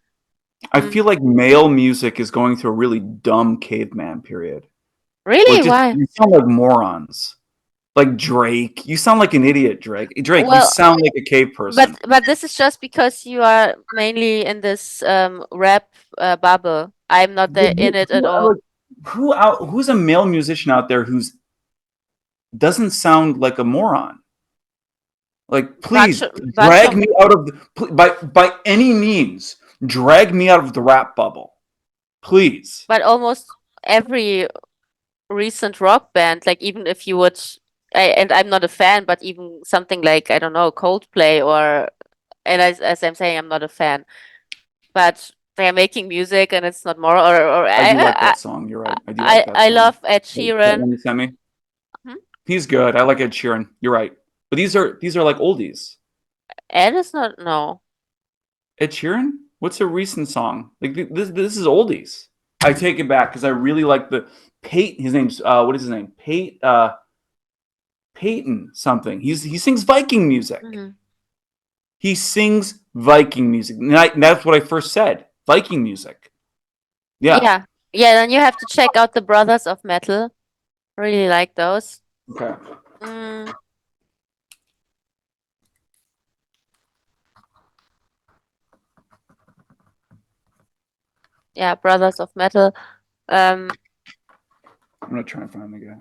I Mm. feel like male music is going through a really dumb caveman period. Where Really? just Why? you sound like morons. Like Drake. You sound like an idiot, Drake. Drake, you Well, sound like a cave person. but this is just because you are mainly in this rap bubble. I'm not there in it at all. Like, who's a male musician out there who's doesn't sound like a moron? Like, please Bunch drag of, me out of by any means, drag me out of the rap bubble. Please. but almost every recent rock band, like even if you would, and I'm not a fan, but even something like, I don't know, Coldplay or, and as I'm saying, I'm not a fan, but they're making music and it's not more, or I do like that song. You're right. I do like that I song. love Ed That Sheeran. one you sent me. Hmm? He's good. I like Ed Sheeran. You're right. But these are like oldies. Ed is not, no. Ed Sheeran? What's a recent song? Like this is oldies. I take it back because I really like the Peyton. His name's what is his name? Peyton something. He sings Viking music. Mhm. He sings Viking music. And that's what I first said. Viking music. Yeah. Yeah. Yeah, then you have to check out the Brothers of Metal. Really like those. Okay. Mm, yeah, Brothers of Metal. Um, I'm gonna try and find the guy.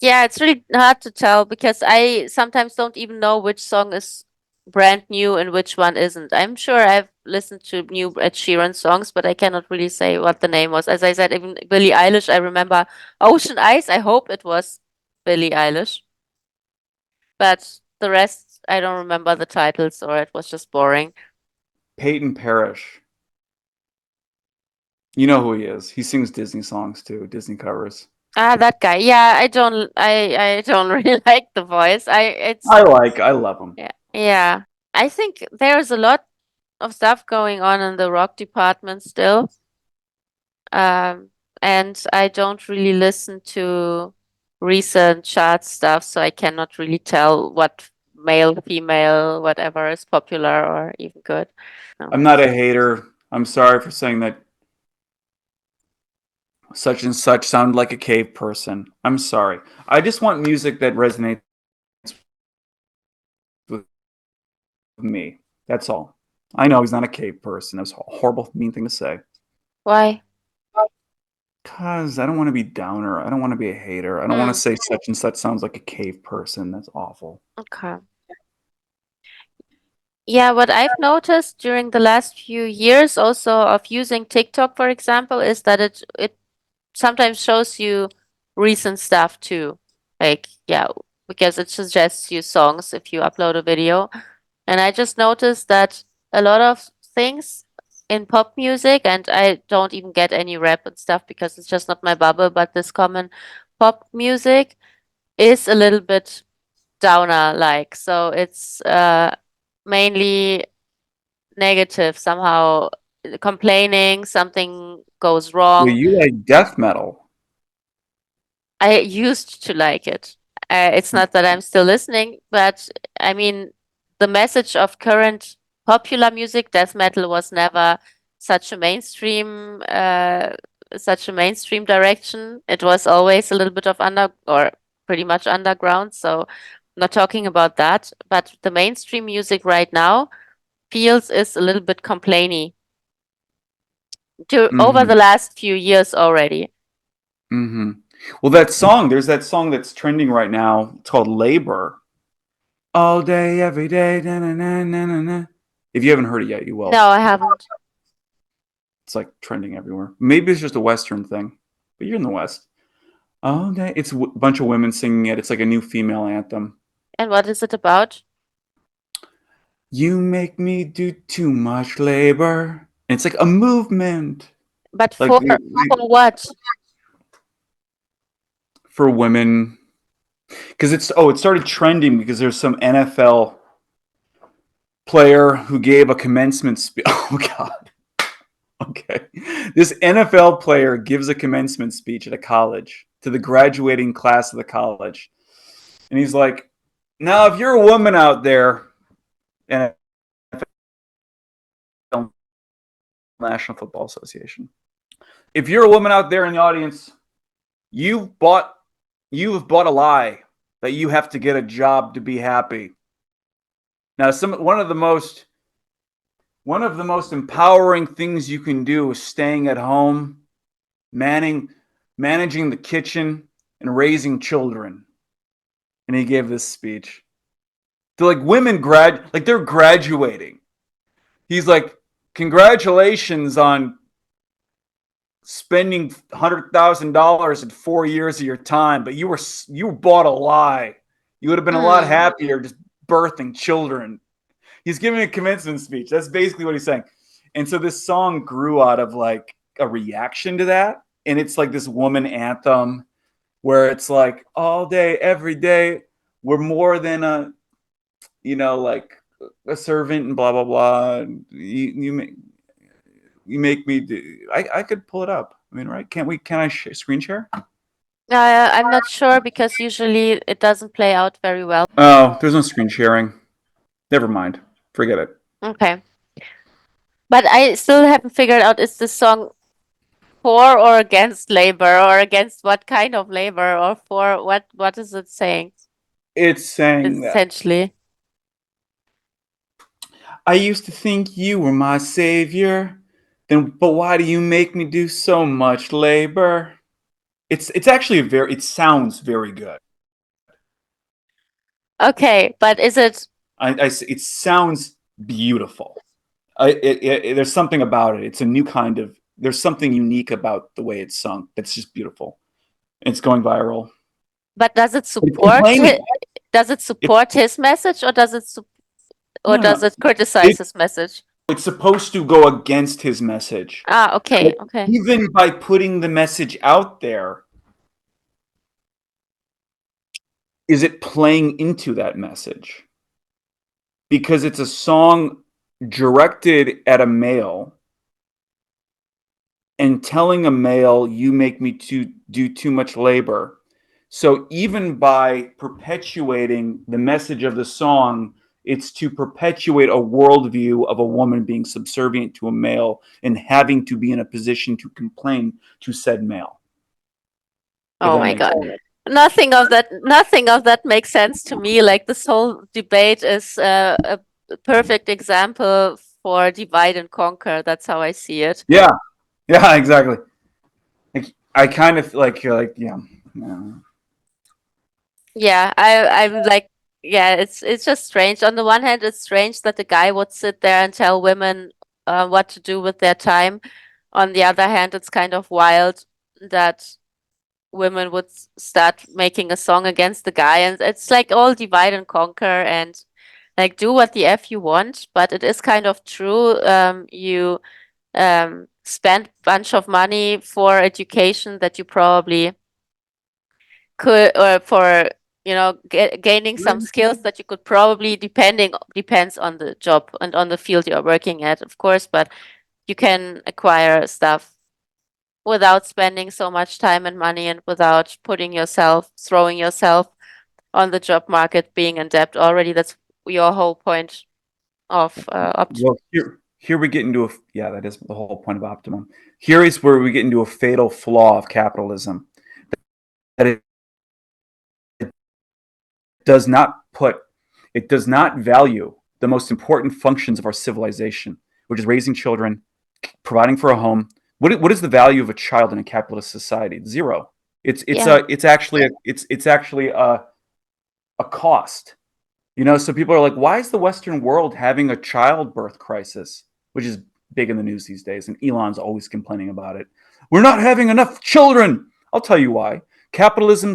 yeah, it's really hard to tell because I sometimes don't even know which song is brand new and which one isn't. I'm sure I've listened to new Ed Sheeran songs, but I cannot really say what the name was. As I said, even Billie Eilish, I remember Ocean Eyes. I hope it was Billie Eilish, but the rest, I don't remember the titles or it was just boring. Peyton Parrish. You know who he is. He sings Disney songs too, Disney covers. Ah, that guy. Yeah, I don't really like the voice. I love him. Yeah. Yeah. I think there's a lot of stuff going on in the rock department still. Um, and I don't really listen to recent chart stuff, so I cannot really tell what male, female, whatever is popular or even good. No. I'm not a hater. I'm sorry for saying that such and such sound like a cave person. I'm sorry. I just want music that resonates with me. That's all. I know he's not a cave person. That's a horrible, mean thing to say. Why? Because I don't want to be downer. I don't want to be a hater. I don't want to Mm, say such and such sounds like a cave person. That's awful. okay. Yeah, what I've noticed during the last few years also of using TikTok, for example, is that it sometimes shows you recent stuff too. Like, yeah, because it suggests you songs if you upload a video. And I just noticed that a lot of things in pop music, and I don't even get any rap and stuff because it's just not my bubble, but this common pop music is a little bit downer like. So it's mainly negative, somehow complaining, something goes Well, wrong. you like death metal. I used to like it. It's not that I'm still listening, but I mean, the message of current popular music, death metal was never such a mainstream, such a mainstream direction. It was always a little bit of or pretty much underground. So, not talking about that, but the mainstream music right now feels is a little bit complainy over Mm-hmm. the last few years already. Mm-hmm. Well, that song, there's that song that's trending right now. It's called Labor. All day, every day. Na, na, na, na, na, na. If you haven't heard it yet, you will. No, I haven't. It's like trending everywhere. Maybe it's just a Western thing, but you're in the West. All day. It's a bunch of women singing it. It's like a new female anthem. And what is it about? You make me do too much labor. And it's like a movement. But Like for what? for women. Because it started trending because there's some NFL player who gave a commencement speech. Oh God. Okay. This NFL player gives a commencement speech at a college to the graduating class of the college. And he's like, now, if you're a woman out there National Football Association. If you're a woman out there in the audience, you've bought a lie that you have to get a job to be happy. Now, one of the most empowering things you can do is staying at home, managing the kitchen, and raising children. And he gave this speech. They're like women they're graduating. He's like, congratulations on spending $100,000 in 4 years of your time, but you bought a lie. You would have been a lot Mm. happier just birthing children. He's giving a commencement speech. That's basically what he's saying. And so this song grew out of like a reaction to that. And it's like this woman anthem where it's like all day, every day, we're more than like a servant and blah, blah, blah. You make me do. I could pull it up. I mean, right? Can I screen share? I'm not sure because usually it doesn't play out very well. Oh, there's no screen sharing. Never mind. Forget it. Okay. But I still haven't figured out, is this song for or against labor, or against what kind of labor, or for what is it saying It's saying that essentially? I used to think you were my savior. But why do you make me do so much labor? It's actually it sounds very good. Okay, but is it It sounds beautiful. There's something about it. It's a new kind of. There's something unique about the way it's sung. That's just beautiful. It's going viral. but does it It's support complaining. does it support his message, or does it or No, does no. it criticize his message? It's supposed to go against his message. Ah, okay, But okay. even by putting the message out there, is it playing into that message? Because it's a song directed at a male and telling a male, you make me do too much labor. So even by perpetuating the message of the song, it's to perpetuate a worldview of a woman being subservient to a male and having to be in a position to complain to said male. If Oh that my makes God. sense. Nothing of that makes sense to me. Like, this whole debate is a perfect example for divide and conquer. That's how I see it. Yeah. Yeah, exactly. Like, I kind of yeah. Yeah, I'm like, yeah, it's just strange. On the one hand, it's strange that the guy would sit there and tell women what to do with their time. On the other hand, it's kind of wild that women would start making a song against the guy, and it's like all divide and conquer and like do what the F you want. But it is kind of true. You spend a bunch of money for education that you probably could, or for gaining some skills that you could probably, depends on the job and on the field you're working at, of course, but you can acquire stuff without spending so much time and money, and without throwing yourself on the job market being in debt already. That's your whole point of Well, here we get into that is the whole point of Optimum. Here is where we get into a fatal flaw of capitalism. That it does not value the most important functions of our civilization, which is raising children, providing for a home. What is the value of a child in a capitalist society? Zero. Yeah. It's actually a cost. So people are like, why is the Western world having a childbirth crisis, which is big in the news these days, and Elon's always complaining about it. We're not having enough children. I'll tell you why. Capitalism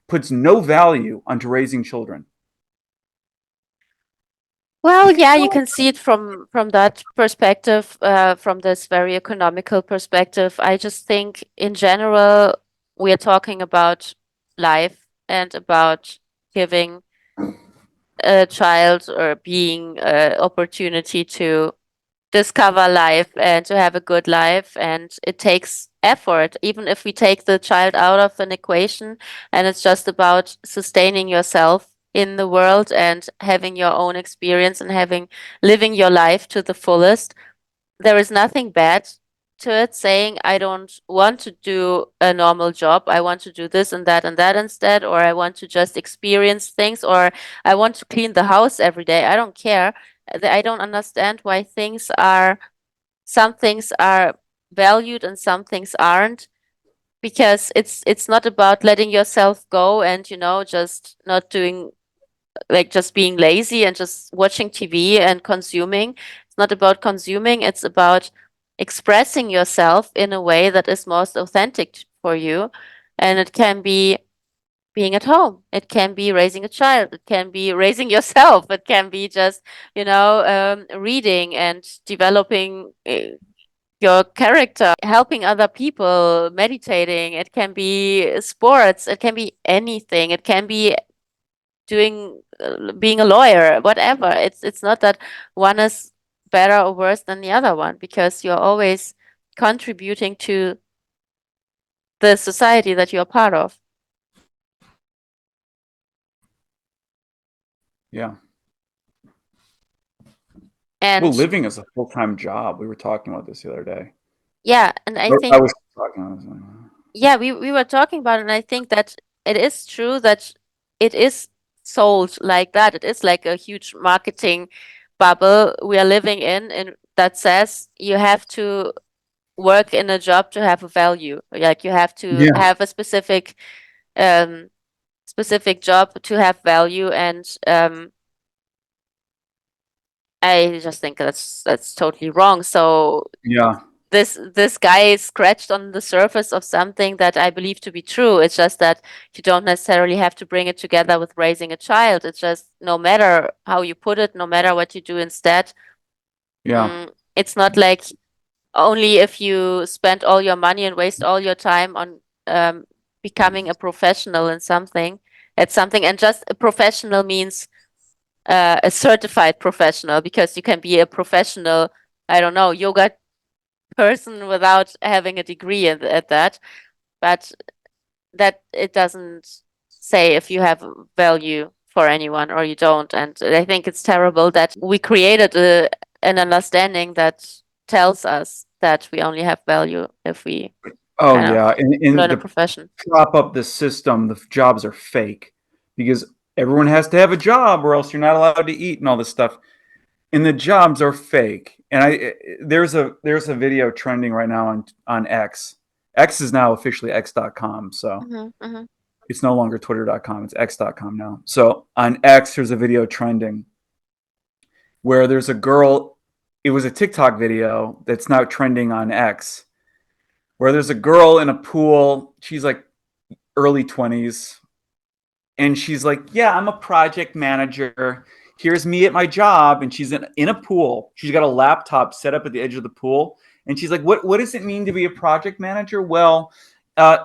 puts no value onto raising children. Well, yeah, you can see it from that perspective, from this very economical perspective. I just think in general, we are talking about life and about giving a child or being an opportunity to discover life and to have a good life. And it takes effort, even if we take the child out of an equation and it's just about sustaining yourself. in the world and having your own experience and living your life to the fullest. There is nothing bad to it saying, I don't want to do a normal job. I want to do this and that instead, or I want to just experience things, or I want to clean the house every day. I don't care. I don't understand why some things are valued and some things aren't, because it's not about letting yourself go and, just not doing, like, just being lazy and just watching TV and consuming. It's not about consuming, it's about expressing yourself in a way that is most authentic for you. And it can be being at home, it can be raising a child, it can be raising yourself, it can be just, reading and developing your character, helping other people, meditating, it can be sports, it can be anything, it can be doing being a lawyer, whatever. It's not that one is better or worse than the other one, because you're always contributing to the society that you're part of. Yeah. Well, And living is a full-time job. We were talking about this the other day. yeah, and I I think, was talking. I was like, yeah, we were talking about it, and I think that it is true that it is sold like that. It is like a huge marketing bubble we are living in that says you have to work in a job to have a value. Like, you have to yeah, have a um specific job to have value, and I just think that's totally wrong. So yeah, this guy scratched on the surface of something that I believe to be true. It's just that you don't necessarily have to bring it together with raising a child. It's just, no matter how you put it, no matter what you do instead, yeah, it's not like only if you spend all your money and waste all your time on becoming a professional in something, at something. And just a professional means a certified professional, because you can be a professional, I don't know, yoga person without having a degree at that. But that it doesn't say if you have value for anyone or you don't. And I think it's terrible that we created an understanding that tells us that we only have value if we oh kind of yeah, and learn a to profession. prop up the system, the jobs are fake because everyone has to have a job, or else you're not allowed to eat and all this stuff. And the jobs are fake. And there's a video trending right now on X. X is now officially X.com, so Hmm. Hmm. it's no longer Twitter.com. It's X.com now. So on X, there's a video trending where there's a girl. It was a TikTok video that's now trending on X, where there's a girl in a pool. She's like early 20s, and she's like, "Yeah, I'm a project manager. Here's me at my job." And she's in a pool. She's got a laptop set up at the edge of the pool, and she's like, "What does it mean to be a project manager?" Well,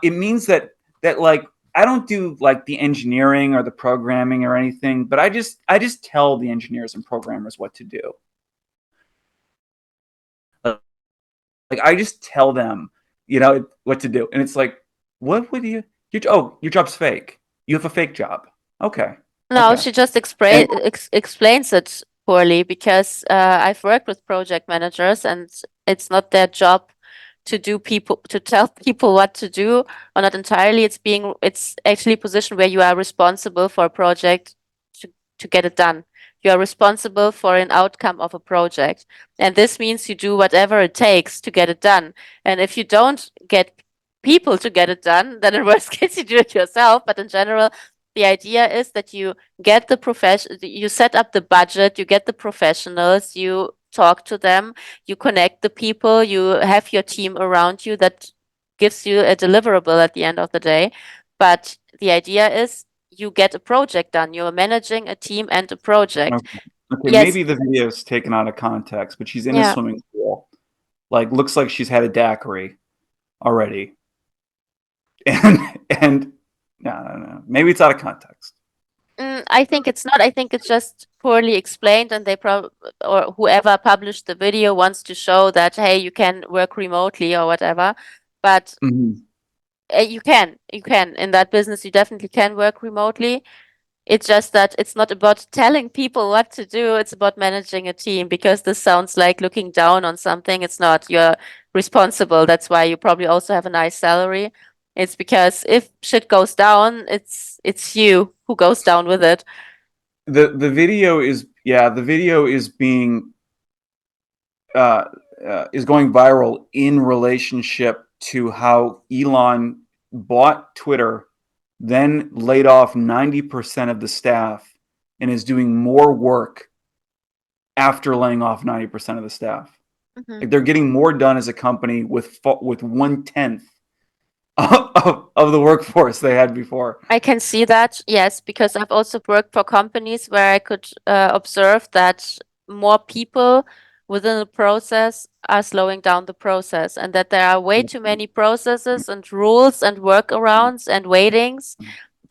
it means that like I don't do like the engineering or the programming or anything, but I just tell the engineers and programmers what to do. Like I just tell them, what to do. And it's like, what would your job's fake. You have a fake job. Okay. No, Okay. she just And explains it poorly, because I've worked with project managers, and it's not their job to tell people what to do, or not entirely. It's actually a position where you are responsible for a project to get it done. You are responsible for an outcome of a project, and this means you do whatever it takes to get it done. And if you don't get people to get it done, then in worst case you do it yourself. But in general, the idea is that you get the profession, you set up the budget, you get the professionals, you talk to them, you connect the people, you have your team around you that gives you a deliverable at the end of the day. But the idea is you get a project done. You're managing a team and a project. okay. Okay, Yes, maybe the video is taken out of context, but she's in a yeah. swimming pool. Like looks like she's had a daiquiri already. And no. Maybe it's out of context. I think it's not. I think it's just poorly explained, and or whoever published the video wants to show that, hey, you can work remotely or whatever. But Mhm. you can in that business, you definitely can work remotely. It's just that it's not about telling people what to do, it's about managing a team because this sounds like looking down on something. It's not. You're responsible. That's why you probably also have a nice salary. It's because if shit goes down, it's you who goes down with it. The video is, yeah, the video uh, is going viral in relationship to how Elon bought Twitter, then laid off 90% of the staff, and is doing more work after laying off 90% of the staff. Mhm. Like they're getting more done as a company with 1/10 of the workforce they had before. I can see that, yes, because I've also worked for companies where I could observe that more people within the process are slowing down the process, and that there are way too many processes and rules and workarounds and waitings.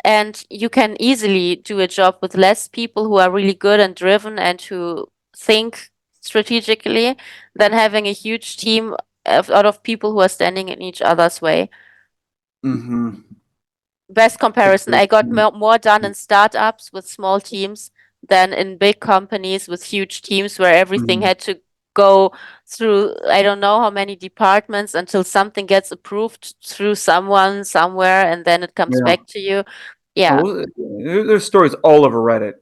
And you can easily do a job with less people who are really good and driven and who think strategically than having a huge team of, out of people who are standing in each other's way. Mm-hmm. Best comparison, I got more done in startups with small teams than in big companies with huge teams where everything Mm-hmm. had to go through I don't know how many departments until something gets approved through someone somewhere and then it comes Yeah. back to you. Yeah, Oh, there's stories all over Reddit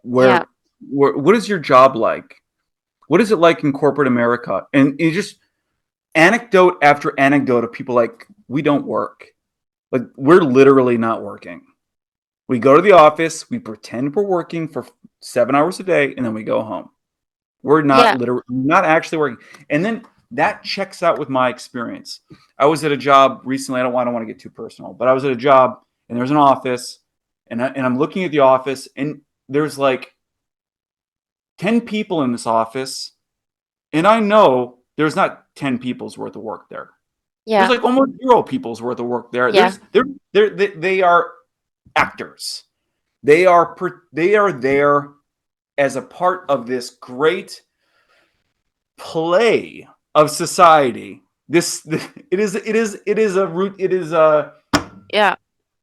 yeah, where what is your job like? What is it like in corporate America? And you just anecdote after anecdote of people like, we don't work. Like we're literally not working. We go to the office, we pretend we're working for 7 hours a day, and then we go home. We're yeah, not actually working. And then that checks out with my experience. I was at a job recently. I don't want to get too personal, but I was at a job and there's an office, and I'm looking at the office, and there's like 10 people in this office, and I know there's not 10 people's worth of work there. There's yeah, like almost zero people's worth of work there. yeah, They are actors. They are there as a part of this great play of society. This it is a root. It is a. yeah,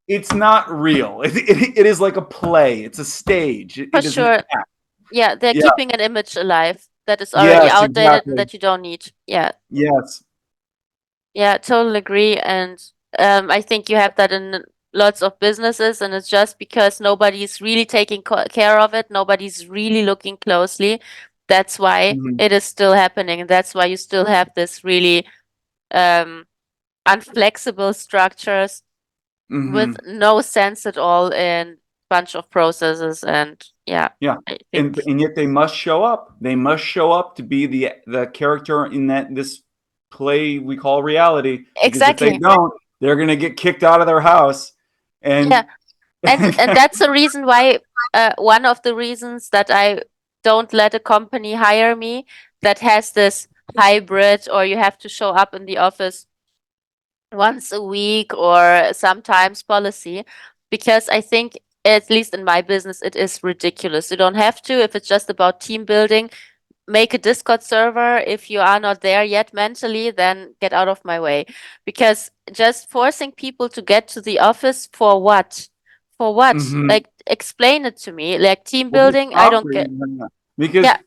It's not real. It is like a play. It's a stage. for It is an sure. act. Yeah, they're Yeah. keeping an image alive that is already Yes. outdated and Exactly. that you don't need. Yeah, Yes. yeah, totally agree. And I think you have that in lots of businesses, and it's just because nobody's really taking care of it, nobody's really looking closely. That's why Mm-hmm. it is still happening, and that's why you still have this really um, unflexible structures with Mm-hmm. no sense at all in bunch of processes. And yeah, Yeah. I think And yet they must show up. They must show up to be the character in that this play we call reality. Because if they exactly. don't, they're gonna get kicked out of their house. Yeah, And and that's the reason why one of the reasons that I don't let a company hire me that has this hybrid or you have to show up in the office once a week or sometimes policy, because I think at least in my business it is ridiculous. You don't have to if it's just about team building. Make a Discord server. If you are not there yet mentally, then get out of my way. Because just forcing people to get to the office for what? For what? Mhm. Like, explain it to me. Like, team Well, these building, I don't properties, get. because Yeah,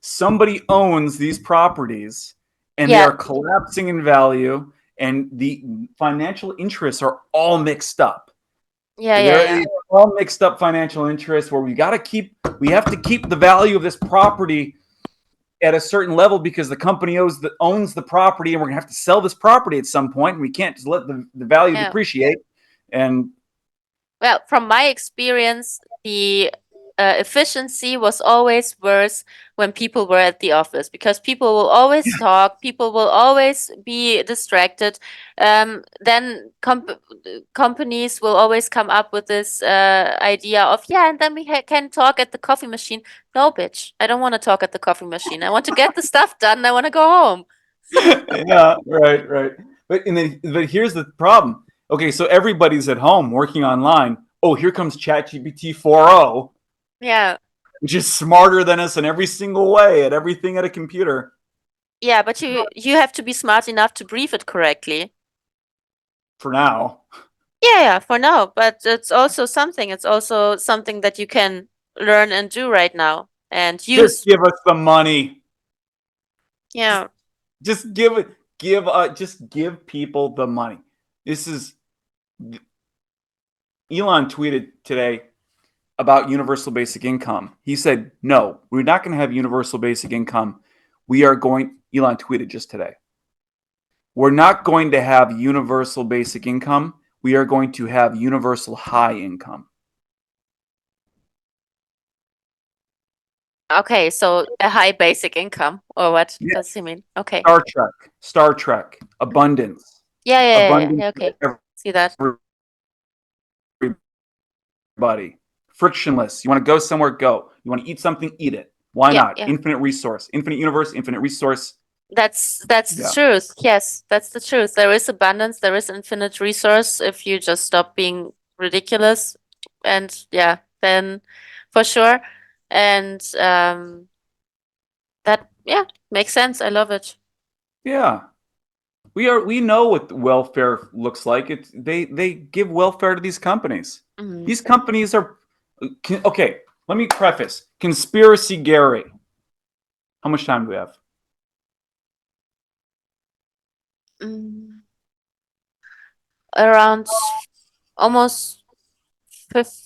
somebody owns these properties and they yeah, are collapsing in value, and the financial interests are all mixed up. yeah, yeah, They're yeah. all mixed up financial interests where we have to keep the value of this property at a certain level because the company owns the property, and we're gonna have to sell this property at some point, and we can't just let the value Yeah. depreciate. And Well, from my experience, the efficiency was always worse when people were at the office because people will always talk, people will always be distracted. Then companies will always come up with this idea of, yeah, and then we can talk at the coffee machine. No, bitch, I don't want to talk at the coffee machine. I want to get the stuff done. I want to go home. yeah, right, right. But here's the problem. Okay, so everybody's at home working online. Oh, here comes ChatGPT 4.0, Yeah. which is smarter than us in every single way at everything at a computer Yeah, but you have to be smart enough to brief it correctly. for now. Yeah, for now, but it's also something. It's also something that you can learn and do right now and Just use. give us the money. Just Yeah. just give it just give people the money. This is Elon tweeted today about universal basic income. He said, "No, we're not going to have universal basic income. We are going." Elon tweeted just today. We're not going to have universal basic income. We are going to have universal high income. Okay, so a high basic income, or what Yeah. does he mean? Okay. Star Trek. Star Trek. Abundance. Yeah, Abundance okay. for See that? everybody. Frictionless. You want to go somewhere, go. You want to eat something, eat it. Why Yeah, not? yeah. Infinite resource, infinite universe, infinite resource. That's the Yeah. truth. Yes, that's the truth. There is abundance, there is infinite resource if you just stop being ridiculous. And yeah, then for sure. And that yeah, makes sense. I love it. Yeah. We know what welfare looks like. They give welfare to these companies. Mm. These companies are okay. Let me preface conspiracy Gary. How much time do we have? Mm. Around almost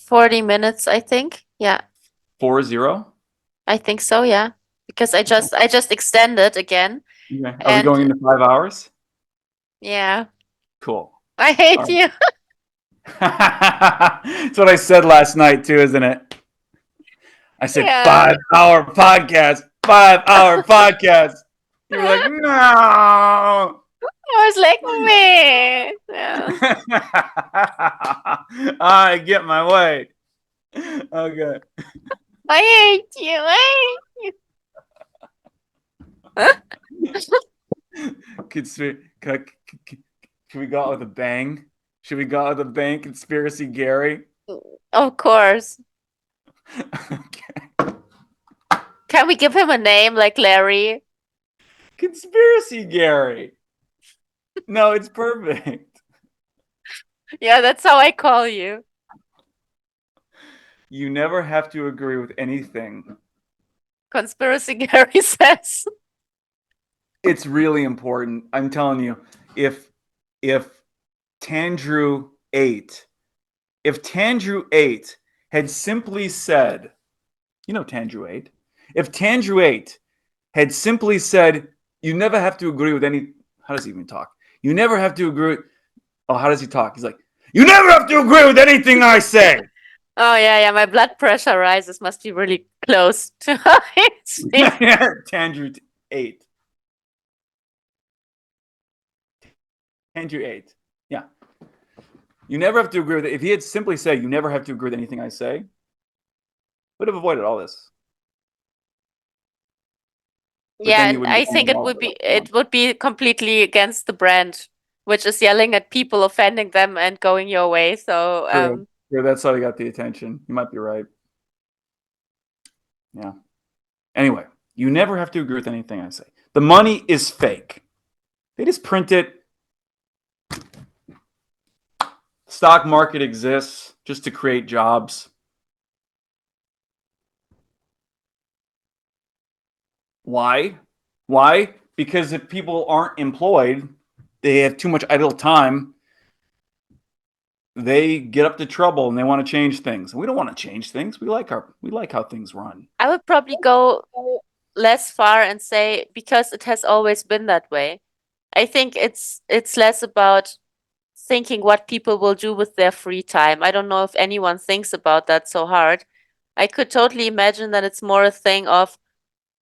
40 minutes, I think. Yeah, 4-0. I think so, yeah. Because Okay. I just extended again Okay. Are we and going into 5 hours? yeah, Cool. I All hate right. you. That's what I said last night too, isn't it? I said Yeah. 5 hour podcast. 5 hour podcast. You were like, no. I was like, man. Yeah. I get my way. Okay. I hate you. I hate Should we go out with a bang? Should we go out with a bang? Conspiracy Gary. you. Of course. Okay. Can we give him a name like Larry? Conspiracy Gary. No, it's perfect. Yeah, that's how I call you. You never have to agree with anything. Conspiracy Gary says. It's really important. I'm telling you, if Tandrew 8, if Tandrew 8 had simply said, you know Tandrew 8, if Tandrew 8 had simply said, you never have to agree with any, how does he even talk? You never have to agree. Oh, how does he talk? He's like, you never have to agree with anything I say. Oh yeah, yeah. My blood pressure rises. Must be really close to Tandrew 8. Tandrew 8. Yeah. You never have to agree with it. If he had simply said, you never have to agree with anything I say, would have avoided all this. But Yeah, then you and wouldn't I get think involved with it would be completely against the brand, which is yelling at people, offending them, and going your way. So True. True. That's how he got the attention. You might be right. Yeah. Anyway, you never have to agree with anything I say. The money is fake. They just print it. Stock market exists just to create jobs. Why? Why? Because if people aren't employed, they have too much idle time. They get up to trouble and they want to change things. We don't want to change things. We like how things run. I would probably go less far and say because it has always been that way. I think it's less about thinking what people will do with their free time. I don't know if anyone thinks about that so hard. I could totally imagine that it's more a thing of,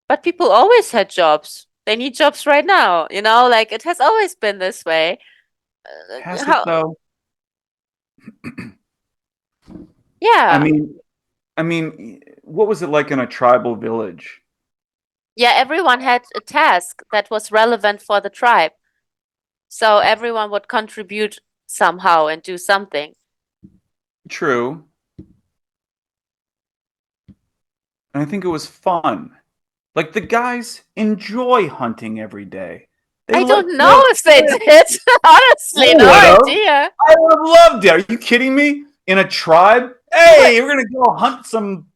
but people always had jobs. They need jobs right now, like it has always been this way. Has it How, though? I yeah. mean, what was it like in a tribal village? Yeah, everyone had a task that was relevant for the tribe. So everyone would contribute somehow and do something. True. And I think it was fun. Like the guys enjoy hunting every day. They I look don't know good. if they did. I Honestly, no would have. idea. I would have loved it. Are you kidding me? In a tribe? What? Hey, we're gonna go hunt some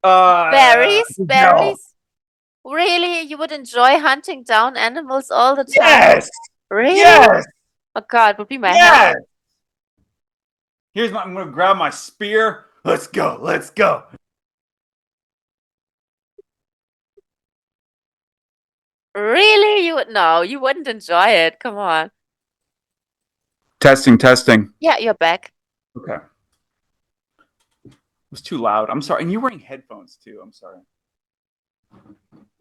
Berries? gazelle. Berries? Really? You would enjoy hunting down animals all the time? Yes, Really? yes, Oh God, would be my hell. yes. I'm gonna grab my spear. Let's go. Let's go. Really? You would no, you wouldn't enjoy it. Come on. Testing, testing. Yeah, you're back. Okay. It was too loud. I'm sorry. And you're wearing headphones too. I'm sorry.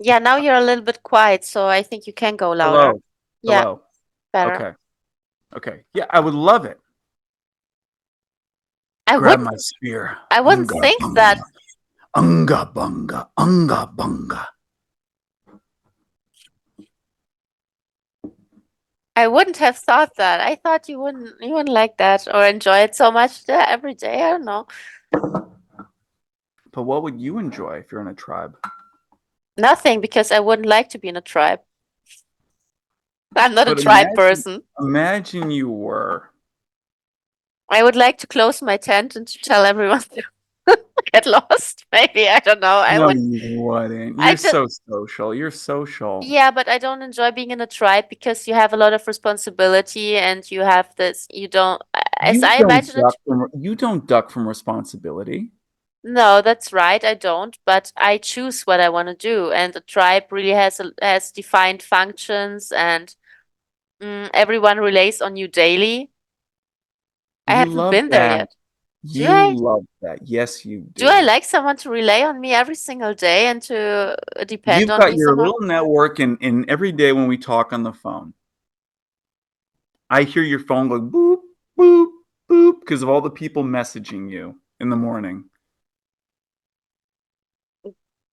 Yeah, now you're a little bit quiet, so I think you can go louder. Hello. Yeah, Hello. better. Okay. Okay. Yeah, I would love it. I Grab wouldn't my spear. I wouldn't Unga think bunga. that Unga bunga. Unga bunga. I wouldn't have thought that. I thought you wouldn't like that or enjoy it so much every day. I don't know. But what would you enjoy if you're in a tribe? Nothing because I wouldn't like to be in a tribe. I'm not a But tribe person. imagine you were. I would like to close my tent and to tell everyone to get lost. Maybe I don't know. I No, would. you wouldn't. I You're just so social. You're social. yeah, but I don't enjoy being in a tribe because you have a lot of responsibility and you have this. You don't, as I imagine it. You don't duck from responsibility. No, that's right. I don't, but I choose what I want to do, and a tribe really has defined functions, and everyone relays on you daily. I You haven't love been there that. yet. Do You I? love that. Yes, you Do I do. like someone to relay on me every single day and to depend You've on got me your somehow? little network, and every day when we talk on the phone, I hear your phone go boop, boop, boop because of all the people messaging you in the morning.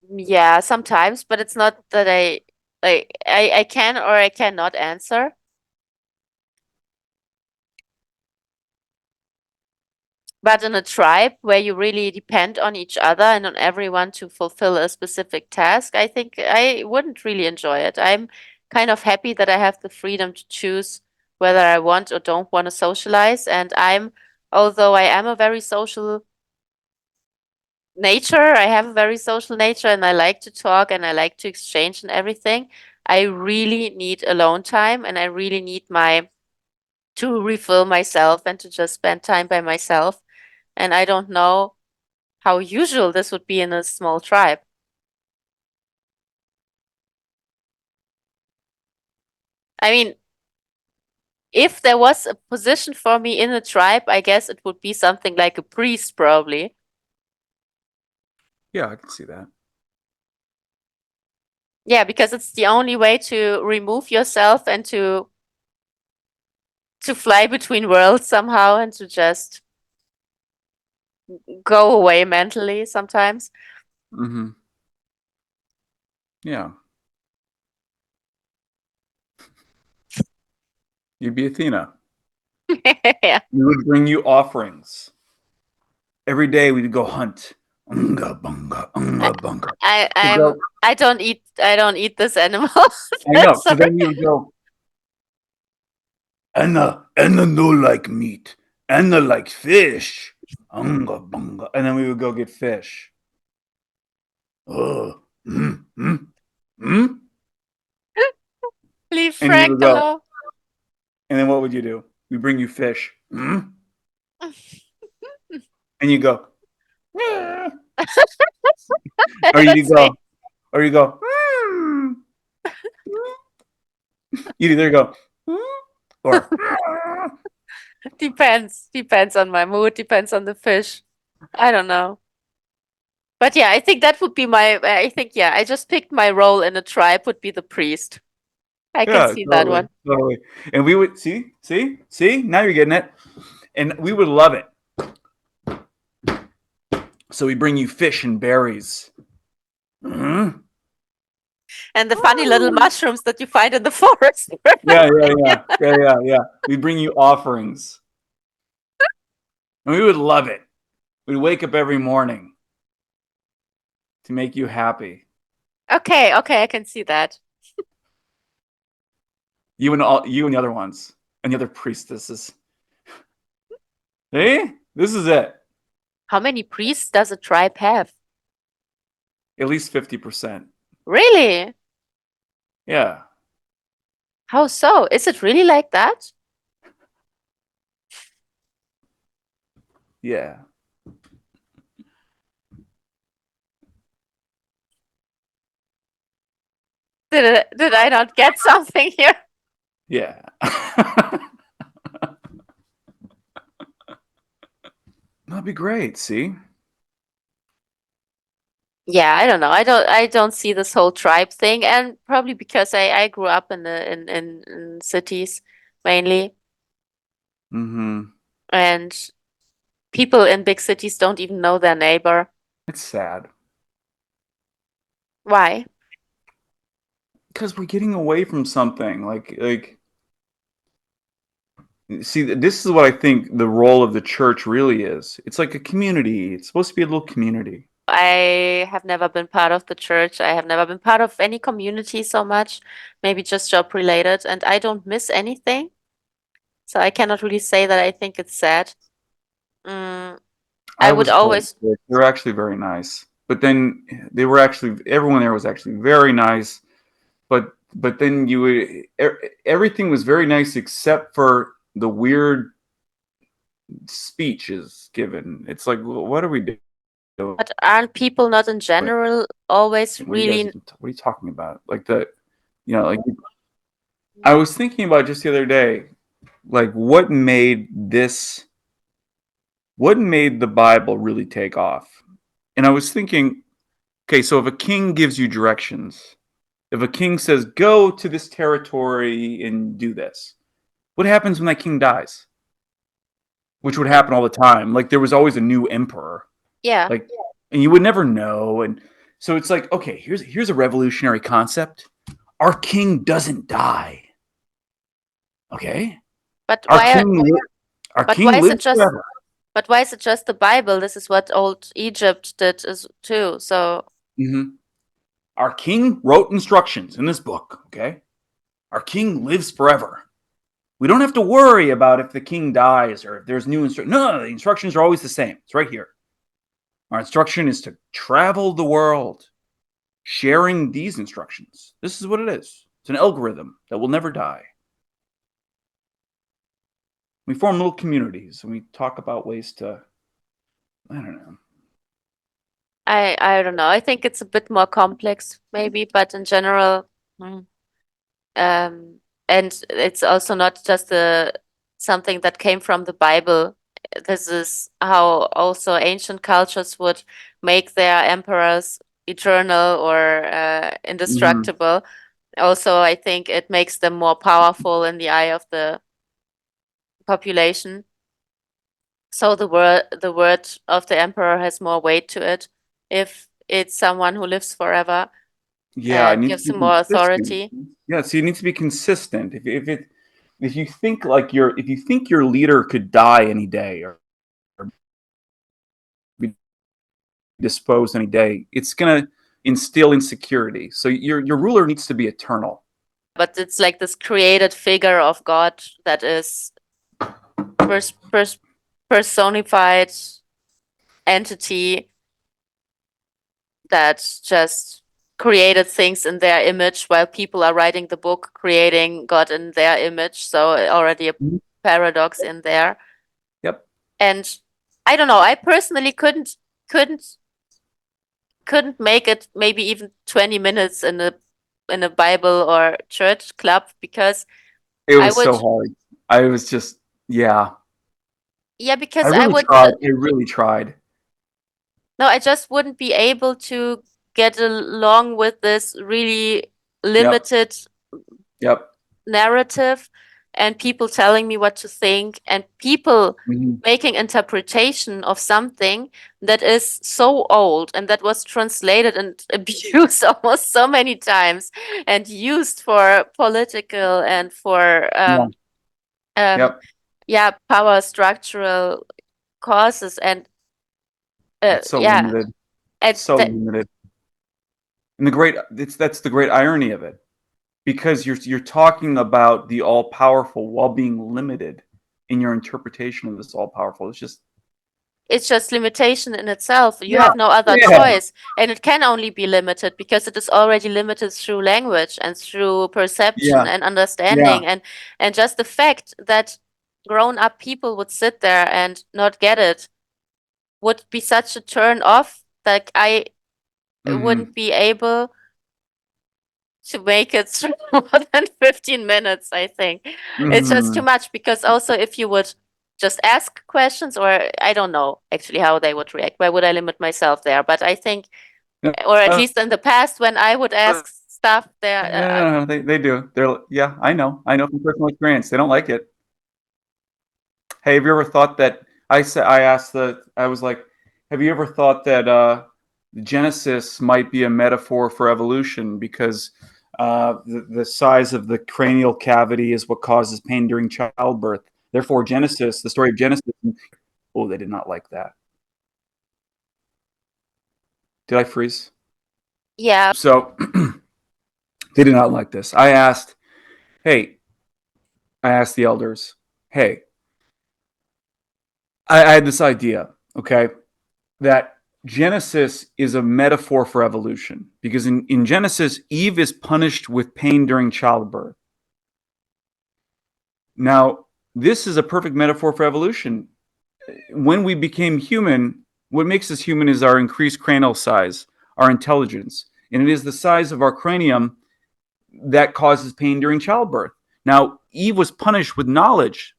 Yeah, sometimes, but it's not that I can or I cannot answer. But in a tribe where you really depend on each other and on everyone to fulfill a specific task, I think I wouldn't really enjoy it. I'm kind of happy that I have the freedom to choose whether I want or don't want to socialize. And although I am a very social nature, I have a very social nature and I like to talk and I like to exchange and everything. I really need alone time and I really need to refill myself and to just spend time by myself. And I don't know how usual this would be in a small tribe. I mean, if there was a position for me in a tribe, I guess it would be something like a priest, probably. Yeah, I can see that. Yeah, because it's the only way to remove yourself and to fly between worlds somehow and to just go away mentally sometimes. Mm-hmm. Yeah, you'd be Athena. Yeah. We would bring you offerings. Every day we'd go hunt. Unga bunga, I, unga bunga. I To I'm go, I don't eat this animal. I know. So Sorry. then you would go, Anna no like meat. Anna like fish. Unga bunga. And then we would go get fish. Oh, mm. Leave And you would go, fractal. and then what would you do? We bring you fish. Mm? And you go, "Meh." or you That's me. go, or you go, you either go, or Depends. Depends on my mood, depends on the fish. I don't know. But yeah, I think that would be I think, yeah, I just picked my role in a tribe would be the priest. I can yeah, see that totally, one. totally. And we would see. Now you're getting it. And we would love it. So we bring you fish and berries. Mhm. And the funny little mushrooms that you find in the forest. Yeah. We bring you offerings, and we would love it. We'd wake up every morning to make you happy. Okay, okay, I can see that. you and the other ones and the other priestesses. Hey, this is it. How many priests does a tribe have? At least 50%. Really? Yeah. How so? Is it really like that? Yeah. Did I not get something here? Yeah. That'd be great, see? Yeah, I don't know. I don't see this whole tribe thing, and probably because I grew up in in cities mainly, Mm-hmm. and people in big cities don't even know their neighbor. It's sad. Why? Because we're getting away from something. See, this is what I think the role of the church really is. It's like a community. It's supposed to be a little community. I have never been part of the church. I have never been part of any community so much, maybe just job related, and I don't miss anything. So I cannot really say that I think it's sad. Mm, I I would was told always, that they're actually very nice. But then they were actually everyone there was actually very nice. But then everything was very nice except for the weird speech is given. It's like, what are we doing? but aren't people not in general always What are you guys really? even? What are you talking about? Like the, like I was thinking about just the other day, like what made the Bible really take off? And I was thinking, okay, so if a king gives you directions, if a king says go to this territory and do this, what happens when that king dies? Which would But happen all the time. Like there was always a new emperor, yeah, like, and you would never know. And so it's like, okay, here's a revolutionary concept. Our king doesn't die. Okay, but our why are, king, our but why king is it lives just, forever. but why is it just the Bible? This is what old Egypt did as too. So, Mm-hmm. Our king wrote instructions in this book. Okay, our king lives forever. We don't have to worry about if the king dies or if there's new instructions. No, the instructions are always the same. It's right here. Our instruction is to travel the world, sharing these instructions. This is what it is. It's an algorithm that will never die. We form little communities and we talk about ways to, I don't know. I don't know. I think it's a bit more complex maybe, but in general, mm, um, and it's also not just a something that came from the Bible. This is how also ancient cultures would make their emperors eternal or Mm-hmm. indestructible. Also, I think it makes them more powerful in the eye of the population. So the word of the emperor has more weight to it if it's someone who lives forever Yeah, it and needs to gives be him more consistent. authority. Yeah, see, it needs to be consistent. If you think like if you think your leader could die any day or be disposed any day, it's gonna instill insecurity. So your ruler needs to be eternal. But it's like this created figure of God that is pers personified entity that just created things in their image while people are writing the book creating God in their image. So already a Mhm. paradox in there. Yep. And I don't know, I personally couldn't couldn't make it maybe even 20 minutes in a Bible or church club because It I was so would hard. I was just, yeah. yeah I because I really would tried. I really tried. no I just wouldn't be able to get along with this really Yep. limited Yep. narrative and people telling me what to think and people Mhm. making interpretation of something that is so old and that was translated and abused almost so many times and used for political and for Yeah. um Yep. yeah power structural causes and It's so yeah limited. and So that limited. And the great it's that's the great irony of it. because you're talking about the all powerful while being limited in your interpretation of this all powerful. It's just limitation in itself. You Yeah, have no other yeah, choice, and it can only be limited because it is already limited through language and through perception yeah, and yeah. understanding, and just the fact that grown-up people would sit there and not get it would be such a turn off that I Mm-hmm. wouldn't be able to make it through more than 15 minutes, I think. It's just too Mm-hmm. much because also if you would just ask questions, or I don't know actually how they would react. Why would I limit myself there? But I think, or at least in the past, when I would ask stuff there, Yeah, they do. Yeah, I know from personal experience. They don't like it. Hey, have you ever thought that I was like, have you ever thought that Genesis might be a metaphor for evolution because the size of the cranial cavity is what causes pain during childbirth. Therefore, Genesis, the story of Genesis. Oh, they did not like that. Did I freeze? yeah, So they did not like this. Hey, I asked the elders, hey, I had this idea, okay, that Genesis is a metaphor for evolution because in Genesis, Eve is punished with pain during childbirth. Now, this is a perfect metaphor for evolution. When we became human, what makes us human is our increased cranial size, our intelligence, and it is the size of our cranium that causes pain during childbirth. Now, Eve was punished with knowledge.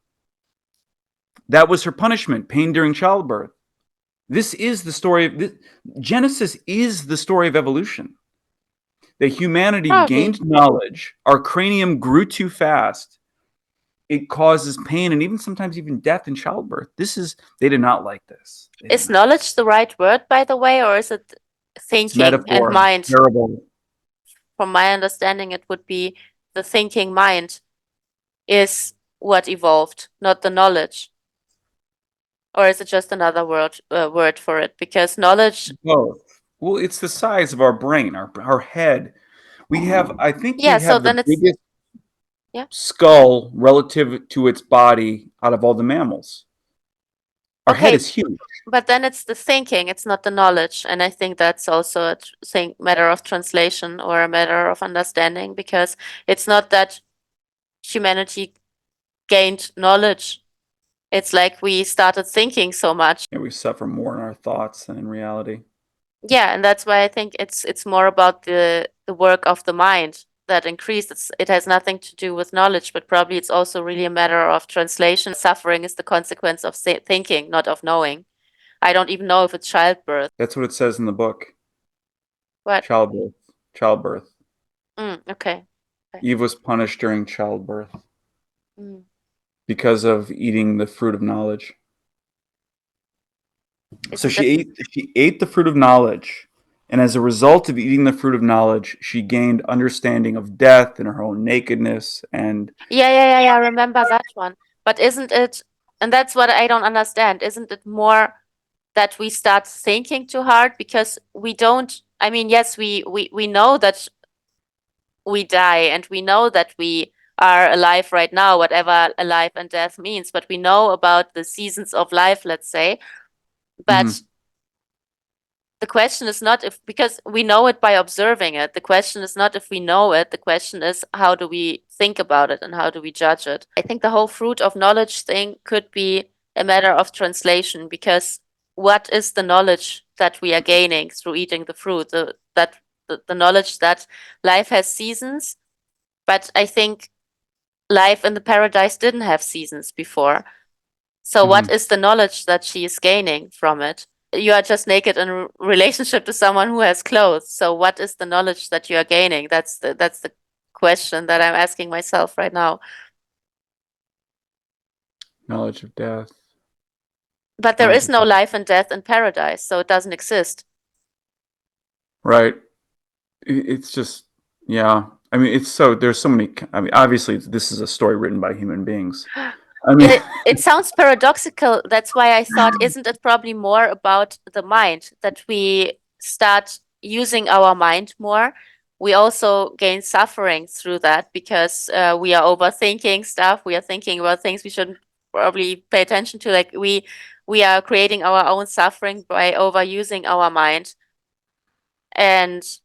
That was her punishment, pain during childbirth. This is the story of this. Genesis is the story of evolution. That humanity probably. gained knowledge, our cranium grew too fast. It causes pain and even sometimes even death in childbirth. They did not like this. They did Is not. knowledge the right word, by the way, or is it It's thinking and metaphor, mind? terrible. From my understanding, it would be the thinking mind is what evolved, not the knowledge. Or is it just another word for it? Because knowledge, Both. Well, it's the size of our brain, our head. I think yeah, we so have the then it's, biggest yeah, skull relative to its body out of all the mammals. Our head okay, is huge. but then it's the thinking, it's not the knowledge. And I think that's also a matter of translation or a matter of understanding because it's not that humanity gained knowledge. It's like we started thinking so much. Yeah, we suffer more in our thoughts than in reality. Yeah, and that's why I think it's more about the work of the mind that increased. It has nothing to do with knowledge, but probably it's also really a matter of translation. Suffering is the consequence of thinking, not of knowing. I don't even know if it's childbirth. That's what it says in the book. What? Childbirth. Childbirth. Okay. Okay. Eve was punished during childbirth Mm. because of eating the fruit of knowledge. So Isn't it? she ate the fruit of knowledge, and as a result of eating the fruit of knowledge, she gained understanding of death and her own nakedness. And Yeah. I remember that one. But isn't it? And that's what I don't understand. Isn't it more that we start thinking too hard because we don't? I mean, yes, we know that we die and we know that we are alive right now, whatever alive and death means, but we know about the seasons of life, let's say. But mhm, the question is not if, because we know it by observing it. The question is not if we know it. The question is, how do we think about it and how do we judge it? I think the whole fruit of knowledge thing could be a matter of translation because what is the knowledge that we are gaining through eating the fruit? The knowledge that life has seasons, but I think life in the paradise didn't have seasons before. So what mhm. is the knowledge that she is gaining from it? You are just naked in relationship to someone who has clothes. So what is the knowledge that you are gaining? That's the question that I'm asking myself right now. Knowledge of death, But there knowledge is of no life and death in paradise, so it doesn't exist. right. It's just yeah. I mean, there's so many. I mean, obviously, this is a story written by human beings. I mean, Yeah, it sounds paradoxical. That's why I thought, isn't it probably more about the mind that we start using our mind more? we also gain suffering through that because we are overthinking stuff. We are thinking about things we shouldn't probably pay attention to. Like we are creating our own suffering by overusing our mind. And Yeah.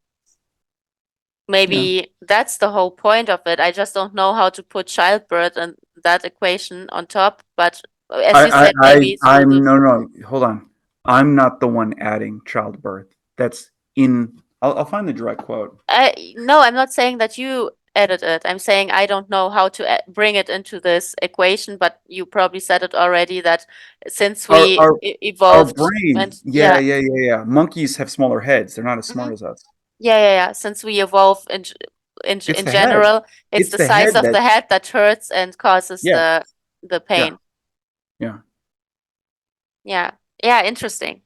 maybe that's the whole point of it. I just don't know how to put childbirth and that equation on top. But as you said, maybe through I'm the no, hold on. I'm not the one adding childbirth. That's in. I'll find the direct quote. no, I'm not saying that you edit it. I'm saying I don't know how to bring it into this equation, but you probably said it already that since Our we our our evolved and brain. Yeah, yeah, yeah. Monkeys have smaller heads. They're not as hmm smart as us. yeah. Since we evolve It's in the head. general, it's It's the the size head of that. the head that hurts and causes Yeah, the yeah, pain. yeah. Yeah. Yeah, interesting.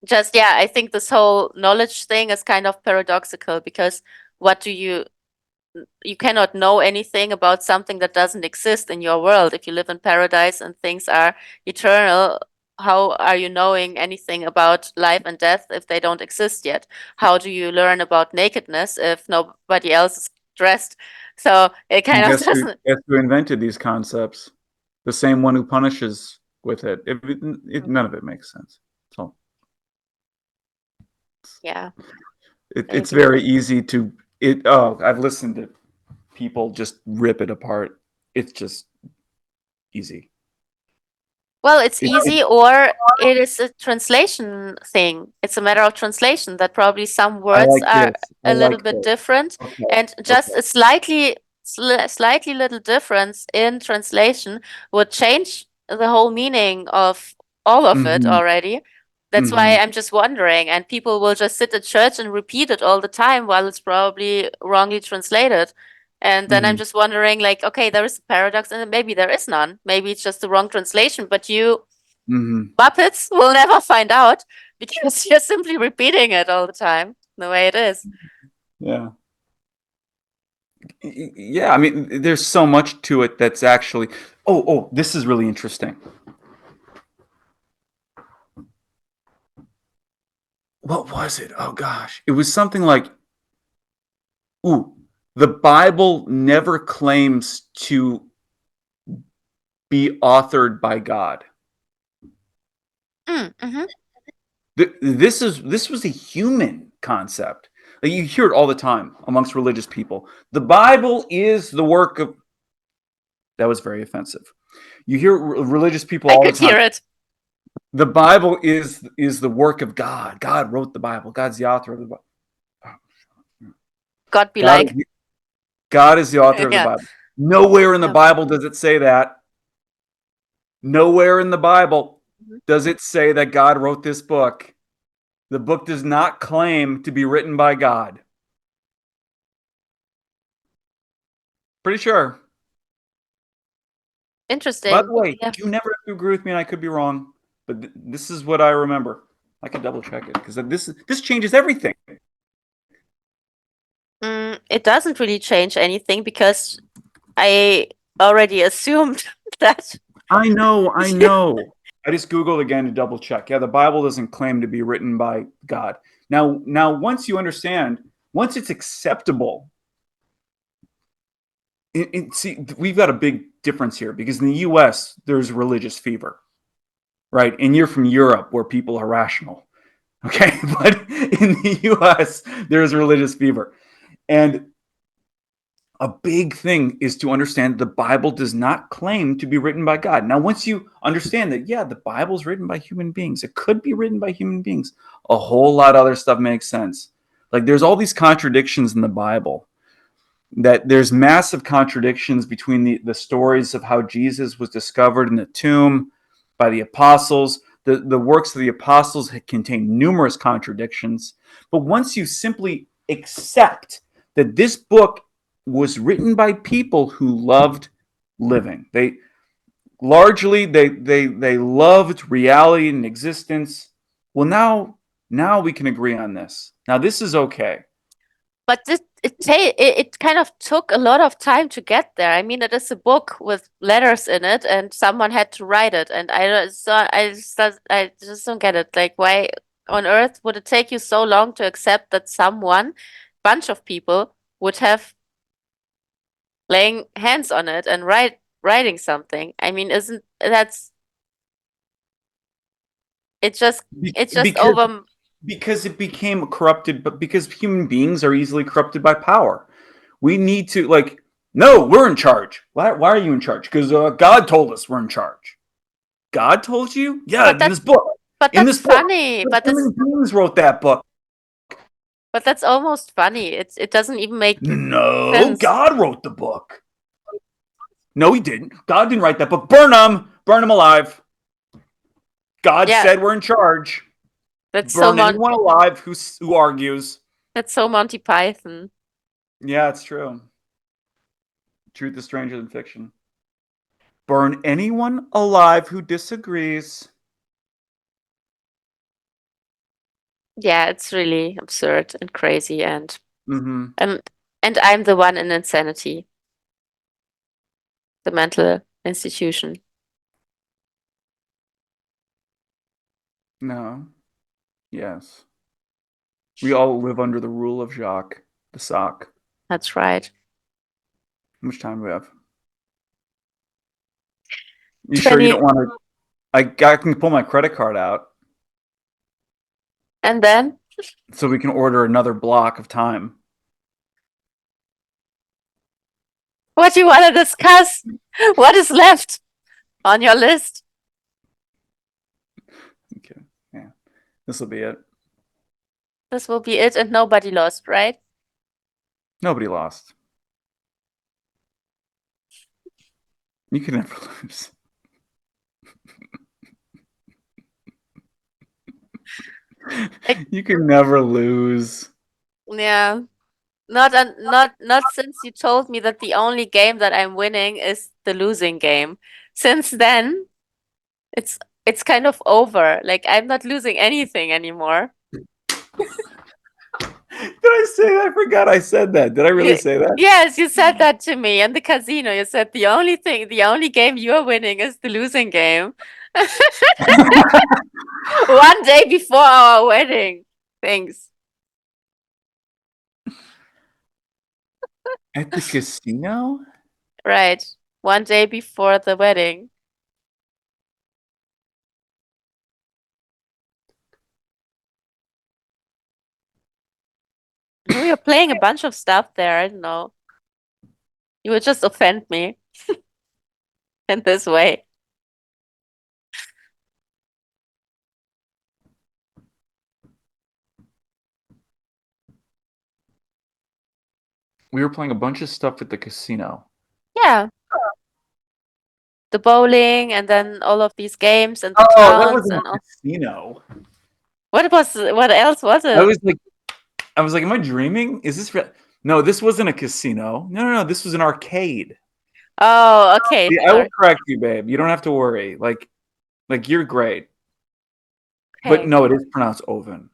Just yeah, I think this whole knowledge thing is kind of paradoxical because what do you cannot know anything about something that doesn't exist in your world. If you live in paradise and things are eternal, how are you knowing anything about life and death if they don't exist yet? How do you learn about nakedness if nobody else is dressed? So it And kind of doesn't. guess who invented these concepts? The same one who punishes with it. None of it makes sense. So Yeah, it's maybe. very easy to it. Oh, I've listened to people just rip it apart. It's just easy. Well, it's It easy, or it is a translation thing. It's a matter of translation that probably some I words like are this. I a little like bit this. different, Okay. and just Okay. a slightly little difference in translation would change the whole meaning of all of it Mm-hmm. already. That's why Mm-hmm. I'm just wondering, and people will just sit at church and repeat it all the time while it's probably wrongly translated. And then I'm Mm-hmm. just wondering, like, okay, there is a paradox, and then maybe there is none. Maybe it's just the wrong translation, but you Mm-hmm. Muppets will never find out because you're simply repeating it all the time, the way it is. Yeah. Yeah. I mean, there's so much to it that's actually. Oh, this is really interesting. What was it? Oh gosh, it was something like, "Ooh, the Bible never claims to be authored by God." Mm-hmm. This was a human concept. Like, you hear it all the time amongst religious people. The Bible is the work of. That was very offensive. You hear religious people I all the could time. hear it. The Bible is the work of God. God wrote the Bible. God's the author of the Bible. God be God, like, God is the author of the yeah, Bible. Nowhere in the yeah. Bible does it say that. Nowhere in the Bible Mhm. does it say that God wrote this book. The book does not claim to be written by God. Pretty sure. By Interesting. the way, Yeah. you never have to agree with me, and I could be wrong, but this is what I remember. I could double check it because this changes everything. It doesn't really change anything because I already assumed that. I know, I Yeah. know. I just Googled again to double check. Yeah, the Bible doesn't claim to be written by God. Now, once you understand, once it's acceptable, see, we've got a big difference here because in the U.S. there's religious fever, right? And you're from Europe where people are rational, okay? But in the U.S. there's religious fever, and a big thing is to understand the Bible does not claim to be written by God. Now, once you understand that, yeah, the Bible's written by human beings, it could be written by human beings, a whole lot of other stuff makes sense. Like, there's all these contradictions in the Bible, that there's massive contradictions between the stories of how Jesus was discovered in the tomb by the apostles. The works of the apostles contain numerous contradictions. But once you simply accept that this book was written by people who loved living, they loved reality and existence. Well, now we can agree on this. Now this is okay. But it kind of took a lot of time to get there. I mean, it is a book with letters in it, and someone had to write it. And I just don't get it. Like, why on earth would it take you so long to accept that someone bunch of people would have laying hands on it and writing something. I mean, isn't that's it just it's just Because over. it became corrupted, but because human beings are easily corrupted by power. We need to, like, no, we're in charge. Why are you in charge? Because God told us we're in charge. God told you? Yeah, But in that this book. but In that's this book. funny. The human beings wrote that book. But that's almost funny. It doesn't even make No, sense. God wrote the book. No, he didn't. God didn't write that book. Burn them. Burn them alive. God Yeah, said we're in charge. that's so Burn anyone alive who argues. Monty Python. Yeah, it's true. Truth is stranger than fiction. Burn anyone alive who disagrees. Yeah, it's really absurd and crazy Mm-hmm. and and I'm the one in insanity, the mental institution. No. Yes. We all live under the rule of Jacques, the sock. That's right. How much time do we have? You sure you 20 don't want to? I can pull my credit card out and then so we can order another block of time. what do you want to discuss? What is left on your list? Okay. Yeah. This will be it. This will be it and nobody lost, right? Nobody lost. You can never lose. Like, You can never lose. yeah. Not since you told me that the only game that I'm winning is the losing game. Since then, it's it's kind of over. Like I'm not losing anything anymore. Did I say that? I forgot I said that. Did I really You, say that? yes, you said that to me in the casino. You said the only game you're winning is the losing game. One day before our wedding. Thanks. At the casino? Right. One day before the wedding. We were playing a bunch of stuff there. I don't know. You would just offend me in this way. We were playing a bunch of stuff at the casino. Yeah. The bowling and then all of these games and the Oh, that clowns wasn't and a all. casino. What else was I it? was like, am I dreaming? Is this real? No, this wasn't a casino. No. This was an arcade. Oh, okay. Yeah, I will Sorry. correct you, babe. You don't have to worry. Like you're great. But Okay. no, it is pronounced oven.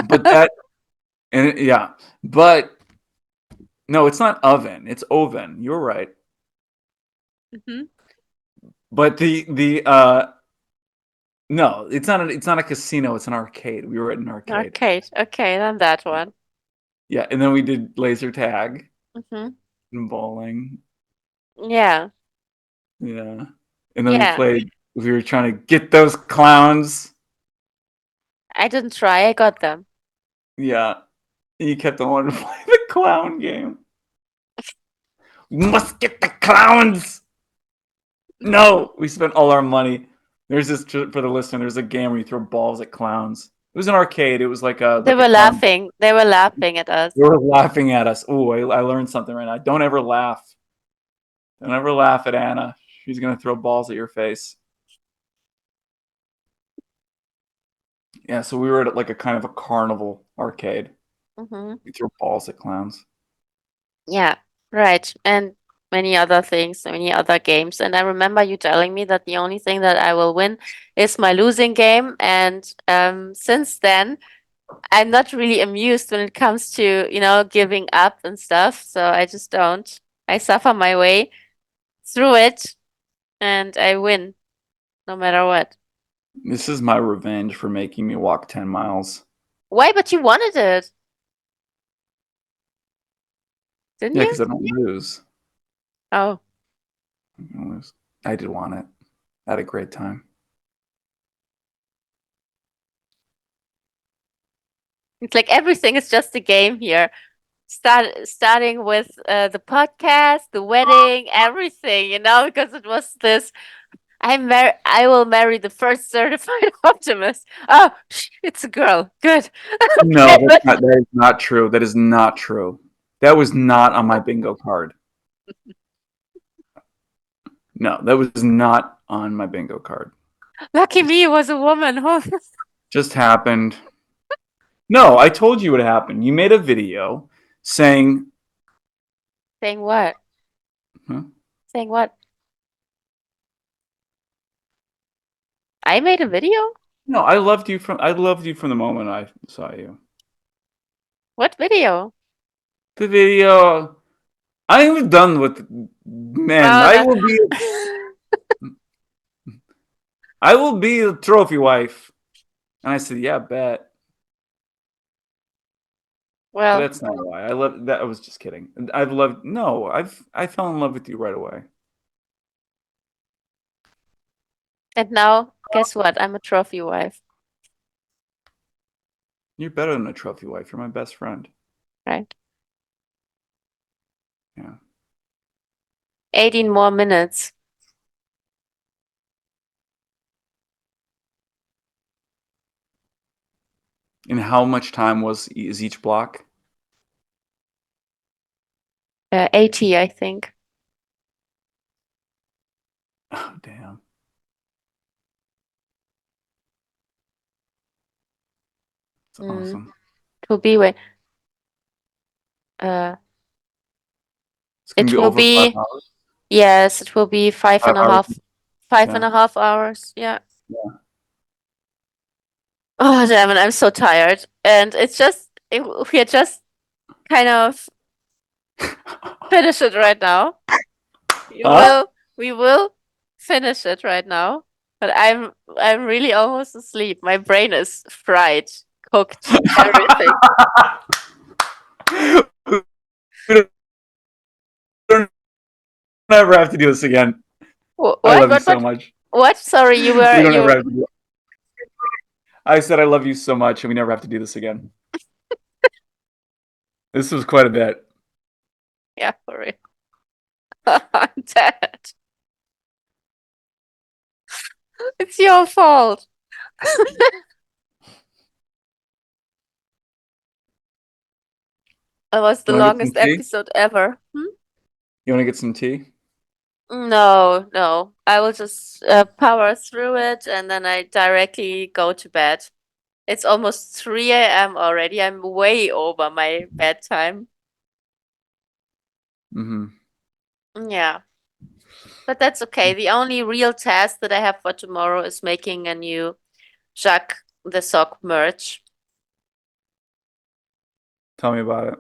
But that yeah. But no, it's not oven. It's oven. You're right. Hmm. But the no, it's not a casino, it's an arcade. We were at an arcade. Arcade. Okay, then that one. Yeah, and then we did laser tag Hmm. and bowling. Yeah. Yeah. And then Yeah. we were trying to get those clowns. I didn't try. I got them. Yeah. And you kept on wanting to play the clown game. We must get the clowns. No, we spent all our money. There's this for the listener. There's a game where you throw balls at clowns. It was an arcade. It was They like a were clown. laughing. They were laughing at us. They were laughing at us. Oh, I learned something right now. Don't ever laugh. Don't ever laugh at Anna. She's gonna throw balls at your face. Yeah, so we were at like a kind of a carnival arcade. Hmm. We throw balls at clowns. Yeah. Right. And many other things, many other games. And I remember you telling me that the only thing that I will win is my losing game. And since then, I'm not really amused when it comes to, giving up and stuff. So I just don't. I suffer my way through it and I win no matter what. This is my revenge for making me walk 10 miles. Why? But you wanted it. Didn't Yeah, you? because I don't lose. Oh, I don't lose. I did want it. I had a great time. it's like everything is just a game here. Starting with the podcast, the wedding, everything, because it was this. I will marry the first certified optimist. Oh, it's a girl. Good. No, that is not true. That is not true. That was not on my bingo card. No, that was not on my bingo card. Lucky me, it was a woman. Just happened. No, I told you what happened. You made a video saying, Saying what? huh? Saying what? I made a video? No, I loved you from the moment I saw you. What video? The video. I am done with men. Oh, no. I will be a trophy wife. And I said, yeah, bet. But Well, that's not why. I love that. I was just kidding. I've loved. No, I fell in love with you right away. and now, guess what? I'm a trophy wife, You're better than a trophy wife. You're my best friend. right? Yeah. 18 more minutes. And how much time is each block? 80, I think. Oh, damn. It's Mm, awesome. it will be, uh, It's gonna it be will over five be, hours. yes, it will be 5 hours. five and Yeah. a half hours. Yeah. Yeah. Oh, damn it, I'm so tired. And we are just kind of finish it right now. You Huh? will, we will finish it right now. But I'm really almost asleep. My brain is fried, cooked, everything. We don't ever have to do this again. What, I what, love you what, so what? much. What? Sorry, We don't ever have to do. I said I love you so much, and we never have to do this again. This was quite a bit. yeah, for real. I'm dead. It's your fault. It was the You want to get some longest tea? episode ever. Hmm? You want to get some tea? No, no. I will just power through it and then I directly go to bed. It's almost 3 a.m. already. I'm way over my bedtime. Mm-hmm. Yeah, but that's okay. The only real task that I have for tomorrow is making a new Jacques the Sock merch. Tell me about it.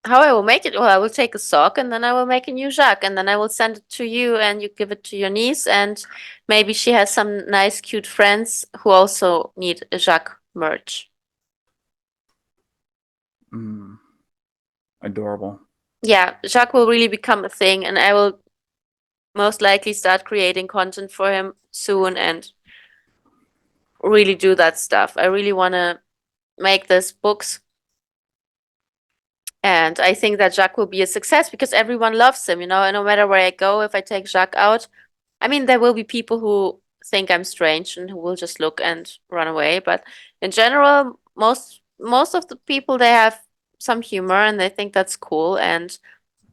How I will make it? Well, I will take a sock and then I will make a new Jacques and then I will send it to you and you give it to your niece and maybe she has some nice, cute friends who also need a Jacques merch. Mm, adorable. Yeah, Jacques will really become a thing and I will most likely start creating content for him soon and really do that stuff. I really want to make these books. And I think that Jacques will be a success because everyone loves him, and no matter where I go, if I take Jacques out, I mean, there will be people who think I'm strange and who will just look and run away. But in general, most of the people they have some humor and they think that's cool. And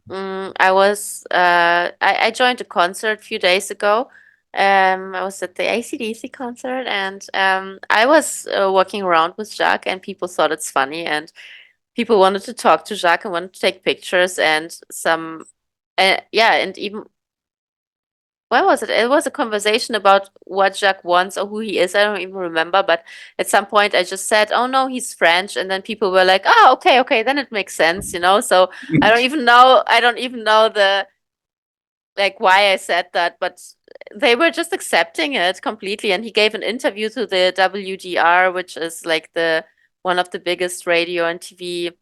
I joined a concert a few days ago. I was at the AC/DC concert and I was walking around with Jacques and people thought it's funny and people wanted to talk to Jacques and wanted to take pictures and yeah, and even when was it? It was a conversation about what Jacques wants or who he is. I don't even remember, but at some point I just said, "Oh no, he's French," and then people were like, "Oh, okay, okay, then it makes sense." So I don't even know the like why I said that, but they were just accepting it completely. And he gave an interview to the WDR, which is like the one of the biggest radio and TV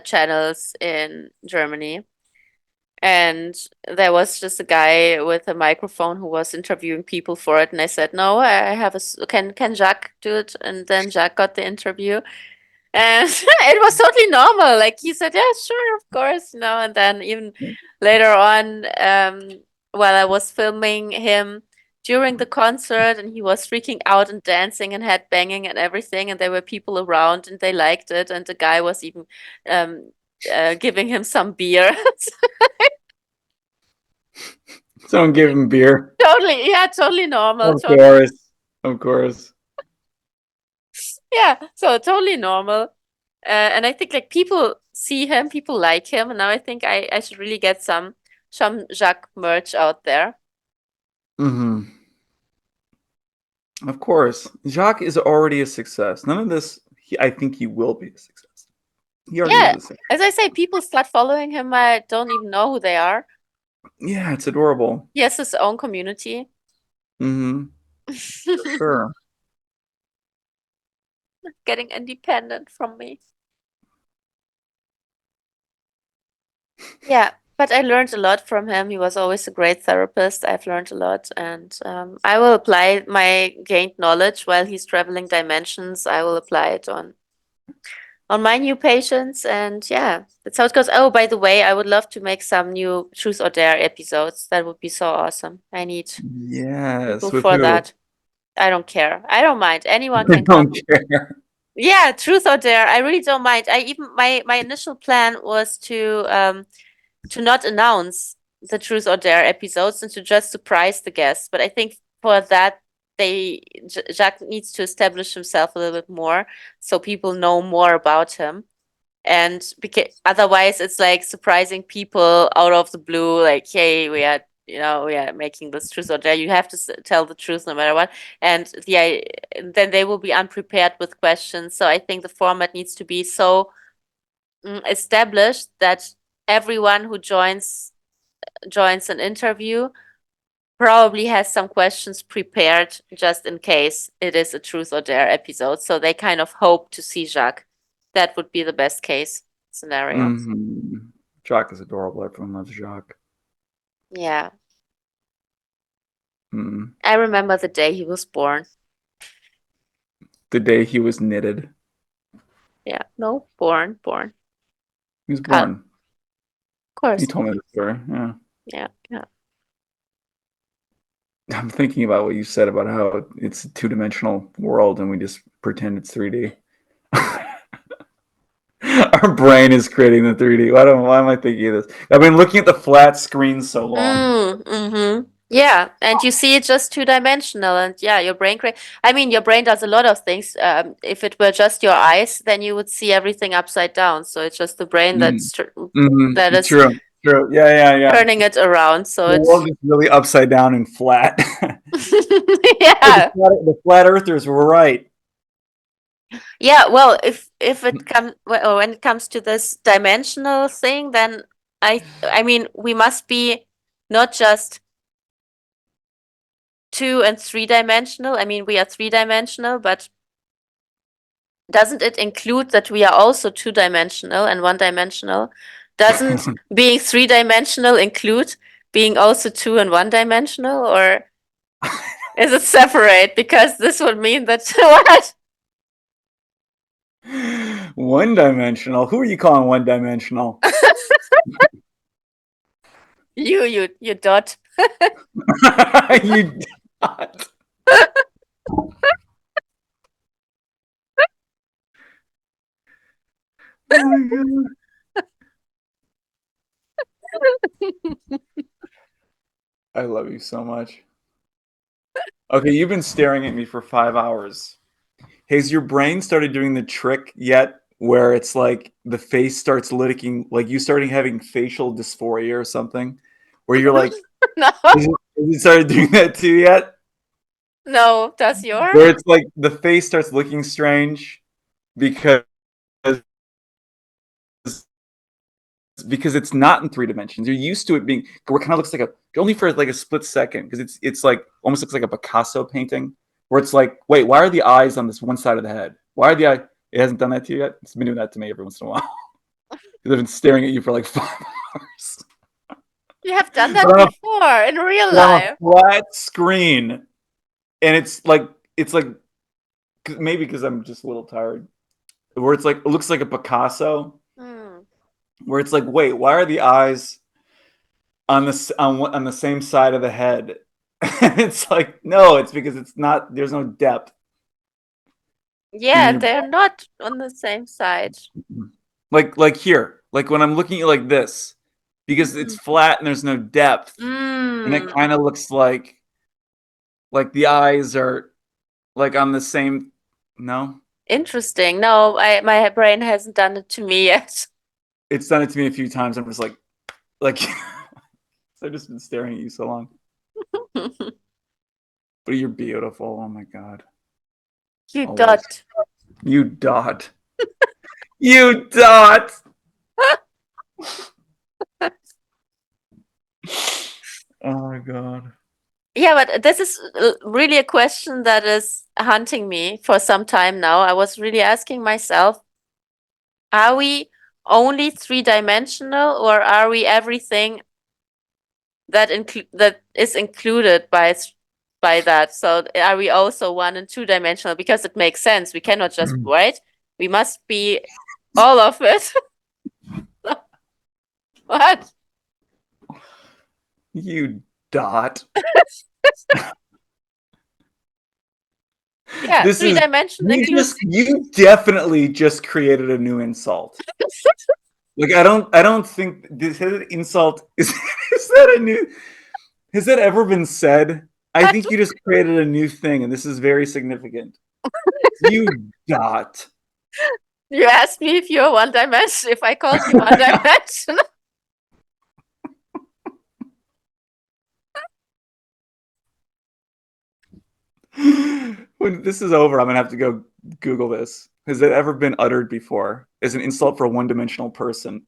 channels in Germany. And there was just a guy with a microphone who was interviewing people for it, and I said, "No, I have can Jacques do it?" And then Jacques got the interview, and it was totally normal. Like he said, "Yeah, sure, of course," And then even later on, while I was filming him during the concert, and he was freaking out and dancing and head banging and everything, and there were people around, and they liked it, and the guy was even um, giving him some beer. Someone gave him beer. Totally, yeah, totally normal, Of totally, course. Of course. yeah, so totally normal. And I think like people see him, people like him, and now I think I should really get some Jacques merch out there. Mm-hmm. Of course. Jacques is already a success. None of this, I think he will be a success. He already is Yeah, a success. as I say, people start following him. I don't even know who they are. Yeah, it's adorable. He has his own community. Mm-hmm. For sure. Getting independent from me. Yeah, but I learned a lot from him. He was always a great therapist. I've learned a lot, and I will apply my gained knowledge while he's traveling dimensions. I will apply it on my new patients, and yeah, that's how it goes. Oh, by the way, I would love to make some new Truth or Dare episodes. That would be so awesome. I need people Yes. With for who? that. I don't care. I don't mind. Anyone I can come. don't care. Yeah, Truth or Dare. I really don't mind. I even my initial plan was to not announce the Truth or Dare episodes and to just surprise the guests. But I think for that, Jacques needs to establish himself a little bit more so people know more about him. And because otherwise, it's like surprising people out of the blue, like, hey, we are making this Truth or Dare. You have to tell the truth no matter what. And then they will be unprepared with questions. So I think the format needs to be so established that everyone who joins an interview probably has some questions prepared just in case it is a Truth or Dare episode. So they kind of hope to see Jacques. That would be the best case scenario. Mm-hmm. Jacques is adorable. Everyone loves Jacques. Yeah. Mm. I remember the day he was born. The day he was knitted. Yeah. No, born. He was Cut. born. Of You course. told me the story. Yeah. Yeah. Yeah. I'm thinking about what you said about how it's a two-dimensional world and we just pretend it's 3D. Our brain is creating the 3D. Why am I thinking of this? I've been looking at the flat screen so long. Mm-hmm. Yeah, and you see it just two-dimensional, and yeah, your brain I mean, your brain does a lot of things. If it were just your eyes, then you would see everything upside down. So it's just the brain Mm. that Mm-hmm. is True. True. Yeah. turning it around. So The it's world is really upside down and flat. So yeah, the flat earthers were right. yeah. Well, if it comes when it comes to this dimensional thing, then I mean, we must be not just two and three-dimensional. I mean, we are three-dimensional, but doesn't it include that we are also two-dimensional and one-dimensional? Doesn't being three-dimensional include being also two and one-dimensional, or is it separate? Because this would mean that what? One dimensional. Who are you calling one dimensional? You dot. You dot. Oh my god. I love you so much. Okay, you've been staring at me for 5 hours. Has your brain started doing the trick yet where it's like the face starts licking, like you starting having facial dysphoria or something? Where you're like, No, has it started doing that too yet? no. Does your? Where it's like the face starts looking strange because it's not in 3 dimensions. You're used to it being where it kind of looks like only for like a split second because it's like almost looks like a Picasso painting where it's like, wait, why are the eyes on this one side of the head? Why are the eye? It hasn't done that to you yet. It's been doing that to me every once in a while. because I've been staring at you for like 5 hours. You have done But that before in real on a life. flat screen, and it's like maybe because I'm just a little tired, where it's like it looks like a Picasso, Hmm. where it's like, wait, why are the eyes on the same side of the head? And it's like, no, it's because it's not. There's no depth in Yeah, your they're not on the same side. like here, like when I'm looking at you like this, because it's Mm. flat and there's no depth, and it Mm. kind of looks like the eyes are like on the same. No, Interesting. No, my brain hasn't done it to me yet. it's done it to me a few times. I'm just like I've just been staring at you so long. But you're beautiful. Oh my god. You Always. dot. You dot. You dot. Oh my god. Yeah, but this is really a question that is hunting me for some time now. I was really asking myself, are we only three-dimensional or are we everything that is included by that? So are we also one and two-dimensional? Because it makes sense. We cannot just, right? We must be all of it. What? You dot. Yeah, This is three-dimensional includes. you definitely just created a new insult. Like I don't think this insult is that a new has that ever been said? I think you just created a new thing and this is very significant. You dot. You asked me if you're one dimension, if I called you one dimension. When this is over, I'm gonna have to go Google this. Has it ever been uttered before as an insult for a one-dimensional person?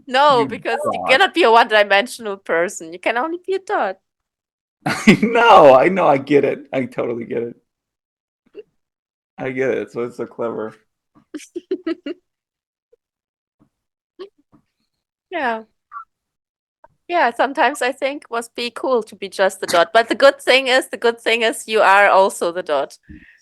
No, You because you dot. cannot be a one-dimensional person. You can only be a dot. I know, I get it. I totally get it. I get it. So it's so clever. Yeah. Yeah, sometimes I think it must be cool to be just the dot. But the good thing is you are also the dot.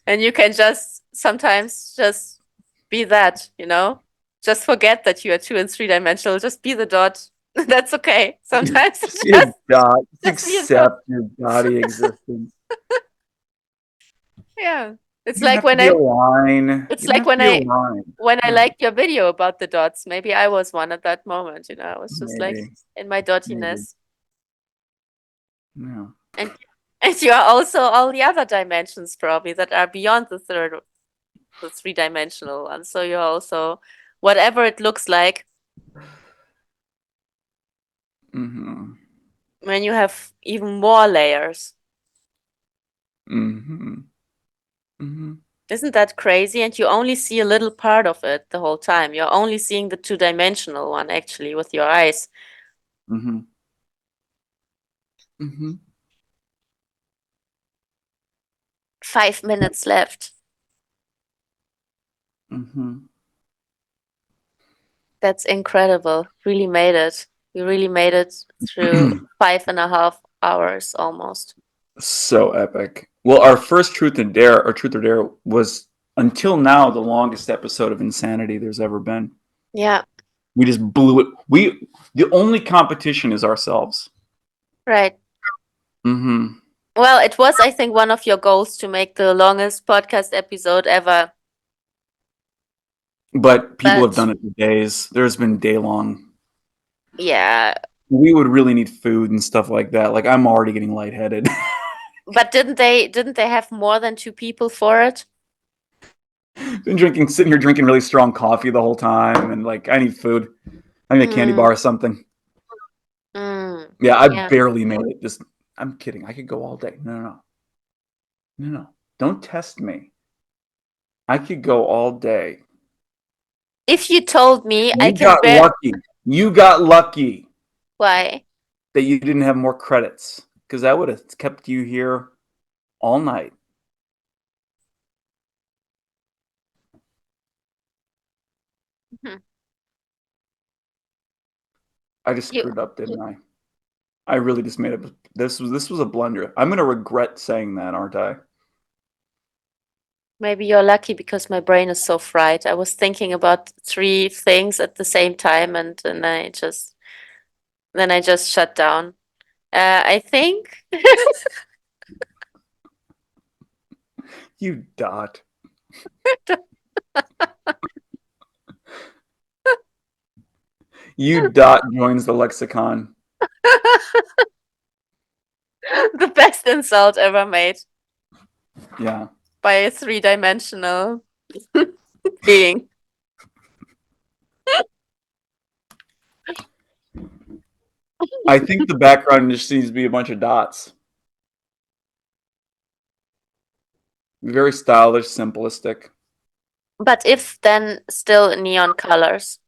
And you can just sometimes just be that, you know? Just forget that you are two and three-dimensional. Just be the dot. That's okay. Sometimes Just be a dot. Just just be a dot. accept your dotty existence. Yeah. It's You don't like have to when be a I line. it's You don't like have to be a line. when I Yeah, liked your video about the dots. Maybe I was one at that moment, you know. I was just like maybe. in my Maybe. dottiness. Yeah. And and you are also all the other dimensions probably that are beyond the three-dimensional one. So you're also whatever it looks like Mm-hmm. when you have even more layers. Mm-hmm. Mm-hmm. Isn't that crazy? And you only see a little part of it the whole time. You're only seeing the two-dimensional one actually with your eyes. Mm-hmm. Mm-hmm. 5 minutes left. Mm-hmm. That's incredible. Really made it. You really made it through 5.5 hours almost. So epic. Well, our first Truth and Dare, or Truth or Dare, was until now the longest episode of Insanity there's ever been. Yeah, We just blew it. The only competition is ourselves. right. Mm-hmm. Well, it was, I think, one of your goals to make the longest podcast episode ever. But people have But done it for days. There's been day long. yeah, We would really need food and stuff like that. Like I'm already getting lightheaded. but didn't they have more than two people for it? Been sitting here drinking really strong coffee the whole time, and like I need food. I need a candy Mm, bar or something. mm, Yeah, I yeah. barely made it. Just I'm kidding. I could go all day. No, no, no, no, no. Don't test me. I could go all day. If you told me I You can got bear, lucky. You got lucky why? that you didn't have more credits because I would have kept you here all night. Mhm. I just You screwed up, didn't I? I really just made it. This was a blunder. I'm gonna regret saying that, aren't I? maybe you're lucky because my brain is so fried. I was thinking about three things at the same time, and then I just shut down. I think You dot. You dot joins the lexicon. the best insult ever made Yeah. by a three-dimensional being. I think the background just needs to be a bunch of dots. Very stylish, simplistic. But if then still neon colors.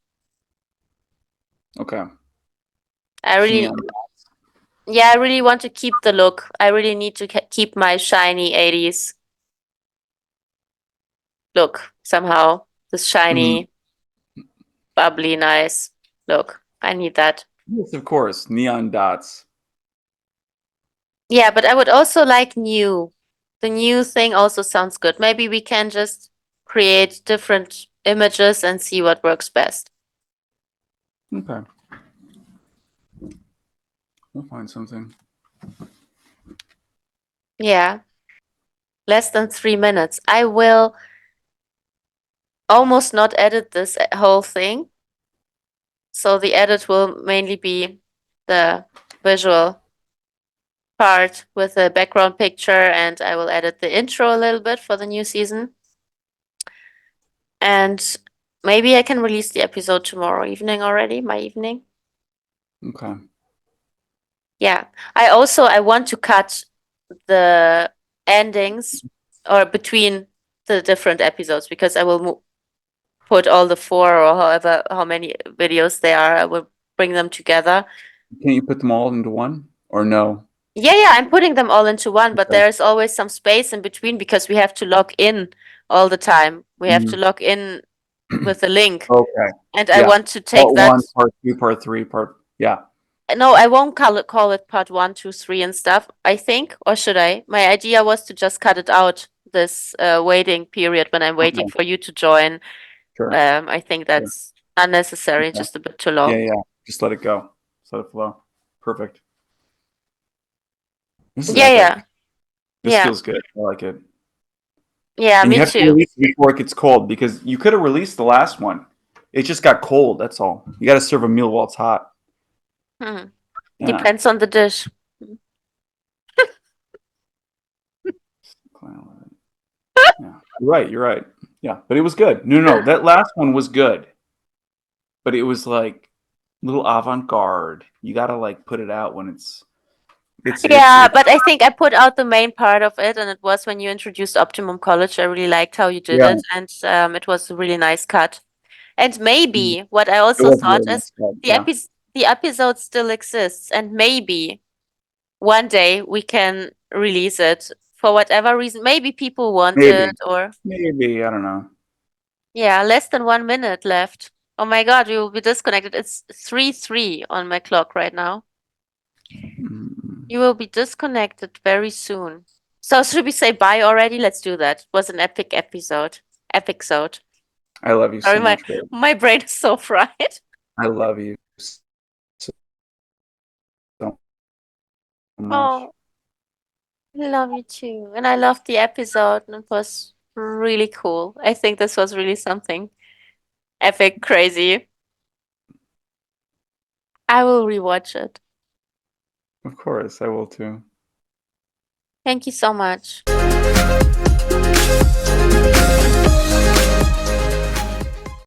Okay. I really, Neon. yeah, I really want to keep the look. I really need to keep my shiny 80s look somehow. This Mhm. shiny, bubbly, nice look. I need that. Yes, of course. Neon dots. Yeah, but I would also like new. The new thing also sounds good. Maybe we can just create different images and see what works best. Okay. We'll find something. Yeah, less than 3 minutes. I will almost not edit this whole thing. So the edit will mainly be the visual part with a background picture, and I will edit the intro a little bit for the new season. And maybe I can release the episode tomorrow evening already, my evening. Okay. Yeah. I want to cut the endings or between the different episodes because I will put all the four or however how many videos they are. I will bring them together. Can't you put them all into one? Or no? Yeah, I'm putting them all into one, but Okay. there's always some space in between because we have to log in all the time. We have to Mhm. log in with a link, Okay. and I Yeah. want to take Part that. one, part two, part three, part yeah. No, I won't call it part one, two, three and stuff, I think, or should I? My idea was to just cut it out this waiting period when I'm waiting Okay. for you to join. Sure. I think Sure. that's unnecessary, Okay. just a bit too Yeah, long. yeah. Just let it go. Just let it flow. Perfect. This is Yeah, epic. yeah, This yeah, feels good. I like it. yeah, And you me have to too. release it before it gets cold because you could have released the last one. It just got cold. That's all. You got to serve a meal while it's hot. Hmm. Yeah. Depends on the dish. Yeah. You're right. You're right. Yeah. But it was good. No, no, no. That last one was good. But it was like a little avant-garde. You got to like put it out when Yeah, it's but I think I put out the main part of it, and it was when you introduced Optimum College. I really liked how you did yeah. it, and it was a really nice cut. And It maybe what I also was a thought really nice is job. the Yeah. the episode still exists, and maybe one day we can release it for whatever reason. Maybe people want it, Maybe. or Maybe. I don't know. yeah, less than 1 minute left. Oh my God, we will be disconnected. It's 3:03 on my clock right now. Mm. You will be disconnected very soon. So should we say bye already? Let's do that. It was an epic episode. Epic sode. I love you Sorry, so much, babe. my brain is so fried. I love you so much. Oh, I love you too. And I loved the episode, and it was really cool. I think this was really something epic, crazy. I will rewatch it. Of course, I will too. Thank you so much.